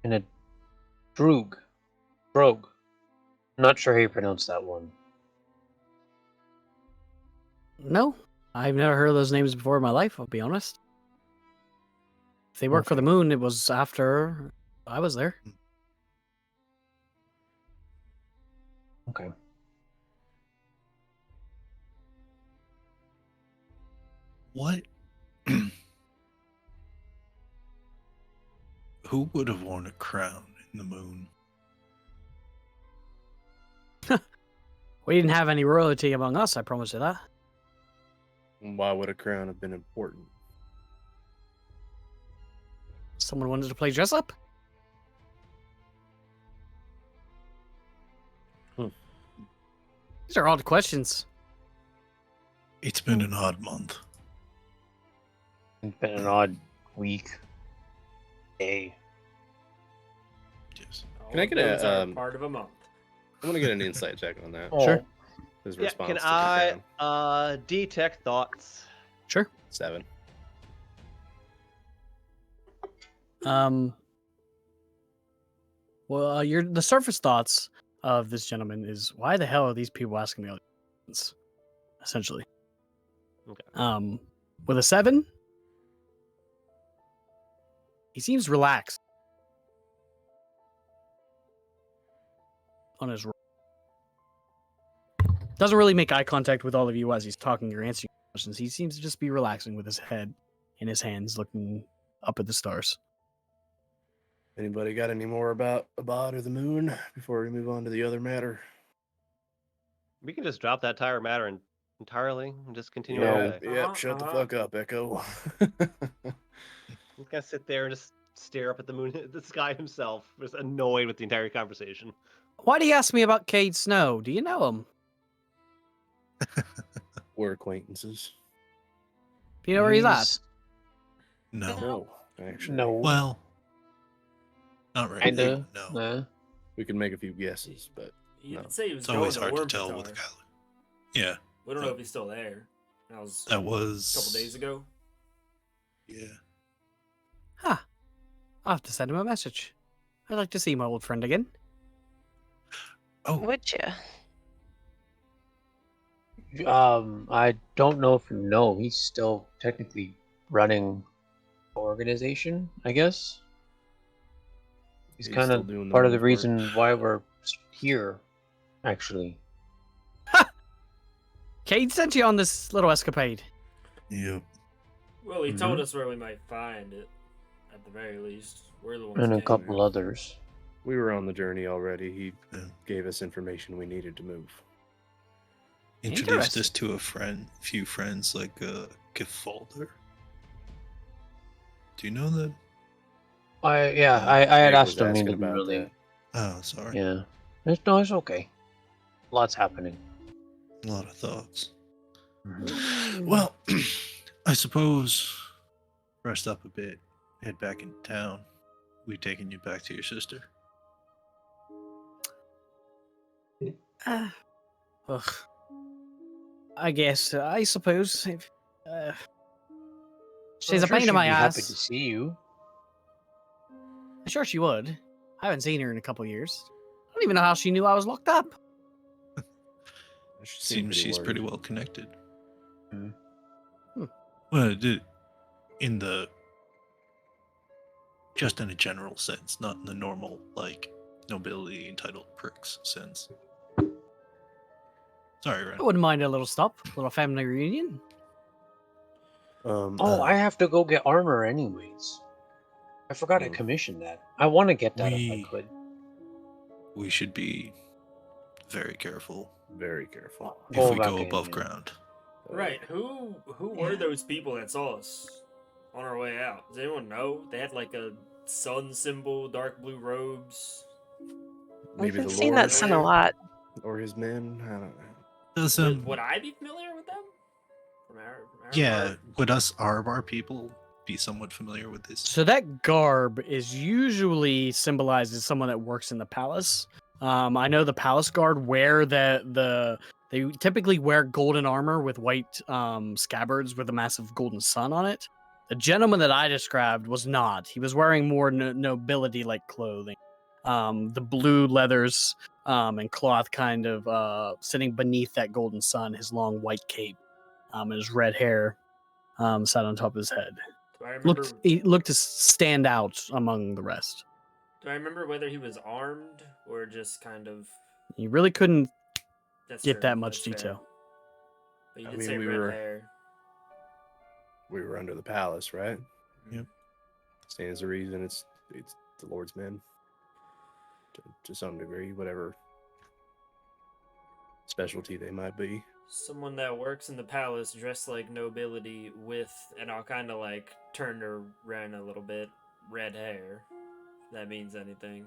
Speaker 2: and a Droog. Not sure how you pronounce that one.
Speaker 3: No, I've never heard of those names before in my life, I'll be honest. If they worked for the moon, it was after I was there.
Speaker 2: Okay.
Speaker 8: What? Who would have worn a crown in the moon?
Speaker 3: We didn't have any royalty among us, I promise you that.
Speaker 4: Why would a crown have been important?
Speaker 3: Someone wanted to play dress up? These are odd questions.
Speaker 8: It's been an odd month.
Speaker 2: It's been an odd week. Day.
Speaker 8: Yes.
Speaker 4: Can I get
Speaker 1: Those
Speaker 4: a,
Speaker 1: are part of a month.
Speaker 4: I'm gonna get an insight check on that.
Speaker 3: Sure.
Speaker 4: His
Speaker 5: Yeah,
Speaker 4: response
Speaker 5: can
Speaker 4: to the
Speaker 5: I
Speaker 4: crown.
Speaker 5: detect thoughts?
Speaker 3: Sure.
Speaker 4: 7.
Speaker 3: Well, the surface thoughts of this gentleman is, why the hell are these people asking me all these questions? Essentially.
Speaker 5: Okay.
Speaker 3: With a 7, he seems relaxed on his roll. Doesn't really make eye contact with all of you as he's talking or answering questions. He seems to just be relaxing with his head in his hands, looking up at the stars.
Speaker 4: Anybody got any more about Abad or the moon before we move on to the other matter?
Speaker 5: We can just drop that tire matter entirely and just continue
Speaker 2: No.
Speaker 5: our day.
Speaker 4: Yep, shut the fuck up, Echo.
Speaker 5: He's gonna sit there and just stare up at the moon, the sky himself, just annoyed with the entire conversation.
Speaker 3: Why do you ask me about Cade Snow? Do you know him?
Speaker 4: We're acquaintances.
Speaker 3: Do you know where he's at?
Speaker 8: No.
Speaker 4: No, actually.
Speaker 2: No.
Speaker 8: Well, not really.
Speaker 2: Kinda.
Speaker 8: No.
Speaker 2: Nah.
Speaker 4: We can make a few guesses, but
Speaker 1: He
Speaker 4: No.
Speaker 1: did say he was
Speaker 8: It's
Speaker 1: going
Speaker 8: always
Speaker 1: to
Speaker 8: hard to
Speaker 1: Orb
Speaker 8: tell
Speaker 1: Guitar.
Speaker 8: with a guy. Yeah.
Speaker 1: We don't know if he's still there. That was
Speaker 8: That was
Speaker 1: a couple days ago.
Speaker 8: Yeah.
Speaker 3: Huh. I'll have to send him a message. I'd like to see my old friend again.
Speaker 8: Oh,
Speaker 6: Would you?
Speaker 2: I don't know if you know, he's still technically running the organization, I guess. He's kind
Speaker 4: still
Speaker 2: of
Speaker 4: doing the
Speaker 2: part of the
Speaker 4: moon's work.
Speaker 2: reason why we're here, actually.
Speaker 3: Cade sent you on this little escapade.
Speaker 8: yep.
Speaker 1: Well, he told us where we might find it. At the very least, we're the ones.
Speaker 2: And a
Speaker 1: who came
Speaker 2: couple
Speaker 1: here.
Speaker 2: others.
Speaker 4: we were on the journey already. He
Speaker 8: Yeah.
Speaker 4: gave us information we needed to move.
Speaker 8: Introduced us to a few friends like Giffolder. Do you know that?
Speaker 2: I had
Speaker 4: Nick was
Speaker 2: asked him, he
Speaker 4: asking
Speaker 2: didn't
Speaker 4: about
Speaker 2: really.
Speaker 4: that.
Speaker 8: Oh, sorry.
Speaker 2: Yeah. It's okay. Lots happening.
Speaker 8: A lot of thoughts.
Speaker 2: Mhm.
Speaker 8: Well, I suppose rest up a bit, head back into town. We taking you back to your sister.
Speaker 3: Ugh. I guess. I suppose. If, she's
Speaker 2: I'm
Speaker 3: a
Speaker 2: sure
Speaker 3: pain in
Speaker 2: she'd
Speaker 3: my
Speaker 2: be happy
Speaker 3: ass.
Speaker 2: to see you.
Speaker 3: I'm sure she would. I haven't seen her in a couple years. I don't even know how she knew I was locked up.
Speaker 4: She seemed
Speaker 8: Seems she's
Speaker 4: worried.
Speaker 8: pretty well connected.
Speaker 2: Mhm.
Speaker 8: Well, in the just in a general sense, not in the normal like nobility entitled pricks sense. Sorry, Ren.
Speaker 3: I wouldn't mind a little stop, a little family reunion.
Speaker 2: I have to go get armor anyways. I forgot to
Speaker 4: Hmm.
Speaker 2: commission that. I want to get that if I
Speaker 8: We-
Speaker 2: could.
Speaker 8: we should be very careful
Speaker 4: Very careful.
Speaker 8: if
Speaker 2: Oh,
Speaker 8: we go
Speaker 2: okay,
Speaker 8: above
Speaker 2: yeah.
Speaker 8: ground.
Speaker 1: Right. Who were those people that saw us on our way out? Does anyone know? They had like a sun symbol, dark blue robes.
Speaker 6: We've
Speaker 4: Maybe
Speaker 6: been
Speaker 4: the
Speaker 6: seeing
Speaker 4: Lord
Speaker 6: that sun a lot.
Speaker 4: or his men. I don't know.
Speaker 8: Does
Speaker 1: Would I be familiar with them? From our
Speaker 8: yeah, would us Arabar people be somewhat familiar with this?
Speaker 3: So that garb is usually symbolized as someone that works in the palace. I know the palace guard wear they typically wear golden armor with white scabbards with a massive golden sun on it. The gentleman that I described was not. He was wearing more nobility-like clothing. The blue leathers and cloth kind of sitting beneath that golden sun, his long white cape, and his red hair sat on top of his head.
Speaker 1: Do I remember?
Speaker 3: He looked to stand out among the rest.
Speaker 1: Do I remember whether he was armed or just kind of?
Speaker 3: You really couldn't
Speaker 1: That's
Speaker 3: get
Speaker 1: true,
Speaker 3: that much
Speaker 1: that's fair.
Speaker 3: detail.
Speaker 1: But you
Speaker 4: I
Speaker 1: did
Speaker 4: mean,
Speaker 1: say
Speaker 4: we
Speaker 1: red
Speaker 4: were-
Speaker 1: hair.
Speaker 4: We were under the palace, right?
Speaker 8: Yep.
Speaker 4: Stands to reason it's the Lord's men. To some degree, whatever specialty they might be.
Speaker 1: Someone that works in the palace dressed like nobility with, and I'll kind of like turn around a little bit, red hair. If that means anything.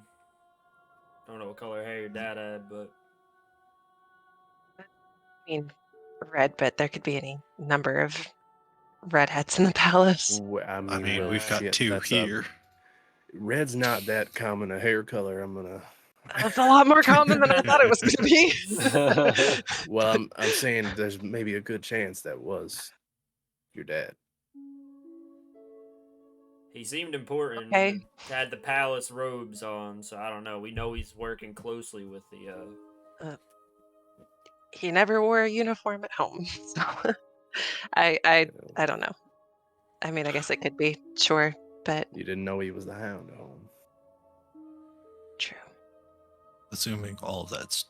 Speaker 1: I don't know what color hair your dad had, but
Speaker 6: I mean, red, but there could be any number of redheads in the palace.
Speaker 4: I mean,
Speaker 8: I mean,
Speaker 4: well,
Speaker 8: we've got
Speaker 4: shit,
Speaker 8: 2
Speaker 4: that's
Speaker 8: here.
Speaker 4: Red's not that common a hair color. I'm gonna.
Speaker 6: That's a lot more common than I thought it was going to be.
Speaker 4: Well, I'm saying there's maybe a good chance that was your dad.
Speaker 1: he seemed important.
Speaker 6: Okay.
Speaker 1: Had the palace robes on, so I don't know. We know he's working closely with the.
Speaker 6: He never wore a uniform at home, so I don't know. I mean, I guess it could be, sure, but
Speaker 4: You didn't know he was the Hound at home.
Speaker 6: true.
Speaker 8: Assuming all of that's.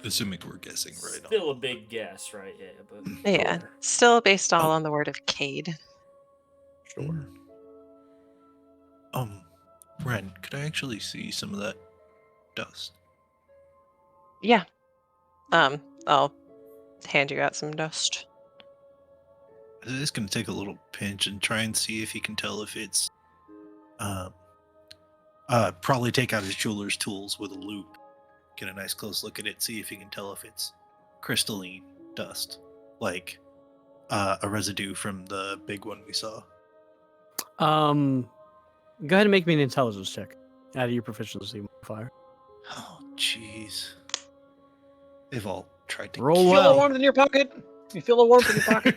Speaker 8: Assuming we're guessing right on.
Speaker 1: Still a big guess, right? Yeah, but
Speaker 6: Yeah,
Speaker 4: Sure.
Speaker 6: still based all
Speaker 8: Oh.
Speaker 6: on the word of Cade.
Speaker 4: Sure.
Speaker 8: Ren, could I actually see some of that dust?
Speaker 6: Yeah. I'll hand you out some dust.
Speaker 8: It's gonna take a little pinch and try and see if he can tell if it's probably take out his jeweler's tools with a loupe, get a nice close look at it, see if he can tell if it's crystalline dust, like a residue from the big one we saw.
Speaker 3: Go ahead and make me an intelligence check out of your proficiency modifier.
Speaker 8: Oh jeez. They've all tried to
Speaker 3: Roll
Speaker 2: You feel
Speaker 3: well.
Speaker 2: the warmth in your pocket? You feel the warmth in your pocket?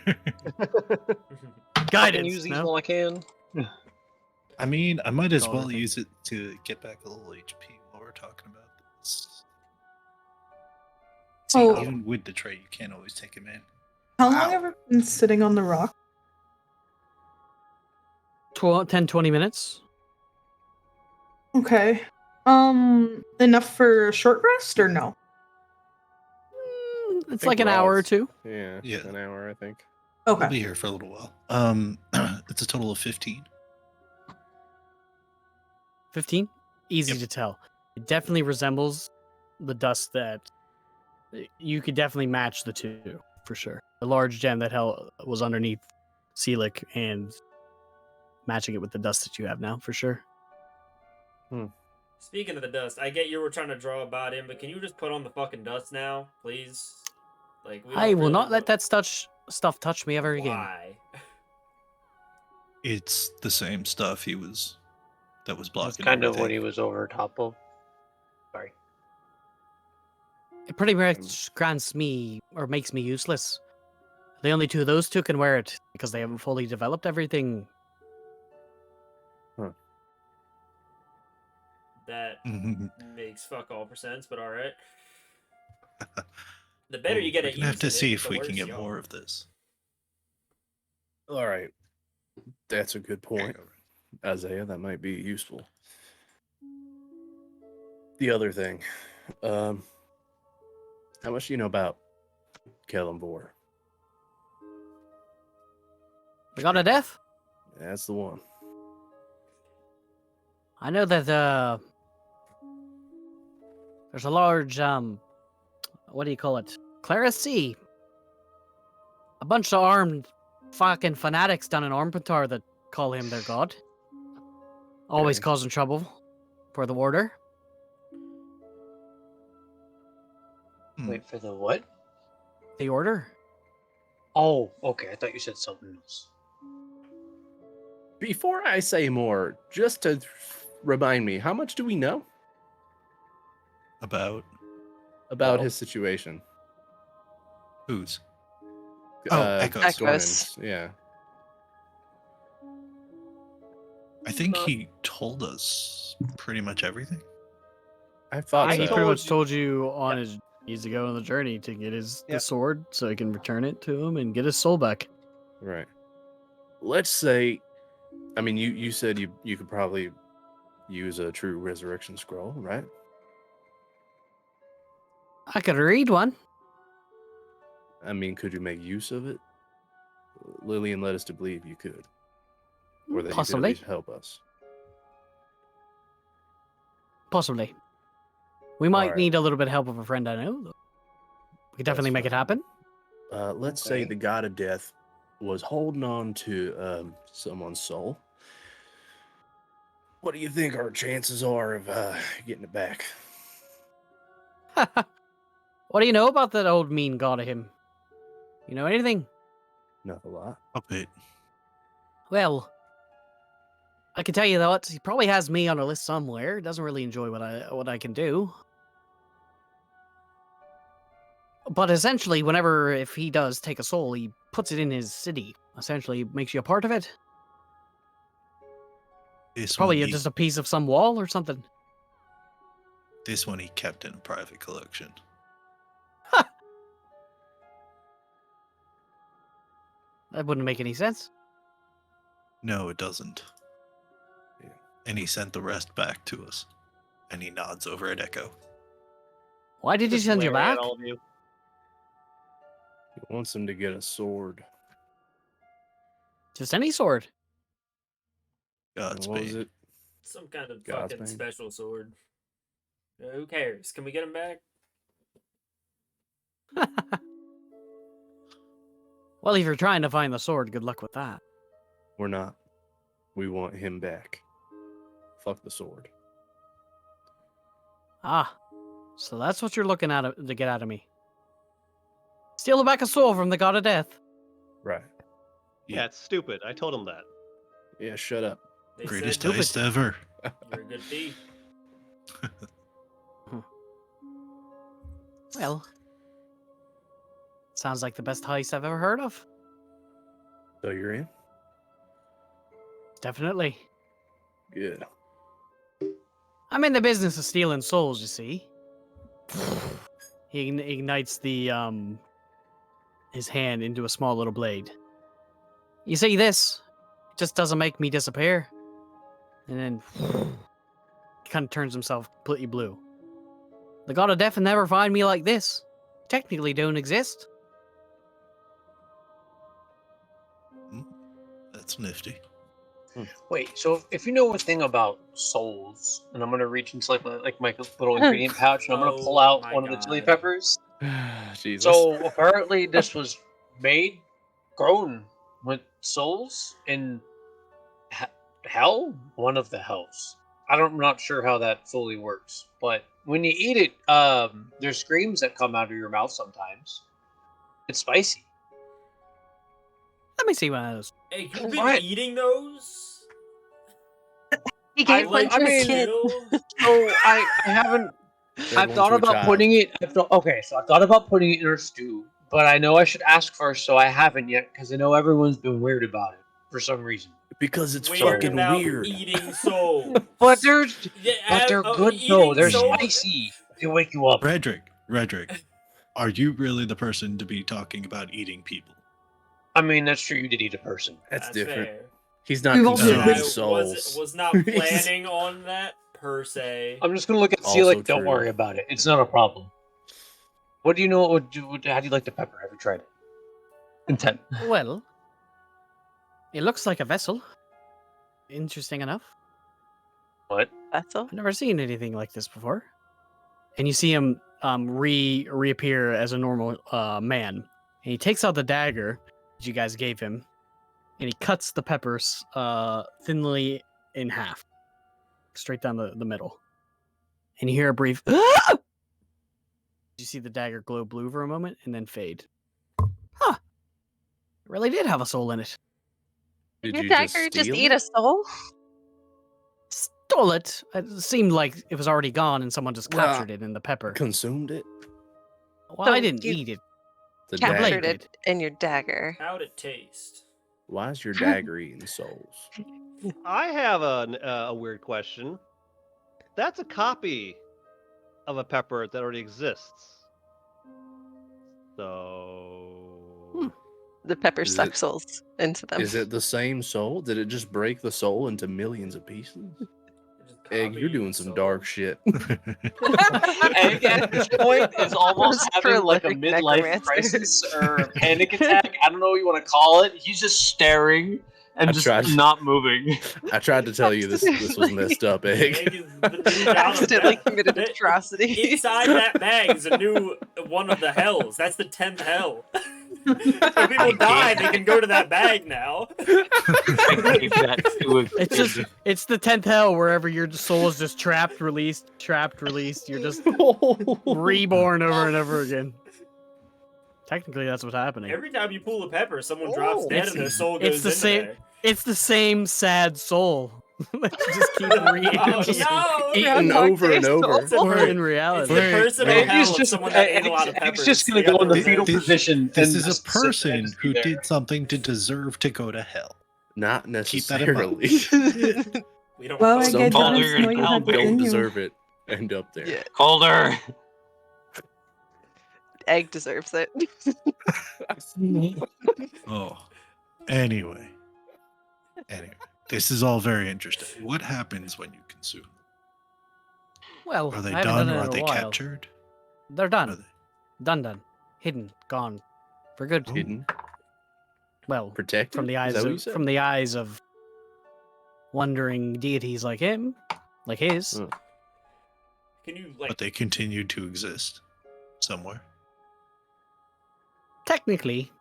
Speaker 2: I can
Speaker 3: Guidance.
Speaker 2: use these
Speaker 3: No?
Speaker 2: while I can.
Speaker 8: I mean, I might as
Speaker 3: Call
Speaker 8: well
Speaker 3: everything.
Speaker 8: use it to get back a little HP while we're talking about this. See,
Speaker 7: Oh.
Speaker 8: even with the trait, you can't always take him in.
Speaker 7: How
Speaker 8: Wow.
Speaker 7: long have I been sitting on the rock?
Speaker 3: 10, 20 minutes.
Speaker 7: Okay. Enough for a short rest or no?
Speaker 3: It's
Speaker 4: think
Speaker 3: like an
Speaker 4: we're
Speaker 3: hour
Speaker 4: all-
Speaker 3: or two.
Speaker 4: Yeah.
Speaker 8: Yeah.
Speaker 4: An hour, I think.
Speaker 8: We'll
Speaker 7: Okay.
Speaker 8: be here for a little while. It's a total of 15.
Speaker 3: 15. Easy
Speaker 8: Yep.
Speaker 3: to tell. It definitely resembles the dust that you could definitely match the two for sure. The large gem that was underneath Seelick and matching it with the dust that you have now for sure.
Speaker 1: speaking of the dust, I get you were trying to draw about him, but can you just put on the fucking dust now, please? Like we
Speaker 3: I
Speaker 1: don't
Speaker 3: will
Speaker 1: really
Speaker 3: not let
Speaker 1: look-
Speaker 3: that stuff touch me ever again.
Speaker 1: Why?
Speaker 8: It's the same stuff that was
Speaker 2: That's
Speaker 8: blocking
Speaker 2: kind of
Speaker 8: everything.
Speaker 2: what he was over top of. Sorry.
Speaker 3: It pretty much grants me or makes me useless. The only two of those two can wear it because they haven't fully developed everything.
Speaker 1: That
Speaker 8: Mhm.
Speaker 1: makes fuck all sense, but all right. The better you get
Speaker 8: We're
Speaker 1: at
Speaker 8: gonna have to
Speaker 1: using
Speaker 8: see
Speaker 1: it,
Speaker 8: if
Speaker 1: the
Speaker 8: we can
Speaker 1: worse
Speaker 8: get
Speaker 1: you
Speaker 8: more
Speaker 1: are.
Speaker 8: of this.
Speaker 4: All right. That's a good
Speaker 8: Here you
Speaker 4: point,
Speaker 8: go.
Speaker 4: Isaiah. That might be useful. The other thing, how much do you know about Kellenvor?
Speaker 3: We got a death?
Speaker 4: That's the one.
Speaker 3: I know that There's a large, what do you call it? Clerisy. A bunch of armed fucking fanatics down in Ormpentar that call him their god. Always
Speaker 4: Okay.
Speaker 3: causing trouble for the order.
Speaker 2: Wait for the what?
Speaker 3: The order?
Speaker 2: Oh, okay. I thought you said something else.
Speaker 4: Before I say more, just to remind me, how much do we know
Speaker 8: About
Speaker 4: about
Speaker 2: Well,
Speaker 4: his situation?
Speaker 8: whose? Oh, Echoes.
Speaker 6: Echoes.
Speaker 4: Dornan's, yeah.
Speaker 8: I think
Speaker 2: Not-
Speaker 8: he told us pretty much everything.
Speaker 4: I thought
Speaker 3: He
Speaker 4: so.
Speaker 3: pretty
Speaker 5: told
Speaker 3: much
Speaker 5: you-
Speaker 3: told you on his years ago on the journey to get the
Speaker 5: Yep.
Speaker 3: sword so he can return it to him and get his soul back.
Speaker 4: Right. Let's say, I mean, you said you could probably use a true resurrection scroll, right?
Speaker 3: I could read one.
Speaker 4: I mean, could you make use of it? Lillian led us to believe you could, or that you could at
Speaker 3: Possibly.
Speaker 4: least help us.
Speaker 3: Possibly. We might
Speaker 4: Alright.
Speaker 3: need a little bit of help of a friend I know. Though. We could definitely make it
Speaker 4: fine.
Speaker 3: happen.
Speaker 4: Let's say
Speaker 2: Okay.
Speaker 4: the god of death was holding on to someone's soul. What do you think our chances are of getting it back?
Speaker 3: What do you know about that old mean god of him? You know anything?
Speaker 4: Not a lot.
Speaker 8: A bit.
Speaker 3: Well, I can tell you that he probably has me on a list somewhere. Doesn't really enjoy what I can do. But essentially, if he does take a soul, he puts it in his city. Essentially, makes you a part of it.
Speaker 8: This
Speaker 3: Probably
Speaker 8: one, he,
Speaker 3: just a piece of some wall or something.
Speaker 8: this one he kept in a private collection.
Speaker 3: That wouldn't make any sense.
Speaker 8: No, it doesn't.
Speaker 4: Yeah.
Speaker 8: And he sent the rest back to us. And he nods over at Echo.
Speaker 3: Why did he
Speaker 5: Just
Speaker 3: send you
Speaker 5: glaring at
Speaker 3: back?
Speaker 5: all of you.
Speaker 4: He wants him to get a sword.
Speaker 3: Just any sword.
Speaker 4: What was
Speaker 8: Godspeed.
Speaker 4: it?
Speaker 1: Some kind of
Speaker 4: God's
Speaker 1: fucking
Speaker 4: bane.
Speaker 1: special sword. Who cares? Can we get him back?
Speaker 3: Well, if you're trying to find the sword, good luck with that.
Speaker 4: We're not. We want him back. Fuck the sword.
Speaker 3: Ah, so that's what you're looking at to get out of me. Steal back a soul from the god of death.
Speaker 4: Right.
Speaker 5: Yeah, it's stupid. I told him that.
Speaker 4: Yeah, shut up.
Speaker 1: They
Speaker 8: Greatest
Speaker 1: said
Speaker 8: heist ever.
Speaker 1: you're a good thief.
Speaker 3: Well, sounds like the best heist I've ever heard of.
Speaker 4: So you're in?
Speaker 3: Definitely.
Speaker 4: Good.
Speaker 3: I'm in the business of stealing souls, you see. He ignites his hand into a small little blade. You see this? It just doesn't make me disappear. And then he kind of turns himself completely blue. The god of death will never find me like this. Technically don't exist.
Speaker 8: That's nifty.
Speaker 2: Wait, so if you know a thing about souls, and I'm gonna reach into like my little ingredient pouch, and I'm gonna pull
Speaker 1: Oh
Speaker 2: out
Speaker 1: my
Speaker 2: one of the chili
Speaker 1: God.
Speaker 2: peppers.
Speaker 4: Jesus.
Speaker 2: So apparently, this was grown with souls in hell, one of the hells. I'm not sure how that fully works, but when you eat it, there's screams that come out of your mouth sometimes. It's spicy.
Speaker 3: Let me see one of those.
Speaker 1: Hey, you've been
Speaker 2: What?
Speaker 1: eating those?
Speaker 6: He gave one
Speaker 1: like
Speaker 6: to a
Speaker 2: mean-
Speaker 6: kid.
Speaker 1: still?
Speaker 2: So I haven't.
Speaker 4: Fed
Speaker 2: I've
Speaker 4: one
Speaker 2: thought
Speaker 4: to a
Speaker 2: about
Speaker 4: child.
Speaker 2: putting it. Okay, so I thought about putting it in a stew, but I know I should ask first, so I haven't yet because I know everyone's been weird about it for some reason.
Speaker 4: Because it's
Speaker 1: Weird
Speaker 4: fucking
Speaker 1: about
Speaker 4: weird.
Speaker 1: eating souls.
Speaker 2: But
Speaker 1: Yeah,
Speaker 2: they're
Speaker 1: oh,
Speaker 2: good
Speaker 1: eating
Speaker 2: though. They're
Speaker 1: souls-
Speaker 2: spicy. They wake you up.
Speaker 8: Redrick, are you really the person to be talking about eating people?
Speaker 2: I mean, that's true. You did eat a person.
Speaker 4: That's different.
Speaker 1: Fair.
Speaker 4: He's not
Speaker 7: We've all been
Speaker 4: consuming
Speaker 1: I
Speaker 4: souls.
Speaker 1: was not planning on that per se.
Speaker 2: I'm just gonna look at see.
Speaker 4: Also
Speaker 2: Like, don't
Speaker 4: true.
Speaker 2: worry about it. It's not a problem. What do you know? How do you like the pepper? Have you tried it? Intent.
Speaker 3: Well, it looks like a vessel. Interesting enough.
Speaker 2: What?
Speaker 6: Vessel.
Speaker 3: I've never seen anything like this before. and you see him reappear as a normal man. And he takes out the dagger that you guys gave him, and he cuts the peppers thinly in half, straight down the middle. And you hear a brief. You see the dagger glow blue for a moment and then fade. Huh. It really did have a soul in it.
Speaker 6: Did
Speaker 4: Did
Speaker 6: your
Speaker 4: you
Speaker 6: dagger just
Speaker 4: steal
Speaker 6: eat
Speaker 4: it?
Speaker 6: a soul?
Speaker 3: Stole it. It seemed like it was already gone and someone just
Speaker 4: Well,
Speaker 3: captured it in the pepper.
Speaker 4: Consumed it?
Speaker 3: Well, I
Speaker 6: So
Speaker 3: didn't
Speaker 6: you
Speaker 3: eat it.
Speaker 4: The
Speaker 6: Captured
Speaker 4: dagger.
Speaker 6: it in your dagger.
Speaker 1: How'd it taste?
Speaker 4: Why is your dagger eating souls?
Speaker 9: I have a weird question. That's a copy of a pepper that already exists. So.
Speaker 6: The pepper
Speaker 4: Is
Speaker 6: sucks
Speaker 4: it-
Speaker 6: souls into them.
Speaker 4: Is it the same soul? Did it just break the soul into millions of pieces? Egg, you're doing some dark shit.
Speaker 2: Egg at this point is almost
Speaker 6: Those
Speaker 2: having like a
Speaker 6: prolific
Speaker 2: midlife
Speaker 6: necromancers.
Speaker 2: crisis or a panic attack. I don't know what you want to call it. He's just staring and
Speaker 4: I
Speaker 2: just
Speaker 4: tried-
Speaker 2: not moving.
Speaker 4: I tried to tell you this was messed up, Egg.
Speaker 1: Egg is the new god of
Speaker 6: Accidentally
Speaker 1: death.
Speaker 6: committed
Speaker 1: The-
Speaker 6: atrocity.
Speaker 1: Inside that bag is a new one of the hells. That's the 10th hell. So people die, they can go to that bag now.
Speaker 2: I gave that to a
Speaker 3: It's just it's the 10th hell wherever your soul is just trapped, released, You're just reborn over and over again. Technically, that's what's happening.
Speaker 1: Every time you pull a pepper, someone drops
Speaker 9: Oh.
Speaker 1: dead and their soul goes
Speaker 3: It's the
Speaker 1: into
Speaker 3: same.
Speaker 1: there.
Speaker 3: It's the same sad soul. just keep
Speaker 1: Oh
Speaker 3: re-entering
Speaker 1: no!
Speaker 4: Eaten
Speaker 6: Groundhog
Speaker 4: over and
Speaker 6: Day
Speaker 4: over.
Speaker 6: soul.
Speaker 3: Or in
Speaker 1: It's
Speaker 3: reality.
Speaker 1: the personal
Speaker 2: Egg
Speaker 1: hell
Speaker 2: is
Speaker 1: of
Speaker 2: just
Speaker 1: someone that ate a lot of
Speaker 2: Egg's
Speaker 1: peppers.
Speaker 2: just gonna
Speaker 1: The
Speaker 2: go in the
Speaker 1: other
Speaker 2: fetal
Speaker 1: way.
Speaker 2: position.
Speaker 8: This
Speaker 2: and
Speaker 8: is a
Speaker 2: just sit there
Speaker 8: person
Speaker 2: and
Speaker 8: who
Speaker 2: be there.
Speaker 8: did something to deserve to go to hell.
Speaker 4: Not
Speaker 8: Keep that in mind.
Speaker 4: necessarily.
Speaker 1: We don't
Speaker 7: Well, I
Speaker 1: vote.
Speaker 4: Some
Speaker 7: get
Speaker 2: Calder
Speaker 7: don't
Speaker 2: and
Speaker 7: know you have
Speaker 2: Calder
Speaker 7: it
Speaker 4: Don't
Speaker 7: in you.
Speaker 4: deserve it. End up there.
Speaker 6: Yeah,
Speaker 2: Calder.
Speaker 6: Egg deserves it.
Speaker 8: Oh. Anyway, this is all very interesting. What happens when you consume?
Speaker 3: Well,
Speaker 8: Are they
Speaker 3: I haven't
Speaker 8: done
Speaker 3: done
Speaker 8: or
Speaker 3: it
Speaker 8: are
Speaker 3: in
Speaker 8: they
Speaker 3: a while.
Speaker 8: captured?
Speaker 3: They're
Speaker 8: Are
Speaker 3: done.
Speaker 8: they-
Speaker 3: Done. Hidden. Gone. For good.
Speaker 4: Hidden.
Speaker 3: Well,
Speaker 4: Protected?
Speaker 3: from the
Speaker 4: Is
Speaker 3: eyes
Speaker 4: that what you
Speaker 3: of
Speaker 4: said?
Speaker 3: from the eyes of wandering deities like him, like his.
Speaker 4: Oh.
Speaker 1: Can you like?
Speaker 8: But they continue to exist somewhere.
Speaker 3: Technically,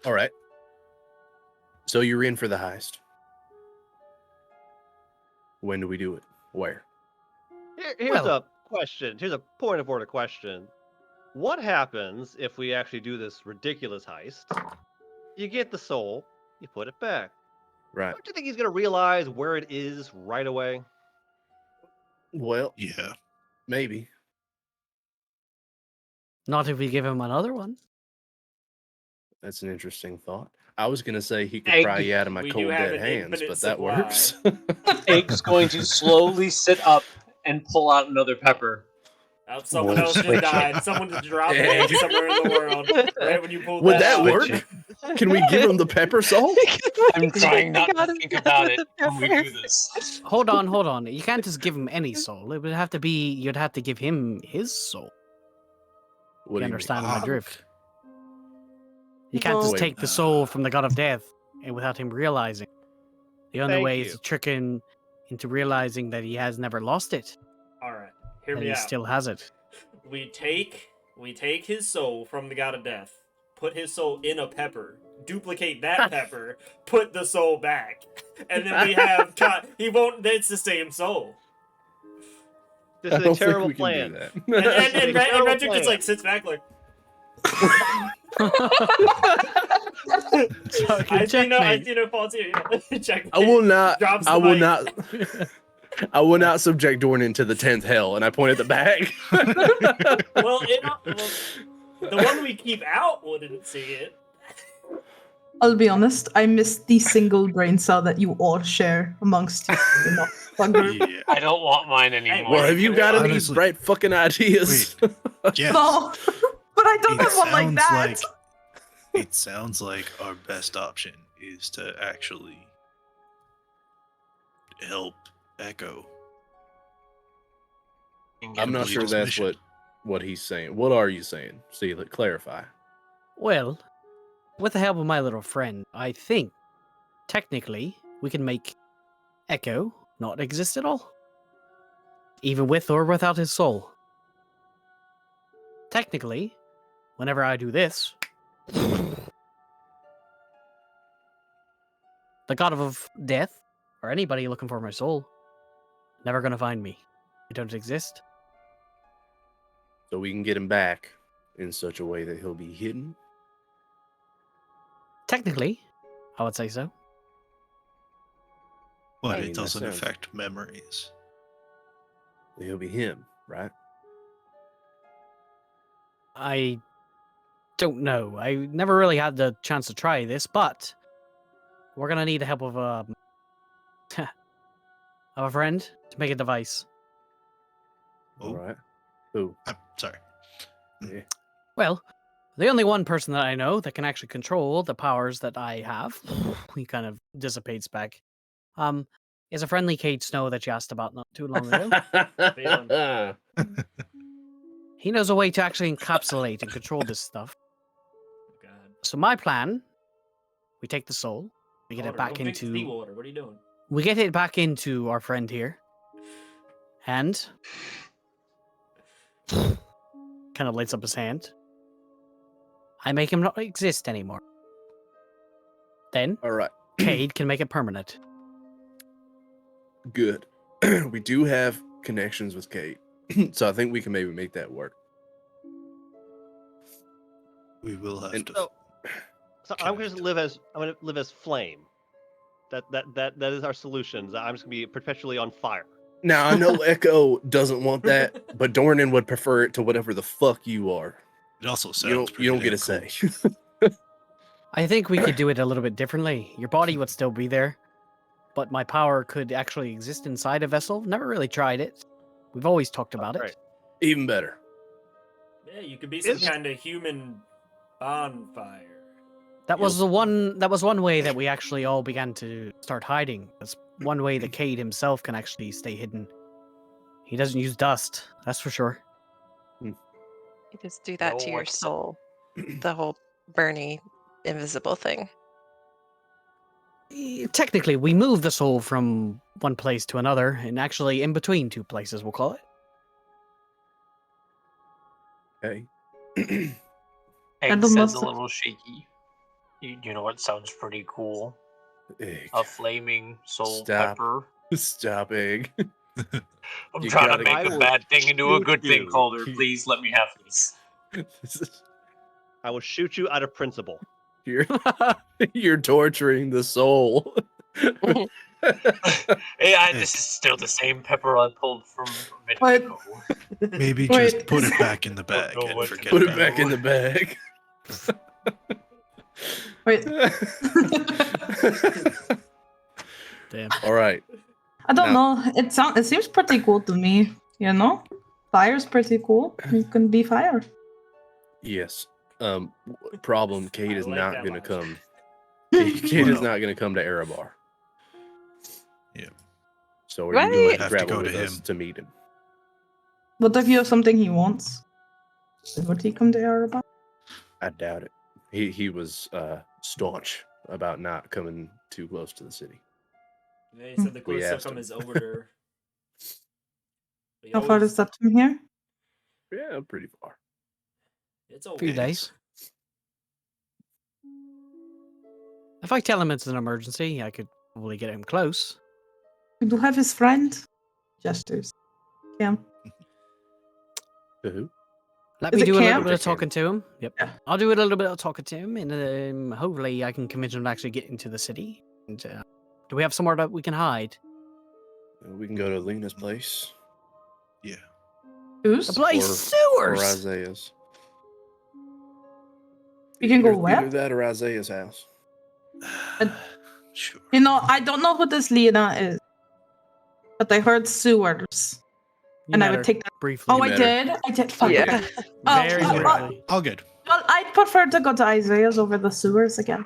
Speaker 4: All right. So you're in for the heist. When do we do it? Where?
Speaker 9: Here's
Speaker 3: Well-
Speaker 9: a question. Here's a point of order question. What happens if we actually do this ridiculous heist? You get the soul, you put it back.
Speaker 4: Right.
Speaker 9: Don't you think he's gonna realize where it is right away?
Speaker 4: Well,
Speaker 8: Yeah.
Speaker 4: maybe.
Speaker 3: not if we give him another one.
Speaker 4: That's an interesting thought. I was gonna say he could
Speaker 2: Egg.
Speaker 4: pry you out of my
Speaker 1: We do
Speaker 4: cold
Speaker 1: have
Speaker 4: dead
Speaker 1: an
Speaker 4: hands,
Speaker 1: infinite
Speaker 4: but that
Speaker 1: supply.
Speaker 4: works.
Speaker 2: Egg's going to slowly sit up and pull out another pepper.
Speaker 1: Someone
Speaker 2: Whoa,
Speaker 1: else just
Speaker 2: switch it.
Speaker 1: died. Someone just dropped
Speaker 4: Egg.
Speaker 1: dead somewhere in the world. Right when you pulled
Speaker 4: Would
Speaker 1: that
Speaker 4: that
Speaker 1: out.
Speaker 4: work? Can we give him the pepper salt?
Speaker 2: I'm trying not to
Speaker 6: Gotta
Speaker 2: think
Speaker 6: get
Speaker 2: about
Speaker 6: the
Speaker 2: it when we do
Speaker 6: peppers.
Speaker 2: this.
Speaker 3: Hold on. You can't just give him any soul. It would have to be. You'd have to give him his soul.
Speaker 4: What do
Speaker 3: You
Speaker 4: you
Speaker 3: understand my
Speaker 8: Ah.
Speaker 3: drift? You can't just
Speaker 4: Wait.
Speaker 3: take the soul from the god of death and without him realizing. The only
Speaker 9: Thank
Speaker 3: way
Speaker 9: you.
Speaker 3: is to trick him into realizing that he has never lost it,
Speaker 1: All right, hear
Speaker 3: and
Speaker 1: me
Speaker 3: he
Speaker 1: out.
Speaker 3: still has it.
Speaker 1: We take his soul from the god of death, put his soul in a pepper, duplicate that pepper, put the soul back, and then we have he won't. It's the same soul.
Speaker 9: This
Speaker 4: I
Speaker 9: is a
Speaker 4: don't think
Speaker 9: terrible
Speaker 4: we can
Speaker 9: plan.
Speaker 4: do that.
Speaker 1: And
Speaker 9: Terrible
Speaker 1: Redrick just
Speaker 9: plan.
Speaker 1: like sits back like. I see no faults here. Check.
Speaker 4: I will not.
Speaker 1: Drops the
Speaker 4: I will
Speaker 1: mic.
Speaker 4: not. I will not subject Dornan to the 10th hell, and I point at the bag.
Speaker 1: Well, the one we keep out wouldn't see it.
Speaker 7: I'll be honest, I missed the single brain cell that you all share amongst you.
Speaker 8: Yeah.
Speaker 2: I don't want mine anymore.
Speaker 4: Well, have you got any
Speaker 8: Honestly.
Speaker 4: bright fucking ideas?
Speaker 8: Yes.
Speaker 7: No, but I don't
Speaker 8: It
Speaker 7: have one like
Speaker 8: sounds
Speaker 7: that.
Speaker 8: like- It sounds like our best option is to actually help Echo.
Speaker 4: I'm not sure
Speaker 8: Completes
Speaker 4: that's
Speaker 8: mission.
Speaker 4: what he's saying. What are you saying? See, clarify.
Speaker 3: Well, with the help of my little friend, I think technically we can make Echo not exist at all. Even with or without his soul. Technically, whenever I do this, the god of death, or anybody looking for my soul, never gonna find me. I don't exist.
Speaker 4: So we can get him back in such a way that he'll be hidden.
Speaker 3: Technically, I would say so.
Speaker 8: But
Speaker 4: I mean,
Speaker 8: it
Speaker 4: that
Speaker 8: doesn't
Speaker 4: sounds-
Speaker 8: affect memories.
Speaker 4: He'll be him, right?
Speaker 3: I don't know. I never really had the chance to try this, but we're gonna need the help of of a friend to make a device.
Speaker 8: Oh,
Speaker 4: All right. Who?
Speaker 8: I'm sorry.
Speaker 4: Yeah.
Speaker 3: Well, the only one person that I know that can actually control the powers that I have, he kind of dissipates back, is a friendly Kate Snow that you asked about not too long ago. He knows a way to actually encapsulate and control this stuff.
Speaker 1: God.
Speaker 3: So my plan, we take the soul, we get it
Speaker 1: Water,
Speaker 3: back
Speaker 1: don't fix the
Speaker 3: into
Speaker 1: water. What are you doing?
Speaker 3: we get it back into our friend here, and kind of lights up his hand. I make him not exist anymore. Then
Speaker 4: All right.
Speaker 3: Cade can make it permanent.
Speaker 4: Good. We do have connections with Kate, so I think we can maybe make that work.
Speaker 8: We will have
Speaker 4: And-
Speaker 8: to.
Speaker 9: So I'm going to live as flame. That is our solution. I'm just going to be perpetually on fire.
Speaker 4: Now I know Echo doesn't want that, but Dornan would prefer it to whatever the fuck you are.
Speaker 8: It also sounds
Speaker 4: You don't
Speaker 8: pretty
Speaker 4: get
Speaker 8: damn
Speaker 4: a say.
Speaker 8: cool.
Speaker 3: I think we could do it a little bit differently. Your body would still be there, but my power could actually exist inside a vessel. Never really tried it. We've always talked about
Speaker 9: Right.
Speaker 3: it.
Speaker 4: Even better.
Speaker 1: Yeah, you could be some
Speaker 9: Is-
Speaker 1: kind of human bonfire.
Speaker 3: That was the one. That was one way that we actually all began to start hiding. That's one way that Cade himself can actually stay hidden. He doesn't use dust. That's for sure.
Speaker 6: You just do that to your
Speaker 2: what?
Speaker 6: soul. The whole Bernie invisible thing.
Speaker 3: Technically, we move the soul from one place to another, and actually in between two places, we'll call it.
Speaker 4: Okay.
Speaker 7: And
Speaker 2: Egg
Speaker 7: the
Speaker 2: says a
Speaker 7: mustard-
Speaker 2: little shaky. You know what sounds pretty cool?
Speaker 4: Egg.
Speaker 2: A flaming soul
Speaker 4: Stop.
Speaker 2: pepper.
Speaker 4: Stop, Egg.
Speaker 2: I'm
Speaker 4: You
Speaker 2: trying
Speaker 4: gotta-
Speaker 2: to
Speaker 9: I
Speaker 2: make a
Speaker 9: will
Speaker 2: bad thing into a
Speaker 9: shoot
Speaker 2: good thing,
Speaker 9: you.
Speaker 2: Calder. Please let me have this.
Speaker 9: I will shoot you out of principle.
Speaker 4: You're you're torturing the soul.
Speaker 2: Hey, this is still the same pepper I pulled from a minute
Speaker 7: What?
Speaker 2: ago.
Speaker 8: Maybe
Speaker 7: Wait.
Speaker 8: just put it back in the bag
Speaker 2: know
Speaker 8: and
Speaker 2: what to
Speaker 8: forget
Speaker 4: Put it
Speaker 8: about
Speaker 4: back in the bag.
Speaker 7: Wait,
Speaker 3: Damn.
Speaker 4: All right.
Speaker 7: I don't know. It seems pretty cool to me. You know, fire's pretty cool. You can be fire.
Speaker 4: Yes. Problem. Kate
Speaker 1: I
Speaker 4: is
Speaker 1: like
Speaker 4: not
Speaker 1: that
Speaker 4: going to
Speaker 1: logic.
Speaker 4: come. Kate is
Speaker 8: Well.
Speaker 4: not going to come to Erebar.
Speaker 8: Yeah.
Speaker 4: So are
Speaker 6: Right.
Speaker 4: you going to
Speaker 8: Have to
Speaker 4: travel
Speaker 8: go to
Speaker 4: with us
Speaker 8: him.
Speaker 4: to meet him?
Speaker 7: What if you have something he wants? Would he come to Erebor?
Speaker 4: I doubt it. He was staunch about not coming too close to the city.
Speaker 1: Yeah, he said the
Speaker 4: We
Speaker 1: closest he'll
Speaker 4: asked
Speaker 1: come
Speaker 4: him.
Speaker 1: is over.
Speaker 7: How far is that from here?
Speaker 4: Yeah, pretty far.
Speaker 1: It's
Speaker 3: A
Speaker 1: over.
Speaker 3: few days. If I tell him it's an emergency, I could probably get him close.
Speaker 7: We do have his friend. Gestures. Yeah.
Speaker 4: To who?
Speaker 3: Let
Speaker 7: Is
Speaker 3: me
Speaker 7: it
Speaker 3: do a little
Speaker 7: Cam?
Speaker 3: bit of
Speaker 4: Cam.
Speaker 3: talking to him. Yep.
Speaker 7: Yeah.
Speaker 3: I'll do a little bit of talking to him, and hopefully I can convince him to actually get into the city. And, do we have somewhere that we can hide?
Speaker 4: We can go to Lena's place
Speaker 8: Yeah.
Speaker 7: Who's?
Speaker 3: The place
Speaker 4: or
Speaker 3: sewers.
Speaker 4: Isaiah's.
Speaker 7: You can go
Speaker 4: Either
Speaker 7: where?
Speaker 4: that or Isaiah's house.
Speaker 8: Sure.
Speaker 7: You know, I don't know who this Lena is, but I heard sewers,
Speaker 3: You
Speaker 7: and I
Speaker 3: met
Speaker 7: would
Speaker 3: her
Speaker 7: take that.
Speaker 3: briefly.
Speaker 7: Oh, I
Speaker 4: met her.
Speaker 7: did. I did. Fuck.
Speaker 6: Yeah.
Speaker 7: Okay.
Speaker 3: Very
Speaker 7: Oh,
Speaker 3: briefly.
Speaker 8: All good.
Speaker 7: well, I'd prefer to go to Isaiah's over the sewers again.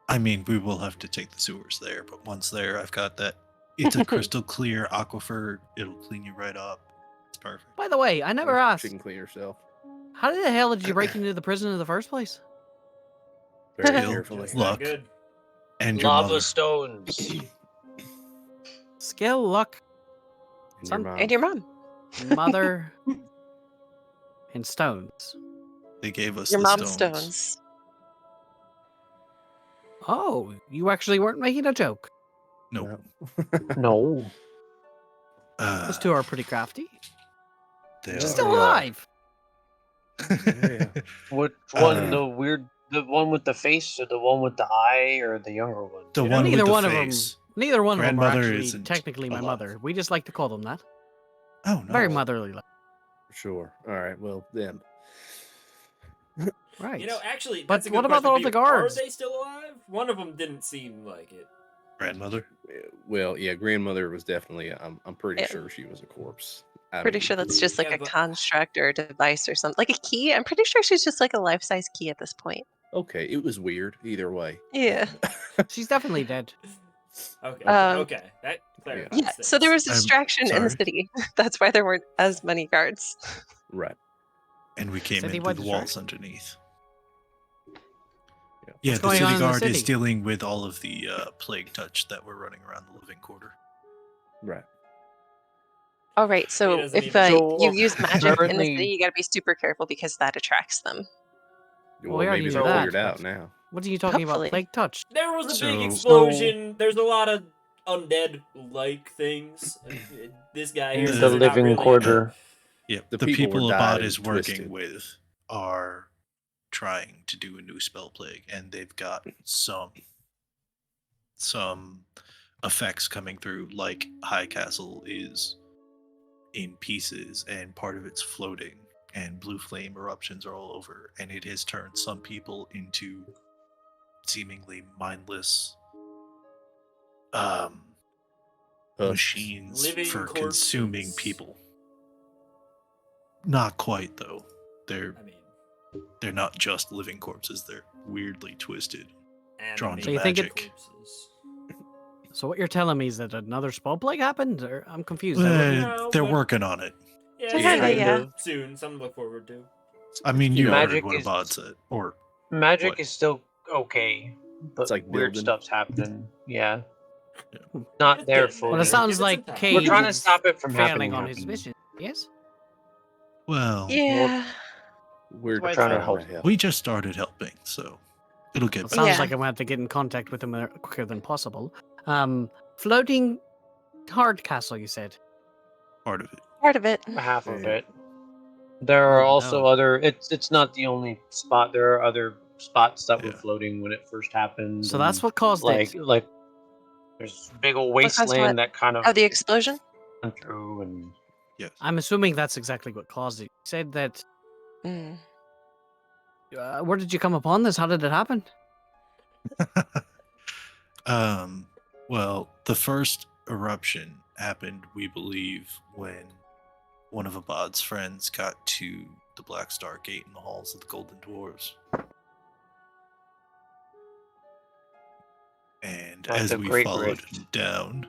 Speaker 8: I mean, we will have to take the sewers there, but once there, I've got that. It's a crystal clear aquifer. It'll clean you right up. It's perfect.
Speaker 3: By the way, I never
Speaker 4: She
Speaker 3: asked.
Speaker 4: can clean herself
Speaker 3: How the hell did you break into the prison in the first place?
Speaker 4: very
Speaker 8: Skill.
Speaker 4: carefully.
Speaker 1: Just
Speaker 8: Luck.
Speaker 1: that good.
Speaker 8: And your
Speaker 2: Lava
Speaker 8: mother.
Speaker 2: stones.
Speaker 3: Skill, luck,
Speaker 4: And
Speaker 3: Son-
Speaker 4: your mom.
Speaker 6: And your mom.
Speaker 3: mother, and stones.
Speaker 8: They gave us
Speaker 6: Your
Speaker 8: the
Speaker 6: mom's
Speaker 8: stones.
Speaker 6: stones.
Speaker 3: Oh, you actually weren't making a joke.
Speaker 8: Nope.
Speaker 2: No.
Speaker 3: Those two are pretty crafty.
Speaker 8: They
Speaker 3: She's
Speaker 8: are.
Speaker 3: still
Speaker 2: they are.
Speaker 3: alive.
Speaker 4: Yeah.
Speaker 2: Which one?
Speaker 8: Uh,
Speaker 2: The one with the face, or the one with the eye, or the younger one?
Speaker 8: The
Speaker 2: You
Speaker 8: one
Speaker 2: know?
Speaker 8: with
Speaker 3: Neither
Speaker 8: the
Speaker 3: one
Speaker 8: face.
Speaker 3: of them. Neither one of them are
Speaker 8: Grandmother
Speaker 3: actually
Speaker 8: isn't
Speaker 3: technically my
Speaker 8: alive.
Speaker 3: mother. We just like to call them that.
Speaker 8: Oh no.
Speaker 3: Very motherly.
Speaker 4: Sure. All right. Well, them.
Speaker 3: Right.
Speaker 1: You know, actually,
Speaker 3: But
Speaker 1: that's a good
Speaker 3: what about
Speaker 1: question
Speaker 3: all
Speaker 1: for
Speaker 3: the
Speaker 1: you.
Speaker 3: guards?
Speaker 1: Are they still alive? One of them didn't seem like it.
Speaker 8: Grandmother.
Speaker 4: Well, yeah, grandmother was definitely. I'm pretty
Speaker 6: Yeah.
Speaker 4: sure she was a corpse. I
Speaker 6: Pretty
Speaker 4: mean,
Speaker 6: sure that's just like
Speaker 1: Yeah,
Speaker 6: a
Speaker 1: but-
Speaker 6: construct or a device or something. Like a key. I'm pretty sure she's just like a life-size key at this point.
Speaker 4: okay. It was weird either way.
Speaker 6: Yeah.
Speaker 3: She's definitely dead.
Speaker 1: Okay,
Speaker 6: Um,
Speaker 1: okay. That clarifies
Speaker 6: Yeah. So there
Speaker 1: things.
Speaker 6: was distraction in the
Speaker 8: sorry.
Speaker 6: city. That's why there weren't as many guards.
Speaker 4: Right.
Speaker 8: And we came in through
Speaker 3: Citywide
Speaker 8: the walls
Speaker 3: distraction.
Speaker 8: underneath.
Speaker 4: Yeah.
Speaker 8: Yeah,
Speaker 3: What's
Speaker 8: the
Speaker 3: going on
Speaker 8: city
Speaker 3: in the
Speaker 8: guard is
Speaker 3: city?
Speaker 8: dealing with all of the plague touch that were running around the living quarter.
Speaker 4: Right.
Speaker 6: All right. So
Speaker 1: doesn't
Speaker 6: if
Speaker 1: even-
Speaker 2: So,
Speaker 6: you use magic in the
Speaker 2: apparently-
Speaker 6: city, you got to be super careful because that attracts them.
Speaker 3: Well, we already
Speaker 4: maybe
Speaker 3: knew
Speaker 4: they're
Speaker 3: that,
Speaker 4: figured out
Speaker 3: but-
Speaker 4: now.
Speaker 3: What are you talking
Speaker 6: Hopefully.
Speaker 3: about? Plague touch.
Speaker 1: There was a big
Speaker 8: So-
Speaker 1: explosion. There's a lot of undead-like things. This guy here
Speaker 2: In
Speaker 1: says
Speaker 2: the
Speaker 1: they're not
Speaker 2: living
Speaker 1: really-
Speaker 2: quarter.
Speaker 8: Yep,
Speaker 4: The
Speaker 8: the
Speaker 4: people
Speaker 8: people
Speaker 4: were
Speaker 8: Abad
Speaker 4: dyed
Speaker 8: is
Speaker 4: and
Speaker 8: working
Speaker 4: twisted.
Speaker 8: with are trying to do a new spell plague, and they've got some effects coming through, like High Castle is in pieces and part of it's floating, and blue flame eruptions are all over, and it has turned some people into seemingly mindless
Speaker 4: Husks.
Speaker 8: machines
Speaker 1: Living
Speaker 8: for consuming
Speaker 1: corpses.
Speaker 8: people. Not quite though. They're
Speaker 1: I mean,
Speaker 8: not just living corpses. They're weirdly twisted. Drawn
Speaker 1: animated
Speaker 8: to
Speaker 3: So you think it-
Speaker 1: corpses.
Speaker 3: So what you're telling me is that another spell plague happened? Or I'm confused.
Speaker 1: No,
Speaker 8: They're
Speaker 1: but-
Speaker 8: working on it.
Speaker 1: Yeah,
Speaker 6: Yeah,
Speaker 1: soon,
Speaker 6: yeah.
Speaker 1: Soon, something to look forward to.
Speaker 8: I mean, you
Speaker 2: Magic
Speaker 8: heard what
Speaker 2: is-
Speaker 8: Abad said, or
Speaker 2: Magic
Speaker 8: What?
Speaker 2: is still okay, but
Speaker 4: It's like
Speaker 2: weird
Speaker 4: building.
Speaker 2: stuff's happening. Yeah.
Speaker 8: Yeah.
Speaker 2: Not
Speaker 1: It's
Speaker 2: there
Speaker 1: getting
Speaker 2: fully.
Speaker 3: Well, it
Speaker 1: Give
Speaker 3: sounds
Speaker 1: it some
Speaker 3: like
Speaker 1: time.
Speaker 3: Cade
Speaker 2: We're trying to
Speaker 3: is
Speaker 2: stop it from
Speaker 3: failing
Speaker 2: happening.
Speaker 3: on his mission. Yes.
Speaker 8: well,
Speaker 6: Yeah.
Speaker 4: We're
Speaker 5: That's why
Speaker 2: trying to
Speaker 5: it's
Speaker 2: help.
Speaker 5: fine.
Speaker 4: help.
Speaker 8: we just started helping, so it'll get
Speaker 3: It
Speaker 8: better.
Speaker 3: sounds
Speaker 6: Yeah.
Speaker 3: like I'm gonna have to get in contact with him quicker than possible. Floating hard castle, you said.
Speaker 8: Part of it.
Speaker 6: Part of it.
Speaker 2: Half of
Speaker 4: Yeah.
Speaker 2: it. There are
Speaker 3: Oh,
Speaker 2: also
Speaker 3: no.
Speaker 2: other. It's not the only spot. There are other spots that were
Speaker 8: Yeah.
Speaker 2: floating when it first happened.
Speaker 3: So that's
Speaker 2: and,
Speaker 3: what caused
Speaker 2: like
Speaker 3: it.
Speaker 2: like. There's big old
Speaker 6: caused what?
Speaker 2: wasteland that kind of
Speaker 6: Oh, the explosion?
Speaker 2: went through, and
Speaker 8: Yes.
Speaker 3: I'm assuming that's exactly what caused it. You said that.
Speaker 6: Mm.
Speaker 3: Where did you come upon this? How did it happen?
Speaker 8: Well, the first eruption happened, we believe, when one of Abad's friends got to the Black Star Gate in the halls of the Golden Dwarves. And
Speaker 2: Like
Speaker 8: as
Speaker 2: the
Speaker 8: we
Speaker 2: Great
Speaker 8: followed
Speaker 2: Rift.
Speaker 8: him down,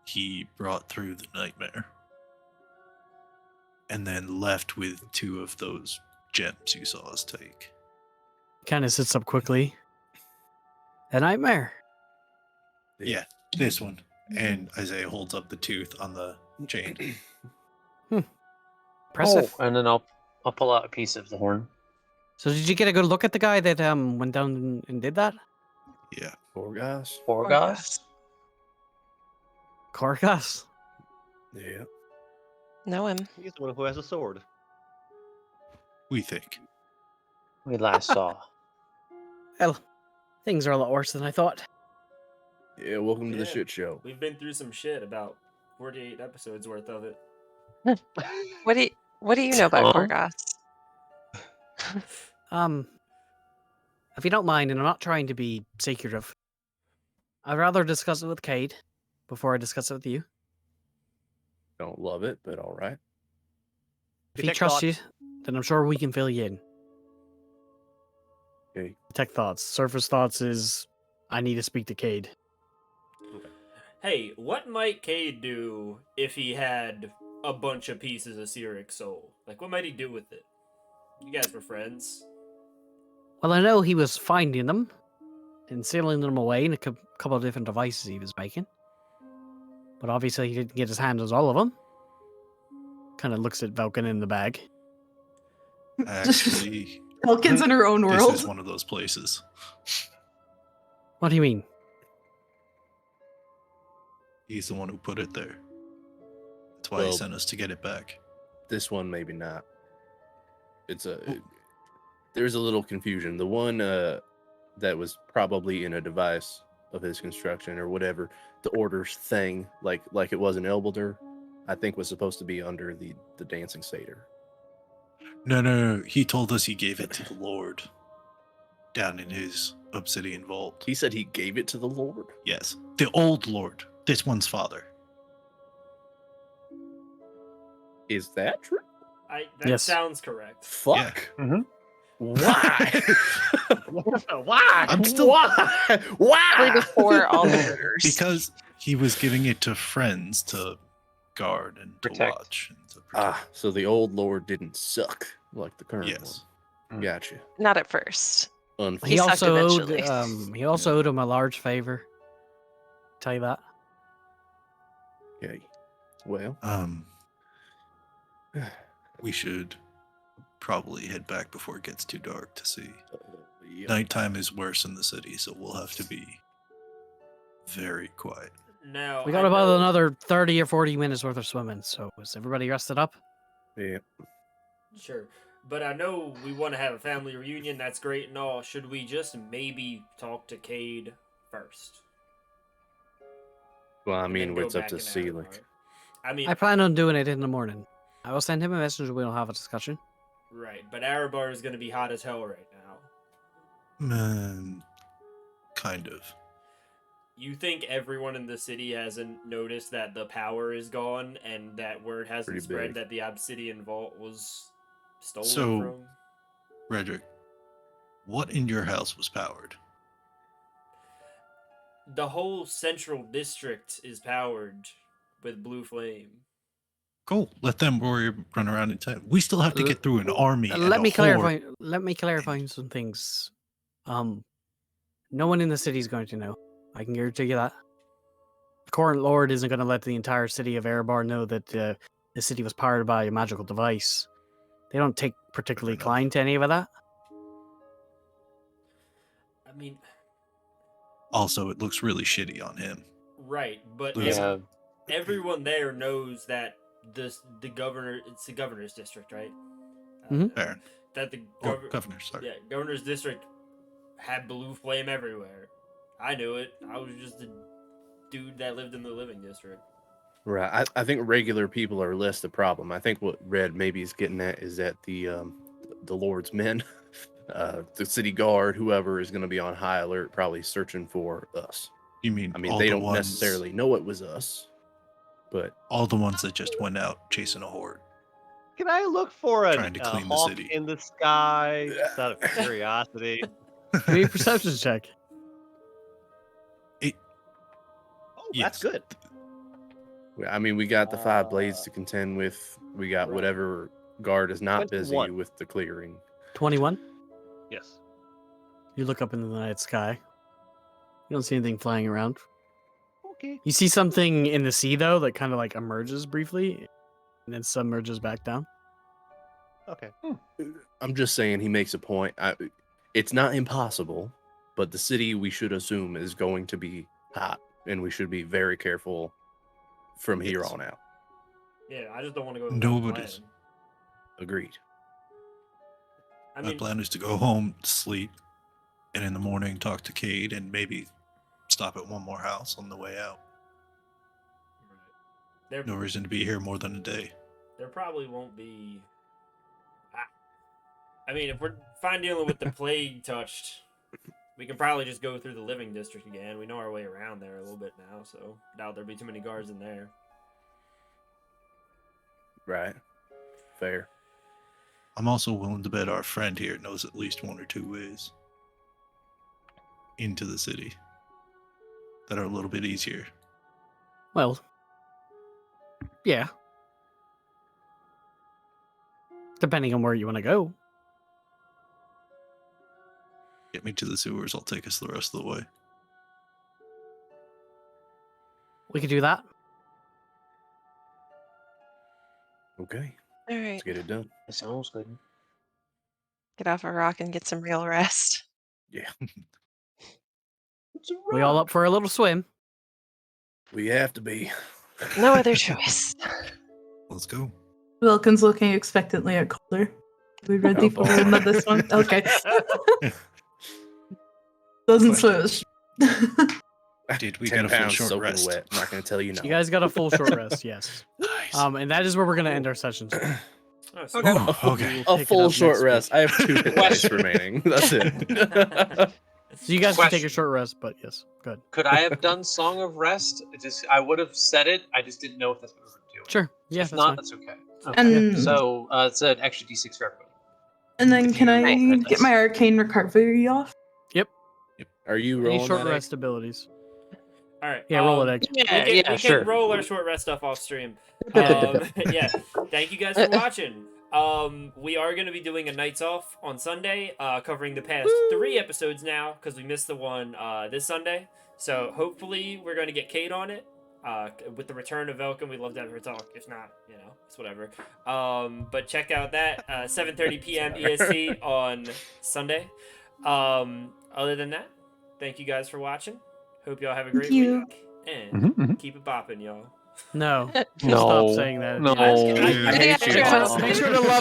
Speaker 8: he brought through the nightmare. And then left with 2 of those gems you saw us take.
Speaker 3: Kind of sits up quickly. A nightmare.
Speaker 8: Yeah, this one. And Isaiah holds up the tooth on the chain.
Speaker 3: Impressive.
Speaker 2: and then I'll pull out a piece of the horn.
Speaker 3: So did you get a good look at the guy that went down and did that?
Speaker 8: Yeah.
Speaker 4: Poor guys.
Speaker 2: Orgas.
Speaker 3: Corgus?
Speaker 4: Yeah.
Speaker 6: Know him.
Speaker 5: He's the one who has a sword.
Speaker 8: We think.
Speaker 2: We last saw.
Speaker 3: Well, things are a lot worse than I thought.
Speaker 4: Yeah. Welcome to the
Speaker 1: Yeah.
Speaker 4: shit show.
Speaker 1: We've been through some shit, about 48 episodes worth of it.
Speaker 6: What do you know about
Speaker 2: Huh?
Speaker 6: Korgoth?
Speaker 3: If you don't mind, and I'm not trying to be secretive, I'd rather discuss it with Cade before I discuss it with you.
Speaker 4: Don't love it, but all right.
Speaker 3: If he
Speaker 5: Detect
Speaker 3: trusts you,
Speaker 5: thoughts.
Speaker 3: then I'm sure we can fill you in.
Speaker 4: Okay.
Speaker 3: Detect thoughts. Surface thoughts is I need to speak to Cade.
Speaker 1: Hey, what might Cade do if he had a bunch of pieces of Cyric soul? Like, what might he do with it? You guys were friends.
Speaker 3: Well, I know he was finding them and sealing them away in a couple of different devices he was making. but obviously he didn't get his hands on all of them. Kind of looks at Velkin in the bag.
Speaker 8: Actually,
Speaker 7: Elkin's in her own
Speaker 8: this
Speaker 7: world.
Speaker 8: is one of those places.
Speaker 3: What do you mean?
Speaker 8: He's the one who put it there. That's why he
Speaker 4: Well-
Speaker 8: sent us to get it back.
Speaker 4: This one, maybe not. There's a little confusion. The one that was probably in a device of his construction or whatever, the orders thing, like it was in Elbalder, I think was supposed to be under the dancing satyr.
Speaker 8: No. He told us he gave it to the Lord down in his obsidian vault.
Speaker 4: He said he gave it to the Lord.
Speaker 8: Yes. The old Lord. This one's father.
Speaker 4: Is that true?
Speaker 1: That
Speaker 3: Yes.
Speaker 1: sounds correct.
Speaker 4: Fuck.
Speaker 2: Mhm.
Speaker 4: Why?
Speaker 5: Why?
Speaker 8: I'm still-
Speaker 4: Why?
Speaker 6: Three to
Speaker 4: Why?
Speaker 6: four all orders.
Speaker 8: Because he was giving it to friends to guard and to
Speaker 2: Protect.
Speaker 8: watch. And to protect.
Speaker 4: So the old Lord didn't suck like the current
Speaker 8: Yes.
Speaker 4: one. Gotcha.
Speaker 6: Not at first.
Speaker 3: He
Speaker 6: sucked
Speaker 3: also
Speaker 6: eventually.
Speaker 3: he also owed him a large favor. Tell you that.
Speaker 4: Okay. Well,
Speaker 8: We should probably head back before it gets too dark to see.
Speaker 4: yeah.
Speaker 8: Nighttime is worse in the city, so we'll have to be very quiet.
Speaker 1: Now
Speaker 3: We got
Speaker 1: I
Speaker 3: about
Speaker 1: know-
Speaker 3: another 30 or 40 minutes worth of swimming, so is everybody rested up?
Speaker 4: Yeah.
Speaker 1: Sure. But I know we want to have a family reunion. That's great and all. Should we just maybe talk to Cade first?
Speaker 4: Well, I
Speaker 1: and
Speaker 4: mean,
Speaker 1: then go
Speaker 4: it's up
Speaker 1: back
Speaker 4: to
Speaker 1: and
Speaker 4: Seelick.
Speaker 1: Avatar? I mean,
Speaker 3: I plan on doing it in the morning. I will send him a message and we'll have a discussion.
Speaker 1: right. But Arabar is going to be hot as hell right now.
Speaker 8: Man, kind of.
Speaker 1: You think everyone in the city hasn't noticed that the power is gone and that word hasn't
Speaker 4: Pretty
Speaker 1: spread
Speaker 4: big.
Speaker 1: that the Obsidian Vault was stolen
Speaker 8: So-
Speaker 1: from?
Speaker 8: Redrick, what in your house was powered?
Speaker 1: The whole central district is powered with blue flame.
Speaker 8: Cool. Let them warrior run around in town. We still have to get through an army. and
Speaker 3: Let
Speaker 8: a
Speaker 3: me clarify.
Speaker 8: horde.
Speaker 3: Let me clarify some things. No one in the city is going to know. I can guarantee you that. The current lord isn't going to let the entire city of Erebar know that the city was powered by a magical device. They don't take particularly
Speaker 8: enough.
Speaker 3: inclined to any of that.
Speaker 1: I mean,
Speaker 8: Also, it looks really shitty on him.
Speaker 1: right, but
Speaker 2: Yeah.
Speaker 1: everyone there knows that the governor, it's the governor's district, right?
Speaker 3: Mhm.
Speaker 8: Baron.
Speaker 1: That the
Speaker 8: Or governor, sorry.
Speaker 1: yeah, governor's district had blue flame everywhere. I knew it. I was just a dude that lived in the living district.
Speaker 4: Right. I think regular people are less the problem. I think what Red maybe is getting at is that the Lord's men, the city guard, whoever is going to be on high alert, probably searching for us.
Speaker 8: You mean
Speaker 4: I mean,
Speaker 8: all
Speaker 4: they
Speaker 8: the
Speaker 4: don't
Speaker 8: ones,
Speaker 4: necessarily know it was us, but
Speaker 8: all the ones that just went out chasing a horde.
Speaker 9: Can I look for a
Speaker 8: Trying to clean the
Speaker 9: hawk
Speaker 8: city.
Speaker 9: in the sky? Just out of curiosity.
Speaker 3: Give me a perception check.
Speaker 9: Oh,
Speaker 8: Yes.
Speaker 9: that's good.
Speaker 4: I mean, we got the 5 blades to contend with. We got
Speaker 1: Right.
Speaker 4: whatever guard is not busy
Speaker 9: 21.
Speaker 4: with the clearing.
Speaker 3: 21.
Speaker 9: Yes.
Speaker 3: You look up into the night sky. You don't see anything flying around.
Speaker 9: Okay.
Speaker 3: You see something in the sea though that kind of like emerges briefly, and then submerges back down.
Speaker 9: Okay.
Speaker 4: I'm just saying he makes a point. It's not impossible, but the city we should assume is going to be hot, and we should be very careful from here
Speaker 8: Yes.
Speaker 4: on out.
Speaker 1: Yeah, I just don't want to go.
Speaker 8: Nobody's-
Speaker 1: Plan.
Speaker 4: Agreed.
Speaker 1: I
Speaker 8: My
Speaker 1: mean,
Speaker 8: plan is to go home, sleep, and in the morning talk to Cade and maybe stop at one more house on the way out.
Speaker 1: there,
Speaker 8: No reason to be here more than a day.
Speaker 1: there probably won't be. I mean, if we're fine dealing with the plague touched, we can probably just go through the living district again. We know our way around there a little bit now, so doubt there'll be too many guards in there.
Speaker 4: Right. Fair.
Speaker 8: I'm also willing to bet our friend here knows at least one or two ways into the city that are a little bit easier.
Speaker 3: Well, yeah. Depending on where you want to go.
Speaker 8: Get me to the sewers, I'll take us the rest of the way.
Speaker 3: We could do that.
Speaker 4: Okay,
Speaker 6: All right.
Speaker 4: let's get it done.
Speaker 2: That sounds good.
Speaker 6: Get off a rock and get some real rest.
Speaker 4: Yeah,
Speaker 3: We all up for a little swim.
Speaker 4: we have to be.
Speaker 6: No other choice.
Speaker 8: Let's go.
Speaker 7: Wilkins looking expectantly at Calder. Are we ready
Speaker 4: Oh,
Speaker 7: for
Speaker 4: boy.
Speaker 7: this one? Okay. Doesn't switch.
Speaker 8: Dude, we
Speaker 4: 10
Speaker 8: got a full
Speaker 4: pounds
Speaker 8: short
Speaker 4: soaking
Speaker 8: rest.
Speaker 4: wet. I'm not going to tell you no.
Speaker 3: You guys got a full short rest, yes.
Speaker 8: Nice.
Speaker 3: And that is where we're gonna end our sessions.
Speaker 1: Oh, so
Speaker 8: Okay.
Speaker 3: We
Speaker 8: Okay.
Speaker 3: will
Speaker 4: A
Speaker 3: pick it
Speaker 4: full
Speaker 3: up
Speaker 4: short
Speaker 3: next
Speaker 4: rest.
Speaker 3: week.
Speaker 4: I have 2 hit dice remaining. That's it.
Speaker 3: So you guys can take
Speaker 2: Question.
Speaker 3: your short rest, but yes, good.
Speaker 2: Could I have done Song of Rest? I would have said it. I just didn't know if that's what we were doing.
Speaker 3: Sure. Yeah,
Speaker 2: If
Speaker 3: that's
Speaker 2: not,
Speaker 3: fine.
Speaker 2: that's okay.
Speaker 7: And
Speaker 2: So it's an extra d6 for everybody.
Speaker 7: and then
Speaker 2: if
Speaker 7: can
Speaker 2: you
Speaker 7: I
Speaker 2: hit
Speaker 7: get
Speaker 2: this.
Speaker 7: my arcane recovery off?
Speaker 4: Are you
Speaker 3: Any
Speaker 4: rolling
Speaker 3: short
Speaker 4: that
Speaker 3: rest abilities?
Speaker 1: All right.
Speaker 3: Yeah, roll it. Egg.
Speaker 2: Yeah,
Speaker 1: we can
Speaker 2: sure.
Speaker 1: roll our short rest stuff off stream. Yeah. Thank you guys for watching. We are going to be doing a nights off on Sunday, covering the past 3 episodes now because we missed the one this Sunday. So hopefully we're going to get Kate on it. With the return of Velcom, we'd love to have her talk. If not, it's whatever. But check out that 7:30 p.m. EST on Sunday. Other than that, thank you guys for watching. Hope y'all have a great
Speaker 7: Thank you.
Speaker 1: week and keep it bopping, y'all.
Speaker 3: No.
Speaker 2: No.
Speaker 3: Stop saying that.
Speaker 2: No.
Speaker 1: I
Speaker 4: I hate you.
Speaker 6: Yeah.
Speaker 3: Make sure to love